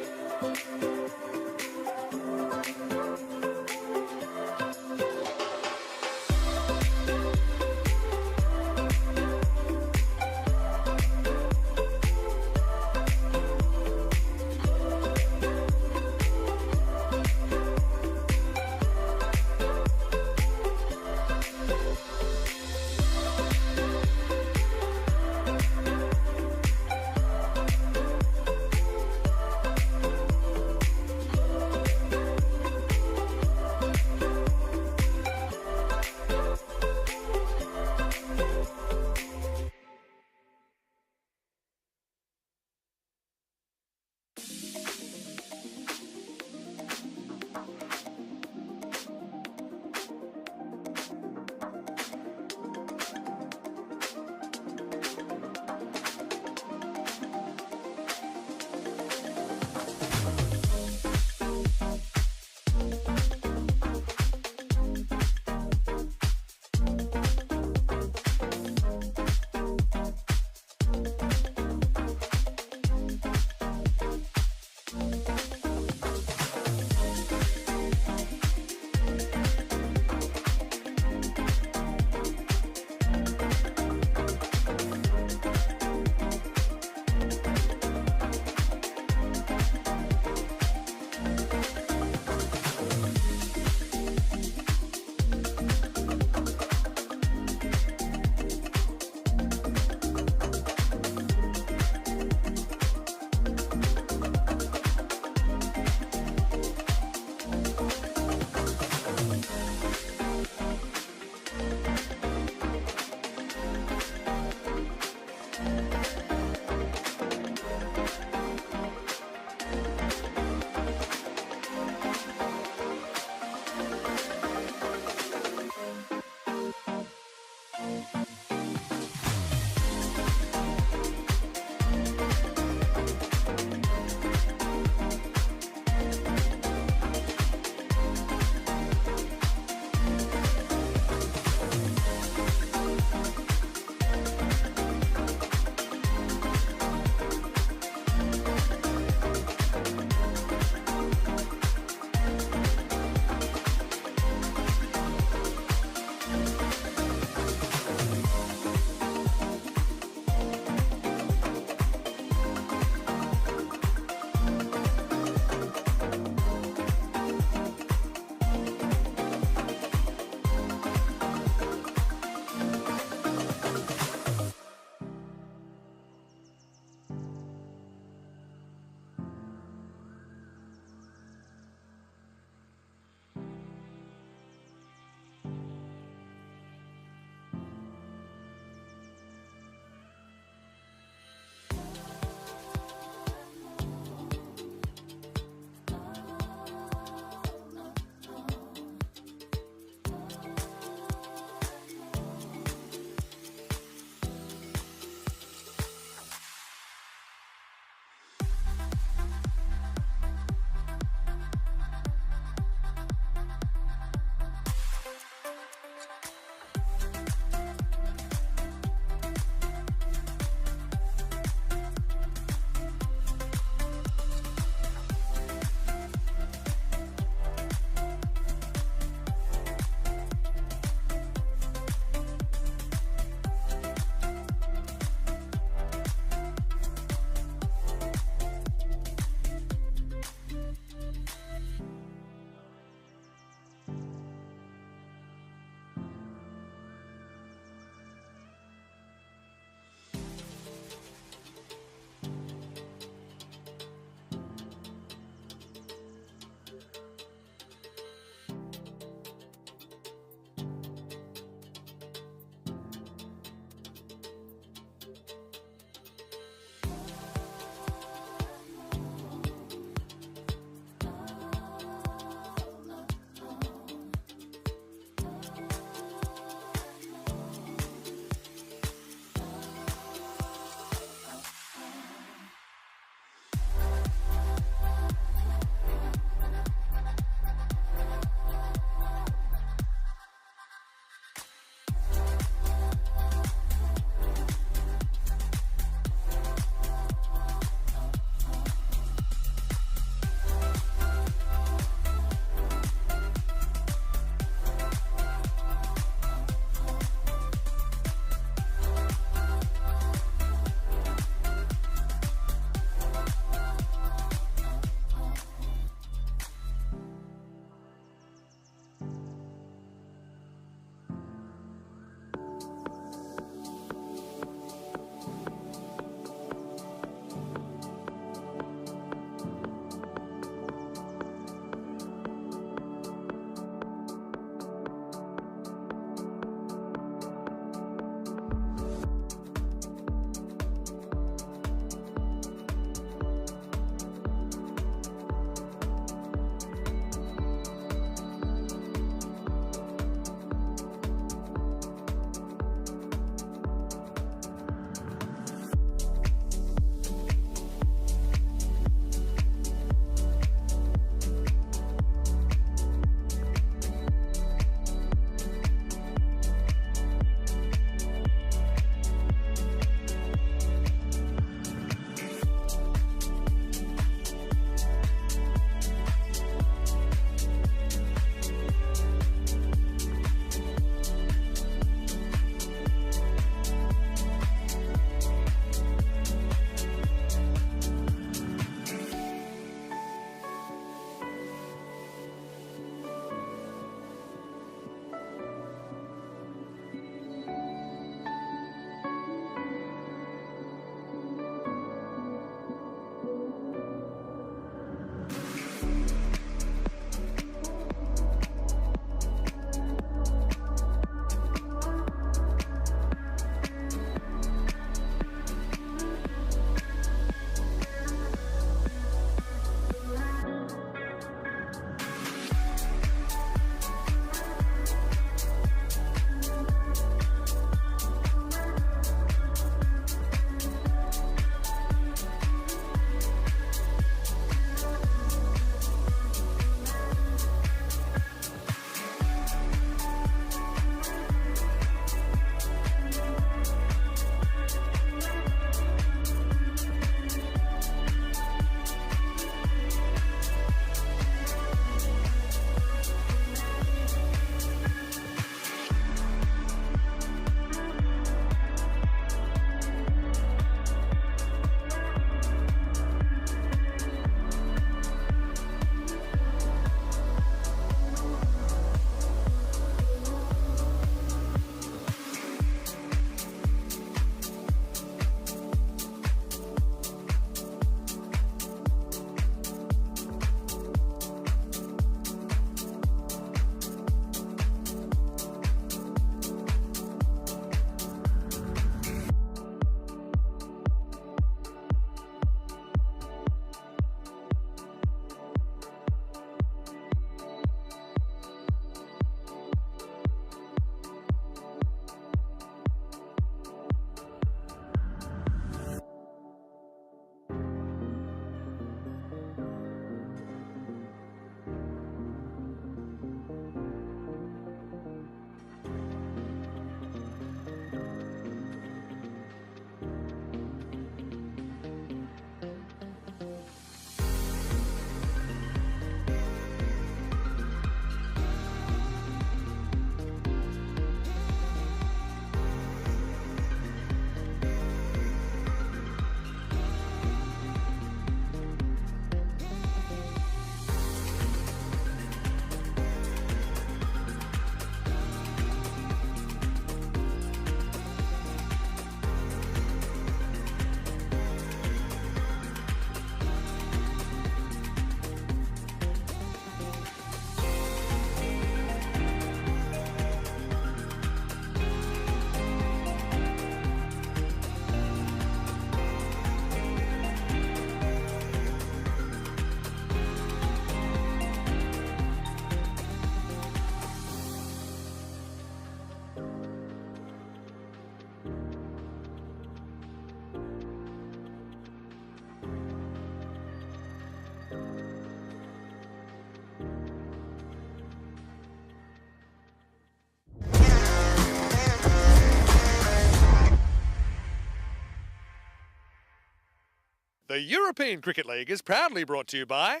The European Cricket League is proudly brought to you by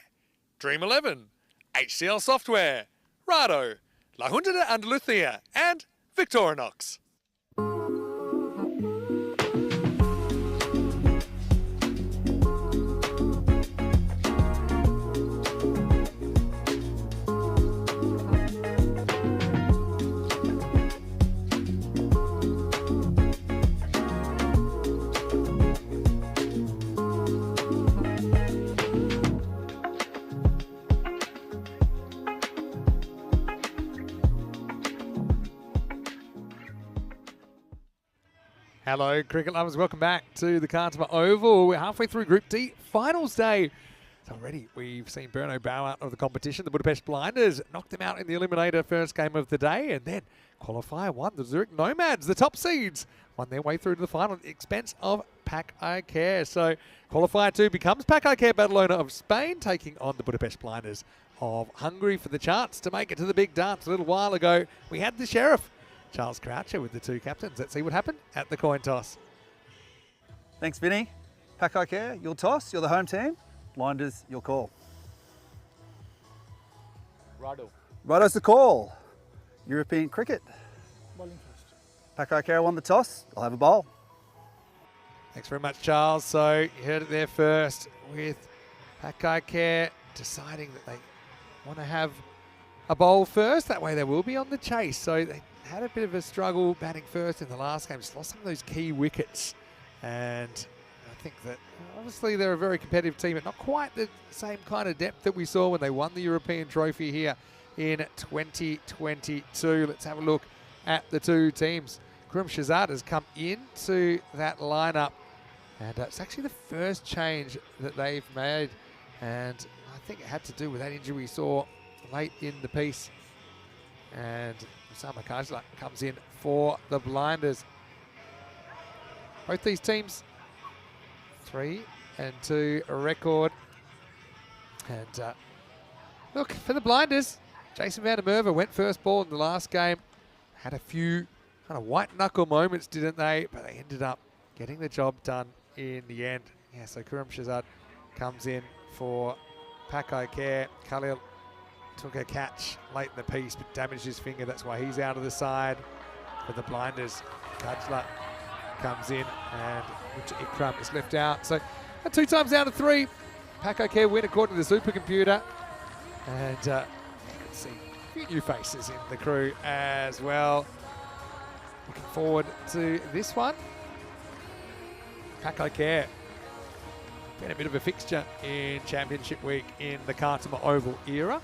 Dream 11, HCL Software, Rado, La Junta de Andalucía, and Victorinox. Hello, cricket lovers. Welcome back to the Cartama Oval. We're halfway through Group D finals day. So already we've seen Berno bow out of the competition. The Budapest Blinders knocked them out in the Eliminator first game of the day. And then Qualifier won. The Zurich Nomads, the top seeds, won their way through to the final at the expense of Pack I Care. So Qualifier 2 becomes Pack I Care Badalona of Spain, taking on the Budapest Blinders of Hungary for the chance to make it to the big dance. A little while ago, we had the Sheriff, Charles Croucher, with the two captains. Let's see what happened at the coin toss. Thanks, Vinny. Pack I Care, you'll toss. You're the home team. Blinders, your call. Rado. Rado's the call. European cricket. Bowling first. Pack I Care won the toss. I'll have a bowl. Thanks very much, Charles. So you heard it there first with Pack I Care deciding that they want to have a bowl first. That way they will be on the chase. So they had a bit of a struggle batting first in the last game. Just lost some of those key wickets. And I think that obviously they're a very competitive team, but not quite the same kind of depth that we saw when they won the European trophy here in 2022. Let's have a look at the two teams. Kurum Shazad has come into that lineup, and it's actually the first change that they've made, and I think it had to do with that injury we saw late in the piece. And Osama Kajla comes in for the Blinders. Both these teams 3-2 record. And look, for the Blinders, Jason van der Merwe went first ball in the last game. Had a few kind of white knuckle moments, didn't they? But they ended up getting the job done in the end. Yeah, so Kurum Shazad comes in for Pack I Care. Khalil took a catch late in the piece, but damaged his finger. That's why he's out of the side. For the Blinders, Kajla comes in, and Ikram is left out. So 2 times out of 3. Pack I Care win according to the supercomputer. And you can see a few new faces in the crew as well. Looking forward to this one. Pack I Care been a bit of a fixture in Championship Week in the Cartama Oval era.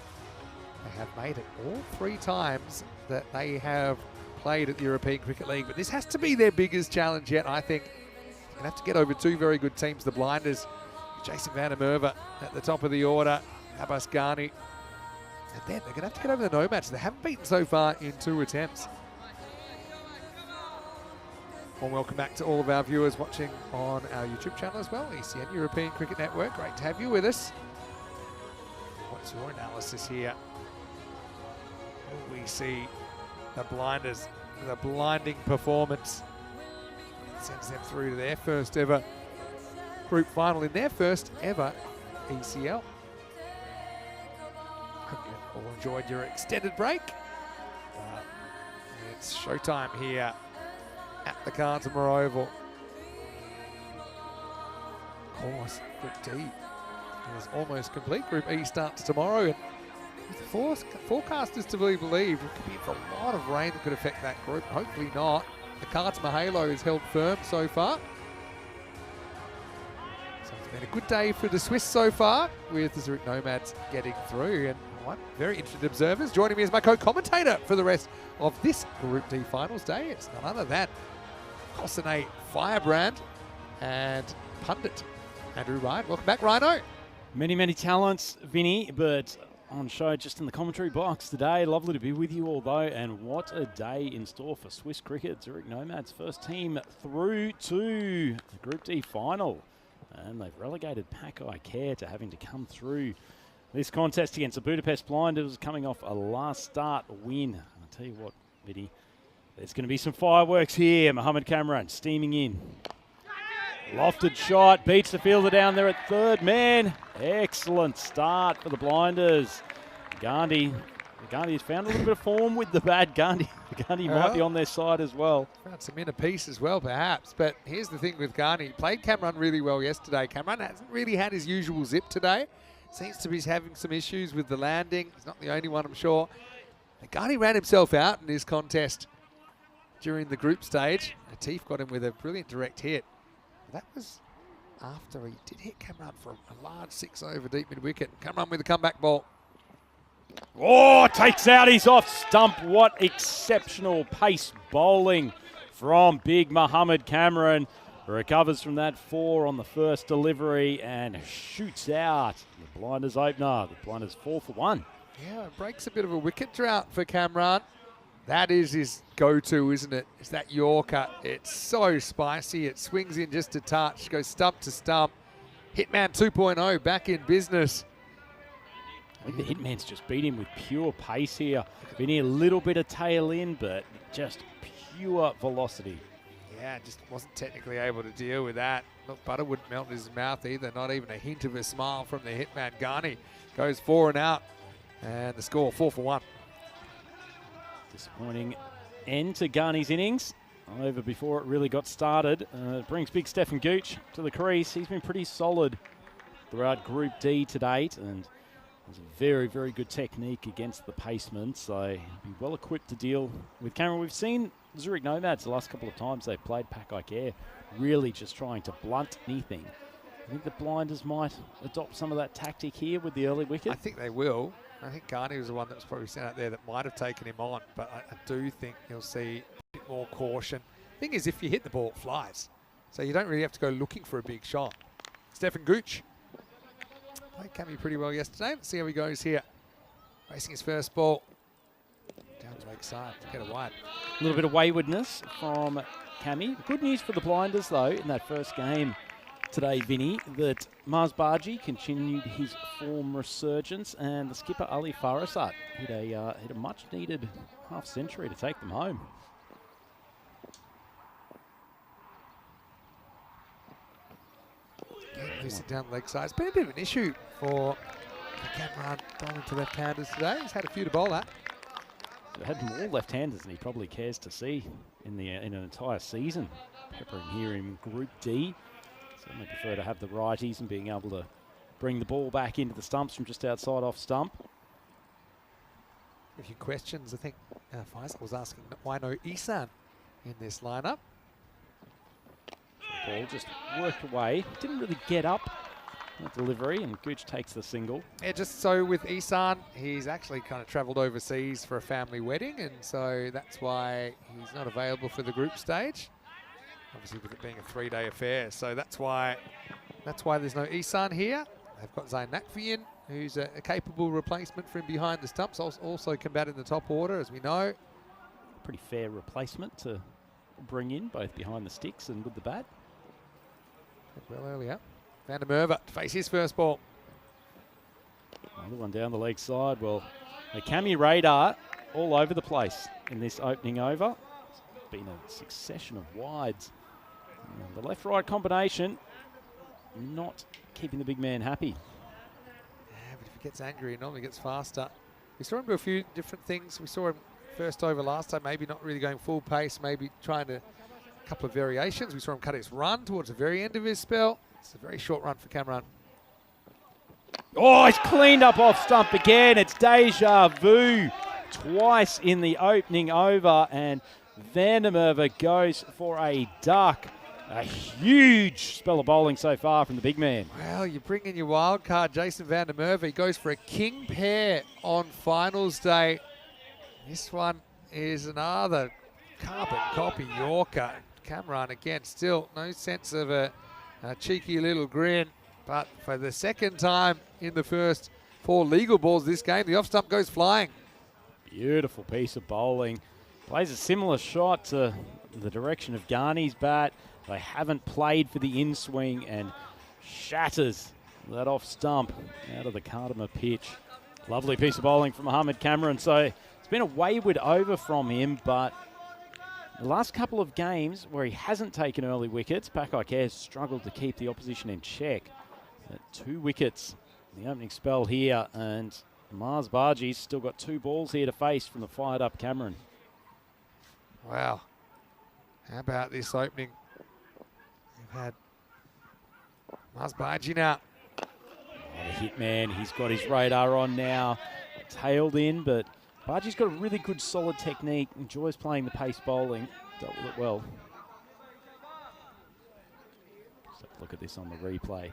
They have made it all 3 times that they have played at the European Cricket League, but this has to be their biggest challenge yet, I think. They're going to have to get over 2 very good teams, the Blinders, Jason van der Merwe at the top of the order, Abbas Ghani, and then they're going to have to get over the Nomads. They haven't beaten so far in 2 attempts. Well, welcome back to all of our viewers watching on our YouTube channel as well, ECN European Cricket Network. Great to have you with us. What's your analysis here? We see the Blinders with a blinding performance. Sends them through to their first ever group final in their first ever ECL. Hope you all enjoyed your extended break. It's showtime here at the Cartama Oval. Of course, Group D is almost complete. Group E starts tomorrow, and with the forecasters to be believed, it could be for a lot of rain that could affect that group. Hopefully not. The Cartama Halo is held firm so far. So it's been a good day for the Swiss so far, with the Zurich Nomads getting through. And one very interested observers joining me as my co-commentator for the rest of this Group D finals day. It's none other than Kosane Firebrand and pundit Andrew Ryan. Welcome back, Rhino. Many talents, Vinny, but on show just in the commentary box today. Lovely to be with you all, though, and what a day in store for Swiss cricket. Zurich Nomads, first team through to the Group D final, and they've relegated Pack I Care to having to come through this contest against the Budapest Blinders, coming off a last start win. I'll tell you what, Vinny, there's going to be some fireworks here. Mohammed Cameron steaming in. Lofted shot, beats the fielder down there at third man. Excellent start for the Blinders. Gandhi has found a little bit of form with the bat. Gandhi might be on their side as well. Found some inner peace as well, perhaps. But here's the thing with Gandhi. He played Cameron really well yesterday. Cameron hasn't really had his usual zip today. Seems to be having some issues with the landing. He's not the only one, I'm sure. But Gandhi ran himself out in this contest during the group stage. Atif got him with a brilliant direct hit. That was after he did hit Cameron for a large 6-over deep mid-wicket. Cameron with a comeback ball. Oh, takes out his off stump. What exceptional pace bowling from big Mohammed Cameron. Recovers from that 4 on the first delivery and shoots out the Blinders opener. The Blinders 4 for 1. Yeah, it breaks a bit of a wicket drought for Cameron. That is his go-to, isn't it? It's that Yorker. It's so spicy. It swings in just a touch, goes stump to stump. Hitman 2.0 back in business. I think the Hitman's just beat him with pure pace here. Been a little bit of tail in, but just pure velocity. Yeah, just wasn't technically able to deal with that. Look, butter wouldn't melt in his mouth either. Not even a hint of a smile from the Hitman. Ghani goes 4 and out. And the score 4 for 1. Disappointing end to Ghani's innings. Over before it really got started. Brings big Stefan Gooch to the crease. He's been pretty solid throughout Group D to date, and has a very, very good technique against the pacemen, so he'll be well equipped to deal with Cameron. We've seen Zurich Nomads the last couple of times they've played Pack Air, really just trying to blunt anything. I think the Blinders might adopt some of that tactic here with the early wicket. I think they will. I think Ghani was the one that was probably sent out there that might have taken him on, but I do think you'll see a bit more caution. Thing is, if you hit the ball, it flies. So you don't really have to go looking for a big shot. Stefan Gooch played Cammy pretty well yesterday. Let's see how he goes here. Racing his first ball. Down to leg side to get a wide. A little bit of waywardness from Cammy. Good news for the Blinders, though, in that first game today, Vinny, that Mars Barji continued his form resurgence, and the skipper Ali Farasat hit a much-needed half-century to take them home. Loose it down the leg side. It's been a bit of an issue for Cameron bowling to left-handers today. He's had a few to bowl at. So had more left-handers than he probably cares to see in an entire season. Peppering here in Group D. Certainly prefer to have the righties and being able to bring the ball back into the stumps from just outside off stump. A few questions. I think Faisal was asking why no Isan in this lineup. Ball just worked away. Didn't really get up that delivery, and Gooch takes the single. Yeah, just so with Isan, he's actually kind of travelled overseas for a family wedding, and so that's why he's not available for the group stage. Obviously, with it being a 3-day affair, so that's why there's no Isan here. They've got Zain Nakvian, who's a capable replacement for him behind the stumps, also combating the top order, as we know. Pretty fair replacement to bring in, both behind the sticks and with the bat. Well earlier. Van der Merwe to face his first ball. Another one down the leg side. Well, the Cammy radar all over the place in this opening over. It's been a succession of wides. And the left-right combination not keeping the big man happy. Yeah, but if he gets angry, he normally gets faster. We saw him do a few different things. We saw him first over last time, maybe not really going full pace, maybe trying to a couple of variations. We saw him cut his run towards the very end of his spell. It's a very short run for Cameron. Oh, he's cleaned up off stump again. It's deja vu twice in the opening over, and Van der Merwe goes for a duck. A huge spell of bowling so far from the big man. Well, you bring in your wild card, Jason Van der Merwe. He goes for a king pair on finals day. This one is another carbon copy Yorker. Cameron again, still no sense of a cheeky little grin. But for the second time in the first 4 legal balls this game, the off stump goes flying. Beautiful piece of bowling. Plays a similar shot to the direction of Ghani's bat. They haven't played for the in-swing and shatters that off stump out of the Cardamom pitch. Lovely piece of bowling from Mohammed Cameron. So it's been a wayward over from him, but The last couple of games where he hasn't taken early wickets, Qualifier has struggled to keep the opposition in check. 2 wickets in the opening spell here, and Mars Bargie's still got 2 balls here to face from the fired up Cameron. Wow. How about this opening? We've had Mars Bargie now. Oh, the hitman, he's got his radar on now. Tailed in, but Bargie's got a really good solid technique. Enjoys playing the pace bowling. Dealt with it well. Just have a look at this on the replay.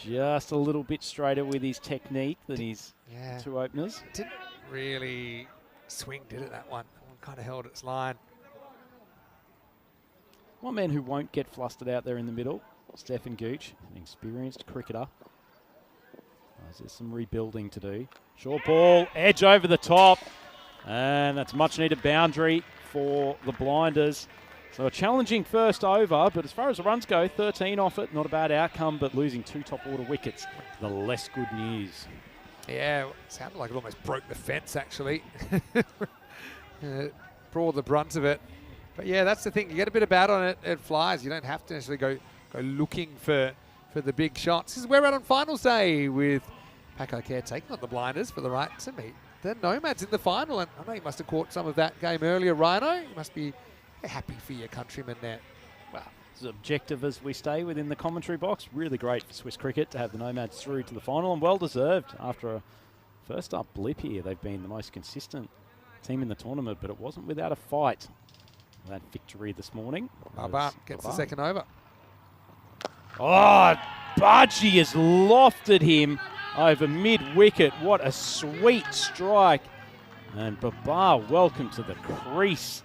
Just a little bit straighter with his technique than his 2 openers. Didn't really swing, did it, that one? That one kind of held its line. One man who won't get flustered out there in the middle, Stefan Gooch, an experienced cricketer. There's some rebuilding to do. Short ball, edge over the top. And that's much needed boundary for the Blinders. So a challenging first over, but as far as the runs go, 13 off it. Not a bad outcome, but losing 2 top order wickets. The less good news. Yeah, it sounded like it almost broke the fence, actually. For all the brunt of it. But yeah, that's the thing. You get a bit of bat on it, it flies. You don't have to necessarily go looking for the big shots. This is where we're at on finals day with Qualifier taking on the Blinders for the right to meet the Nomads in the final. And I know you must have caught some of that game earlier, Rhino. You must be happy for your countrymen there. Well, as objective as we stay within the commentary box, really great for Swiss cricket to have the Nomads through to the final, and well deserved after a first up blip here. They've been the most consistent team in the tournament, but it wasn't without a fight. That victory this morning. Babar gets the second over. Oh, Bargie has lofted him over mid-wicket. What a sweet strike. And Babar, welcome to the crease.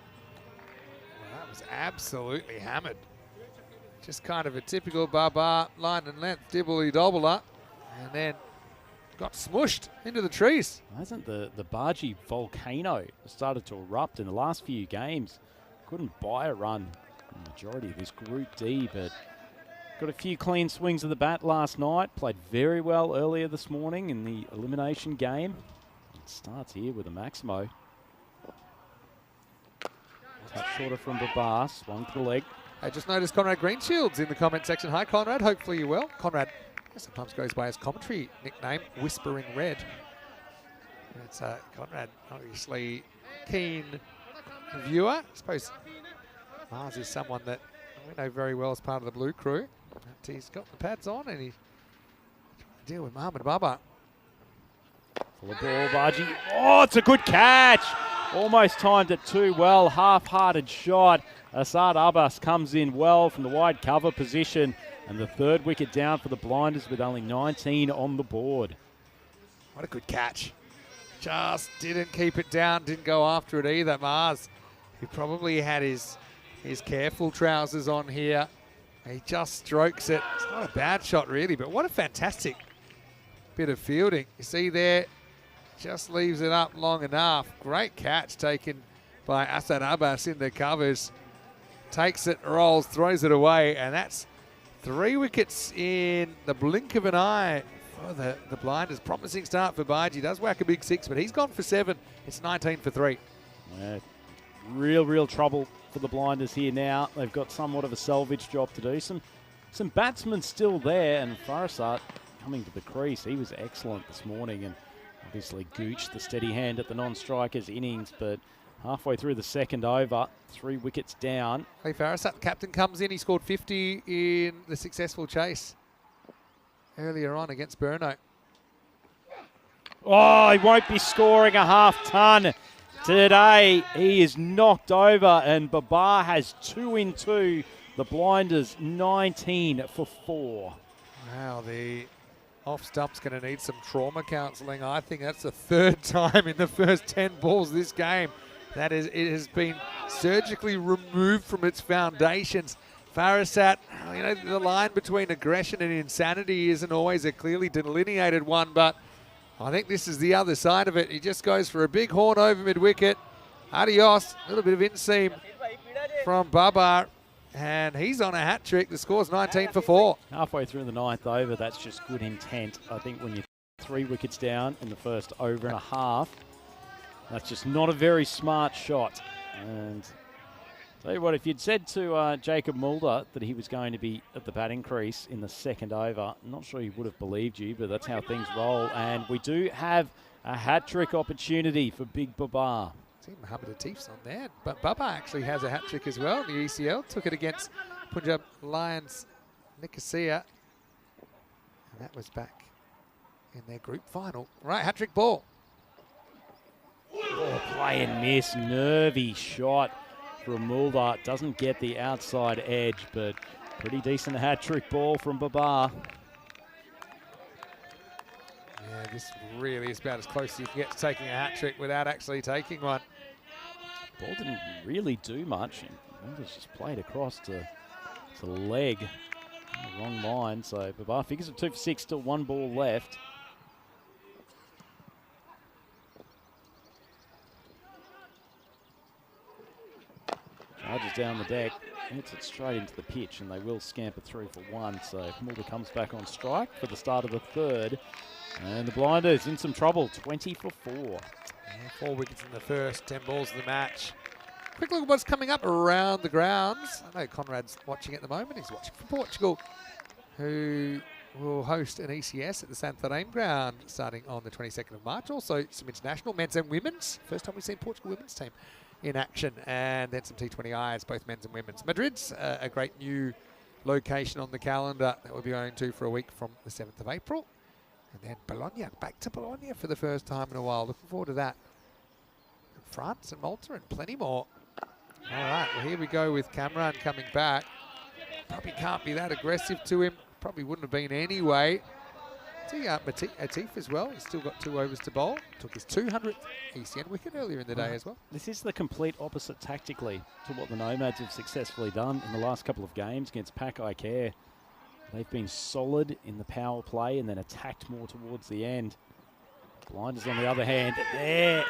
Well, that was absolutely hammered. Just kind of a typical Babar line and length dibbly-dobbler. And then got smushed into the trees. Hasn't the Bargie volcano started to erupt in the last few games? Couldn't buy a run in the majority of this Group D, but got a few clean swings of the bat last night. Played very well earlier this morning in the elimination game. It starts here with a Maximo. Touch shorter from Babar, swung to the leg. I just noticed Conrad Greenshield's in the comment section. Hi, Conrad. Hopefully you're well. Conrad sometimes goes by his commentary nickname, Whispering Red. It's Conrad, obviously keen viewer. I suppose Mars is someone that we know very well as part of the Blue Crew. But he's got the pads on and he's trying to deal with Mohamed Baba. Full of ball, Bargie. Oh, it's a good catch. Almost timed it too well. Half-hearted shot. Asad Abbas comes in well from the wide cover position. And the 3rd wicket down for the Blinders with only 19 on the board. What a good catch. Just didn't keep it down, didn't go after it either, Mars. He probably had his careful trousers on here. He just strokes it. It's not a bad shot really, but what a fantastic bit of fielding. You see there, just leaves it up long enough. Great catch taken by Asad Abbas in the covers. Takes it, rolls, throws it away, and that's 3 wickets in the blink of an eye for the Blinders. Promising start for Bargie. Does whack a big 6, but he's gone for 7. It's 19 for 3. Yeah, real trouble for the Blinders here now. They've got somewhat of a salvage job to do. Some batsmen still there, and Farasat coming to the crease. He was excellent this morning, and obviously Gooch, the steady hand at the non-strikers innings, but halfway through the second over, 3 wickets down. Hey, Farasat, the captain, comes in. He scored 50 in the successful chase earlier on against Berno. Oh, he won't be scoring a half-ton today. He is knocked over, and Babar has 2 in 2. The Blinders 19 for 4. Wow, the off-stump's going to need some trauma counselling. I think that's the 3rd time in the first 10 balls of this game that it has been surgically removed from its foundations. Farasat, you know, the line between aggression and insanity isn't always a clearly delineated one, but I think this is the other side of it. He just goes for a big horn over mid-wicket. Adios, a little bit of inseam from Babar, and he's on a hat-trick. The score's 19 for 4. Halfway through the 9th over, that's just good intent. I think when you're 3 wickets down in the first over and a half, that's just not a very smart shot. And Tell you what, if you'd said to Jacob Mulder that he was going to be at the batting crease in the second over, I'm not sure he would have believed you, but that's how things roll. And we do have a hat-trick opportunity for Big Babar. See Mohammed Atif's on there, but Baba actually has a hat-trick as well in the ECL. Took it against Punjab Lions Nicosia. And that was back in their group final. Right, hat-trick ball. Oh, play and miss, nervy shot from Mulder. Doesn't get the outside edge, but pretty decent hat-trick ball from Babar. Yeah, this really is about as close as you can get to taking a hat-trick without actually taking one. Ball didn't really do much. Mulder's just played across to the leg. In the wrong line, so Babar figures of 2 for 6, still 1 ball left. Charges down the deck, hits it straight into the pitch, and they will scamper through for 1. So Mulder comes back on strike for the start of the third. And the Blinders in some trouble, 20 for 4. Yeah, 4 wickets in the first, 10 balls of the match. Quick look at what's coming up around the grounds. I know Conrad's watching at the moment. He's watching from Portugal, who will host an ECS at the Santarém ground starting on the 22nd of March. Also some international men's and women's. First time we've seen Portugal women's team in action. And then some T20Is, both men's and women's. Madrid's a great new location on the calendar that we'll be going to for a week from the 7th of April. And then Bologna, back to Bologna for the first time in a while. Looking forward to that. And France and Malta and plenty more. All right, well, here we go with Cameron coming back. Probably can't be that aggressive to him. Probably wouldn't have been anyway. See Atif as well. He's still got 2 overs to bowl. Took his 200th ECN wicket earlier in the day as well. This is the complete opposite tactically to what the Nomads have successfully done in the last couple of games against Pack I Care. They've been solid in the power play and then attacked more towards the end. Blinders, on the other hand, they're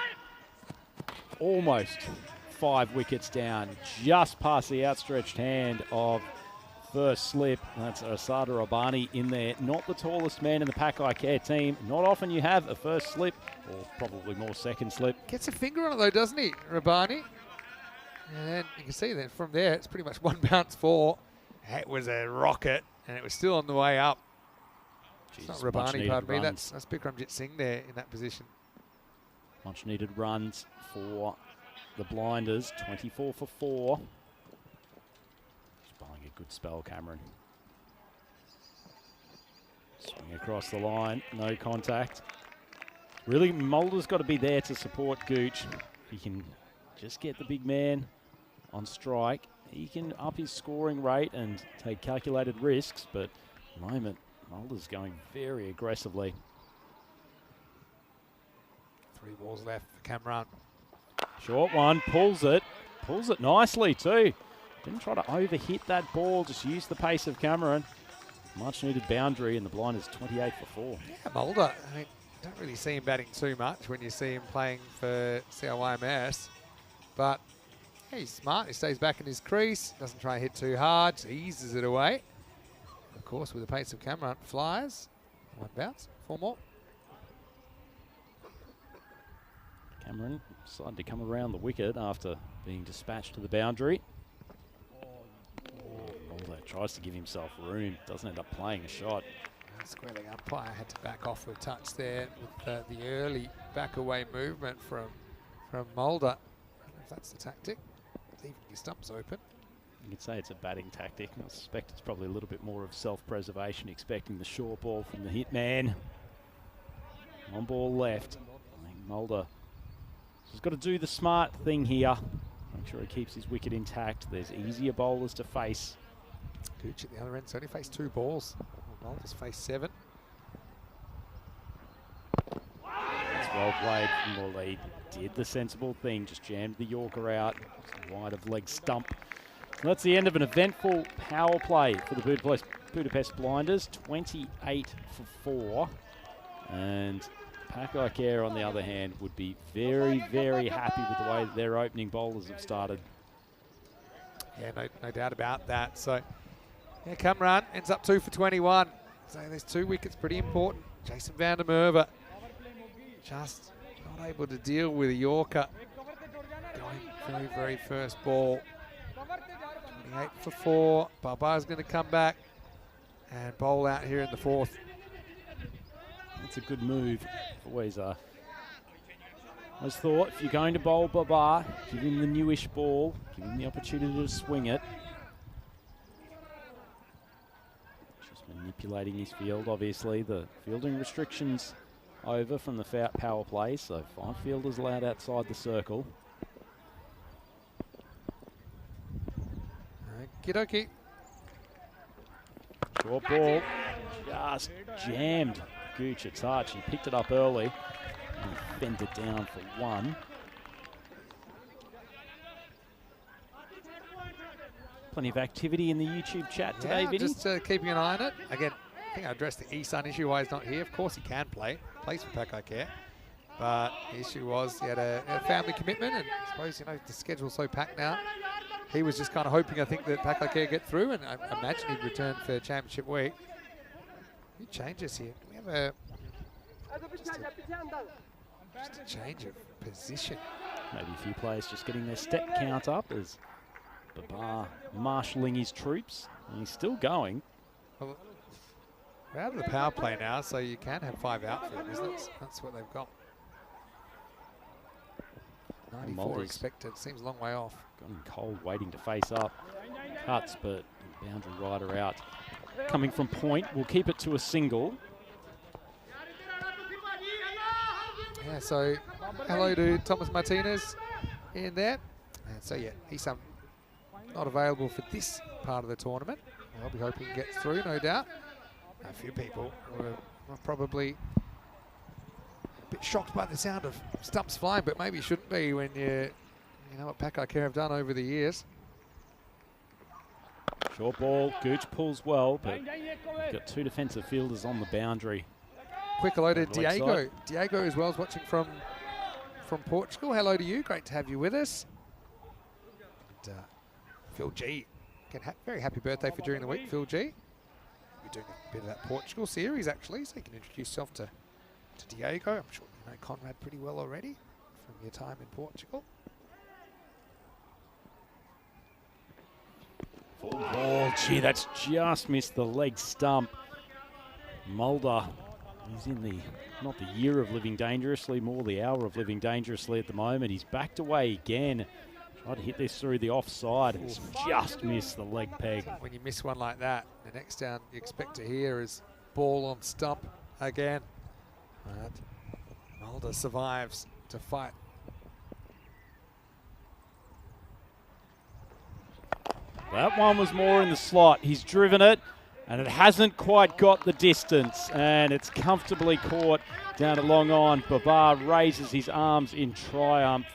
almost 5 wickets down, just past the outstretched hand of first slip. That's Asada Rabani in there. Not the tallest man in the Pack I Care team. Not often you have a first slip, or probably more second slip. Gets a finger on it though, doesn't he, Rabani? And then you can see that from there, it's pretty much 1 bounce 4. It was a rocket, and it was still on the way up. It's not Rabani, pardon me. That's Bikramjit Singh there in that position. Much needed runs for the Blinders, 24 for 4. Just bowling a good spell, Cameron. Swing across the line, no contact. Really, Mulder's got to be there to support Gooch. If he can just get the big man on strike, he can up his scoring rate and take calculated risks, but at the moment, Mulder's going very aggressively. 3 balls left for Cameron. Short one, pulls it nicely too. Didn't try to overhit that ball, just used the pace of Cameron. Much needed boundary, and the Blinders 28 for 4. Yeah, Mulder, I mean, don't really see him batting too much when you see him playing for CLYMS, but yeah, he's smart. He stays back in his crease, doesn't try and hit too hard, just eases it away. Of course, with the pace of Cameron, flies. 1 bounce, 4 more. Cameron decided to come around the wicket after being dispatched to the boundary. Mulder tries to give himself room, doesn't end up playing a shot. Square leg umpire had to back off a touch there with the early back away movement from Mulder. I don't know if that's the tactic, leaving your stumps open. You could say it's a batting tactic. I suspect it's probably a little bit more of self-preservation, expecting the short ball from the hit man. 1 ball left. I think Mulder has got to do the smart thing here. Make sure he keeps his wicket intact. There's easier bowlers to face. Gooch at the other end, so only faced 2 balls. Mulder's faced 7. That's well played from Mulder. He did the sensible thing, just jammed the Yorker out. Wide of leg stump. So that's the end of an eventful power play for the Budapest Blinders. 28 for 4. And Pack I Care, on the other hand, would be very, very happy with the way that their opening bowlers have started. Yeah, no doubt about that. So, yeah, Cameron ends up 2 for 21. So there's 2 wickets, pretty important. Jason van der Merwe just not able to deal with a Yorker. Going very, very first ball. 28 for 4. Baba's going to come back and bowl out here in the 4th. That's a good move for Weezer. I just thought, if you're going to bowl Baba, give him the newish ball, give him the opportunity to swing it. Just manipulating his field, obviously. The fielding restrictions over from the power play, so 5 fielders allowed outside the circle. Okie dokie. Short ball, just jammed Gooch a touch. He picked it up early and bent it down for 1. Plenty of activity in the YouTube chat today, Vinny. Just keeping an eye on it. Again, I think I addressed the E-Sun issue why he's not here. Of course he can play. Plays for Pakai Care. But the issue was he had a family commitment, and I suppose, the schedule's so packed now. He was just kind of hoping, I think, that Pakai Care get through, and I imagine he'd return for Championship week. Few changes here. Can we have just a change of position? Maybe a few players just getting their step count up as Baba marshalling his troops, and he's still going. Well, we're out of the power play now, so you can have 5 outfielders. That's what they've got. 94 expected. Seems a long way off. Got him cold, waiting to face up. Cuts, but boundary rider out. Coming from point, we'll keep it to a single. Yeah, so hello to Thomas Martinez in there. And so, yeah, he's not available for this part of the tournament. I'll be hoping he gets through, no doubt. A few people were probably a bit shocked by the sound of stumps flying, but maybe you shouldn't be when you know what Pakai Care have done over the years. Short ball, Gooch pulls well, but got 2 defensive fielders on the boundary. Quick hello to Diego. Diego as well is watching from Portugal. Hello to you. Great to have you with us. And, Phil G. Again, very happy birthday for during the week, Phil G. You're doing a bit of that Portugal series, actually, so you can introduce yourself to Diego. I'm sure you know Conrad pretty well already from your time in Portugal. Full ball. Gee, that's just missed the leg stump. Mulder, he's in not the year of living dangerously, more the hour of living dangerously at the moment. He's backed away again. Tried to hit this through the offside. It's just missed the leg peg. When you miss one like that, the next down you expect to hear is ball on stump again. But Mulder survives to fight. That one was more in the slot. He's driven it, and it hasn't quite got the distance, and it's comfortably caught down at long on. Baba raises his arms in triumph,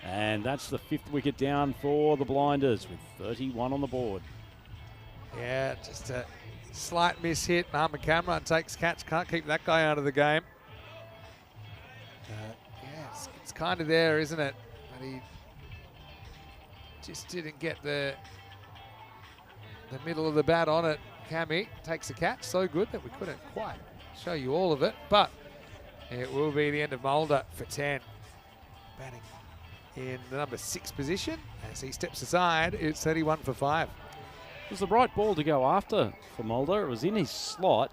and that's the 5th wicket down for the Blinders with 31 on the board. Yeah, just a slight miss hit. Ahmed Cameron takes catch. Can't keep that guy out of the game. Yeah, it's kind of there, isn't it? But he just didn't get the middle of the bat on it. Cammy takes a catch. So good that we couldn't quite show you all of it. But it will be the end of Mulder for 10. Batting in the number 6 position. As he steps aside, it's 31 for 5. It was the right ball to go after for Mulder. It was in his slot.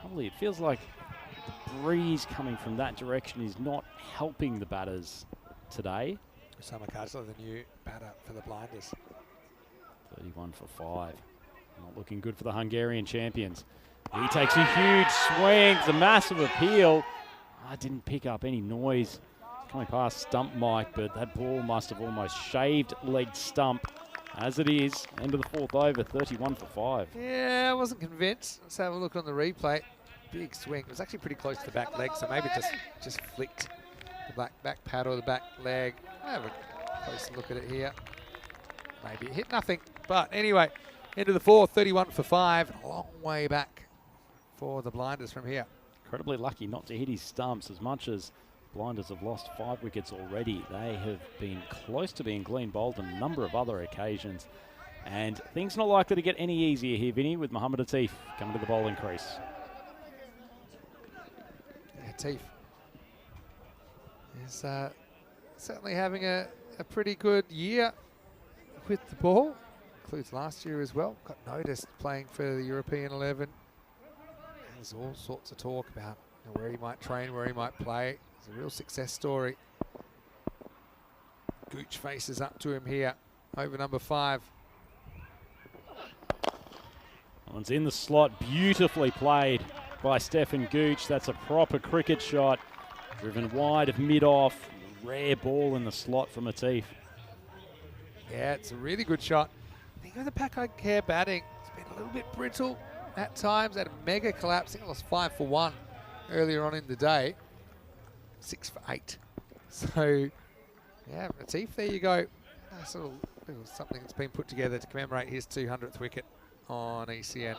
Probably it feels like the breeze coming from that direction is not helping the batters today. Osama Kajla, the new batter for the Blinders. 31 for 5. Not looking good for the Hungarian champions. He takes a huge swing. It's a massive appeal. I didn't pick up any noise coming past stump Mike, but that ball must have almost shaved leg stump. As it is, end of the 4th over, 31 for 5. Yeah, I wasn't convinced. Let's have a look on the replay. Big swing. It was actually pretty close to the back leg, so maybe just flicked the back pad or the back leg. I'll have a closer look at it here. Maybe it hit nothing. But anyway, end of the 4th, 31 for 5. A long way back for the Blinders from here. Incredibly lucky not to hit his stumps. As much as Blinders have lost 5 wickets already, they have been close to being clean bowled on a number of other occasions. And things not likely to get any easier here, Vinny, with Mohamed Atif coming to the bowling crease. Yeah, Atif is certainly having a pretty good year with the ball. includes last year as well. Got noticed playing for the European 11. There's all sorts of talk about where he might train, where he might play. It's a real success story. Gooch faces up to him here over number 5. One's in the slot, beautifully played by Stefan Gooch. That's a proper cricket shot. Driven wide of mid-off. Rare ball in the slot from Atif. Yeah, it's a really good shot. I think with the Qualifier batting, it's been a little bit brittle at times. Had a mega collapse. I think it was 5 for 1 earlier on in the day. 6 for 8. So, yeah, Atif, there you go. Sort of something that's been put together to commemorate his 200th wicket on ECN.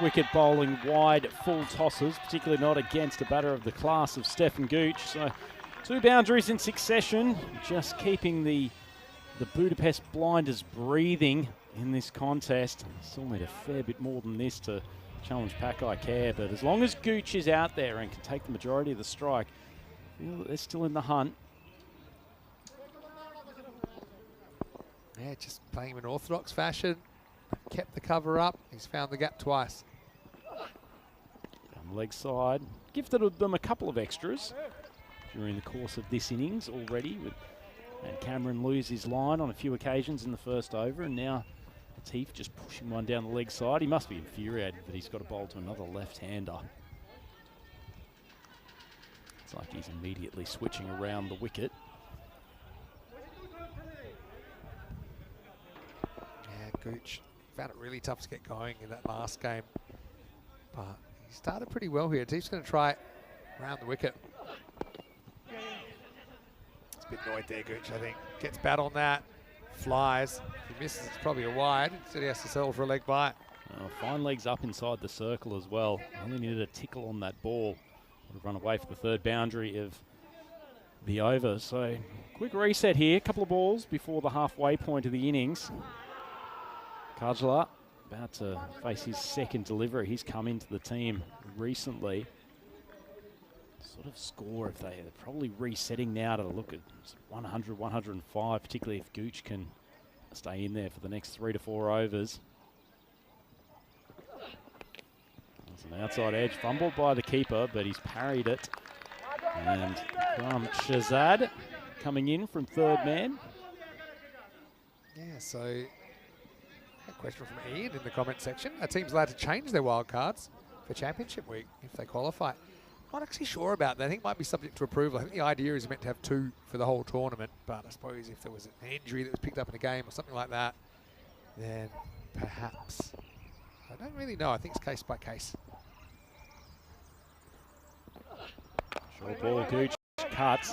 Wicket bowling wide, full tosses, particularly not against a batter of the class of Stefan Gooch. So 2 boundaries in succession, just keeping the Budapest Blinders breathing in this contest. Still need a fair bit more than this to challenge Qualifier, but as long as Gooch is out there and can take the majority of the strike, they're still in the hunt. Yeah, just playing him in orthodox fashion. Kept the cover up. He's found the gap twice. Down the leg side. Gifted them a couple of extras during the course of this innings already. And Cameron lose his line on a few occasions in the first over. And now Atif just pushing one down the leg side. He must be infuriated that he's got to bowl to another left-hander. It's like he's immediately switching around the wicket. Yeah, Gooch found it really tough to get going in that last game, but he started pretty well here. Atif's going to try around the wicket. It's a bit annoyed there, Gooch, I think. Gets bat on that, flies. If he misses, it's probably a wide. Instead he has to settle for a leg bite. Fine legs up inside the circle as well. Only needed a tickle on that ball. Would have run away for the 3rd boundary of the over. So quick reset here. A couple of balls before the halfway point of the innings. Kajla about to face his 2nd delivery. He's come into the team recently. Sort of score if they're probably resetting now to look at 100, 105, particularly if Gooch can stay in there for the next 3 to 4 overs. There's an outside edge fumbled by the keeper, but he's parried it. And Shazad coming in from 3rd man. Yeah, so a question from Ian in the comment section. Are teams allowed to change their wild cards for championship week if they qualify? Not actually sure about that. I think it might be subject to approval. I think the idea is meant to have 2 for the whole tournament, but I suppose if there was an injury that was picked up in a game or something like that, then perhaps. I don't really know. I think it's case by case. Short ball, Gooch cuts.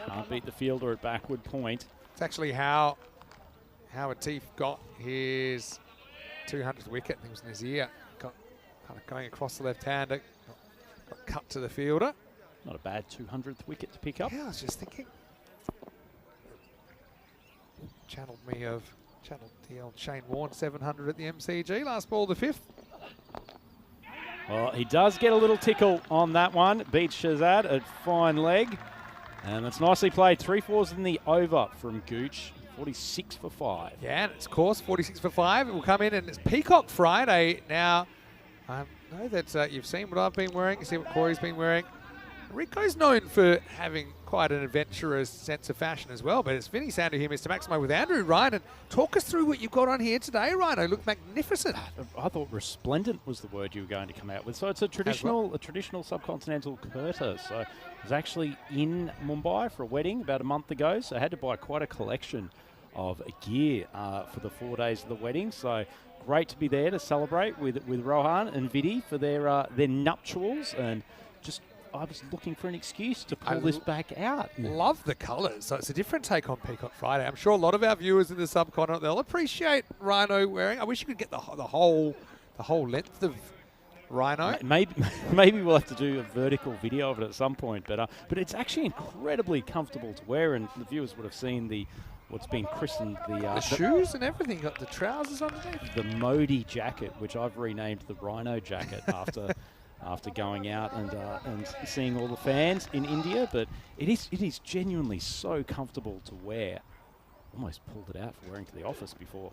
Can't beat the fielder at backward point. It's actually how Atif got his 200th wicket. I think it was in his ear. Got kind of going across the left-hander. Got cut to the fielder. Not a bad 200th wicket to pick up. Yeah, I was just thinking. Channeled the old Shane Warne 700 at the MCG. Last ball, the 5th. Well, he does get a little tickle on that one. Beats Shazad at fine leg. And it's nicely played. 3 fours in the over from Gooch. 46 for 5. Yeah, and it's course 46 for 5. It will come in, and it's Peacock Friday. Now, I know that you've seen what I've been wearing. You see what Corey's been wearing. Rico's known for having quite an adventurous sense of fashion as well, but it's Vinny Sandu here, Mr. Maximo, with Andrew Ryan. And talk us through what you've got on here today, Ryan. Look magnificent. I thought resplendent was the word you were going to come out with. So it's a traditional subcontinental kurta. So I was actually in Mumbai for a wedding about a month ago, so I had to buy quite a collection of gear for the 4 days of the wedding. So great to be there to celebrate with Rohan and Vidi for their nuptials, and just I was looking for an excuse to pull this back out. Love the colours. So it's a different take on Peacock Friday. I'm sure a lot of our viewers in the subcontinent, they'll appreciate Rhino wearing. I wish you could get the whole length of Rhino. Maybe we'll have to do a vertical video of it at some point. But it's actually incredibly comfortable to wear, and the viewers would have seen what's been christened the shoes and everything. Got the trousers underneath. The Modi jacket, which I've renamed the Rhino jacket after going out and seeing all the fans in India. But it is genuinely so comfortable to wear. almost pulled it out for wearing to the office before.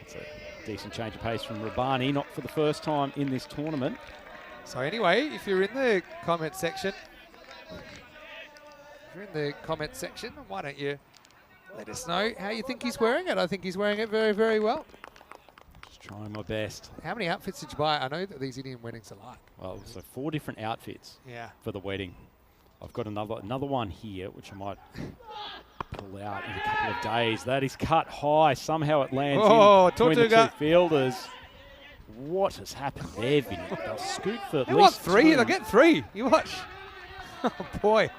It's a decent change of pace from Rabani, not for the first time in this tournament. So anyway, if you're in the comment section, why don't you let us know how you think he's wearing it? I think he's wearing it very, very well. Just trying my best. How many outfits did you buy? I know that these Indian weddings are like. Well, so 4 different outfits for the wedding. I've got another one here, which I might pull out in a couple of days. That is cut high. Somehow it lands in between the two fielders. What has happened there, Vinny? They'll scoot for at least 3. 2. They'll get 3. You watch. Oh, boy.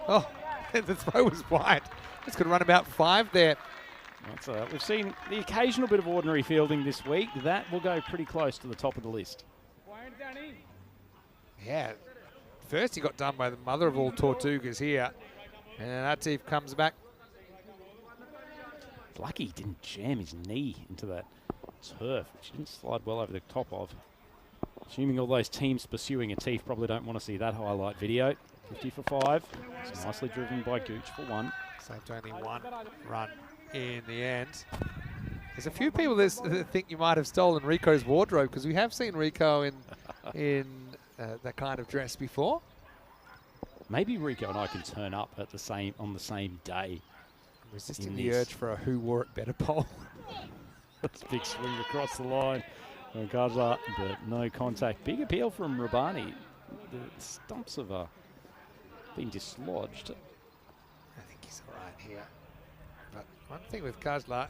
Oh, the throw was wide. Just could run about 5 there. We've seen the occasional bit of ordinary fielding this week. That will go pretty close to the top of the list. Yeah. First he got done by the mother of all Tortugas here. And Atif comes back. Lucky he didn't jam his knee into that turf, which he didn't slide well over the top of. Assuming all those teams pursuing Atif probably don't want to see that highlight video. 50 for 5. It's nicely driven by Gooch for 1. Saved only 1 run in the end. There's a few people that think you might have stolen Rico's wardrobe, because we have seen Rico in that kind of dress before. Maybe Rico and I can turn up at on the same day. Resisting the urge for a who wore it better poll. That's a big swing across the line. But no contact. Big appeal from Rabani. The stumps have been dislodged. I think he's all right here. But one thing with Kajla,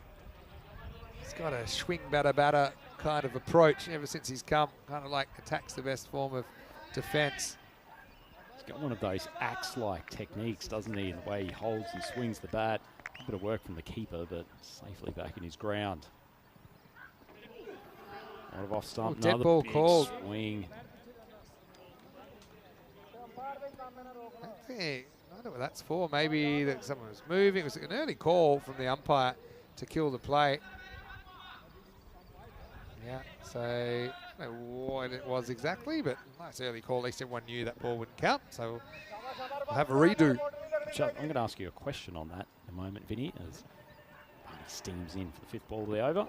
he's got a swing batter kind of approach ever since he's come. Kind of like attack's the best form of defense. He's got one of those axe-like techniques, doesn't he? In the way he holds and swings the bat. A bit of work from the keeper, but safely back in his ground. A lot of off stump, dead another ball big called. swing. I don't know what that's for. Maybe that someone was moving. It was an early call from the umpire to kill the play. Yeah, so I don't know what it was exactly, but nice early call. At least everyone knew that ball wouldn't count, so we'll have a redo. I'm going to ask you a question on that in a moment, Vinny, as Barney steams in for the 5th ball of the over.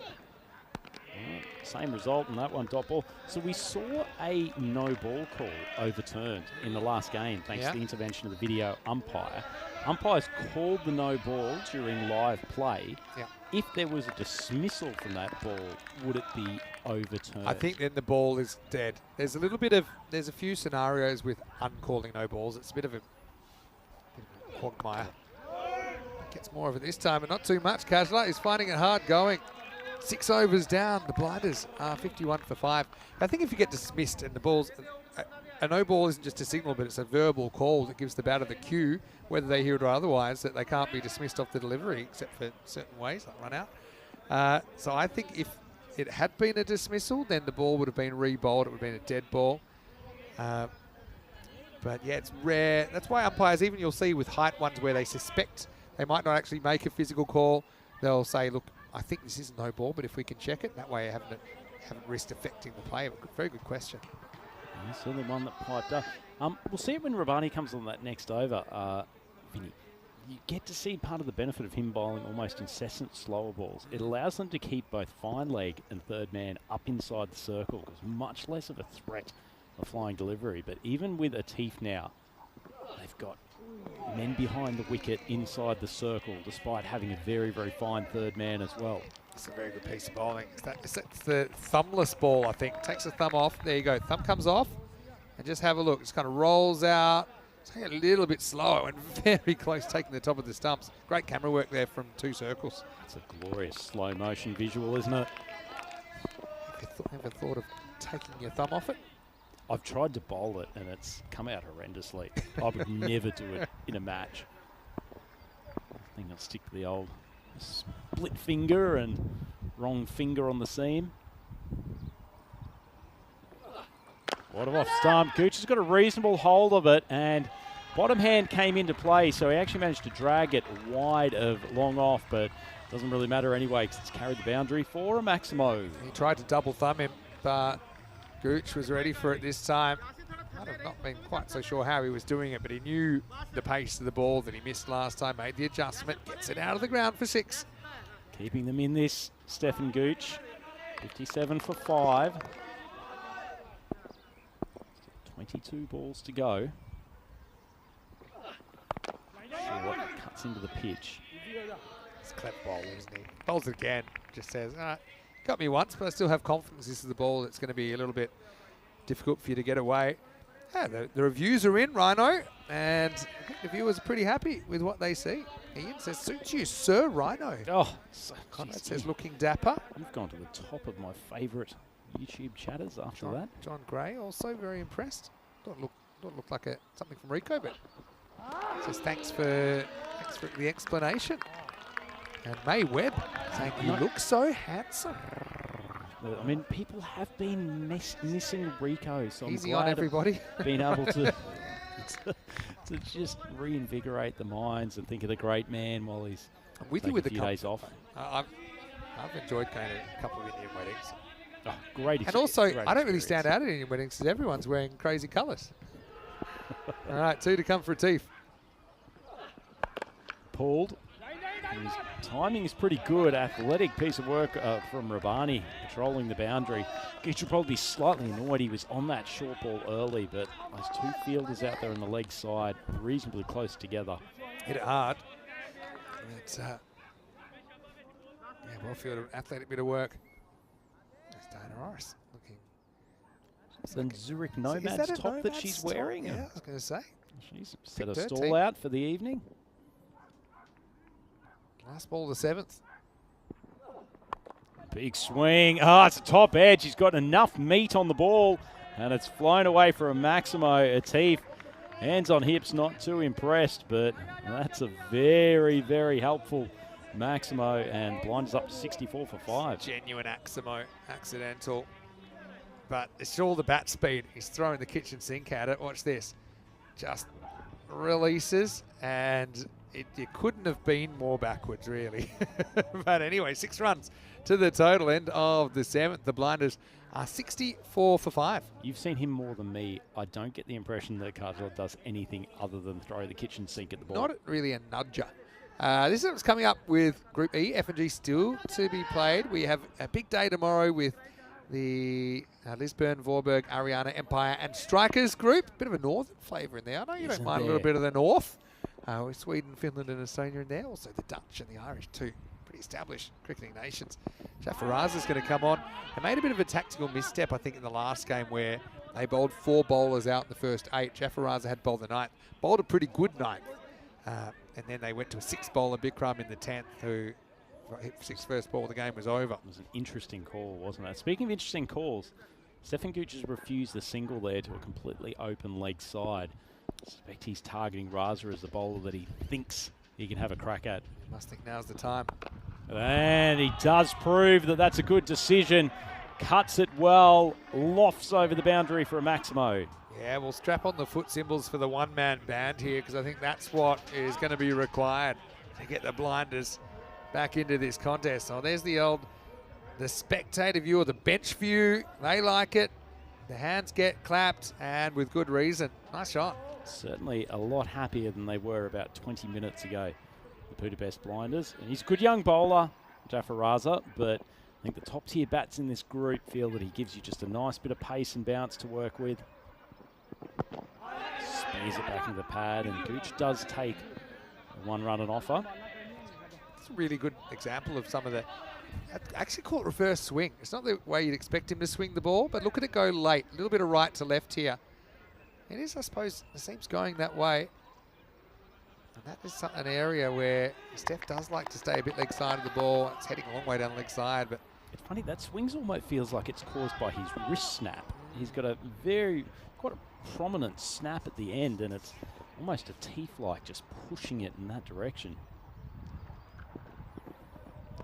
Same result in that one, dot ball. So we saw a no ball call overturned in the last game thanks to the intervention of the video umpire. Umpires called the no ball during live play. Yeah. If there was a dismissal from that ball, would it be overturned? I think then the ball is dead. There's a few scenarios with uncalling no balls. It's a bit of a quagmire. Gets more of it this time, but not too much. Kajla is finding it hard going. 6 overs down. The Blinders are 51 for 5. I think if you get dismissed and the ball's a no ball isn't just a signal, but it's a verbal call that gives the batter the cue, whether they hear it or otherwise, that they can't be dismissed off the delivery except for certain ways, like run out. So I think if it had been a dismissal, then the ball would have been re-bowled. It would have been a dead ball. But yeah, it's rare. That's why umpires, even you'll see with height ones where they suspect they might not actually make a physical call, they'll say, look, I think this is no ball, but if we can check it, that way I haven't risked affecting the play. Very good question. Certainly one that piped up. We'll see it when Rabani comes on that next over. Vinny, you get to see part of the benefit of him bowling almost incessant slower balls. It allows them to keep both fine leg and third man up inside the circle, because much less of a threat of flying delivery. But even with Atif now, they've got men behind the wicket inside the circle, despite having a very, very fine third man as well. It's a very good piece of bowling. It's the thumbless ball, I think. Takes the thumb off. There you go. Thumb comes off. And just have a look. Just kind of rolls out. Take a little bit slower and very close, taking the top of the stumps. Great camera work there from 2 circles. It's a glorious slow motion visual, isn't it? Ever thought of taking your thumb off it? I've tried to bowl it and it's come out horrendously. I would never do it in a match. I think I'll stick to the old split finger and wrong finger on the seam. What off stump. Gooch has got a reasonable hold of it, and bottom hand came into play, so he actually managed to drag it wide of long off, but doesn't really matter anyway because it's carried the boundary for a Maximo. He tried to double thumb him, but Gooch was ready for it this time. might have not been quite so sure how he was doing it, but he knew the pace of the ball that he missed last time, made the adjustment, gets it out of the ground for 6. Keeping them in this, Stefan Gooch. 57 for 5. 22 balls to go. Short cuts into the pitch. It's a clever bowler, isn't he? Bowls it again. Just says, all right, got me once, but I still have confidence this is the ball that's going to be a little bit difficult for you to get away. Yeah, the reviews are in, Rhino, and I think the viewers are pretty happy with what they see. Ian says, suits you, Sir Rhino. Oh, Conrad says, looking dapper. You've gone to the top of my favourite YouTube chatters after that. John Gray also very impressed. Don't look like something from Rico, but says thanks for the explanation. And May Webb saying you look so handsome. I mean, people have been missing Rico, so I'm Easy glad on everybody. being able to to just reinvigorate the minds and think of the great man while he's I'm with taking you with a the few days off. I've enjoyed going to a couple of Indian weddings. Oh, great And also, great I don't really experience. stand out at Indian weddings because everyone's wearing crazy colours. All right, 2 to come for a Teef. Pulled. His timing is pretty good. Athletic piece of work from Rabani, patrolling the boundary. He should probably be slightly annoyed he was on that short ball early, but those 2 fielders out there on the leg side, reasonably close together. Hit it hard. It's well fielded, athletic bit of work. There's Diana Orris looking. Then Zurich Is that Nomad's a top that Nomad's she's top? wearing. Yeah, I was going to say. She's set a Picked her stall team. out for the evening. Last ball of the 7th. Big swing. Ah, it's a top edge. He's got enough meat on the ball, and it's flown away for a Maximo. Atif, hands on hips, not too impressed, but that's a very, very helpful Maximo, and blinds up to 64 for 5. Genuine Aximo, accidental. But it's all the bat speed. He's throwing the kitchen sink at it. Watch this. Just releases, and you couldn't have been more backwards, really. But anyway, 6 runs to the total end of the 7th. The Blinders are 64 for 5. You've seen him more than me. I don't get the impression that Kajal does anything other than throw the kitchen sink at the ball. Not really a nudger. This is what's coming up with Group E. F&G still to be played. We have a big day tomorrow with the Lisburn, Vorberg, Ariana, Empire and Strikers group. Bit of a northern flavour in there. I know you don't Isn't mind a there? little bit of the north. With Sweden, Finland and Estonia in there. Also the Dutch and the Irish too. Pretty established cricketing nations. Jafaraza's going to come on. They made a bit of a tactical misstep, I think, in the last game where they bowled 4 bowlers out in the first 8. Jafaraza had bowled the 9th. Bowled a pretty good 9th. And then they went to a 6 bowler, Bikram, in the 10th, who hit 6 first ball. The game was over. It was an interesting call, wasn't it? Speaking of interesting calls, Stefan Gooch has refused the single there to a completely open leg side. I suspect he's targeting Raza as the bowler that he thinks he can have a crack at. Must think now's the time. And he does prove that that's a good decision. Cuts it well, lofts over the boundary for a Maximo. Yeah, we'll strap on the foot symbols for the one-man band here because I think that's what is going to be required to get the Blinders back into this contest. So there's the spectator view or the bench view. They like it. The hands get clapped, and with good reason. Nice shot. Certainly a lot happier than they were about 20 minutes ago, the Budapest Blinders. And he's a good young bowler, Jafaraza, but I think the top-tier bats in this group feel that he gives you just a nice bit of pace and bounce to work with. Spears it back into the pad, and Gooch does take a 1-run and offer. It's a really good example of some of the... I actually call it reverse swing. It's not the way you'd expect him to swing the ball, but look at it go late. A little bit of right to left here. It is, I suppose, it seems going that way. And that is an area where Steph does like to stay a bit leg side of the ball. It's heading a long way down the leg side, but... It's funny, that swings almost feels like it's caused by his wrist snap. He's got quite a prominent snap at the end, and it's almost a teeth-like, just pushing it in that direction.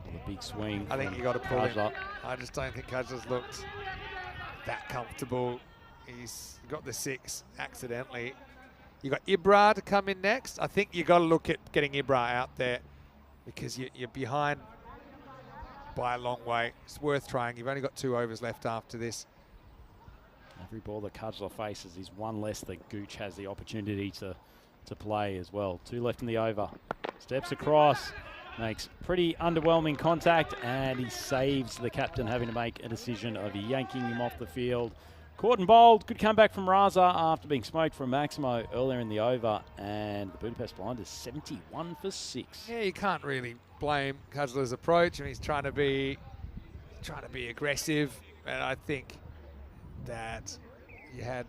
The big swing. I think you got to pull him. Kajal. I just don't think Kajal's looked that comfortable. He's got the 6 accidentally. You got Ibra to come in next. I think you got to look at getting Ibra out there because you're behind by a long way. It's worth trying. You've only got 2 overs left after this. Every ball that Kudgler faces is one less that Gooch has the opportunity to play as well. 2 left in the over. Steps across, makes pretty underwhelming contact, and he saves the captain having to make a decision of yanking him off the field. Caught and bowled. Good comeback from Raza after being smoked from Maximo earlier in the over, and the Budapest Blinders 71 for 6. Yeah, you can't really blame Kudgler's approach. I mean, he's trying to be aggressive, and I think that you had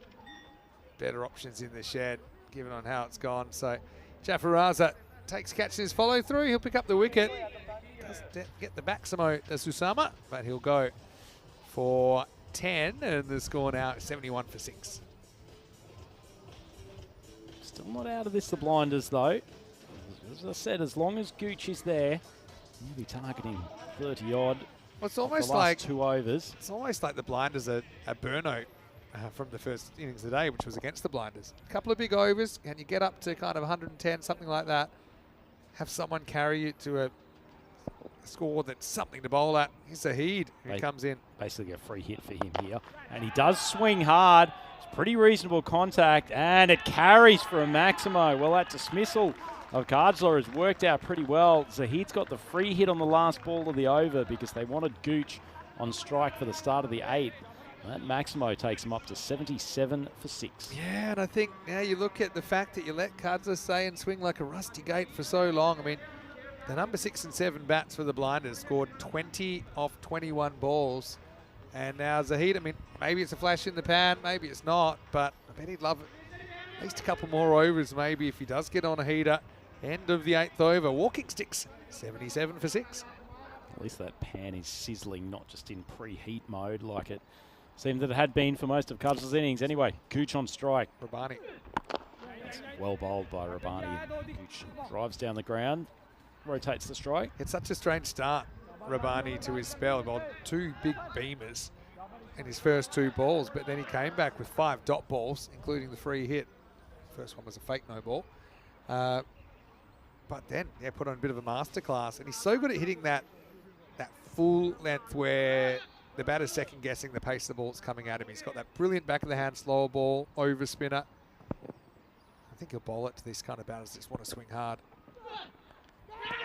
better options in the shed, given on how it's gone. So Jafaraza takes catch in his follow through. He'll pick up the wicket. Doesn't get the Maximo Susama, but he'll go for 10, and the score now is 71 for 6. Still not out of this, the Blinders, though. As I said, as long as Gooch is there, he'll be targeting 30-odd. Well, it's almost the last like 2 overs. It's almost like the Blinders are Berno from the first innings of the day, which was against the Blinders. A couple of big overs, and you get up to kind of 110, something like that. Have someone carry you to a score that's something to bowl at. Here's Zahid who comes in. Basically a free hit for him here. And he does swing hard. It's pretty reasonable contact, and it carries for a Maximo. Well, that dismissal of Kudgler has worked out pretty well. Zahid's got the free hit on the last ball of the over because they wanted Gooch on strike for the start of the 8th. That Maximo takes him up to 77 for 6. Yeah, and I think now you look at the fact that you let Kudgler stay and swing like a rusty gate for so long. I mean, the number 6 and 7 bats for the Blinders scored 20 off 21 balls. And now Zahid, I mean, maybe it's a flash in the pan, maybe it's not, but I bet he'd love it. At least a couple more overs maybe if he does get on a heater. End of the 8th over. Walking sticks, 77 for 6. At least that pan is sizzling, not just in preheat mode like it seemed that it had been for most of Kudgler's innings. Anyway, Gooch on strike. Rabani. That's well bowled by Rabani. Gooch drives down the ground, rotates the strike. It's such a strange start, Rabani, to his spell. Bowled 2 big beamers in his first 2 balls, but then he came back with 5 dot balls, including the free hit. First one was a fake no ball. But then, yeah, put on a bit of a masterclass. And he's so good at hitting that full length where the batter's second guessing the pace of the ball that's coming at him. He's got that brilliant back of the hand slower ball, over spinner. I think he'll bowl it to this kind of batters that just want to swing hard.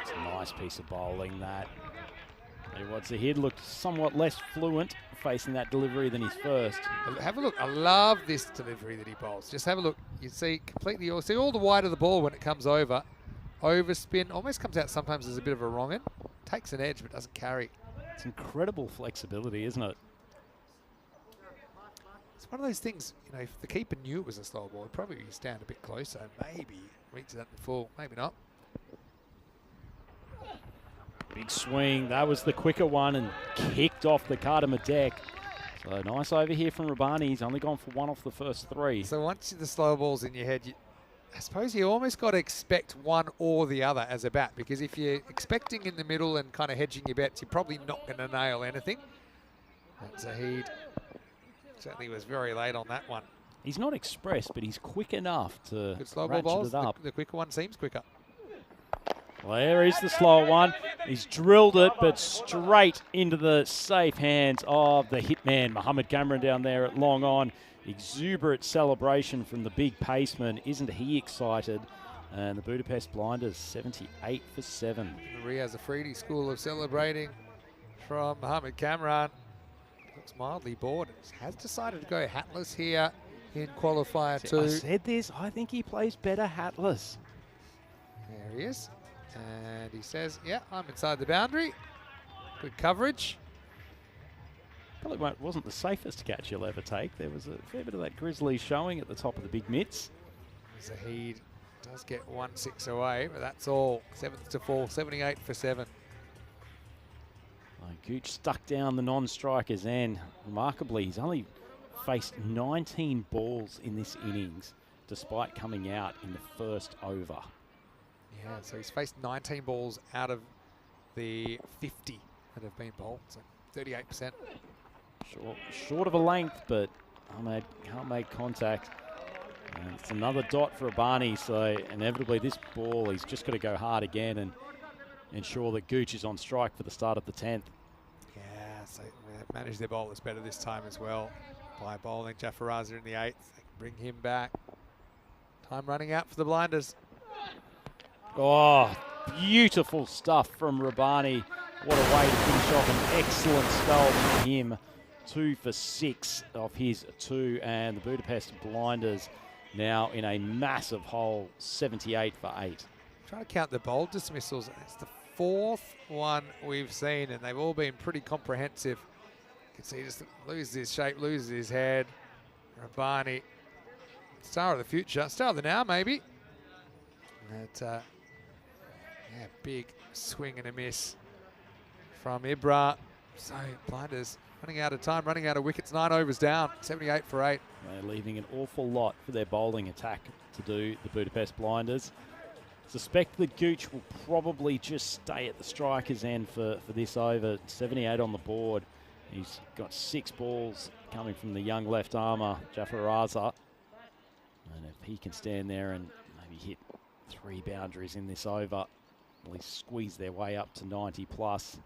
It's a nice piece of bowling, that. Zahid looked somewhat less fluent facing that delivery than his first. Have a look. I love this delivery that he bowls. Just have a look. You see completely, you'll see all the wide of the ball when it comes over. Overspin, almost comes out sometimes as a bit of a wrong-un. Takes an edge but doesn't carry. It's incredible flexibility, isn't it? It's one of those things, you know, if the keeper knew it was a slow ball, he'd probably stand a bit closer and maybe reach that in full. Maybe not. Big swing. That was the quicker one and kicked off the Cardamom deck. So nice over here from Rabani. He's only gone for 1 off the first 3. So once the slow ball's in your head, I suppose you almost got to expect one or the other as a bat, because if you're expecting in the middle and kind of hedging your bets, you're probably not going to nail anything. And Zahid certainly was very late on that one. He's not express, but he's quick enough to Good slow ball ratchet balls. it up. The quicker one seems quicker. Well, there is the slower one. He's drilled it, but straight into the safe hands of the hitman, Mohammed Cameron, down there at long on. Exuberant celebration from the big paceman. Isn't he excited? And the Budapest Blinders, 78 for 7. The Riaz Afridi school of celebrating from Mohammed Cameron. Looks mildly bored. Has decided to go hatless here in qualifier 2. I said this. I think he plays better hatless. There he is. And he says, yeah, I'm inside the boundary. Good coverage. Probably wasn't the safest catch you'll ever take. There was a fair bit of that grizzly showing at the top of the big mitts. Zahid does get 1-6 away, but that's all. 7th to fall, 78 for 7. Gooch stuck down the non-strikers, and remarkably, he's only faced 19 balls in this innings, despite coming out in the first over. Yeah, so he's faced 19 balls out of the 50 that have been bowled, so 38%. Short of a length, but can't make contact. And it's another dot for Abani, so inevitably this ball, he's just got to go hard again and ensure that Gooch is on strike for the start of the 10th. Yeah, so they've managed their bowlers better this time as well. by bowling. Jaffaraza in the 8th. They can bring him back. Time running out for the Blinders. Oh, beautiful stuff from Rabani. What a way to finish off an excellent spell from him. 2 for 6 off his 2, and the Budapest Blinders now in a massive hole, 78 for 8. Trying to count the bowl dismissals. It's the 4th one we've seen, and they've all been pretty comprehensive. You can see he just loses his shape, loses his head. Rabani, star of the future, star of the now maybe. But, yeah, big swing and a miss from Ibra. So Blinders running out of time, running out of wickets, 9 overs down, 78 for 8. They're leaving an awful lot for their bowling attack to do, the Budapest Blinders. Suspect that Gooch will probably just stay at the striker's end for this over. 78 on the board. He's got 6 balls coming from the young left armour, Jaffaraza. And if he can stand there and maybe hit 3 boundaries in this over, at least squeeze their way up to 90 plus.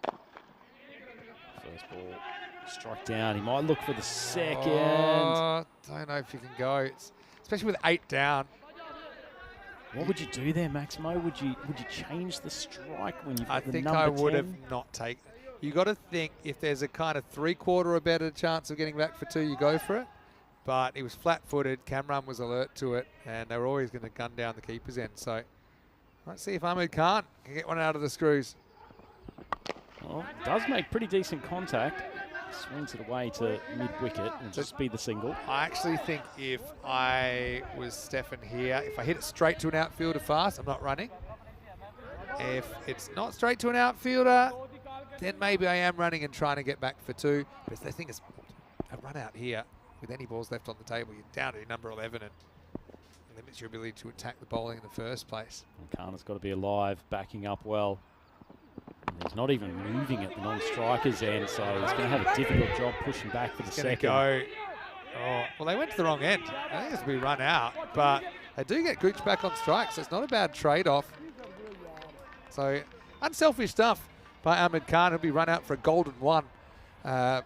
First ball struck down. He might look for the second. Oh, don't know if you can go. Especially with 8 down. What would you do there, Maximo? Would you change the strike when you've got I the think number I would 10? have not taken. You got to think if there's a kind of 3/4 or better chance of getting back for 2, you go for it. But he was flat-footed. Kamran was alert to it, and they were always going to gun down the keeper's end. So let's see if Ahmed Khan can get one out of the screws. Well, does make pretty decent contact. Swings it away to mid-wicket and just be the single. I actually think if I was Stefan here, if I hit it straight to an outfielder fast, I'm not running. If it's not straight to an outfielder, then maybe I am running and trying to get back for 2. But if the thing is a run out here with any balls left on the table, you're down to number 11 and it limits your ability to attack the bowling in the first place. And Khan has got to be alive, backing up well. And he's not even moving at the non-striker's end, so he's going to have a difficult job pushing back for the second. Go. Oh, well, they went to the wrong end. I think it's going to be run out, but they do get Gooch back on strike, so it's not a bad trade-off. So unselfish stuff by Ahmed Khan. He'll be run out for a golden 1. But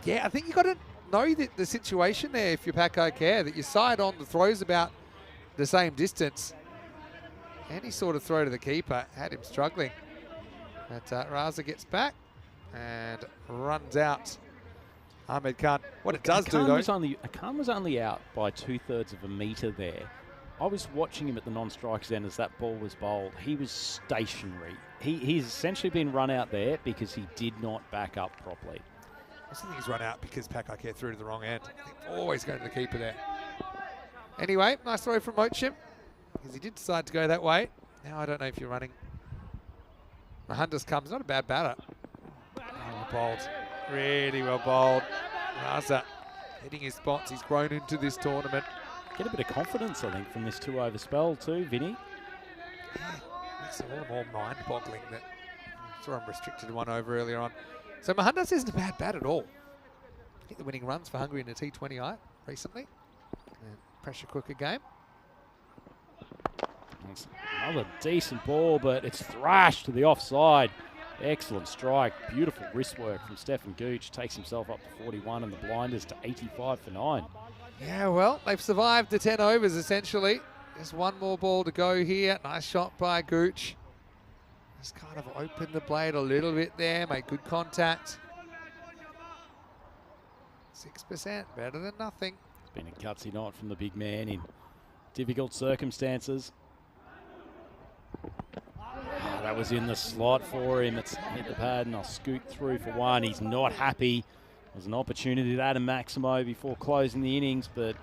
yeah, I think you've got to know the situation there if you're Paco Care, that your side on the throws about the same distance. Any sort of throw to the keeper had him struggling. But Raza gets back and runs out Ahmed Khan. What it does do, though... Khan was only out by 2/3 of a metre there. I was watching him at the non-strikers end as that ball was bowled. He was stationary. He's essentially been run out there because he did not back up properly. I still think he's run out because Paco Care threw to the wrong end. I think always going to the keeper there. Anyway, nice throw from Mochim, because he did decide to go that way. Now I don't know if you're running. Mahandas comes, not a bad batter. Oh, bowled. Really well bowled. Raza hitting his spots. He's grown into this tournament. Get a bit of confidence, I think, from this 2-over spell too, Vinny. Yeah, makes it all the more mind-boggling that saw him restricted 1 over earlier on. So Mahandas isn't a bad bat at all. Hit the winning runs for Hungary in the T20 recently. And pressure cooker game. It's another decent ball, but it's thrashed to the offside. Excellent strike. Beautiful wrist work from Stefan Gooch. Takes himself up to 41 and the Blinders to 85 for 9. Yeah, well, they've survived the 10 overs essentially. Just one more ball to go here. Nice shot by Gooch. Just kind of opened the blade a little bit there, made good contact. 6%, better than nothing. It's been a gutsy night from the big man in difficult circumstances. Oh, that was in the slot for him. It's hit the pad and I'll scoot through for 1. He's not happy. There's an opportunity to Adam Maximo before closing the innings, but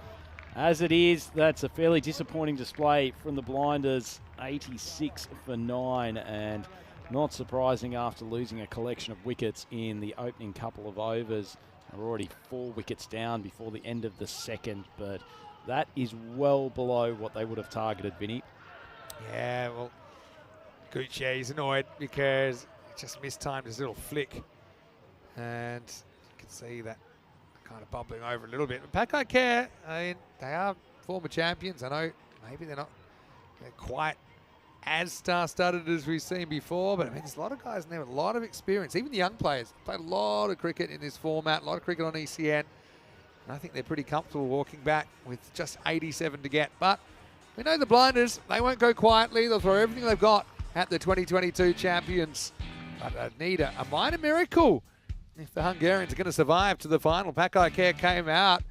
as it is, that's a fairly disappointing display from the Blinders. 86 for 9, and not surprising after losing a collection of wickets in the opening couple of overs. They're already 4 wickets down before the end of the second, but that is well below what they would have targeted, Vinny. Yeah, well, Gooch, yeah, he's annoyed because he just mistimed his little flick. And you can see that kind of bubbling over a little bit. But Paco Care, I mean, they are former champions. I know maybe they're not quite as star-studded as we've seen before, but I mean, there's a lot of guys in there with a lot of experience. Even the young players played a lot of cricket in this format, a lot of cricket on ECN. And I think they're pretty comfortable walking back with just 87 to get. But we know the Blinders, they won't go quietly. They'll throw everything they've got at the 2022 champions. But need a minor miracle if the Hungarians are going to survive to the final. Pakai Care came out,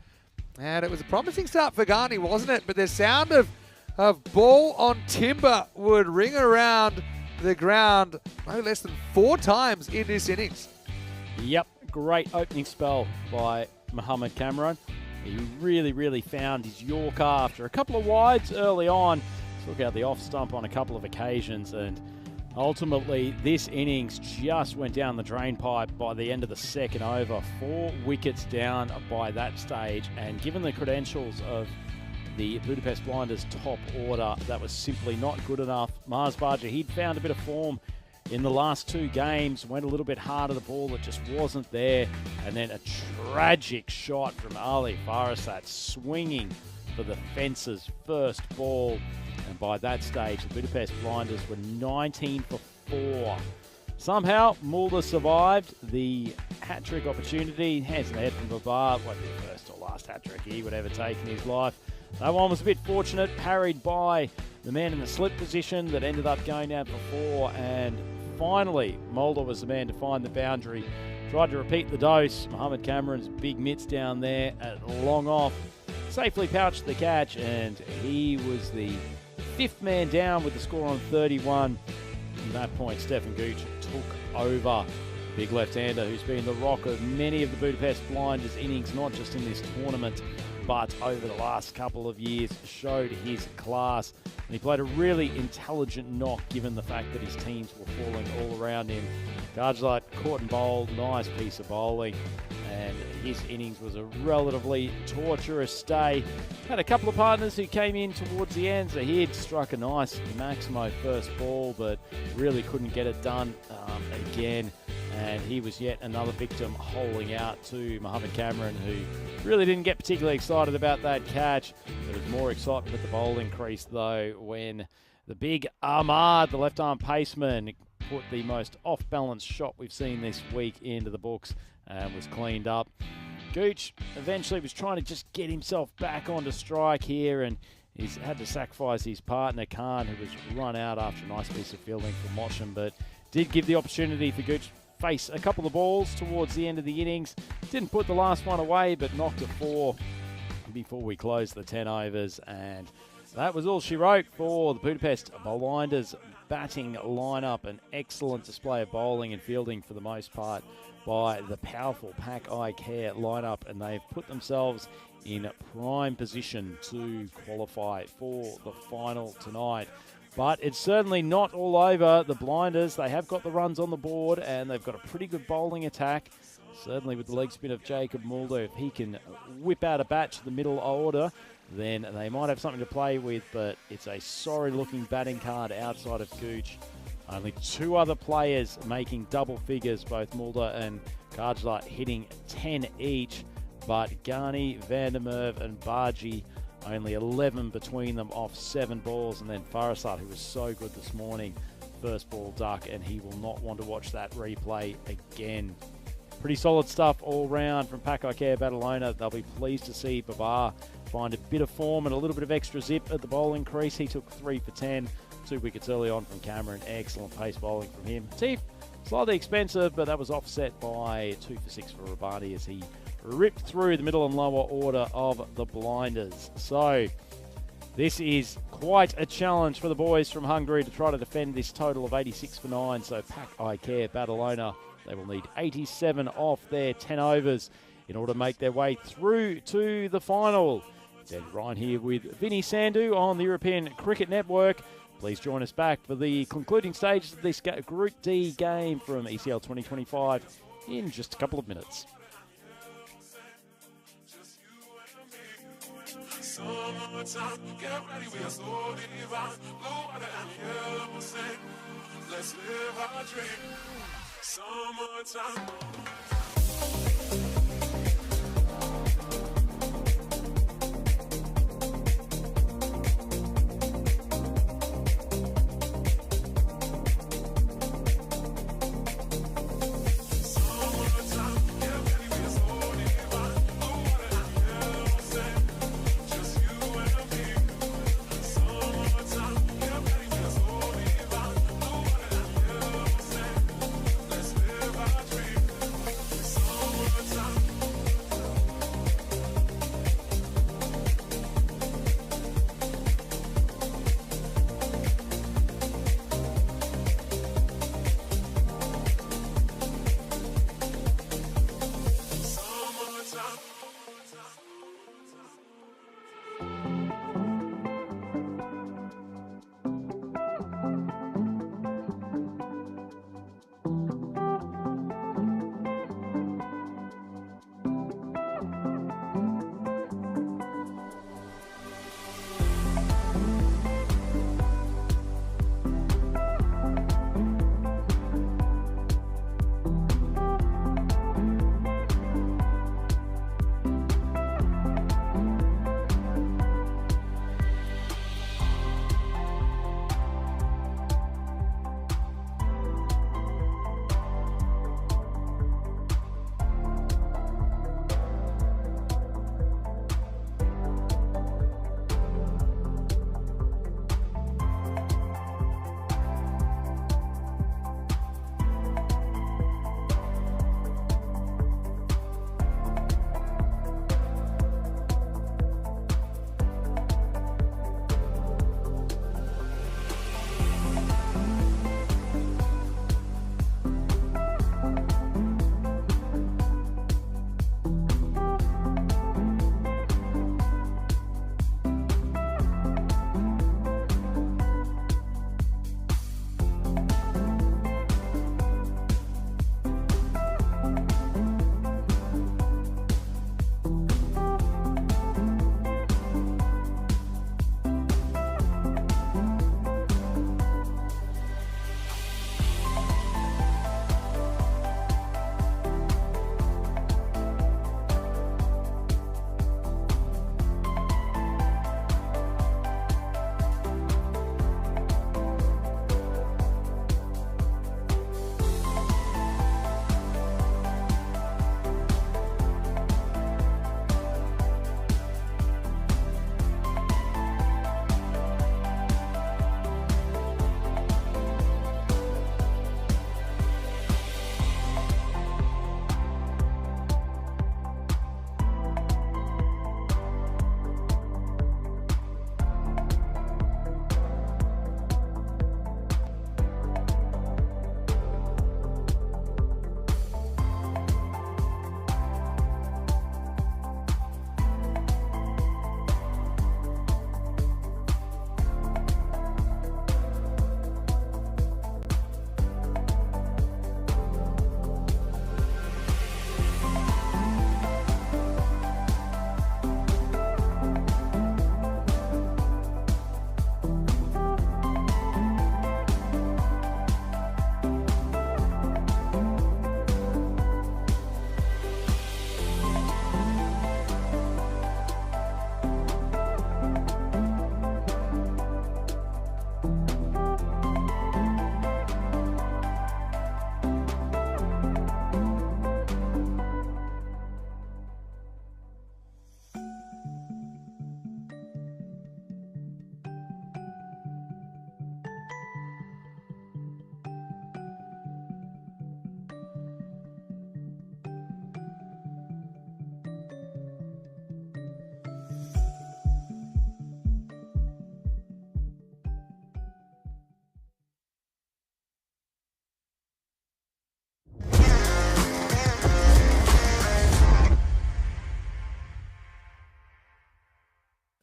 and it was a promising start for Ghani, wasn't it? But the sound of ball on timber would ring around the ground no less than 4 times in this innings. Yep, great opening spell by Mohammed Cameron. He really found his Yorker after a couple of wides early on. Took out the off stump on a couple of occasions, and ultimately this innings just went down the drain pipe by the end of the second over. 4 wickets down by that stage, and given the credentials of the Budapest Blinders top order, that was simply not good enough. Mars Barger, he'd found a bit of form in the last 2 games, went a little bit harder, the ball that just wasn't there, and then a tragic shot from Ali Farasat swinging for the fences first ball, and by that stage the Budapest Blinders were 19 for 4. Somehow Mulder survived the hat-trick opportunity. Hands in the head from Babar, won't be the first or last hat-trick he would ever take in his life. That one was a bit fortunate, parried by the man in the slip position that ended up going down for 4, and finally Mulder was the man to find the boundary. Tried to repeat the dose. Mohammed Cameron's big mitts down there at long off safely pouched the catch, and he was the 5th man down with the score on 31. At that point, Stefan Gooch took over. Big left-hander who's been the rock of many of the Budapest Blinders innings, not just in this tournament, but over the last couple of years, showed his class. And he played a really intelligent knock, given the fact that his teams were falling all around him. Garjlight caught and bowled, nice piece of bowling, and his innings was a relatively torturous stay. Had a couple of partners who came in towards the end. Zahid struck a nice Maximo first ball, but really couldn't get it done again. And he was yet another victim holing out to Mohammed Cameron, who really didn't get particularly excited about that catch. There was more excitement at the bowling crease, though, when the big Ahmad, the left-arm paceman, put the most off-balance shot we've seen this week into the books and was cleaned up. Gooch eventually was trying to just get himself back onto strike here, and he's had to sacrifice his partner, Khan, who was run out after a nice piece of fielding from Mosham, but did give the opportunity for Gooch face a couple of balls towards the end of the innings. Didn't put the last one away, but knocked a 4 before we closed the 10 overs. And that was all she wrote for the Budapest Blinders batting lineup. An excellent display of bowling and fielding for the most part by the powerful Pakai Care lineup, and they've put themselves in prime position to qualify for the final tonight. But it's certainly not all over. The Blinders, they have got the runs on the board, and they've got a pretty good bowling attack. Certainly with the leg spin of Jacob Mulder, if he can whip out a bat to the middle order, then they might have something to play with, but it's a sorry-looking batting card outside of Gooch. Only 2 other players making double figures, both Mulder and Garjlight hitting 10 each, but Ghani, Vandermerve and Bargi only 11 between them off 7 balls, and then Farasat, who was so good this morning, first ball duck, and he will not want to watch that replay again. Pretty solid stuff all round from Pakai Care Badalona. They'll be pleased to see Babar find a bit of form and a little bit of extra zip at the bowling crease. He took 3 for 10, 2 wickets early on from Cameron. Excellent pace bowling from him. Teef, slightly expensive, but that was offset by 2 for 6 for Rabani as he ripped through the middle and lower order of the Blinders. So this is quite a challenge for the boys from Hungary to try to defend this total of 86 for 9. So Pakai Care Badalona, they will need 87 off their 10 overs in order to make their way through to the final. Then Ryan here with Vinny Sandhu on the European Cricket Network. Please join us back for the concluding stages of this Group D game from ECL 2025 in just a couple of minutes. Summertime, get ready, we are so divine. Blue water and yellow sand. Let's live our dream. Summertime.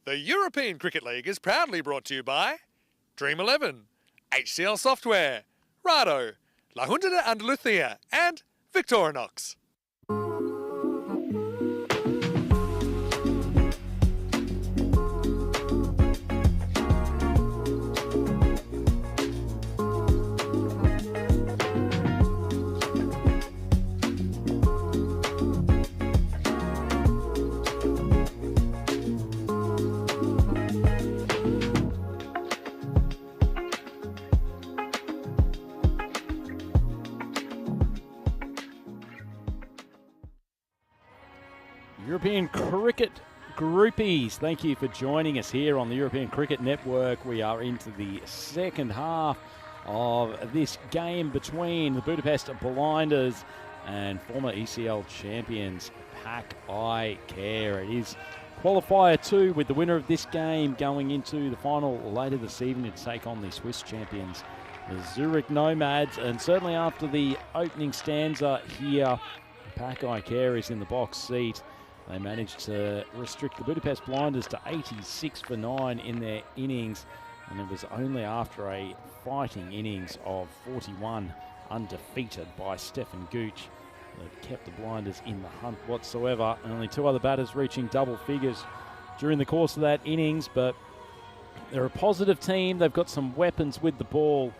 The European Cricket League is proudly brought to you by Dream 11, HCL Software, Rado, La Junta de Andalucía, and Victorinox. European Cricket Groupies, thank you for joining us here on the European Cricket Network. We are into the second half of this game between the Budapest Blinders and former ECL champions Pack Eye Care. It is Qualifier 2 with the winner of this game going into the final later this evening to take on the Swiss champions, the Zurich Nomads. And certainly after the opening stanza here, Pack Eye Care is in the box seat. They managed to restrict the Budapest Blinders to 86 for 9 in their innings, and it was only after a fighting innings of 41 undefeated by Stefan Gooch that kept the Blinders in the hunt whatsoever. Only two other batters reaching double figures during the course of that innings, but they're a positive team. They've got some weapons with the ball,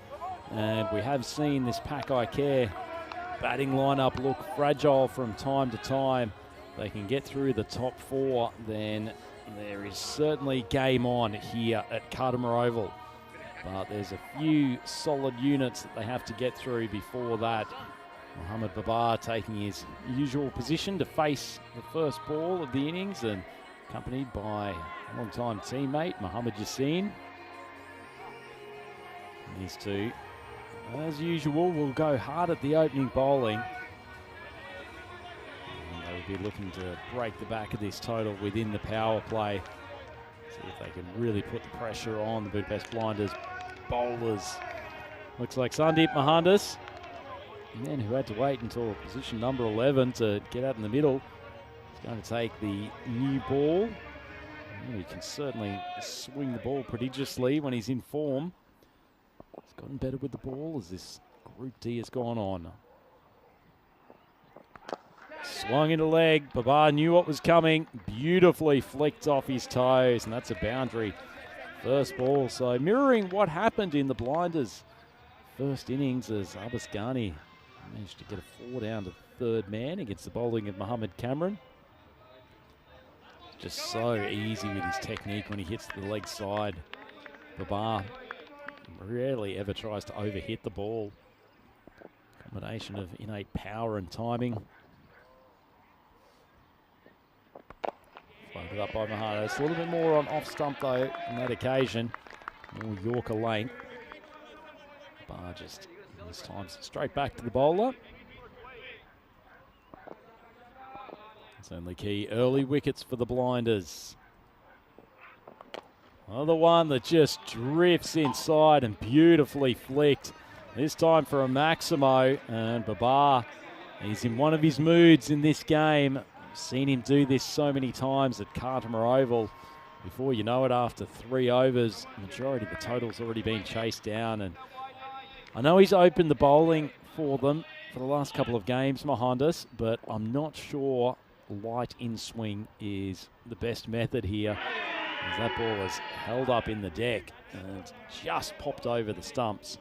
and we have seen this Pack Eye Care batting lineup look fragile from time to time. They can get through the top four, then there is certainly game on here at Cardimer Oval. But there's a few solid units that they have to get through before that. Mohamed Babar taking his usual position to face the first ball of the innings, and accompanied by long-time teammate Mohamed Yassine. These two, as usual, will go hard at the opening bowling. Be looking to break the back of this total within the power play. See if they can really put the pressure on the Budapest Blinders bowlers. Looks like Sandeep Mohandas, the man who had to wait until position number 11 to get out in the middle, is going to take the new ball. He can certainly swing the ball prodigiously when he's in form. He's gotten better with the ball as this Group D has gone on. Swung into leg. Babar knew what was coming. Beautifully flicked off his toes, and that's a boundary. First ball. So mirroring what happened in the Blinders' first innings as Abbas Ghani managed to get a 4 down to third man against the bowling of Mohammed Cameron. Just so easy with his technique when he hits the leg side. Babar rarely ever tries to overhit the ball. Combination of innate power and timing. Floated up by Mohandas. A little bit more on off stump though on that occasion. More Yorker length. Bar just this time straight back to the bowler. It's only key early wickets for the Blinders. Another one that just drifts inside and beautifully flicked. This time for a Maximo, and Babar, he's in one of his moods in this game. I've seen him do this so many times at Cardimer Oval. Before you know it, after 3 overs, the majority of the total's already been chased down. And I know he's opened the bowling for them for the last couple of games, Mohandas, but I'm not sure light in swing is the best method here, as that ball is held up in the deck and just popped over the stumps.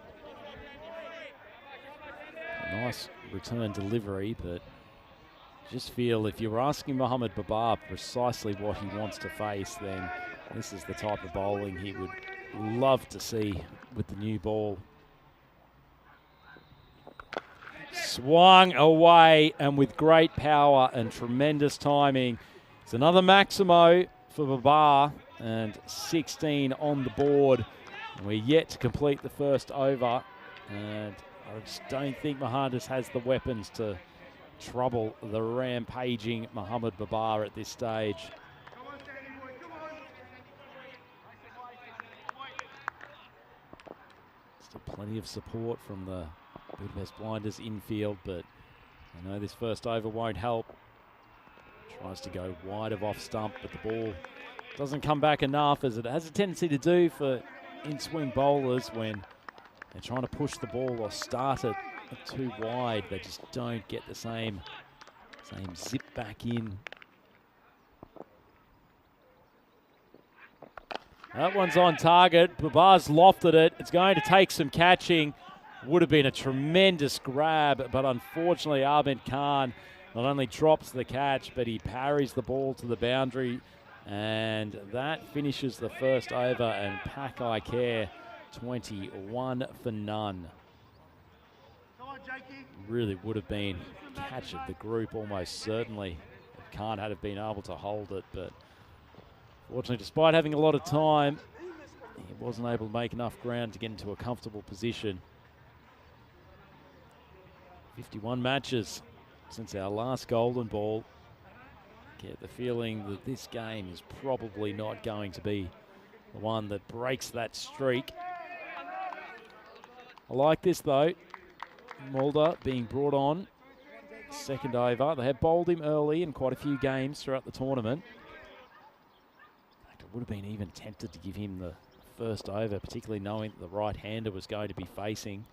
A nice return delivery, but just feel if you're asking Mohamed Babar precisely what he wants to face, then this is the type of bowling he would love to see with the new ball. Swung away, and with great power and tremendous timing. It's another Maximo for Babar, and 16 on the board. And we're yet to complete the first over, and I just don't think Mohandas has the weapons to trouble the rampaging Mohamed Babar at this stage. Still plenty of support from the Budapest Blinders infield, but I know this first over won't help. Tries to go wide of off stump, but the ball doesn't come back enough, as it has a tendency to do for in-swing bowlers when they're trying to push the ball or start it too wide. They just don't get the same zip back in. That one's on target. Babar's lofted it. It's going to take some catching. Would have been a tremendous grab, but unfortunately Ahmed Khan not only drops the catch, but he parries the ball to the boundary, and that finishes the first over, and Pakai Care 21 for none. Really would have been catch of the group almost certainly if Khan had been able to hold it, but fortunately, despite having a lot of time, he wasn't able to make enough ground to get into a comfortable position. 51 matches since our last golden ball. Get the feeling that this game is probably not going to be the one that breaks that streak. I like this though. Mulder being brought on. Second over. They have bowled him early in quite a few games throughout the tournament. In fact, I would have been even tempted to give him the first over, particularly knowing that the right-hander was going to be facing.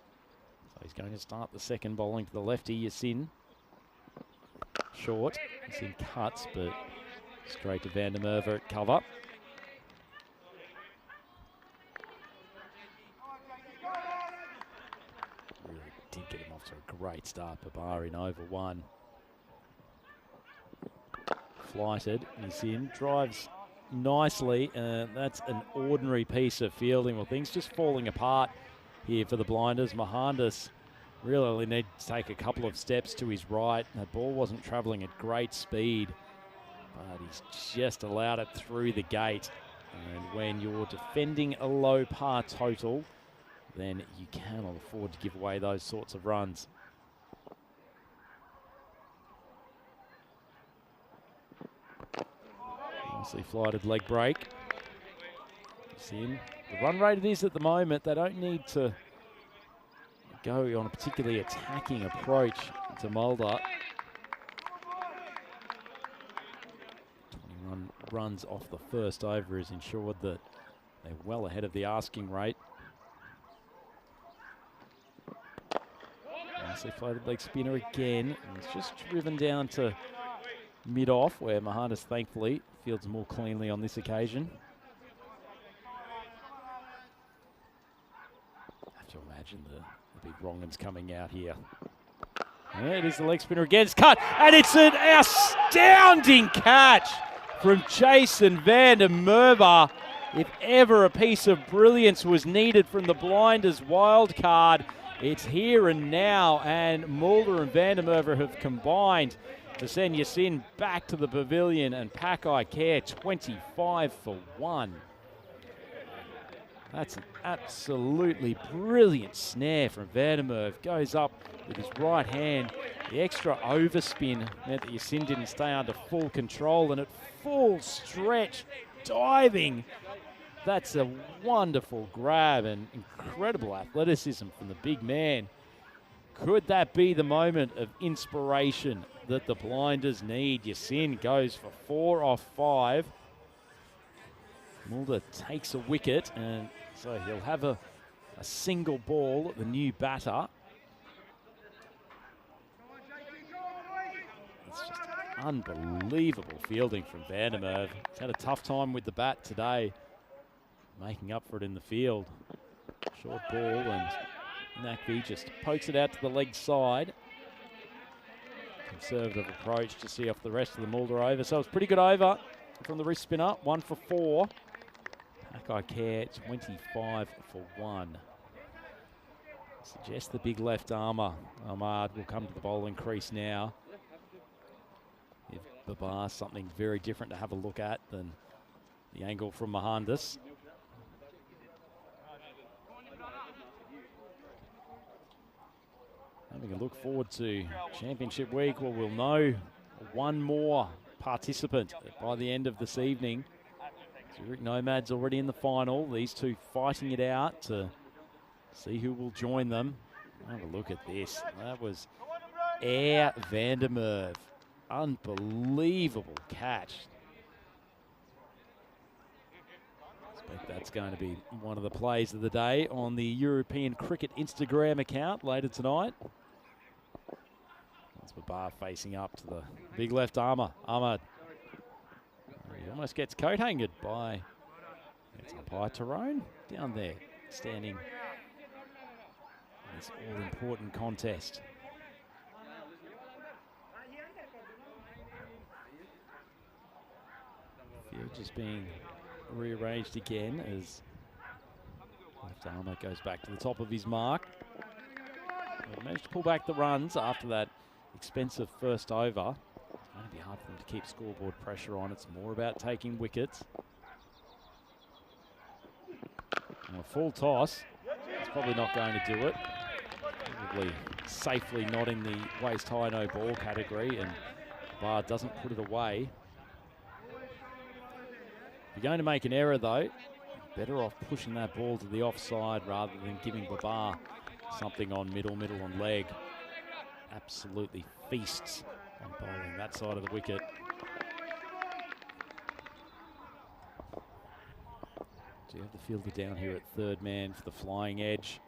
So he's going to start the second, bowling to the lefty, Yasin. Short. Yasin cuts, but straight to Van der Merwe at cover. Really did get him off to a great start. Babar in over one. Flighted. Yasin drives nicely. That's an ordinary piece of fielding. Well, things just falling apart here for the Blinders. Mohandas really only need to take a couple of steps to his right. That ball wasn't travelling at great speed, but he's just allowed it through the gate. And when you're defending a low par total, then you cannot afford to give away those sorts of runs. Nicely flighted leg break. It's in. The run rate it is at the moment, they don't need to go on a particularly attacking approach to Mulder. 21 runs off the first over has ensured that they're well ahead of the asking rate. Nicely floated leg spinner again, and it's just driven down to mid-off, where Mohandas thankfully fields more cleanly on this occasion. I have to imagine the big wrong-uns coming out here. Yeah, it is the leg spinner again. It's cut, and it's an astounding catch from Jason Van der Merwe. If ever a piece of brilliance was needed from the Blinders wild card, it's here and now, and Mulder and Van der Merwe have combined to send Yasin back to the pavilion, and Pakai Care 25 for one. That's an absolutely brilliant snare from Van der Merwe. Goes up with his right hand. The extra overspin meant that Yasin didn't stay under full control, and at full stretch, diving. That's a wonderful grab and incredible athleticism from the big man. Could that be the moment of inspiration that the Blinders need? Yasin goes for 4 off 5. Mulder takes a wicket, and so he'll have a single ball at the new batter. It's just unbelievable fielding from Van der Merwe. He's had a tough time with the bat today, making up for it in the field. Short ball, and Nakvi just pokes it out to the leg side. Conservative approach to see off the rest of the Mulder over. So it's pretty good over from the wrist spinner. 1 for 4. Pakai Care 25 for 1. Suggests the big left armour. Ahmad will come to the bowling crease now. Give Babar something very different to have a look at than the angle from Mohandas. Having a look forward to Championship Week, well, we'll know one more participant by the end of this evening. Zurich Nomads already in the final. These two fighting it out to see who will join them. Have a look at this. That was Air Van der Merwe. Unbelievable catch. think that's going to be one of the plays of the day on the European Cricket Instagram account later tonight. That's Babar facing up to the big left armour. Ahmad. He almost gets coat hangered by umpire Tyrone down there, standing in this all-important contest. Field just being rearranged again as left armour goes back to the top of his mark. They managed to pull back the runs after that expensive first over. It's going to be hard for them to keep scoreboard pressure on. It's more about taking wickets. And a full toss. It's probably not going to do it. Probably safely not in the waist high no ball category, and Bar doesn't put it away. If you're going to make an error though, better off pushing that ball to the offside rather than giving Babar something on middle and leg. Absolutely feasts on bowling that side of the wicket. Do you have the fielder down here at third man for the flying edge?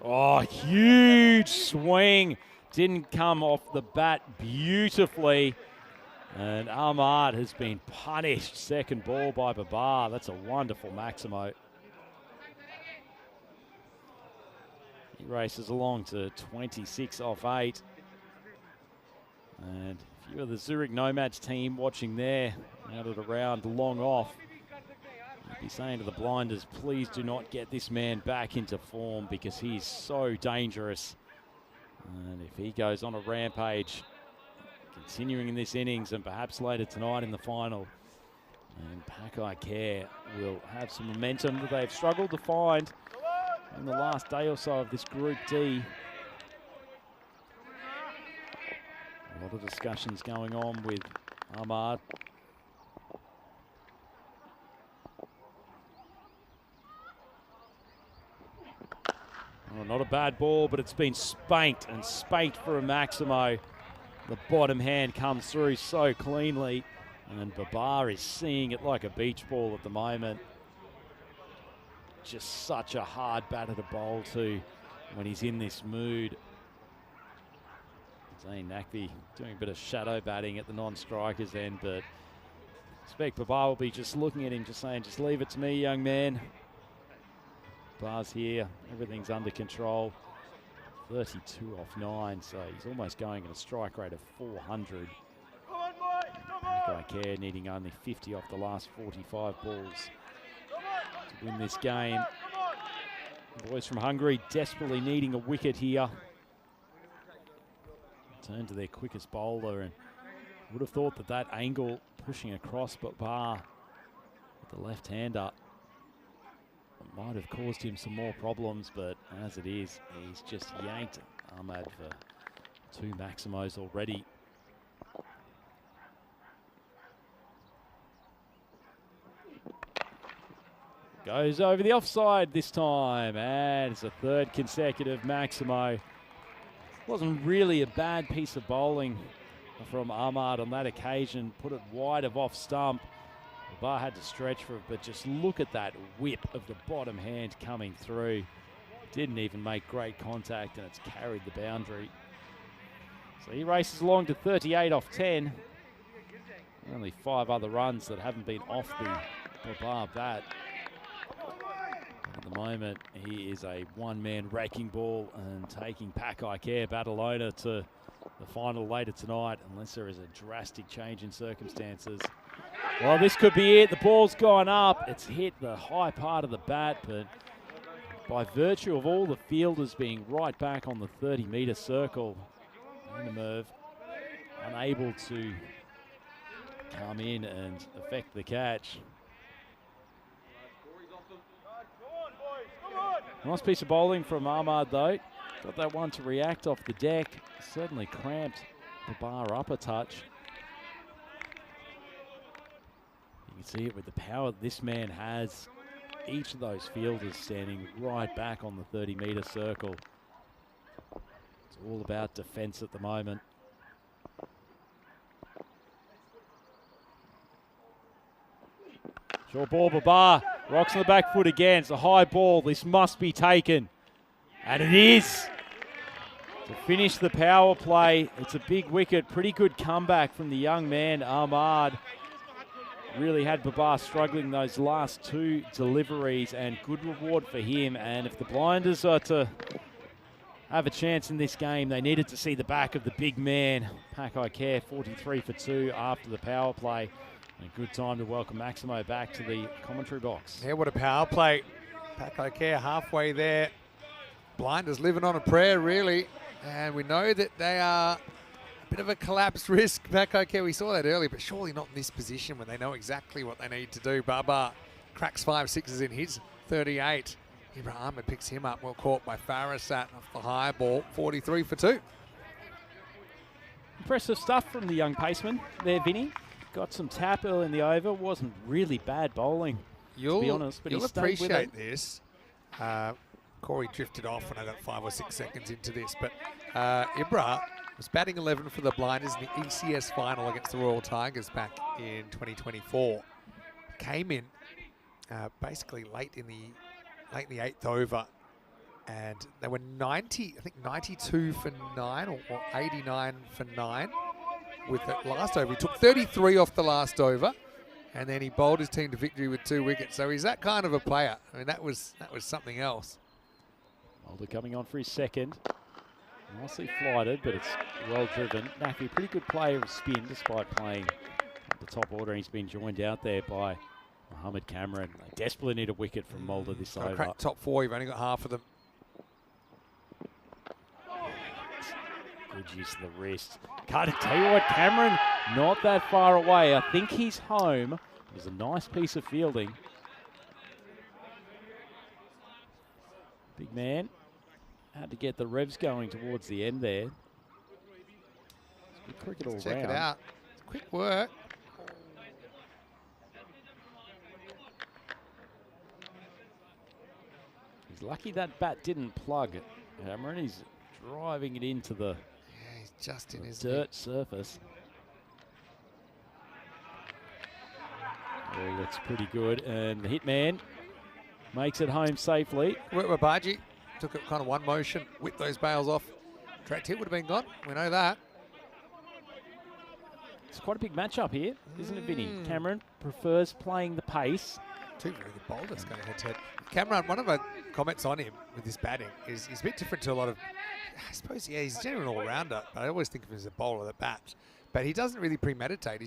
Oh, huge swing. Didn't come off the bat beautifully. And Ahmad has been punished. Second ball by Babar. That's a wonderful Maximo. He races along to 26 off 8. And if you're the Zurich Nomads team watching there, out at around long off, you'd be saying to the blinders, please do not get this man back into form because he's so dangerous. And if he goes on a rampage, continuing in this innings and perhaps later tonight in the final, and Pakai Care will have some momentum that they've struggled to find in the last day or so of this Group D. A lot of discussions going on with Ahmad. Oh, not a bad ball, but it's been spanked and spanked for a Maximo. The bottom hand comes through so cleanly, and Babar is seeing it like a beach ball at the moment. Just such a hard batter to bowl to when he's in this mood. Zain Naqvi doing a bit of shadow batting at the non-strikers end, but I expect Babar will be just looking at him, just saying, just leave it to me, young man. Babar's here, everything's under control. 32 off 9, so he's almost going at a strike rate of 400. Pakai Care needing only 50 off the last 45 balls to win this game. The boys from Hungary desperately needing a wicket here. Turn to their quickest bowler, and would have thought that that angle pushing across Babar with the left-hander might have caused him some more problems, but as it is, he's just yanked Ahmad for 2 Maximos already. Goes over the offside this time, and it's a 3rd consecutive Maximo. Wasn't really a bad piece of bowling from Ahmad on that occasion. Put it wide of off stump. Bar had to stretch for it, but just look at that whip of the bottom hand coming through. Didn't even make great contact, and it's carried the boundary. So he races along to 38 off 10. Only 5 other runs that haven't been off the Babar bat. At the moment, he is a one-man wrecking ball and taking Pakai Care Badalona to the final later tonight, unless there is a drastic change in circumstances. Well, this could be it. The ball's gone up. It's hit the high part of the bat, but by virtue of all the fielders being right back on the 30-metre circle, Merv unable to come in and affect the catch. Nice piece of bowling from Ahmad, though. Got that one to react off the deck. Certainly cramped the bar up a touch. You can see it with the power that this man has. Each of those fielders standing right back on the 30-metre circle. It's all about defence at the moment. Short ball, Babar. Rocks on the back foot again. It's a high ball. This must be taken. And it is. To finish the power play, it's a big wicket. Pretty good comeback from the young man, Ahmad. Really had Babar struggling those last two deliveries, and good reward for him. And if the Blinders are to have a chance in this game, they needed to see the back of the big man. Pakai Care 43 for 2 after the power play. And a good time to welcome Maximo back to the commentary box. Yeah, what a power play. Pakai Care halfway there. Blinders living on a prayer, really. And we know that they are a bit of a collapse risk. Pakai Care, we saw that earlier, but surely not in this position when they know exactly what they need to do. Baba cracks 5 sixes in his 38. Ibrahim Ahmed picks him up, well caught by Farasat off the high ball, 43 for 2. Impressive stuff from the young paceman there, Vinny. Got some tap early in the over. Wasn't really bad bowling, to be honest. But you'll he stayed with appreciate it. this. Corey drifted off when I got 5 or 6 seconds into this, but Ibra was batting 11 for the Blinders in the ECS final against the Royal Tigers back in 2024. Came in basically late in the 8th over, and they were 92 for 9 or 89 for 9 with the last over. He took 33 off the last over, and then he bowled his team to victory with 2 wickets. So he's that kind of a player. I mean, that was something else. Mulder coming on for his second. Nicely flighted, but it's well driven. Nafi, pretty good player of spin despite playing at the top order. He's been joined out there by Mohammed Cameron. They desperately need a wicket from Mulder this over. Crack top 4, you've only got half of them. Good use of the wrist. Can't tell you what, Cameron, not that far away. I think he's home. It was a nice piece of fielding. Big man had to get the revs going towards the end there. It's good cricket all round. Check it out. It's quick work. He's lucky that bat didn't plug Cameron. He's driving it into the He's just in his dirt surface. Oh, looks pretty good. And the hitman makes it home safely. Wabaji took it kind of one motion, whipped those bails off. Tracked hit would have been gone. We know that. It's quite a big matchup here, isn't it, Vinny? Cameron prefers playing the pace. 2 very good bowlers going head to head. Cameron, one of our comments on him with his batting is he's a bit different to a lot of, I suppose, yeah, he's a genuine all-rounder, but I always think of him as a bowler that bats. But he doesn't really premeditate. He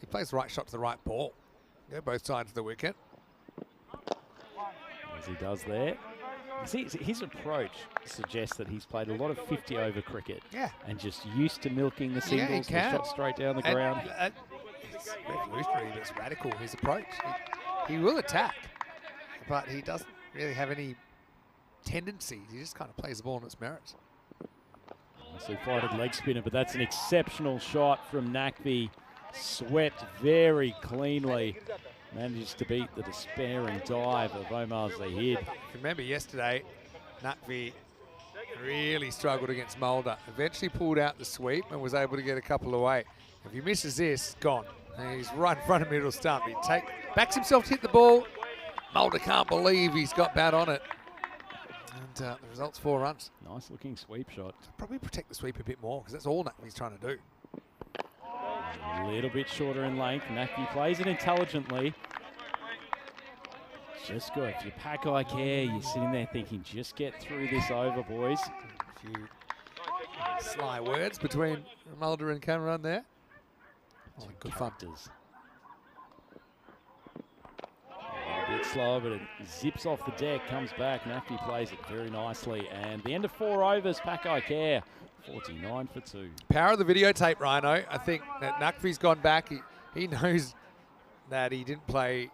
plays the right shot to the right ball. Go both sides of the wicket. As he does there. See, his approach suggests that he's played a lot of 50-over cricket. Yeah. And just used to milking the singles, he the can. shot straight down the ground. It's revolutionary, but it's radical, his approach. He will attack, but he doesn't really have any tendencies. He just kind of plays the ball on its merits. Nicely flighted leg spinner, but that's an exceptional shot from Nakvi. Swept very cleanly. Manages to beat the despairing dive of Omar Zahid. Remember yesterday, Nakvi really struggled against Mulder. Eventually pulled out the sweep and was able to get a couple away. If he misses this, gone. And he's right in front of middle stump. He backs himself to hit the ball. Mulder can't believe he's got bat on it. And the result's 4 runs. Nice looking sweep shot. Probably protect the sweep a bit more because that's all Nakvi's trying to do. A little bit shorter in length. Nakvi plays it intelligently. Just good. If you Pakai Care, you're sitting there thinking, just get through this over, boys. A few sly words between Mulder and Cameron there. Oh, good fun. A bit slow, but it zips off the deck, comes back. Nakvi plays it very nicely. And the end of 4 overs, Pakai Care, 49 for 2. Power of the videotape, Rhino. I think that Nakvi's gone back. He knows that he didn't play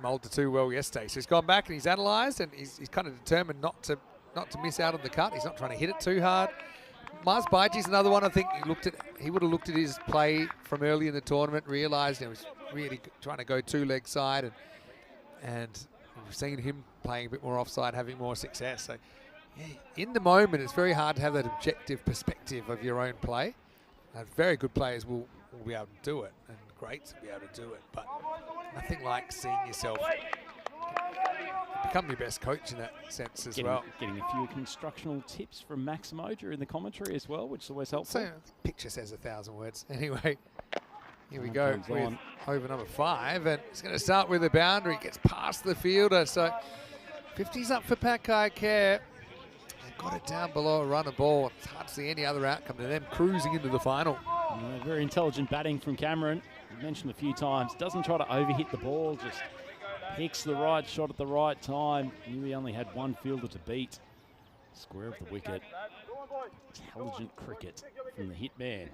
Mulder too well yesterday. So he's gone back and he's analysed, and he's kind of determined not to miss out on the cut. He's not trying to hit it too hard. Mars Baiji's another one. I think he would have looked at his play from early in the tournament, realised he was really trying to go 2-leg side, and we've seen him playing a bit more offside, having more success. So yeah, in the moment, it's very hard to have that objective perspective of your own play. Very good players will be able to do it, and great to be able to do it, but nothing like seeing yourself become your best coach in that sense as well. Getting a few instructional tips from Max Moja in the commentary as well, which is always helpful. So, picture says 1,000 words. Anyway, here we Time go comes with on. over number 5, and it's going to start with the boundary. Gets past the fielder, so 50's up for Pakai Care. They've got it down below a runner ball. It's hard to see any other outcome than them cruising into the final. Very intelligent batting from Cameron. I mentioned a few times, doesn't try to overhit the ball, just picks the right shot at the right time. Knew he only had one fielder to beat. Square of the wicket. Intelligent cricket from the hitman.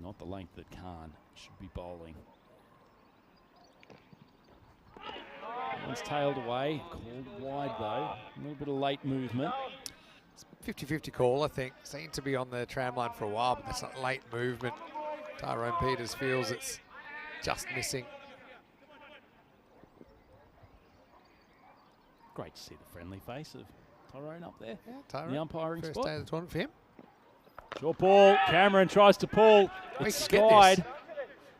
Not the length that Khan should be bowling. One's tailed away, called wide though. A little bit of late movement. 50-50 call, I think. Seemed to be on the tram line for a while, but that's not late movement. Tyrone Peters feels it's just missing. Great to see the friendly face of Tyrone up there. Yeah, Tyrone, The umpiring first spot. day of the tournament for him. Short ball, Cameron tries to pull. We It's can get skied. this.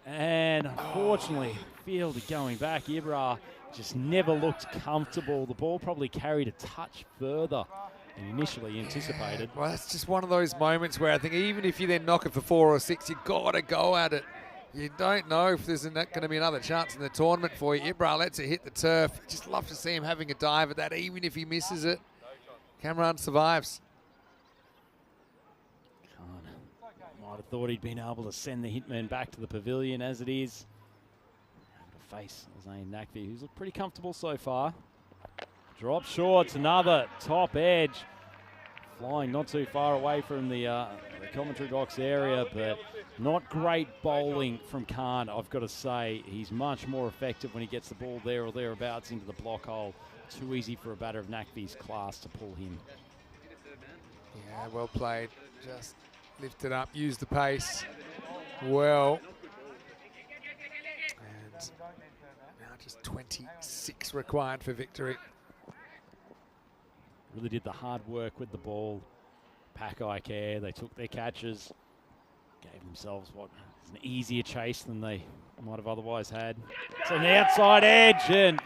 And unfortunately, fielder going back. Ibra just never looked comfortable. The ball probably carried a touch further than initially anticipated. Well, that's just one of those moments where I think even if you then knock it for 4 or 6, you've got to go at it. You don't know if there's going to be another chance in the tournament for you. Ibra lets it hit the turf. Just love to see him having a dive at that, even if he misses it. Cameron survives. Might have thought he'd been able to send the hitman back to the pavilion as it is. To face Zayn Nakvi, who's looked pretty comfortable so far. Drop short, another top edge. Flying not too far away from the commentary box area, but not great bowling from Khan, I've got to say. He's much more effective when he gets the ball there or thereabouts into the block hole. Too easy for a batter of Nakvi's class to pull him. Yeah, well played. Just lift it up, use the pace well. And now just 26 required for victory. Really did the hard work with the ball. Pakai Care, they took their catches, gave themselves what is an easier chase than they might have otherwise had. It's an outside edge, and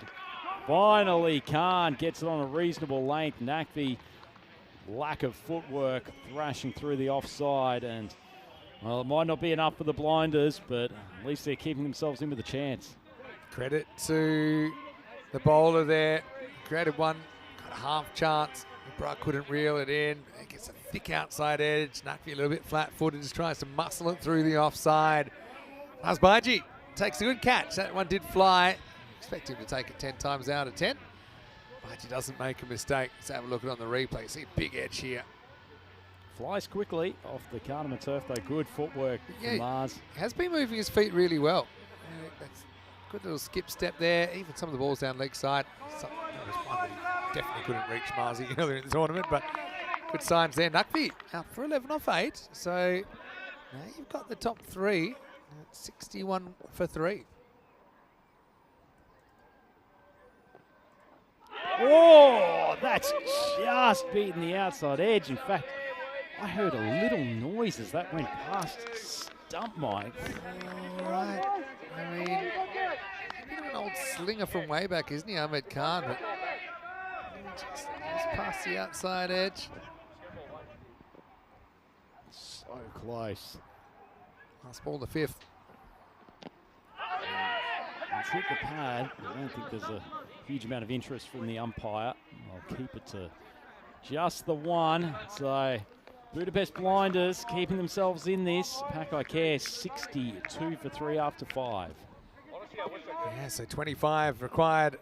finally Khan gets it on a reasonable length. Nakvi, lack of footwork, thrashing through the offside, and well, it might not be enough for the blinders, but at least they're keeping themselves in with a chance. Credit to the bowler there. Created one, got a half chance. Ibra couldn't reel it in. It gets a thick outside edge. Nakvi a little bit flat-footed, just tries to muscle it through the offside. Asbaji takes a good catch. That one did fly. Expect him to take it 10 times out of 10. Baji doesn't make a mistake. Let's have a look at it on the replay. See a big edge here. Flies quickly off the Cardamom turf, though. Good footwork from Mars. He has been moving his feet really well. That's good little skip step there. Even some of the balls down leg side. There was one that he definitely couldn't reach Marzi earlier in the tournament, but good signs there. Nakvi out for 11 off 8. So now you've got the top 3. 61 for 3. Oh, that's just beaten the outside edge. In fact, I heard a little noise as that went past stump Mike. All right. I mean, a bit of an old slinger from way back, isn't he, Ahmed Khan? But just past the outside edge. So close. Last ball in the 5th. It's hit the pad. I don't think there's a huge amount of interest from the umpire. I'll keep it to just the 1. So Budapest Blinders keeping themselves in this. Pakai Care 62 for 3 after 5. Yeah, so 25 required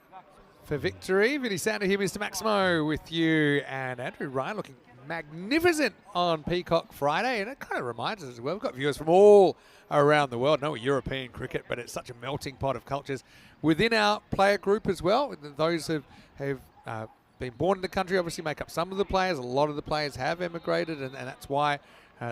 for victory. Vinny Sander here, Mr. Maximo, with you. And Andrew Ryan looking magnificent on Peacock Friday. And it kind of reminds us as well, we've got viewers from all around the world. No European cricket, but it's such a melting pot of cultures within our player group as well. Those who have been born in the country obviously make up some of the players. A lot of the players have emigrated, and that's why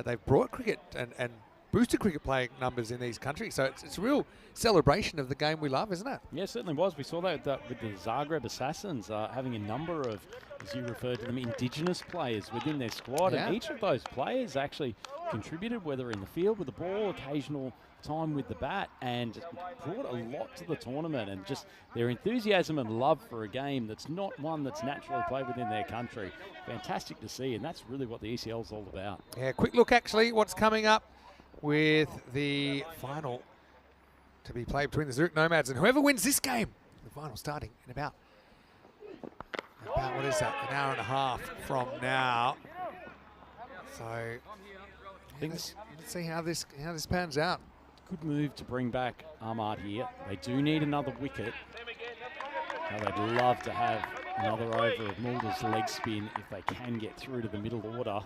they've brought cricket and boosted cricket playing numbers in these countries. So it's a real celebration of the game we love, isn't it? Yeah, it certainly was. We saw that with the Zagreb Assassins having a number of, as you referred to them, indigenous players within their squad. Yeah. And each of those players actually contributed, whether in the field with the ball, occasional time with the bat, and brought a lot to the tournament. And just their enthusiasm and love for a game that's not one that's naturally played within their country. Fantastic to see, and that's really what the ECL is all about. Yeah, quick look actually what's coming up with the final to be played between the Zurich Nomads and whoever wins this game. The final starting in about what is that? An hour and a half from now. So let's see how this pans out. Good move to bring back Ahmad here. They do need another wicket. Now they'd love to have another over of Mulder's leg spin if they can get through to the middle order.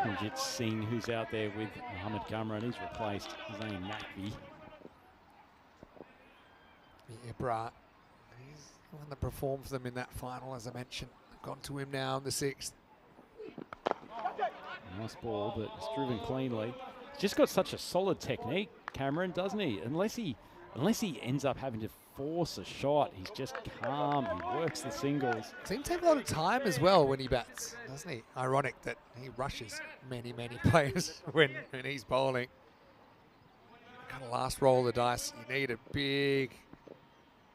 Kunjit Singh, who's out there with Mohammed Kamran, he's replaced Zain Nakvi. Ibra, he's the one that performed for them in that final, as I mentioned. They've gone to him now in the 6th. Nice ball, but it's driven cleanly. He's just got such a solid technique, Cameron, doesn't he? Unless he ends up having to force a shot, he's just calm. He works the singles. Seems to have a lot of time as well when he bats, doesn't he? Ironic that he rushes many players when he's bowling. Kind of last roll of the dice. You need a big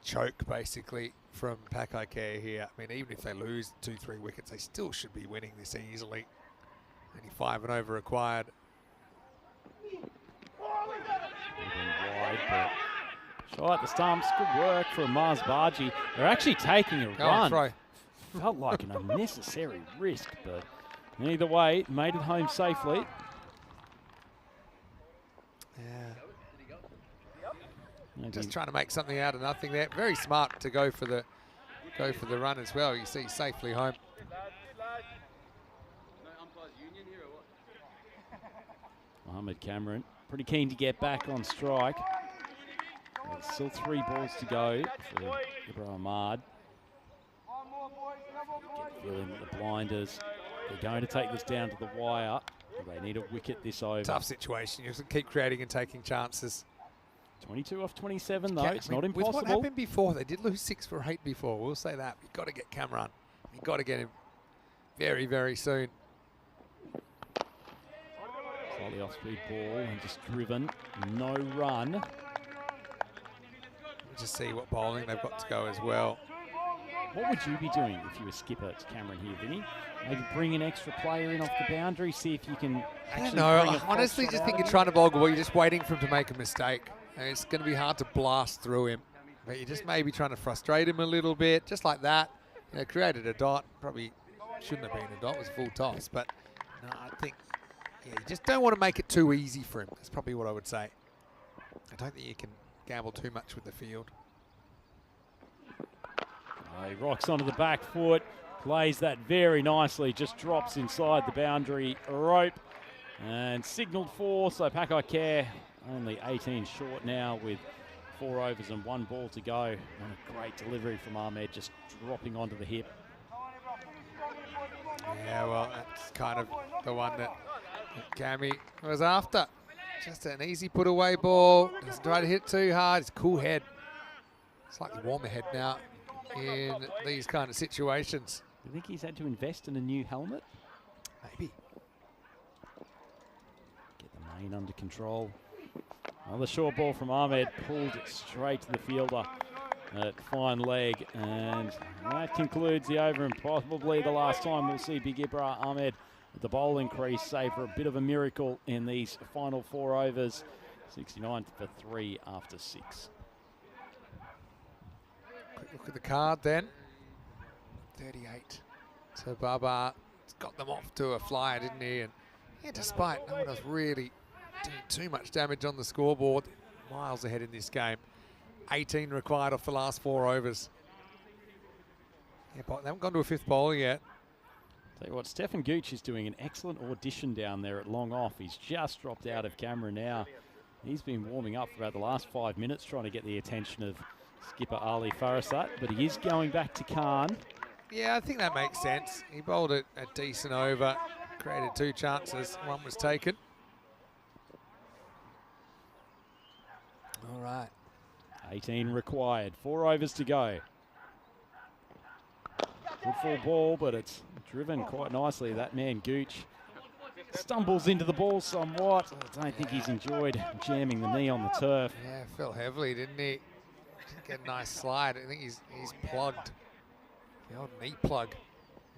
choke, basically, from Pakaiker here. I mean, even if they lose 2-3 wickets, they still should be winning this easily. Only 5 and over required. Wide, but shot at the stumps. Good work from Mars Baji. They're actually taking a run. Throw. Felt like an unnecessary risk, but either way, made it home safely. Yeah. Just trying to make something out of nothing there. Very smart to go for the run as well. You see, safely home. Mohammed Kamran, pretty keen to get back on strike. There's still 3 balls to go for Ibrahim Ahmad. Get the feeling that the Blinders, they're going to take this down to the wire. They need a wicket this over. Tough situation. You have to keep creating and taking chances. 22 off 27 though. It's not impossible. With what happened before, they did lose 6 for 8 before. We'll say that. You've got to get Kamran. You've got to get him very soon. Slightly off-speed ball and just driven. No run. Just see what bowling they've got to go as well. What would you be doing if you were skipper to Cameron here, Vinny? Maybe bring an extra player in off the boundary, see if you can actually I honestly just think you're trying to bowl a ball. You're just waiting for him to make a mistake. And it's going to be hard to blast through him. But you're just maybe trying to frustrate him a little bit, just like that. You know, created a dot. Probably shouldn't have been a dot. It was a full toss. But no, I think you just don't want to make it too easy for him. That's probably what I would say. I don't think you can gamble too much with the field. He rocks onto the back foot, plays that very nicely, just drops inside the boundary rope and signalled for. So Pakaiker only 18 short now with 4 overs and 1 ball to go. And a great delivery from Ahmed, just dropping onto the hip. Yeah, well, that's kind of the one that Cammy was after. Just an easy put away ball. Doesn't try to hit too hard. It's a cool head. Slightly warmer head now in these kind of situations. Do you think he's had to invest in a new helmet? Maybe. Get the main under control. Another short ball from Ahmed, pulled straight to the fielder at fine leg, and that concludes the over, and probably the last time we'll see Big Ibra Ahmed with the bowling crease, save for a bit of a miracle in these final 4 overs. 69 for 3 after 6. Quick look at the card then. 38. So Baba got them off to a flyer, didn't he? And yeah, despite no one else really doing too much damage on the scoreboard, miles ahead in this game. 18 required off the last 4 overs. Yeah, but they haven't gone to a 5th bowl yet. Tell you what, Stefan Gooch is doing an excellent audition down there at long off. He's just dropped out of camera now. He's been warming up for about the last 5 minutes, trying to get the attention of skipper Ali Farasat, but he is going back to Khan. Yeah, I think that makes sense. He bowled a decent over, created 2 chances. 1 was taken. 18 required. 4 overs to go. Good full ball, but it's driven quite nicely. That man, Gooch, stumbles into the ball somewhat. I don't think he's enjoyed jamming the knee on the turf. Yeah, fell heavily, didn't he? Didn't get a nice slide. I think he's plugged. The old knee plug.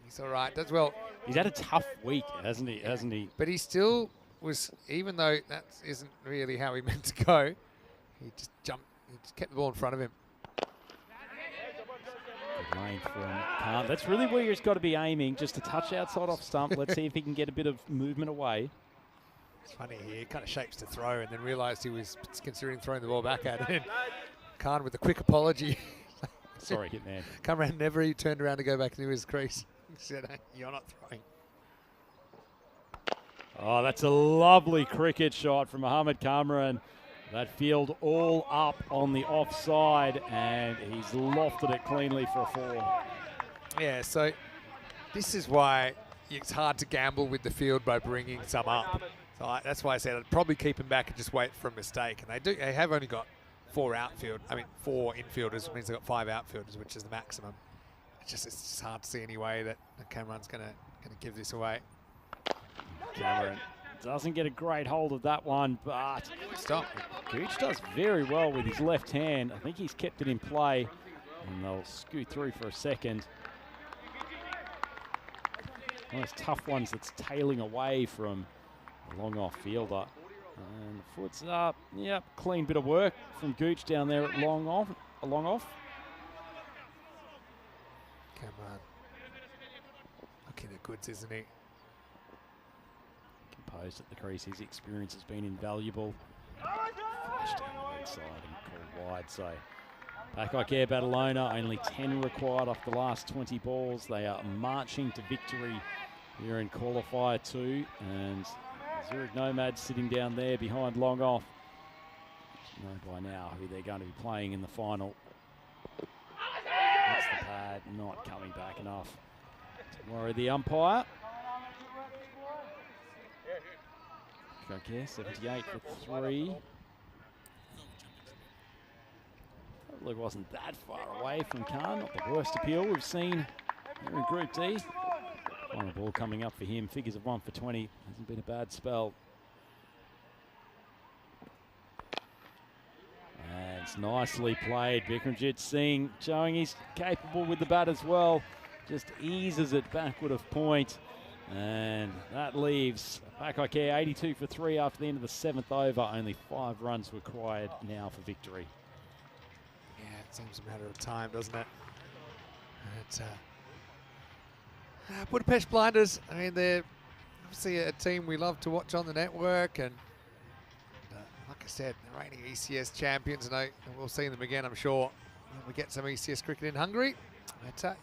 He's all right. Does well. He's had a tough week, hasn't he? But he still was, even though that isn't really how he meant to go, he just jumped. He just kept the ball in front of him. Good lane from Khan. That's really where he's got to be aiming, just a touch outside off stump. Let's see if he can get a bit of movement away. It's funny, he kind of shapes to throw and then realised he was considering throwing the ball back at him. Khan with a quick apology. Sorry, Hitman. Come around, never he turned around to go back into his crease. He said, hey, you're not throwing. Oh, that's a lovely cricket shot from Mohamed Kamran. That field all up on the offside, and he's lofted it cleanly for a 4. Yeah, so this is why it's hard to gamble with the field by bringing some up. So that's why I said I'd probably keep him back and just wait for a mistake. And they have only got 4 infielders, means they've got 5 outfielders, which is the maximum. It's just hard to see any way that Cameron's gonna give this away. Cameron doesn't get a great hold of that one, but Stop. Gooch does very well with his left hand. I think he's kept it in play, and they'll scoot through for a second. One of those tough ones that's tailing away from a long off fielder. And the foot's up. Yep, clean bit of work from Gooch down there at long off. Cameron. Looking at goods, isn't he? Composed at the crease. His experience has been invaluable. Flashed down the leg side and called wide. So Pakai Badalona, only 10 required off the last 20 balls. They are marching to victory here in Qualifier 2. And Zurich Nomads sitting down there behind long off. You know by now who they're going to be playing in the final. That's the pad, not coming back enough to worry the umpire. Okay, 78 for 3. Probably wasn't that far away from Khan. Not the worst appeal we've seen here in Group D. Final ball coming up for him. Figures of 1 for 20. Hasn't been a bad spell. And it's nicely played. Bikramjit Singh showing he's capable with the bat as well. Just eases it backward of point. And that leaves Pakai 82 for 3 after the end of the 7th over. Only 5 runs required now for victory. Yeah, it seems a matter of time, doesn't it? It's, Budapest Blinders, I mean, they're obviously a team we love to watch on the network. And like I said, the reigning ECS champions. And we'll see them again, I'm sure, when we get some ECS cricket in Hungary. But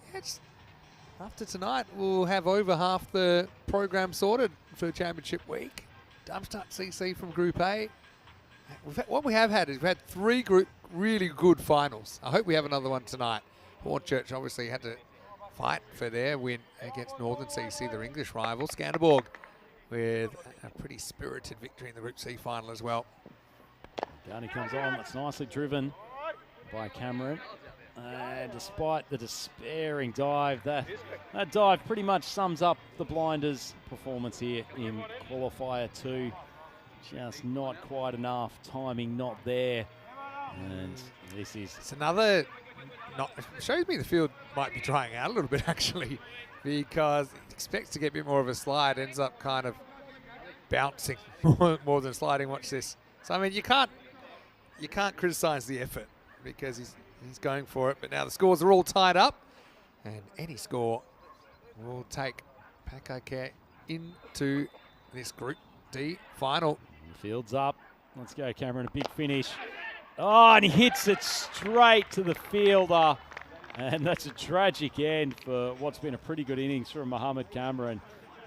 after tonight, we'll have over half the program sorted for Championship Week. Darmstadt CC from Group A. What we have had is we've had 3 really good finals. I hope we have another one tonight. Hornchurch obviously had to fight for their win against Northern CC, their English rival. Skanderborg with a pretty spirited victory in the Group C final as well. Downey comes on. That's nicely driven by Cameron. And despite the despairing dive, that dive pretty much sums up the Blinders' performance here in Qualifier 2. Just not quite enough. Timing not there. And this is... It's another... shows me the field might be drying out a little bit, actually, because it expects to get a bit more of a slide, ends up kind of bouncing more than sliding. Watch this. So, I mean, you can't criticise the effort because he's going for it. But now the scores are all tied up, and any score will take Pakai into this Group D final. The field's up. Let's go, Cameron. A big finish. Oh, and he hits it straight to the fielder. And that's a tragic end for what's been a pretty good innings from Mohamed Kamran.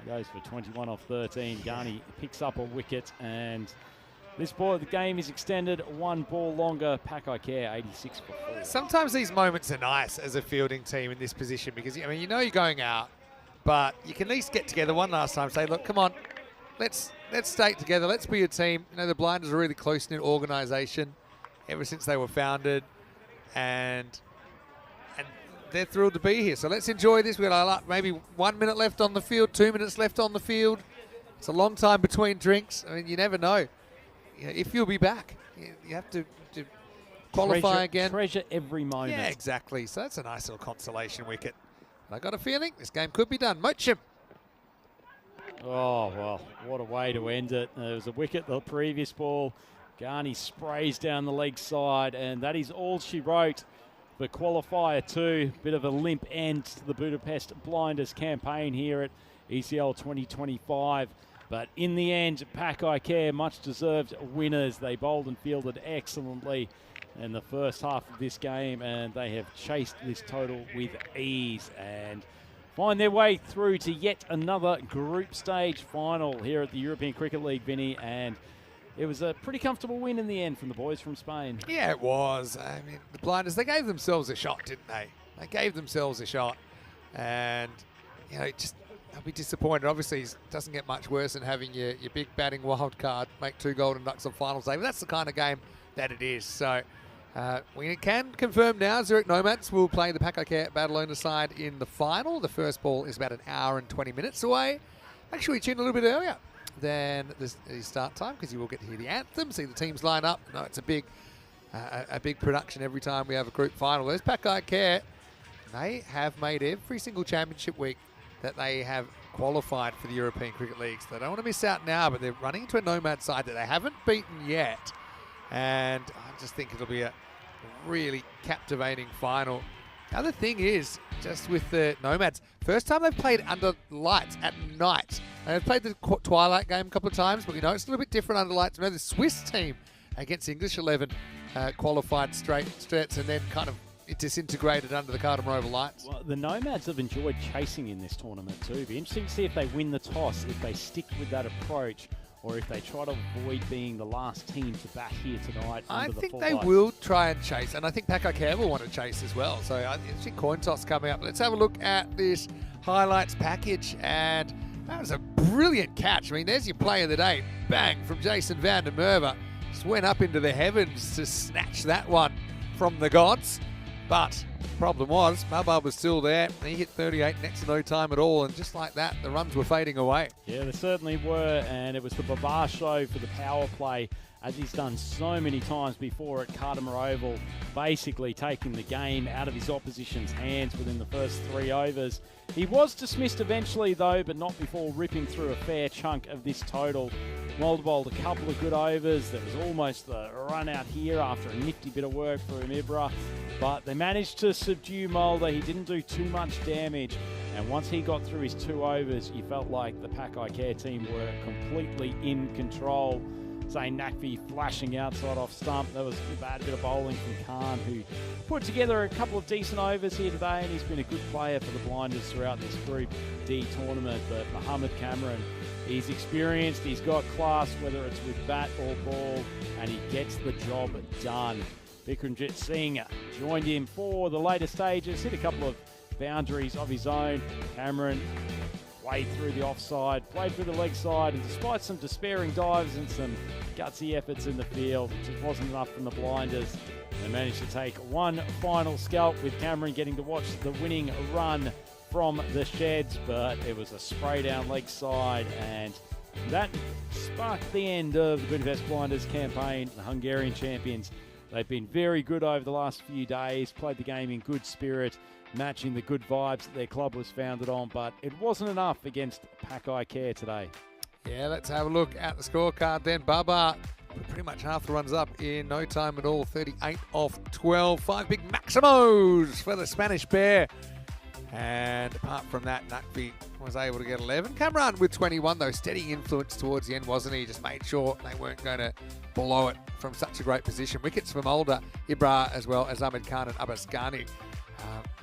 He goes for 21 off 13. Ghani picks up a wicket, and this ball, the game is extended 1 ball longer. Pakai 86 for 4. Sometimes these moments are nice as a fielding team in this position because, I mean, you know you're going out, but you can at least get together one last time. Say, look, come on, let's stay together. Let's be a team. You know, the Blinders are a really close-knit organisation. ever since they were founded, and they're thrilled to be here. So let's enjoy this. We've got maybe 1 minute left on the field, 2 minutes left on the field. It's a long time between drinks. I mean, you never know if you'll be back. You have to qualify again. Treasure every moment. Yeah, exactly. So that's a nice little consolation wicket. And I got a feeling this game could be done. Mochim. Oh, well, what a way to end it. There was a wicket the previous ball. Garney sprays down the leg side, and that is all she wrote for Qualifier 2. Bit of a limp end to the Budapest Blinders campaign here at ECL 2025. But in the end, Pakai Care, much deserved winners. They bowled and fielded excellently in the first half of this game, and they have chased this total with ease and find their way through to yet another group stage final here at the European Cricket League, Vinny, and it was a pretty comfortable win in the end from the boys from Spain. Yeah, it was. I mean, the Blinders, they gave themselves a shot, didn't they? They gave themselves a shot, and, they'll be disappointed. Obviously, it doesn't get much worse than having your big batting wild card make 2 golden ducks on finals day, but that's the kind of game that it is. So we can confirm now Zurich Nomads will play the Pakai Care Battle Owner side in the final. The first ball is about 1 hour and 20 minutes away. Make sure you tune a little bit earlier than the start time, because you will get to hear the anthem, see the teams line up. No, it's a big production every time we have a group final. There's Pakai Care. They have made every single championship week that they have qualified for the European Cricket League. So they don't want to miss out now, but they're running into a Nomad side that they haven't beaten yet. And I just think it'll be a really captivating final. The other thing is, just with the Nomads, first time they've played under lights at night. They've played the Twilight game a couple of times, but it's a little bit different under lights. The Swiss team against English 11 qualified straights and then kind of it disintegrated under the Cardamom Oval lights. Well, the Nomads have enjoyed chasing in this tournament too. Be interesting to see if they win the toss, if they stick with that approach, or if they try to avoid being the last team to bat here tonight. I think they will try and chase, and I think Pakai Care will want to chase as well. So I think coin toss coming up. Let's have a look at this highlights package, and that was a brilliant catch. I mean, there's your play of the day. Bang, from Jason van der Merwe. Just went up into the heavens to snatch that one from the gods. But the problem was, Mabab was still there. He hit 38 next to no time at all, and just like that, the runs were fading away. Yeah, they certainly were, and it was the Babar show for the power play, as he's done so many times before at Cardamom Oval, basically taking the game out of his opposition's hands within the first 3 overs. He was dismissed eventually, though, but not before ripping through a fair chunk of this total. Mulder bowled a couple of good overs. There was almost a run out here after a nifty bit of work for Ibra, but they managed to subdue Mulder. He didn't do too much damage, and once he got through his 2 overs, you felt like the Pakai Care team were completely in control. Zayn Nakvi flashing outside off stump. There was a bad bit of bowling from Khan, who put together a couple of decent overs here today, and he's been a good player for the Blinders throughout this Group D tournament. But Mohammed Cameron, he's experienced, he's got class, whether it's with bat or ball, and he gets the job done. Vikramjit Singh joined him for the later stages, hit a couple of boundaries of his own. Cameron played through the offside, played through the leg side, and despite some despairing dives and some gutsy efforts in the field, it just wasn't enough from the Blinders. They managed to take one final scalp, with Cameron getting to watch the winning run from the sheds, but it was a spray down leg side, and that sparked the end of the Budapest Blinders campaign. The Hungarian champions, they've been very good over the last few days, played the game in good spirit, matching the good vibes that their club was founded on, but it wasn't enough against Pakai Care today. Yeah, let's have a look at the scorecard then. Baba pretty much half the runs up in no time at all. 38 off 12. 5 big maximos for the Spanish pair. And apart from that, Nakvi was able to get 11. Cameron with 21, though. Steady influence towards the end, wasn't he? Just made sure they weren't going to blow it from such a great position. Wickets for Mulder, Ibra, as well as Ahmed Khan and Abbas Ghani.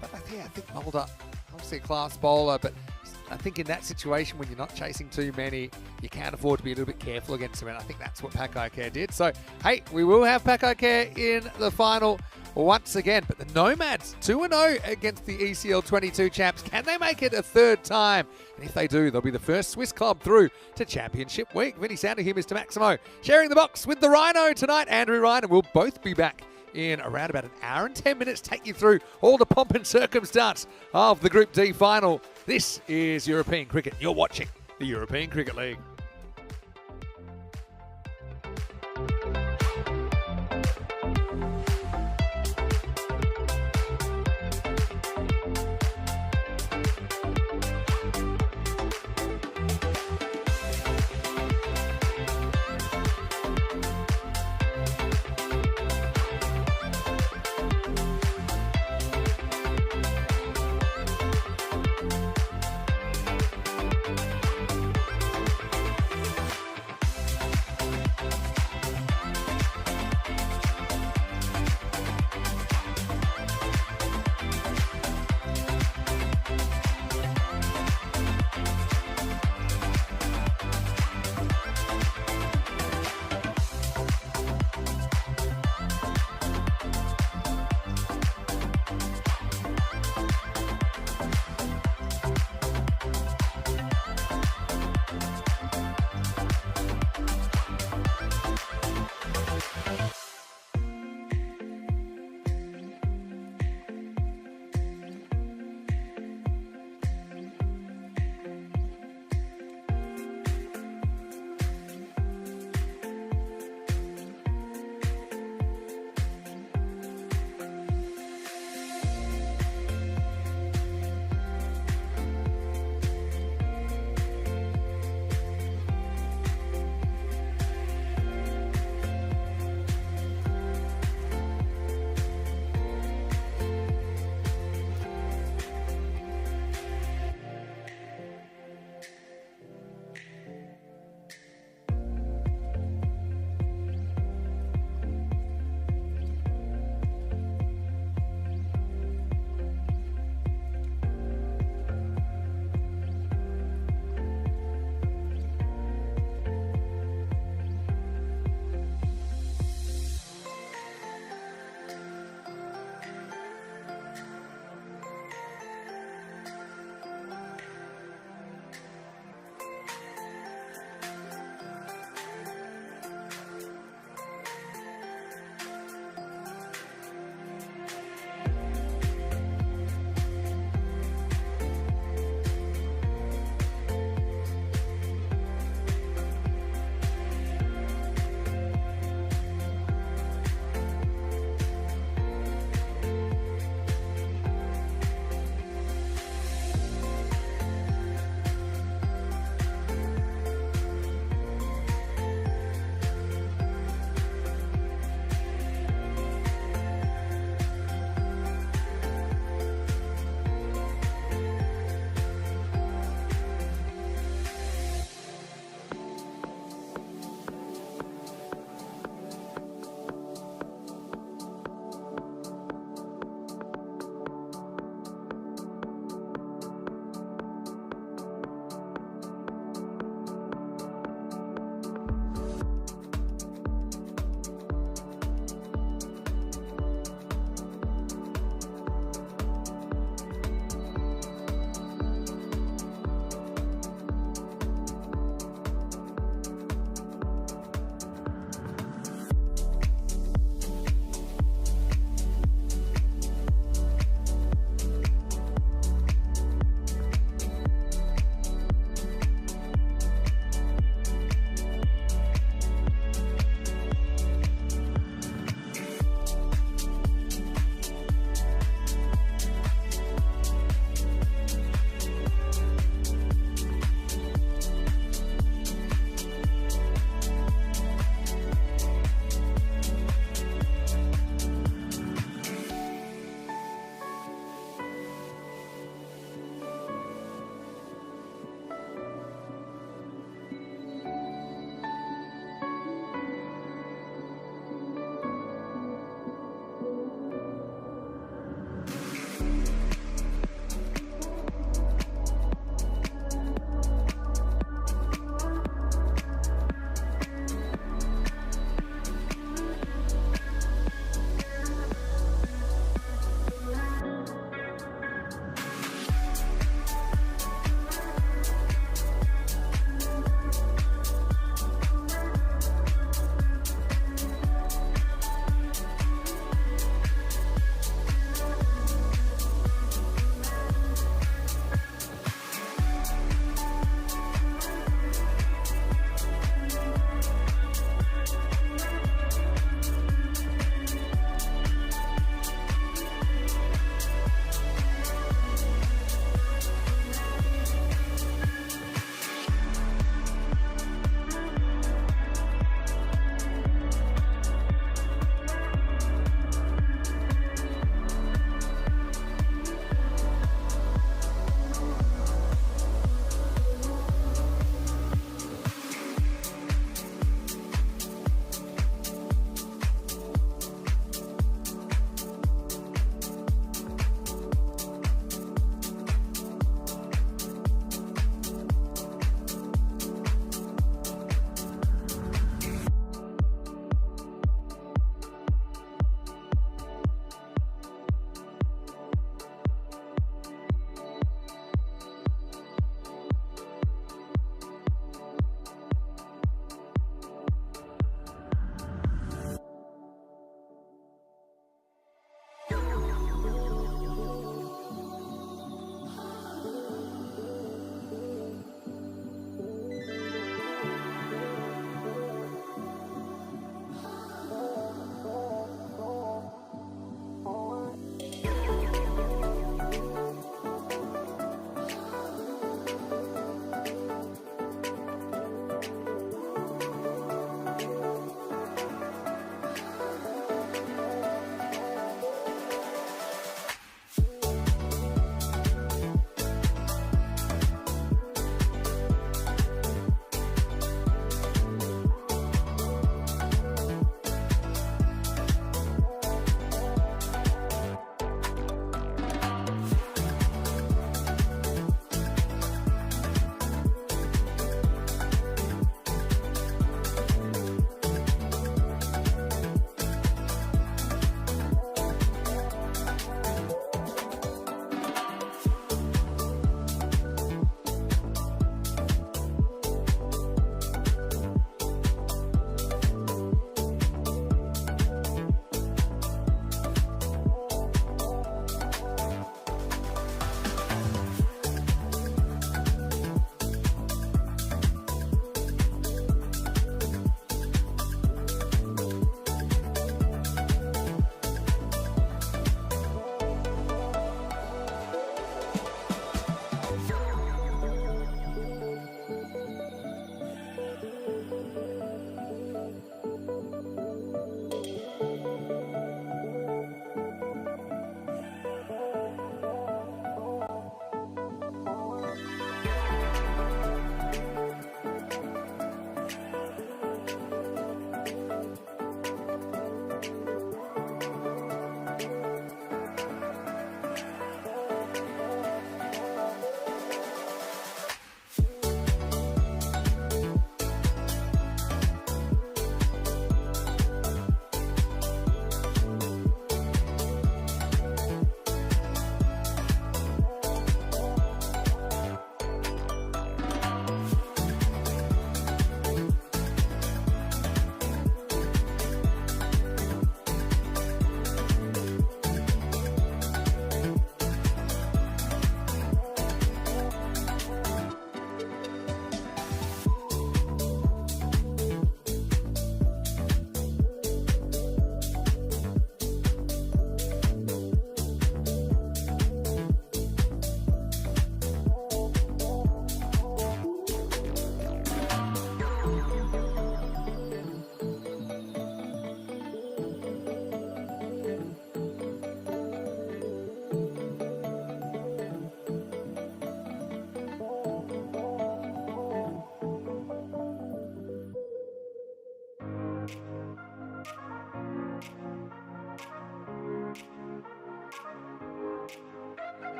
But I think Mulder, obviously a class bowler, but I think in that situation, when you're not chasing too many, you can't afford to be a little bit careful against them. And I think that's what Pakai Care did. So, hey, we will have Pakai Care in the final once again. But the Nomads, 2-0 against the ECL 22 champs. Can they make it a third time? And if they do, they'll be the first Swiss club through to Championship Week. Vinny Sander here, Mr. Maximo, sharing the box with the Rhino tonight. Andrew Ryan, and we'll both be back in around about an hour and 10 minutes, take you through all the pomp and circumstance of the Group D final. This is European Cricket. You're watching the European Cricket League.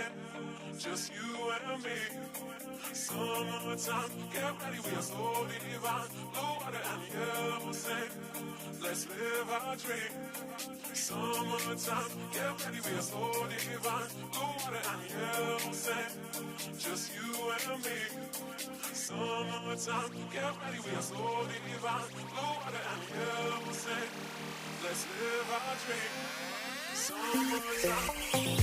sand, just you and me. Summertime, get ready, we are so divine. Blue water and yellow sand, let's live our dream. Summertime, get ready, we are so divine. Blue water and yellow sand, just you and me. Summertime, get ready, we are so divine. Blue water and yellow sand, let's live our dream. Summertime.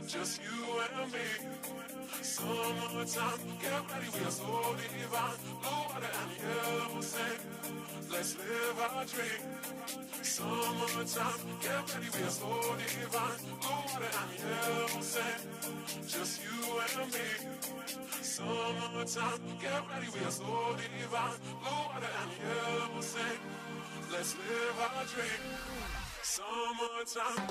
Just you and me. Summertime, get ready, we are so divine. Blue water and yellow sand, let's live our dream. Summertime, get ready, we are so divine. Blue water and yellow sand, just you and me. Summertime, get ready, we are so divine. Blue water and yellow sand, let's live our dream. Summertime.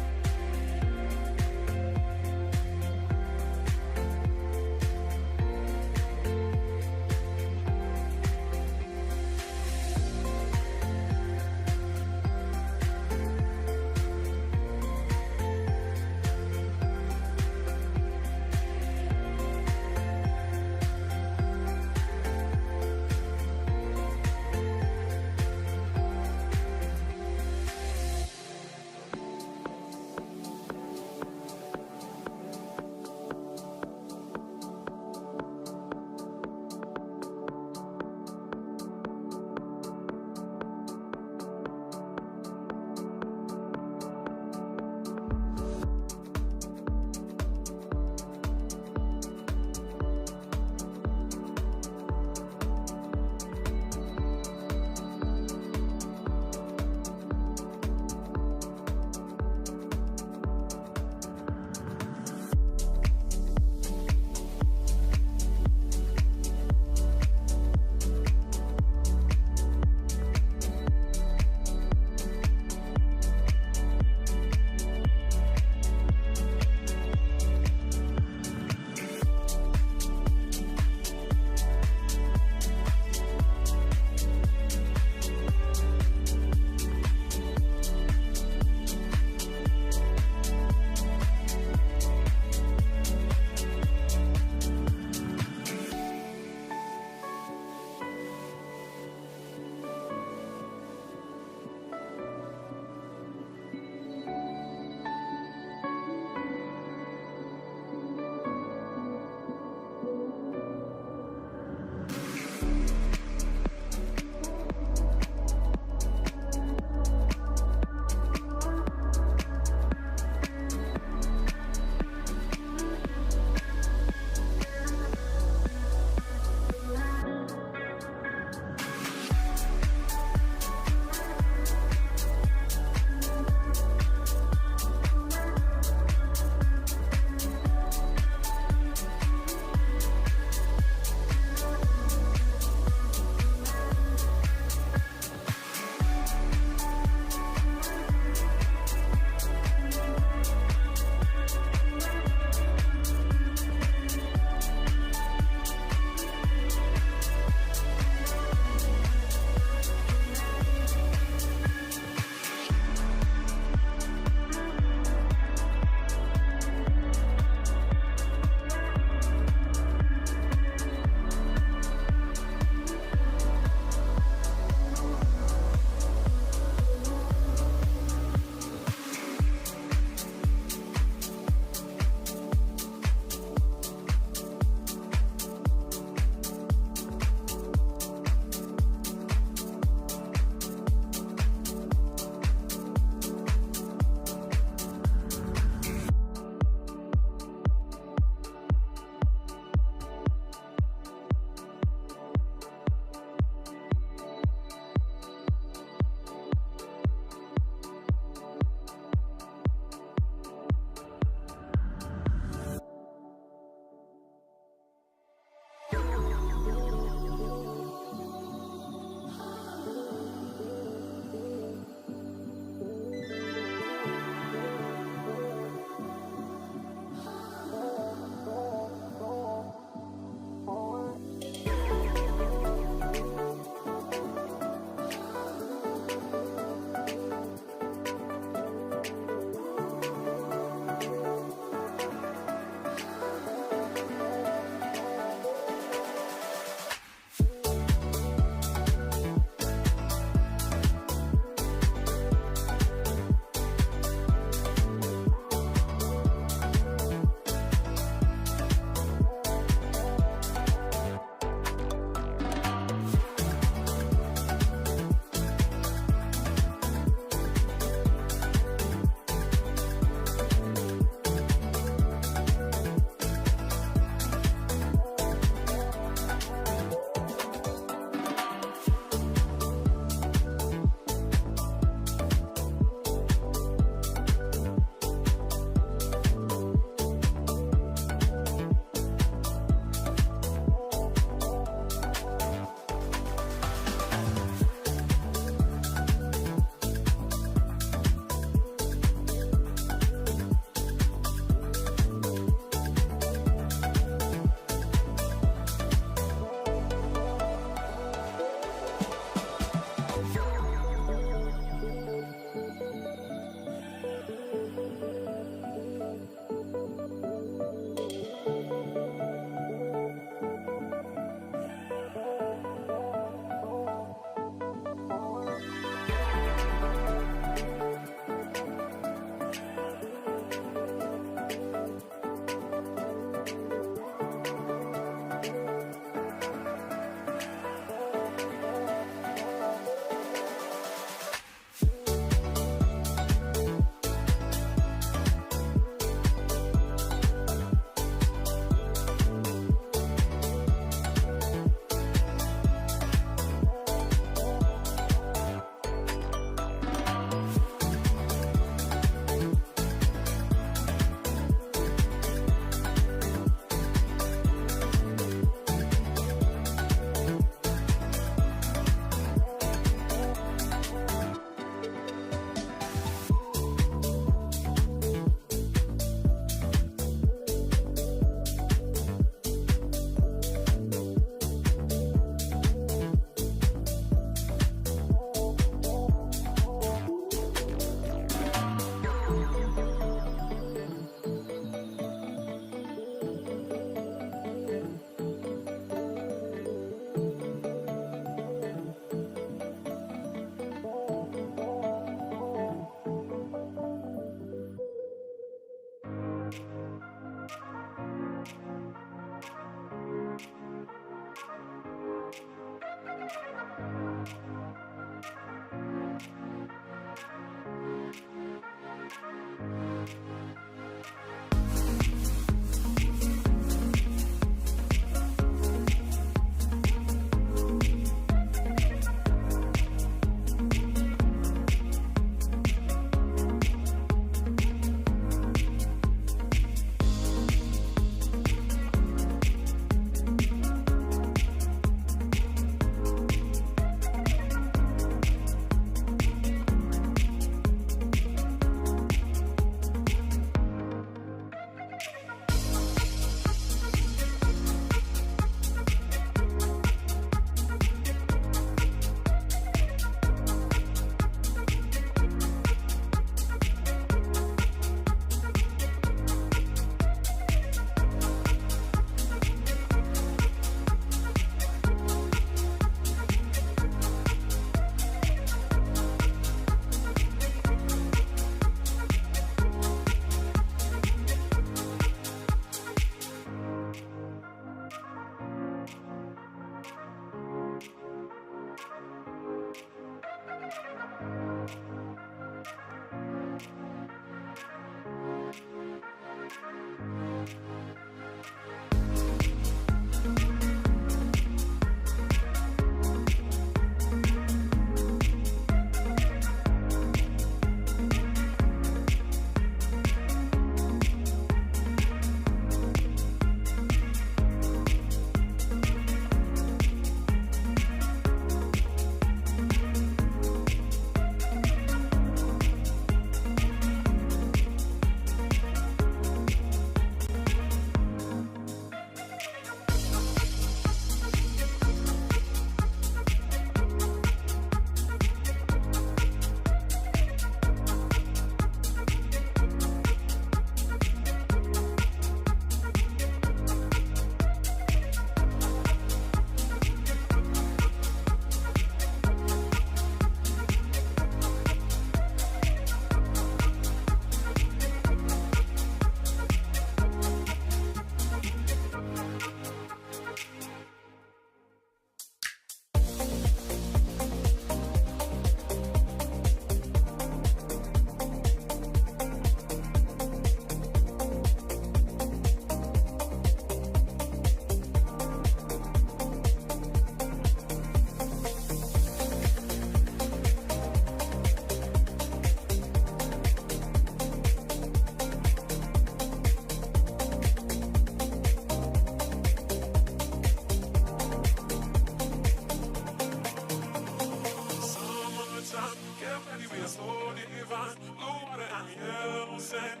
sand,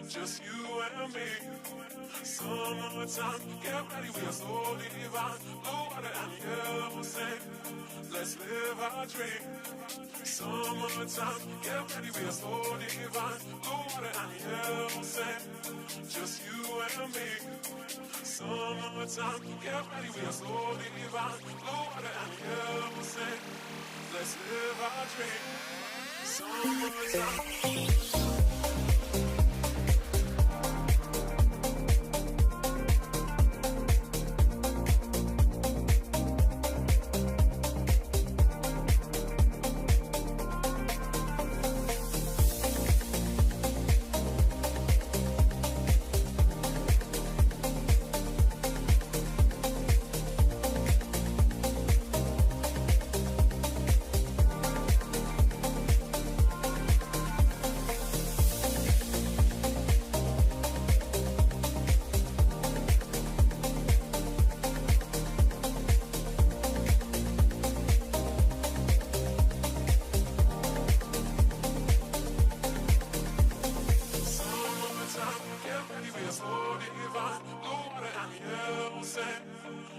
just you and me. Summertime, get ready, we are so divine. Blue water and yellow sand, let's live our dream. Summertime, get ready, we are so divine. Blue water and yellow sand, just you and me. Summertime, get ready, we are so divine. Blue water and yellow sand, let's live our dream. Summertime.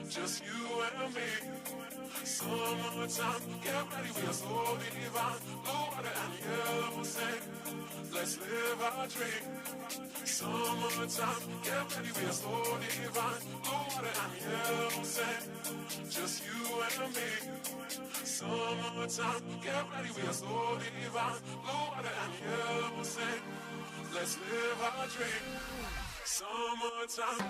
Just you and me. Summertime, get ready, we are so divine. Blue water and yellow sand, let's live our dream. Summertime, get ready, we are so divine. Blue water and yellow sand, just you and me. Summertime, get ready, we are so divine. Blue water and yellow sand, let's live our dream. Summertime.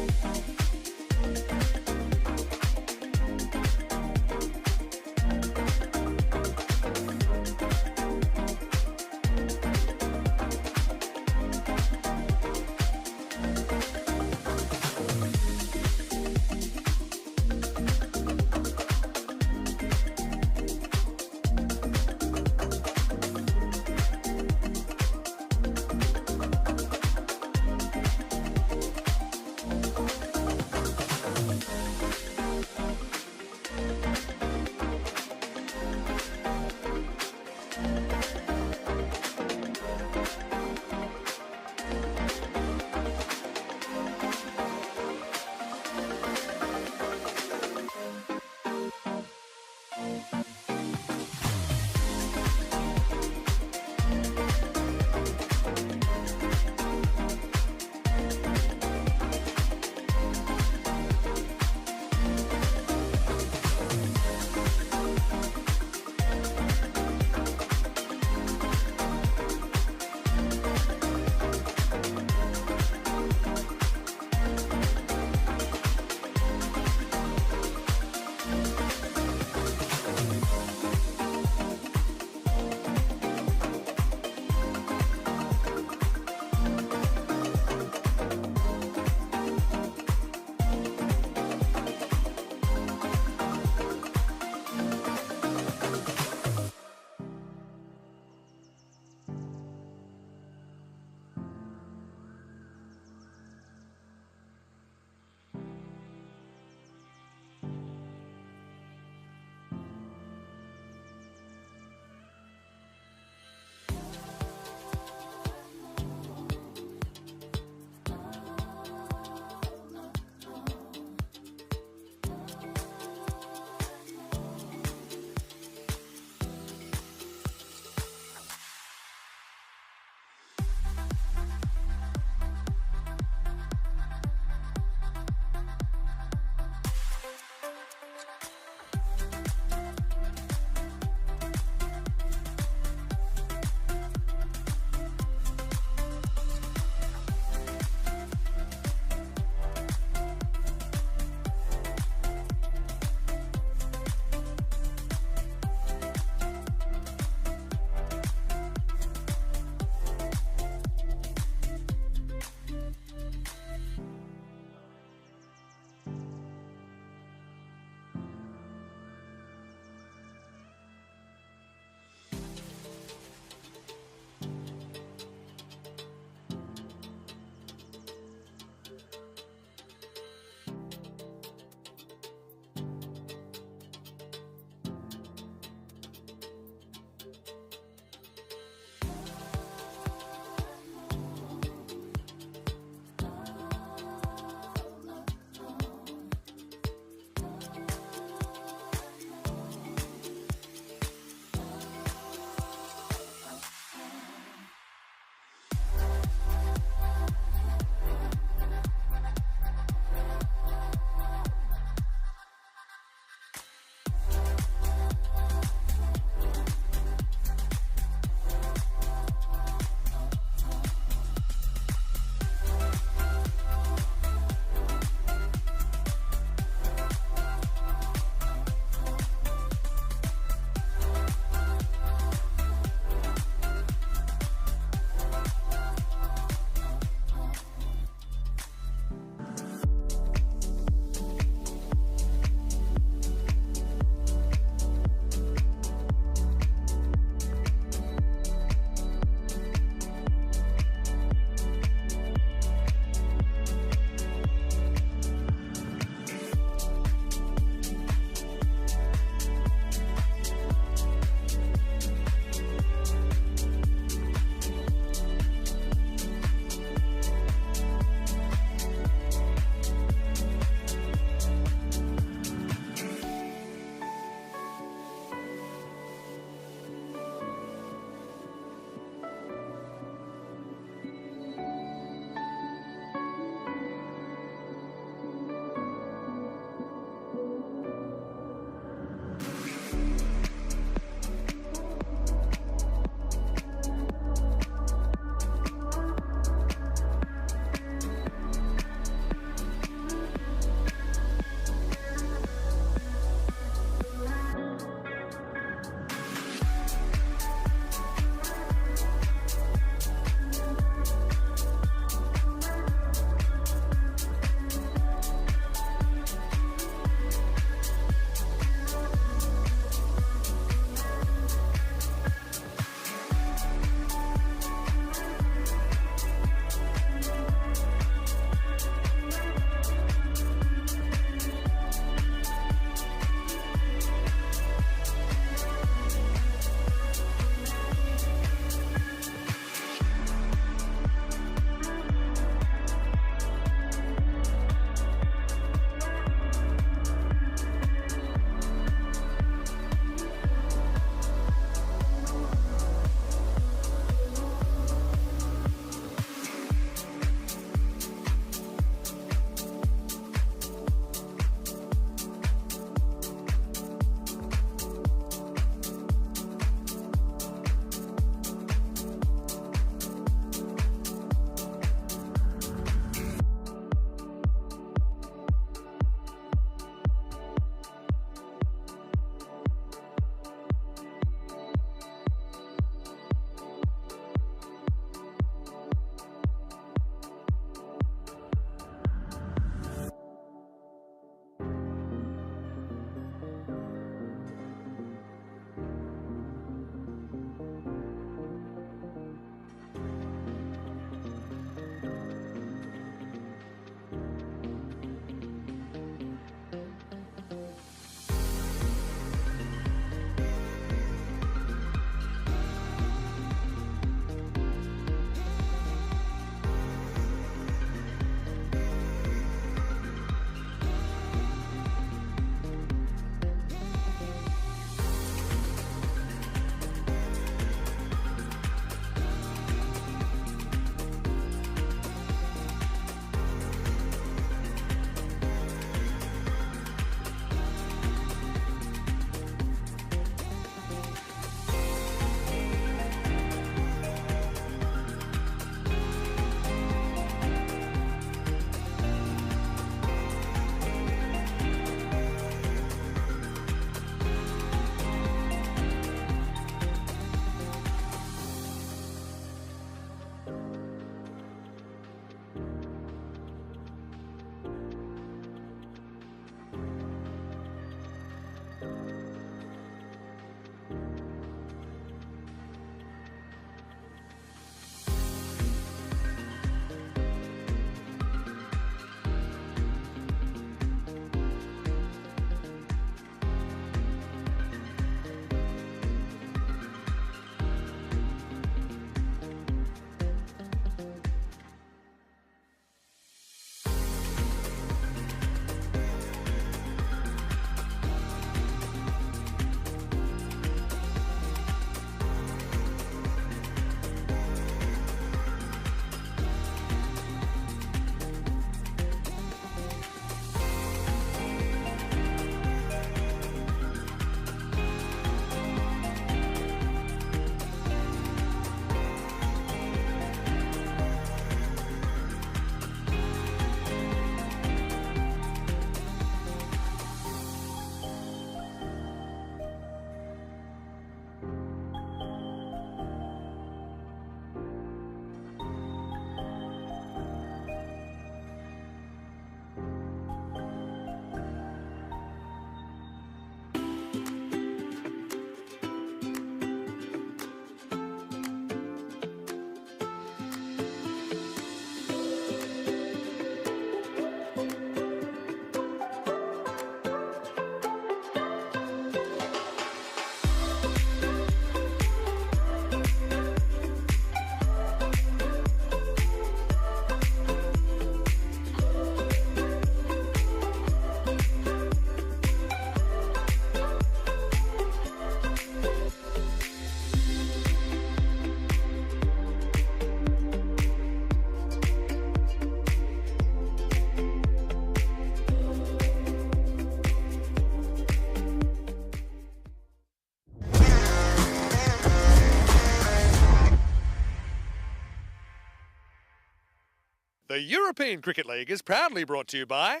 The European Cricket League is proudly brought to you by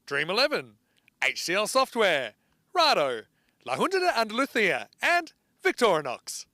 Dream 11, HCL Software, Rado, La Junta de Andalucía, and Victorinox.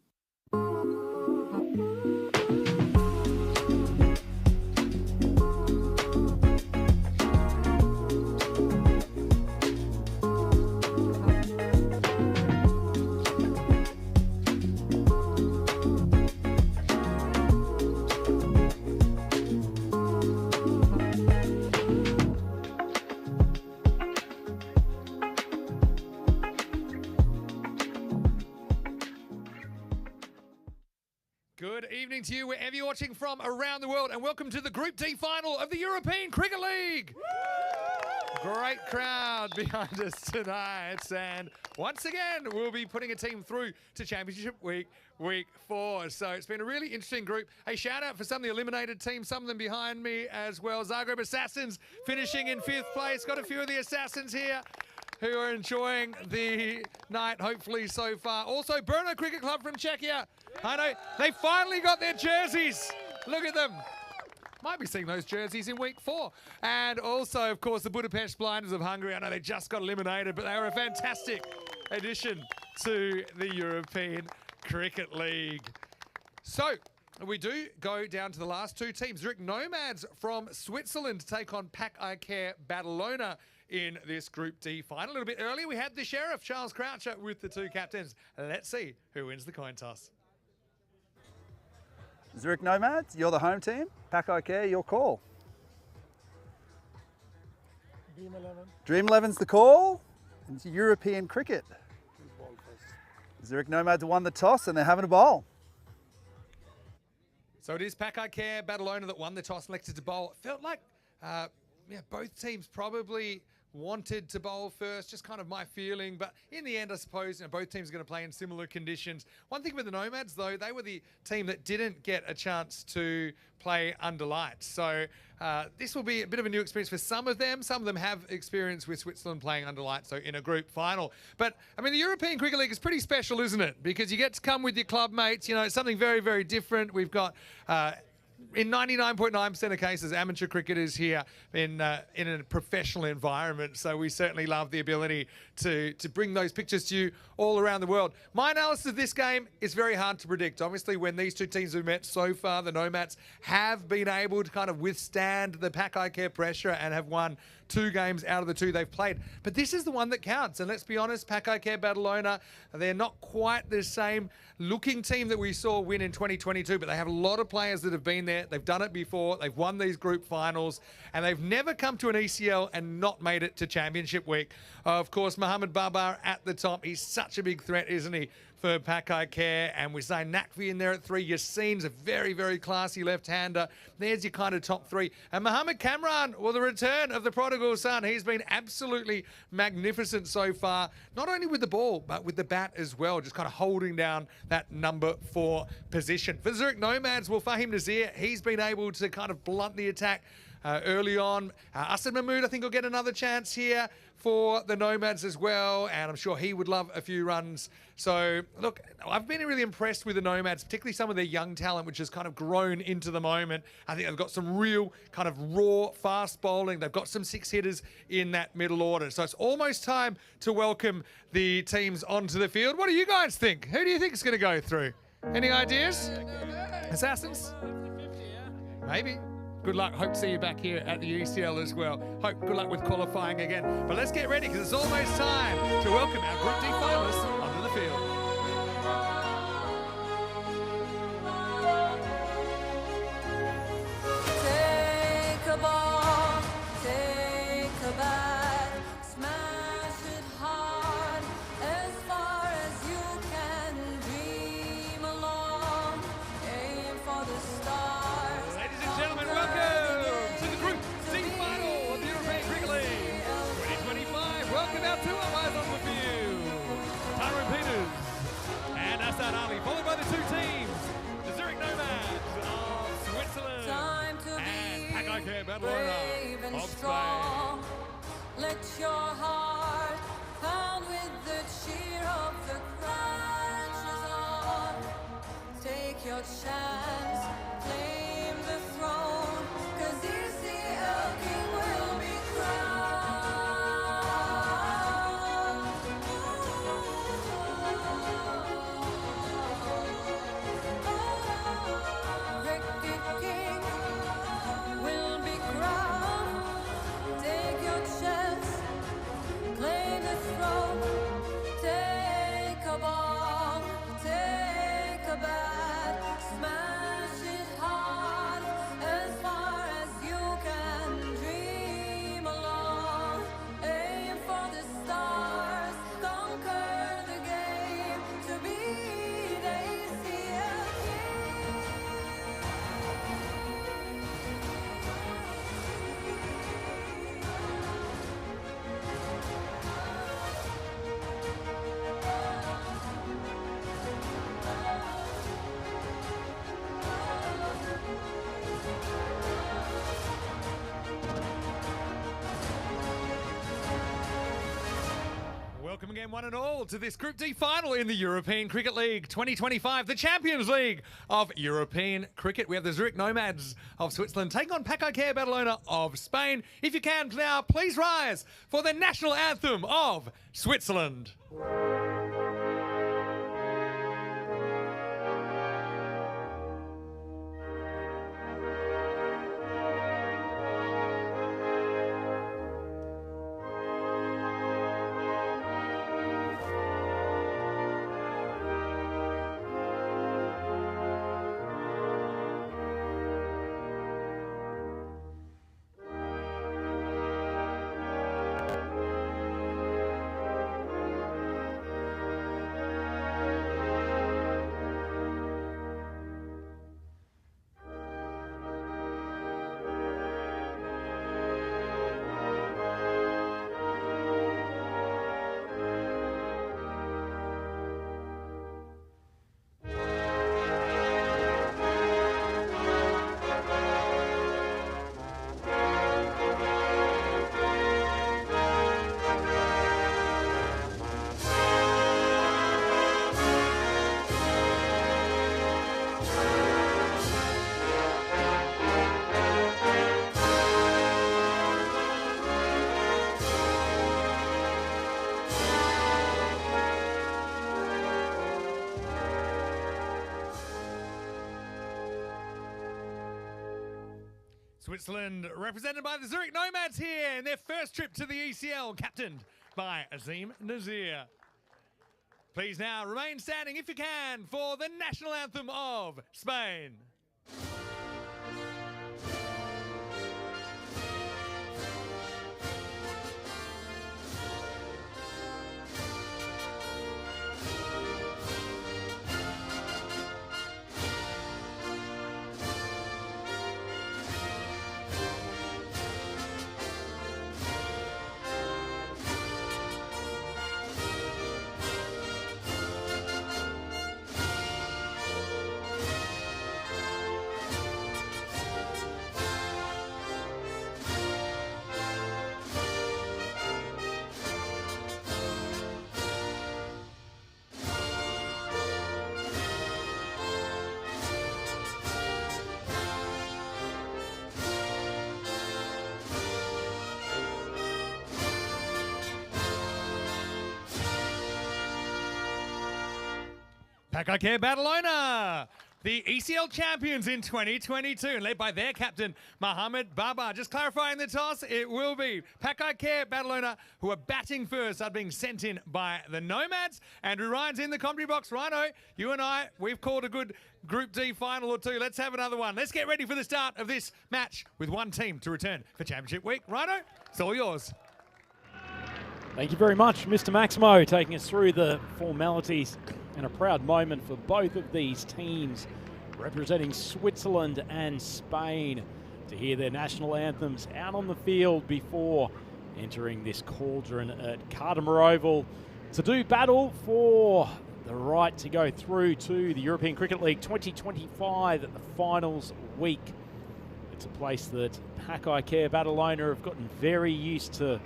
Good evening to you, wherever you're watching from around the world, and welcome to the Group D final of the European Cricket League. Great crowd behind us tonight, and once again, we'll be putting a team through to Championship Week, Week 4. So it's been a really interesting group. A shout out for some of the eliminated teams, some of them behind me as well. Zagreb Assassins finishing in 5th place. Got a few of the Assassins here who are enjoying the night, hopefully, so far. Also, Berno Cricket Club from Czechia. I know, they finally got their jerseys. Look at them. Might be seeing those jerseys in week 4. And also, of course, the Budapest Blinders of Hungary. I know they just got eliminated, but they were a fantastic addition to the European Cricket League. So, we do go down to the last 2 teams. Zurich Nomads from Switzerland take on Pack Icare Badalona in this Group D final. A little bit earlier, we had the Sheriff, Charles Croucher, with the 2 captains. Let's see who wins the coin toss. Zurich Nomads, you're the home team. Pack Icare, your call. Dream 11. Dream 11's the call. It's European cricket. Ball first. Zurich Nomads won the toss and they're having a bowl. So it is Pack Icare Badalona that won the toss, elected to bowl. It felt like both teams probably wanted to bowl first, just kind of my feeling. But in the end, I suppose both teams are going to play in similar conditions. One thing with the Nomads, though, they were the team that didn't get a chance to play under lights. So this will be a bit of a new experience for some of them. Some of them have experience with Switzerland playing under lights, so in a group final. But, I mean, the European Cricket League is pretty special, isn't it? Because you get to come with your club mates. You know, it's something very, very different. We've got in 99.9% of cases, amateur cricketers here in a professional environment. So we certainly love the ability to bring those pictures to you all around the world. My analysis of this game is very hard to predict. Obviously, when these 2 teams have met so far, the Nomads have been able to kind of withstand the Pack Icare pressure and have won 2 games out of the 2 they've played. But this is the one that counts. And let's be honest, Pack Icare Badalona, they're not quite the same looking team that we saw win in 2022, but they have a lot of players that have been there. They've done it before. They've won these group finals, and they've never come to an ECL and not made it to Championship Week. Of course, Mohamed Babar at the top. He's such a big threat, isn't he, for Pack Icare? And we're saying Nakvi in there at 3. Yassine's a very, very classy left-hander. There's your kind of top 3. And Mohamed Kamran, well, the return of the prodigal son. He's been absolutely magnificent so far, not only with the ball, but with the bat as well, just kind of holding down that number 4 position. For Zurich Nomads, well, Fahim Nazir, he's been able to kind of blunt the attack early on. Asad Mahmood, I think, will get another chance here for the Nomads as well, and I'm sure he would love a few runs. So, look, I've been really impressed with the Nomads, particularly some of their young talent, which has kind of grown into the moment. I think they've got some real kind of raw, fast bowling. They've got some 6 hitters in that middle order. So it's almost time to welcome the teams onto the field. What do you guys think? Who do you think is going to go through? Any ideas? Assassins? Maybe. Good luck. Hope to see you back here at the ECL as well. Good luck with qualifying again. But let's get ready, because it's almost time to welcome our Group D finalists onto the field. Take a ball, take a bat, smash it hard as far as you can. Dream along, aim for the stars. Ladies and gentlemen, welcome to the Group D final of the European Cricket League 2025. Welcome our 2 umpires on the field, Tyrone Peters and Asad Ali, followed by the 2 teams, the Zurich Nomads of Switzerland and Pack Icare Badalona of Spain. Let your heart pound with the cheer of the crashes on. Take your chance, claim the throne, 'cause this again, one and all, to this Group D final in the European Cricket League 2025, the Champions League of European Cricket. We have the Zurich Nomads of Switzerland taking on Pack-I-Care Barcelona of Spain. If you can now, please rise for the national anthem of Switzerland. Switzerland represented by the Zurich Nomads here in their first trip to the ECL, captained by Azim Nazir. Please now remain standing if you can for the national anthem of Spain. Pack-I-Care Barcelona, the ECL champions in 2022, led by their captain, Mohamed Baba. Just clarifying the toss, it will be Pack-I-Care Barcelona, who are batting first, are being sent in by the Nomads. Andrew Ryan's in the commentary box. Rhino, you and I, we've called a good Group D final or two. Let's have another one. Let's get ready for the start of this match with one team to return for Championship Week. Rhino, it's all yours. Thank you very much, Mr. Maximo, taking us through the formalities. And a proud moment for both of these teams representing Switzerland and Spain to hear their national anthems out on the field before entering this cauldron at Cardimer Oval to do battle for the right to go through to the European Cricket League 2025 at the finals week. It's a place that Pack-I-Care Barcelona have gotten very used to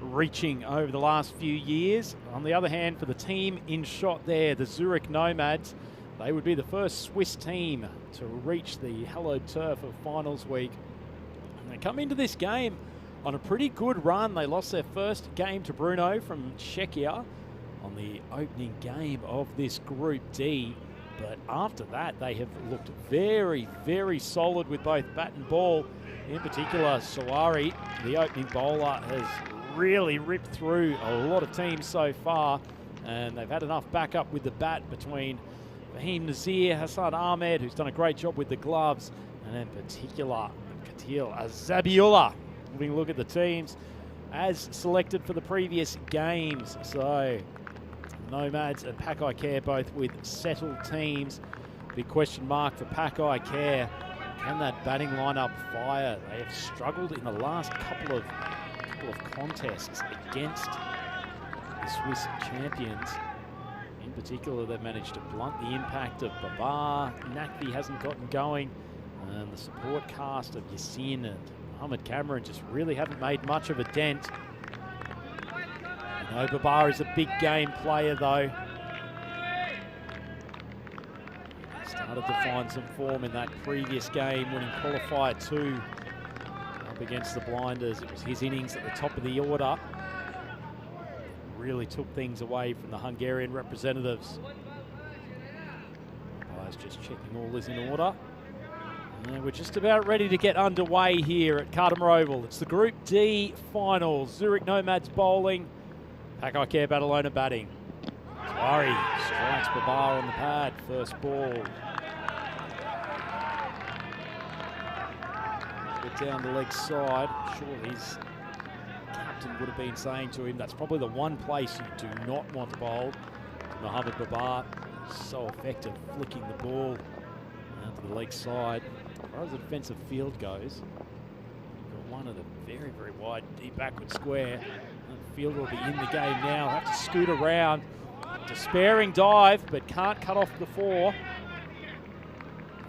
reaching over the last few years. On the other hand, for the team in shot there, the Zurich Nomads, they would be the first Swiss team to reach the hallowed turf of finals week. And they come into this game on a pretty good run. They lost their first game to Berno from Czechia on the opening game of this Group D. But after that, they have looked very, very solid with both bat and ball. In particular, Sawari, the opening bowler, has really ripped through a lot of teams so far, and they've had enough backup with the bat between Fahim Nazir, Hassan Ahmed, who's done a great job with the gloves, and in particular Katil Zabiola. Having a look at the teams as selected for the previous games. So Nomads and Pack-I-Care both with settled teams. Big question mark for Pack-I-Care. Can that batting lineup fire? They have struggled in the last couple of contests against the Swiss champions. In particular, they've managed to blunt the impact of Babar. Nakvi hasn't gotten going, and the support cast of Yasin and Mohamed Cameron just really haven't made much of a dent. We know Babar is a big game player though. Started to find some form in that previous game, winning Qualifier 2 up against the Blinders. It was his innings at the top of the order. Really took things away from the Hungarian representatives. Babar's just checking all is in order. And we're just about ready to get underway here at Carter Oval. It's the Group D finals. Zurich Nomads bowling, Pakai Care Badalona batting. Sorry, strikes Babar on the pad, first ball. Get down the leg side. I'm sure his captain would have been saying to him, that's probably the one place you do not want to bowl. Mohamed Babar, so effective, flicking the ball out to the leg side. As far as the defensive field goes, you've got one at a very, very wide, deep backward square. The fielder will be in the game now. Have to scoot around. Despairing dive, but can't cut off the 4.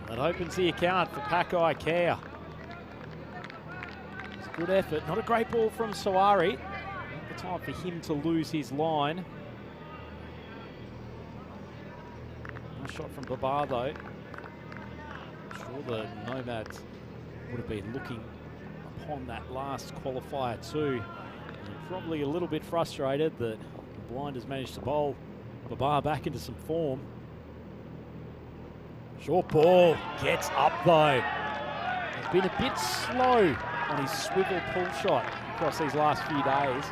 That opens the account for Pakai Care. It's a good effort. Not a great ball from Sawari. Not the time for him to lose his line. Nice shot from Babar though. I'm sure the Nomads would have been looking upon that last Qualifier 2. And probably a little bit frustrated that the Blinders managed to bowl Babar back into some form. Short ball gets up though. He's been a bit slow on his swivel pull shot across these last few days.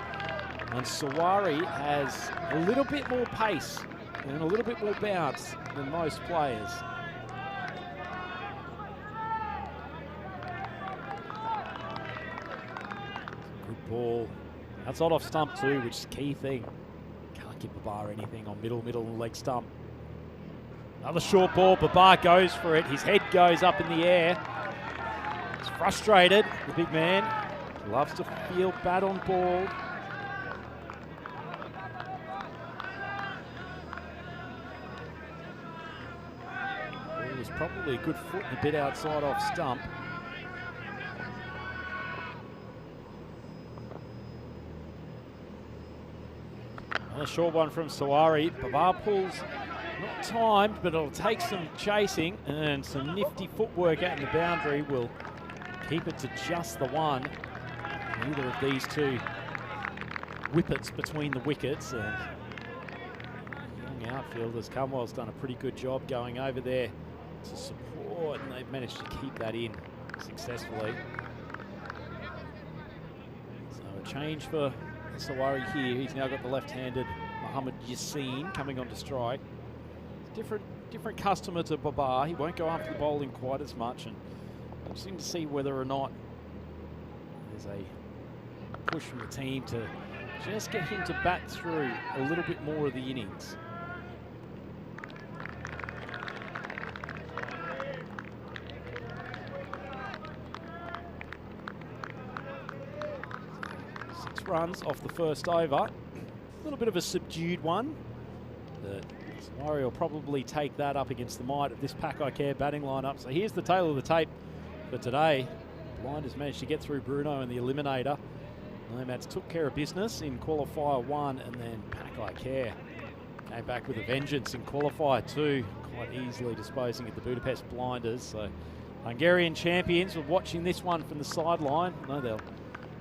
And Sawari has a little bit more pace and a little bit more bounce than most players. Good ball. Outside off stump too, which is a key thing. Can't give Babar anything on middle and leg stump. Another short ball, Babar goes for it. His head goes up in the air. He's frustrated, the big man. Loves to feel bat on ball. Ball was probably a good foot and a bit outside off stump. Another short one from Sawari. Babar pulls, not timed, but it'll take some chasing and some nifty footwork out in the boundary will keep it to just the one. Neither of these two whippets between the wickets. And young outfielders, Cumwell's done a pretty good job going over there to support, and they've managed to keep that in successfully. So a change for Sawari here. He's now got the left-handed Mohamed Yassin coming on to strike. Different customer to Babar. He won't go after the bowling quite as much, and interesting to see whether or not there's a push from the team to just get him to bat through a little bit more of the innings. Runs off the first over. A little bit of a subdued one, but Sawari will probably take that up against the might of this Pakai Care batting lineup. So here's the tail of the tape for today. Blinders managed to get through Berno in the eliminator. Nomads took care of business in Qualifier 1, and then Pakai Care came back with a vengeance in Qualifier 2, quite easily disposing of the Budapest Blinders. So Hungarian champions were watching this one from the sideline. No, they'll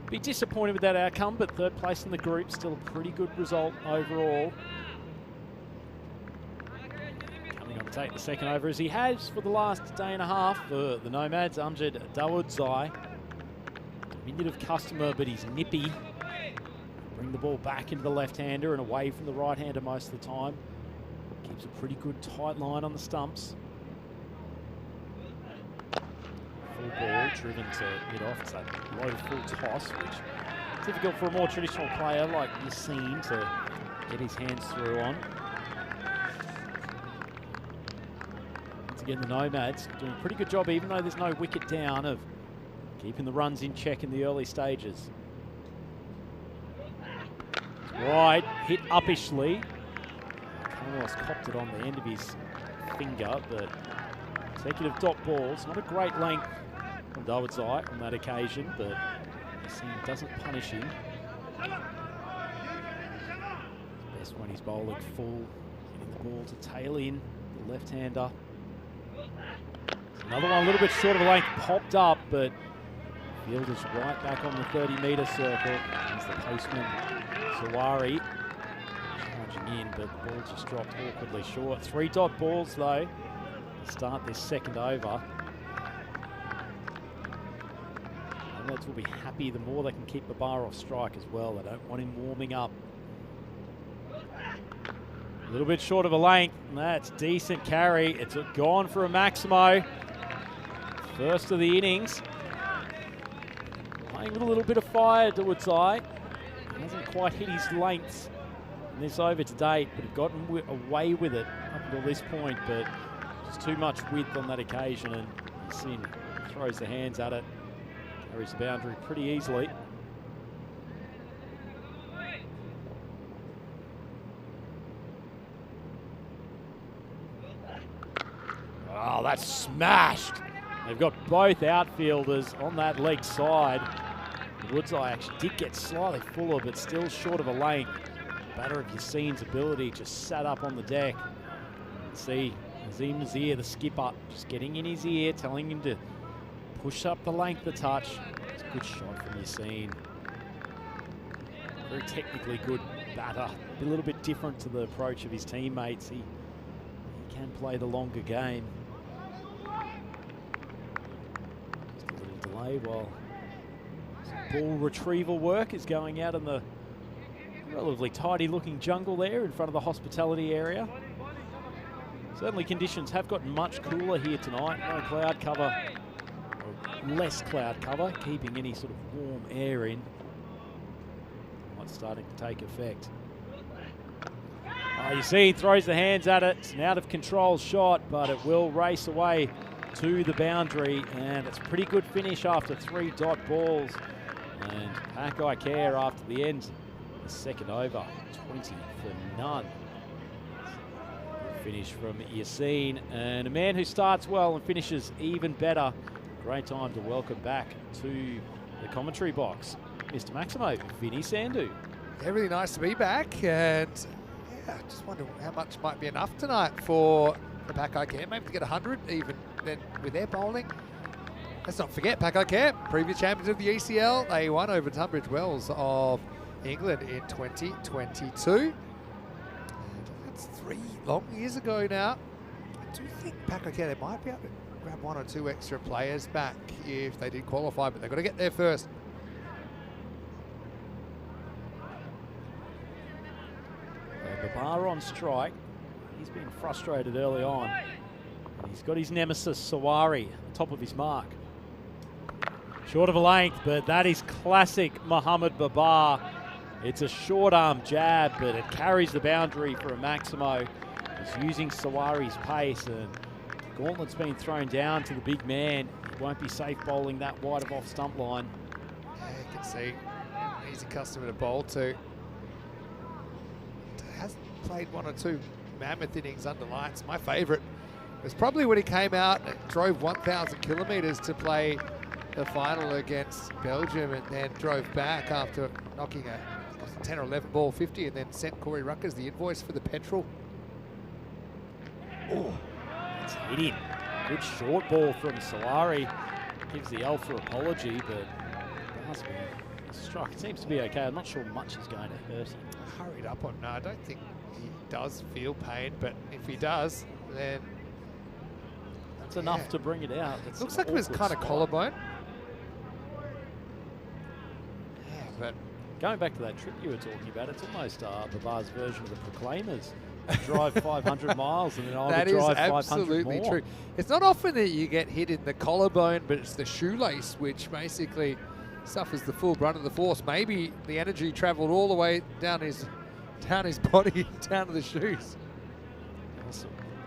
be disappointed with that outcome, but third place in the group, still a pretty good result overall. Coming on to take the second over, as he has for the last day and a half for the Nomads, Amjad Dawodzai. Diminutive customer, but he's nippy. Bring the ball back into the left-hander and away from the right-hander most of the time. Keeps a pretty good tight line on the stumps. Ball driven to mid-off. It's a low full toss, which is difficult for a more traditional player like Yassin to get his hands through on. Once again, the Nomads doing a pretty good job, even though there's no wicket down, of keeping the runs in check in the early stages. Right, hit uppishly. Carlos copped it on the end of his finger, but consecutive dot balls, not a great length from Dawodzai on that occasion, but Yassin doesn't punish him. Best when he's bowling full, getting the ball to tail in, the left-hander. Another one a little bit short of a length, popped up, but fielder's right back on the 30-metre circle. There's the postman, Sawari, charging in, but the ball just dropped awkwardly short. 3 dot balls, though, to start this second over. And Reds will be happy the more they can keep the bar off strike as well. They don't want him warming up. A little bit short of a length, and that's decent carry. It's gone for a Maximo. First of the innings. Playing with a little bit of fire to Woodside. Hasn't quite hit his lengths in this over to date, but had gotten away with it up until this point, but just too much width on that occasion, and Sin throws the hands at it. Carries the boundary pretty easily. Oh, that's smashed. They've got both outfielders on that leg side. Woodside actually did get slightly fuller, but still short of a length. Batter of Yassine's ability just sat up on the deck. See Nazim Nazir, the skipper, just getting in his ear, telling him to push up the length a touch. It's a good shot from Yassine. Very technically good batter. A little bit different to the approach of his teammates. He can play the longer game. Just a little delay while some ball retrieval work is going out in the relatively tidy looking jungle there in front of the hospitality area. Certainly conditions have gotten much cooler here tonight. No cloud cover, or less cloud cover, keeping any sort of warm air in. It's starting to take effect. You see, he throws the hands at it. It's an out of control shot, but it will race away to the boundary, and it's a pretty good finish after 3 dot balls. And Pakai Care after the end, the second over, 20 for none. Good finish from Yassine, and a man who starts well and finishes even better. Great time to welcome back to the commentary box, Mr. Maximo, Vinny Sandhu. Yeah, really nice to be back, and yeah, I just wonder how much might be enough tonight for the Pakai Care, maybe to get 100 even then with their bowling. Let's not forget Pakai Care, previous champions of the ECL. They won over Tunbridge Wells of England in 2022. And that's 3 long years ago now. I do think Pakai Care, they might be able to grab 1 or 2 extra players back if they did qualify, but they've got to get there first. Babar on strike. He's been frustrated early on. And he's got his nemesis, Sawari, top of his mark. Short of a length, but that is classic Mohamed Babar. It's a short arm jab, but it carries the boundary for a Maximo. He's using Sawari's pace, and the gauntlet's been thrown down to the big man. He won't be safe bowling that wide of off stump line. Yeah, you can see, easy customer to bowl to. Has played 1 or 2 mammoth innings under lights. My favourite was probably when he came out and drove 1,000 kilometres to play the final against Belgium, and then drove back after knocking a 10 or 11 ball 50, and then sent Corey Ruckers the invoice for the petrol. Oh, it's hit him. Good short ball from Sawari. Gives the Alpha apology, but has been struck. It seems to be okay. I'm not sure much is going to hurt him. Hurried up on, no, I don't think he does feel pain, but if he does, then that's enough to bring it out. It's looks like it was kind of collarbone. Yeah, but going back to that trip you were talking about, it's almost Babar's version of the Proclaimers. Drive 500 miles and then I would drive 500 more. That is absolutely true. It's not often that you get hit in the collarbone, but it's the shoelace which basically suffers the full brunt of the force. Maybe the energy travelled all the way down his body, down to the shoes.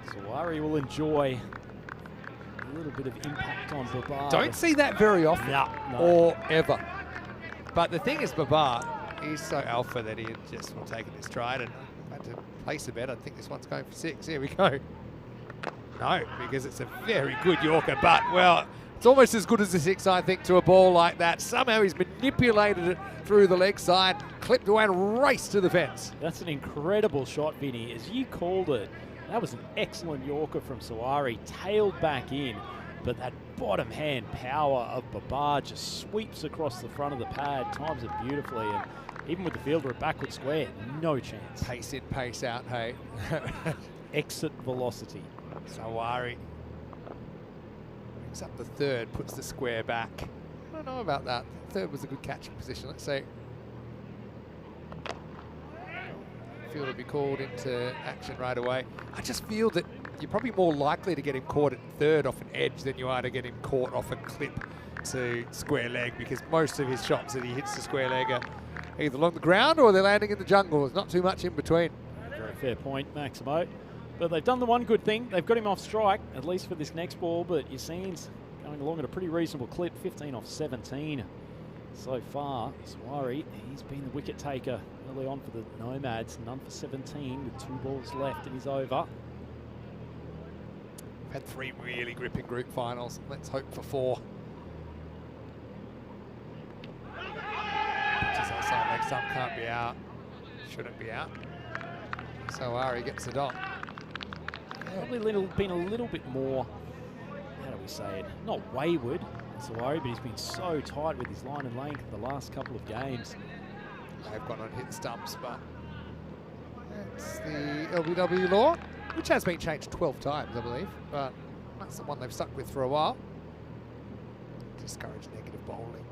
Sawari will enjoy a little bit of impact on Babar. Don't see that very often, no. or ever. But the thing is, Babar, he's so alpha that he just will take it in stride, and had to place a bet. I think this one's going for 6. Here we go. No, because it's a very good Yorker, but, well, It's almost as good as a 6, I think, to a ball like that. Somehow he's manipulated it through the leg side, clipped away and raced to the fence. That's an incredible shot, Vinny. As you called it, that was an excellent Yorker from Sawari, tailed back in, but that bottom hand power of Babar just sweeps across the front of the pad, times it beautifully, and even with the fielder at backward square, no chance. Pace in, pace out, hey. Exit velocity. Sawari brings up the third, puts the square back. I don't know about that. Third was a good catching position, let's say. Fielder will be called into action right away. I just feel that you're probably more likely to get him caught at third off an edge than you are to get him caught off a clip to square leg, because most of his shots that he hits the square leg are either along the ground or they're landing in the jungle. There's not too much in between. Very fair point, Maximo. But they've done the one good thing. They've got him off strike, at least for this next ball, but Yassine's going along at a pretty reasonable clip, 15 off 17 so far. Sawari, he's been the wicket taker early on for the Nomads, none for 17 with 2 balls left in his over. We've had 3 really gripping group finals. Let's hope for 4. Pitches outside leg stump, can't be out. Shouldn't be out. Sawari gets the dot. Probably been a little bit more, how do we say it, not wayward, Sawari, but he's been so tight with his line and length the last couple of games. They've gone on hit the stumps, but that's the LBW law, which has been changed 12 times, I believe, but that's the one they've stuck with for a while. Discourage negative bowling.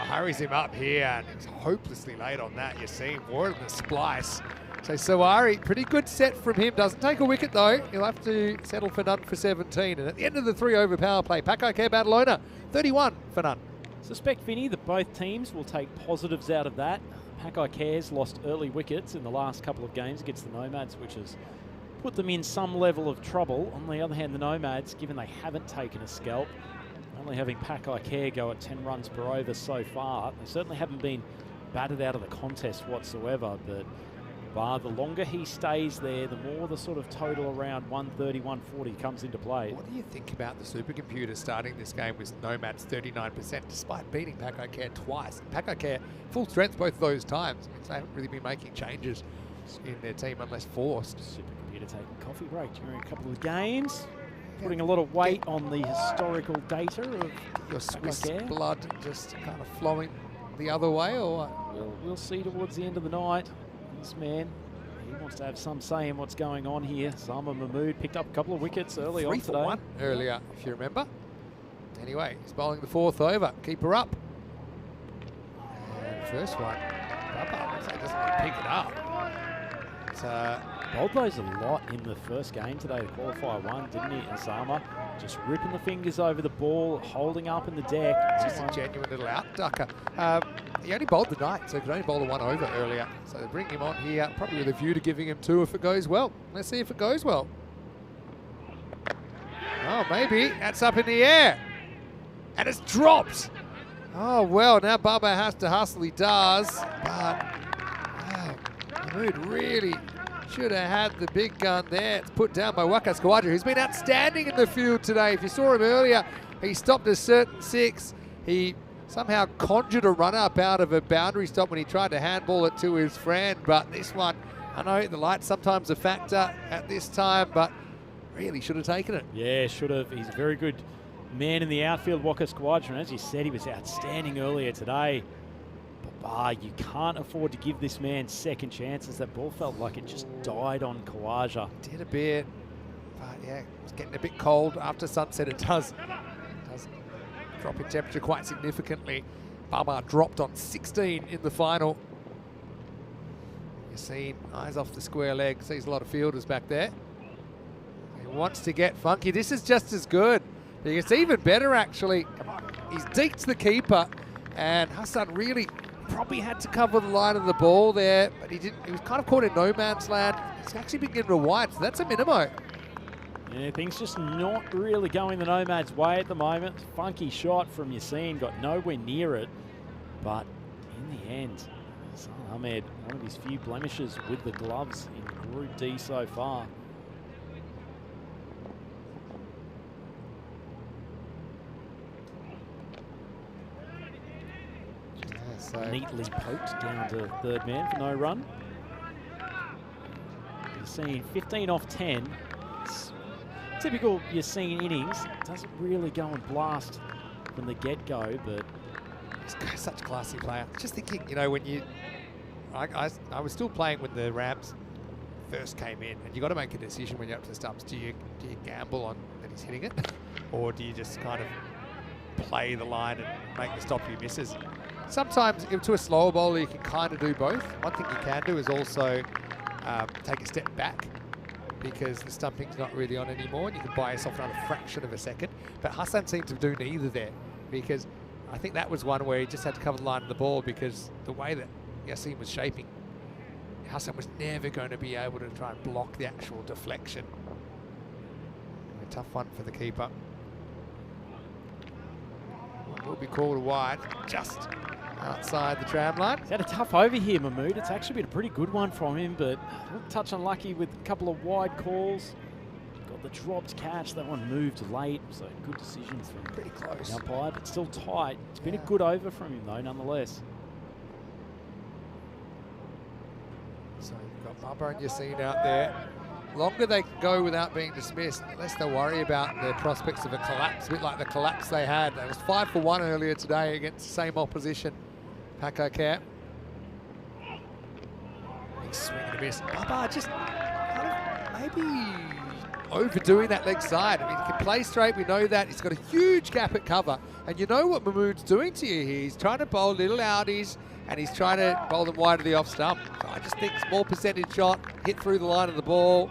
Hurries him up here, and he's hopelessly late on that. You see him more than the splice. So Sawari, pretty good set from him. Doesn't take a wicket though. He'll have to settle for none for 17. And at the end of the 3 over power play, Pakai Care Badalona, 31 for none. Suspect, Vinny, that both teams will take positives out of that. Pakai Cares lost early wickets in the last couple of games against the Nomads, which has put them in some level of trouble. On the other hand, the Nomads, given they haven't taken a scalp, only having Pakai Care go at 10 runs per over so far, they certainly haven't been battered out of the contest whatsoever, but the longer he stays there, the more the sort of total around 130, 140 comes into play. What do you think about the supercomputer starting this game with Nomads 39%, despite beating Pakai Care twice? Pakai Care, full strength both those times. They haven't really been making changes in their team unless forced. Supercomputer taking coffee break during a couple of games, putting a lot of weight on the historical data of your Swiss Pakai Care. blood just kind of flowing the other way, or what? We'll see towards the end of the night. This man, he wants to have some say in what's going on here. Sama Mahmood picked up a couple of wickets early on today. 3 for 1 earlier, if you remember. Anyway, he's bowling the 4th over. Keeper up. And first one, Papa looks like he doesn't want to pick it up. Bowled those a lot in the first game today, the qualifier 1, didn't he? And Sama just ripping the fingers over the ball, holding up in the deck. Just a genuine little out-ducker. He only bowled the night, so he could only bowl the 1 over earlier. So they bring him on here, probably with a view to giving him 2 if it goes well. Let's see if it goes well. Oh, maybe. That's up in the air. And it's dropped. Oh, well, now Baba has to hustle. He does. But Mahmood really should have had the big gun there. It's put down by Waka Skawadra, who's been outstanding in the field today. If you saw him earlier, he stopped a certain 6. He somehow conjured a run-up out of a boundary stop when he tried to handball it to his friend. But this one, I know the light's sometimes a factor at this time, but really should have taken it. Yeah, should have. He's a very good man in the outfield, Waka Skawadra. And as you said, he was outstanding earlier today. But you can't afford to give this man second chances. That ball felt like it just died on Kawaja. Did a bit, but yeah, it's getting a bit cold after sunset. It does drop in temperature quite significantly. Baba dropped on 16 in the final. You're seeing eyes off the square leg. Sees a lot of fielders back there. He wants to get funky. This is just as good. It's even better actually. He's deked the keeper, and Hassan really probably had to cover the line of the ball there, but he didn't. He was kind of caught in no man's land. He's actually been given a wide, so that's a minimo. Yeah, things just not really going the Nomads' way at the moment. Funky shot from Yassine, got nowhere near it, but in the end, Hassan Ahmed, one of his few blemishes with the gloves in Group D so far. neatly poked down to third man for no run. You're seeing 15 off 10. It's typical you're seeing Innings. Doesn't really go and blast from the get-go, but He's such a classy player. Just thinking, you know, when you... I was still playing when the Rams first came in, and you got to make a decision when you're up to the stumps. Do you gamble on that he's hitting it, or do you just kind of play the line and make the stop few misses? Sometimes, if to a slower bowler, you can kind of do both. One thing you can do is also take a step back, because the stumping's not really on anymore, and you can buy yourself another fraction of a second. But Hassan seemed to do neither there, because I think that was one where he just had to cover the line of the ball, because the way that Yassin was shaping, Hassan was never going to be able to try and block the actual deflection. A tough one for the keeper. Will be called a wide, just outside the tram line. he's had a tough over here, Mahmood. It's actually been a pretty good one from him, but a little touch unlucky with a couple of wide calls. Got the dropped catch. That one moved late, so good decision from Pretty close. the umpire, but still tight. It's been a good over from him, though, nonetheless. So you've got Bubba and Yassin out there. Longer they can go without being dismissed, the less they worry about the prospects of a collapse, a bit like the collapse they had. They was 5 for 1 earlier today against the same opposition, Paco Cap. Big swing and a miss. Bubba just kind of maybe overdoing that leg side. I mean, he can play straight, we know that. He's got a huge gap at cover. And you know what Mahmood's doing to you here. He's trying to bowl little outies, and he's trying to bowl them wide of the off stump. So I just think small percentage shot, hit through the line of the ball,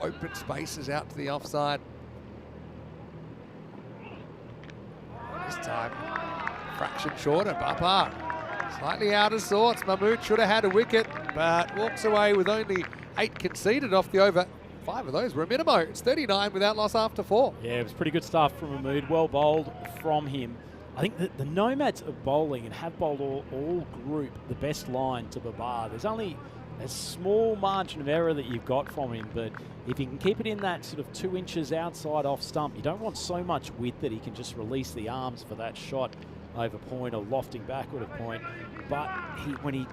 open spaces out to the offside. This time, fraction shorter, Bapa. Slightly out of sorts. Mahmood should have had a wicket, but walks away with only 8 conceded off the over. 5 of those were a minimo. It's 39 without loss after 4. Yeah, it was pretty good stuff from Mahmood. Well bowled from him. I think that the Nomads are bowling and have bowled all group the best line to Babar. There's only a small margin of error that you've got from him, but if you can keep it in that sort of 2 inches outside off stump, you don't want so much width that he can just release the arms for that shot over point or lofting backward of point. But when he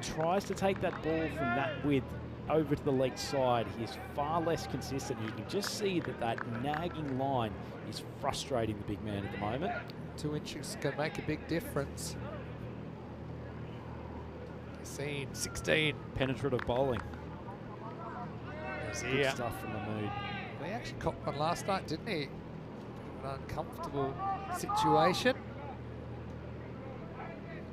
tries to take that ball from that width over to the leg side, he is far less consistent. You can just see that nagging line is frustrating the big man at the moment. 2 inches can make a big difference. Scene 16. Penetrative bowling. Good Yeah. stuff from Mahmood. He actually caught one last night, didn't he? An uncomfortable situation.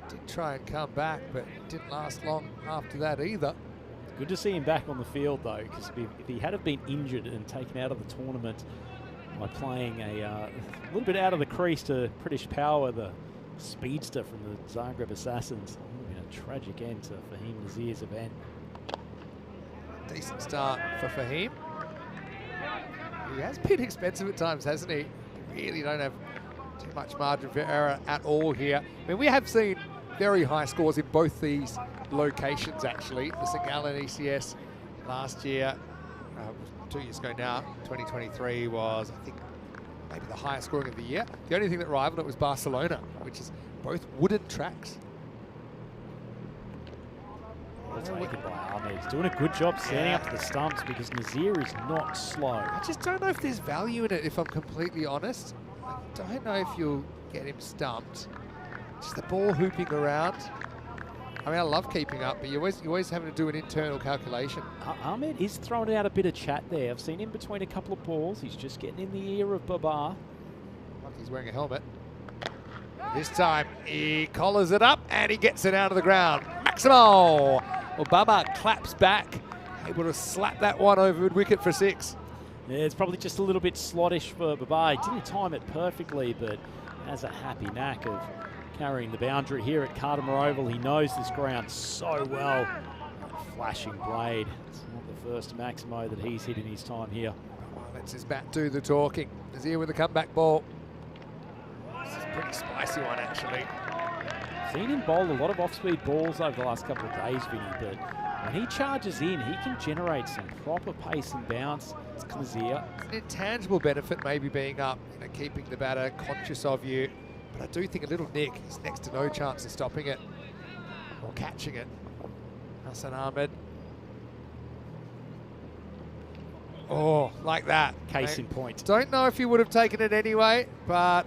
Did try and come back, but it didn't last long after that either. Good to see him back on the field, though, because if he had have been injured and taken out of the tournament by playing a little bit out of the crease to British Power, the speedster from the Zagreb Assassins, it would have been a tragic end to Fahim Nazir's event. Decent start for Fahim. He has been expensive at times, hasn't he? Really don't have too much margin for error at all here. I mean, we have seen very high scores in both these locations, actually. The St. Gallen ECS last year, 2 years ago now, 2023 was, I think, maybe the highest scoring of the year. The only thing that rivaled it was Barcelona, which is both wooden tracks. Well taken by Ahmed. He's doing a good job standing up to the stumps because Nazir is not slow. I just don't know if there's value in it, if I'm completely honest. I don't know if you'll get him stumped. Just the ball hooping around. I mean, I love keeping up, but you're always having to do an internal calculation. Ahmed is throwing out a bit of chat there. I've seen him between a couple of balls. He's just getting in the ear of Babar. Like he's wearing a helmet. This time he collars it up and he gets it out of the ground. Maximo! Well, Babar claps back, able to slap that one over mid-wicket for 6. Yeah, it's probably just a little bit slottish for Babar. He didn't time it perfectly, but has a happy knack of carrying the boundary here at Cartermore Oval. He knows this ground so well. That flashing blade. It's not the first Maximo that he's hit in his time here. Well, lets his bat do the talking. Nazir with a comeback ball. This is a pretty spicy one, actually. Seen him bowl a lot of off-speed balls over the last couple of days, Vinny, but when he charges in, he can generate some proper pace and bounce. It's Nazir. It's an intangible benefit maybe being up, keeping the batter conscious of you. But I do think a little nick is next to no chance of stopping it. or catching it. Hassan Ahmed. Oh, like that. Case in point. Don't know if he would have taken it anyway, but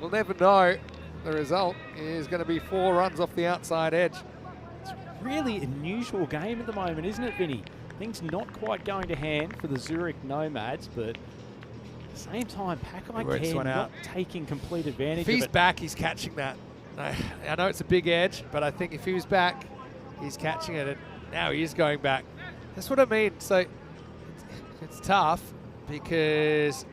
we'll never know. The result is going to be 4 runs off the outside edge. It's a really unusual game at the moment, isn't it, Vinny? Things not quite going to hand for the Zurich Nomads, but at the same time, Pakai not taking complete advantage If he's of it. back, he's catching that. I know it's a big edge, but I think if he was back, he's catching it, and now he is going back. That's what I mean. So it's tough because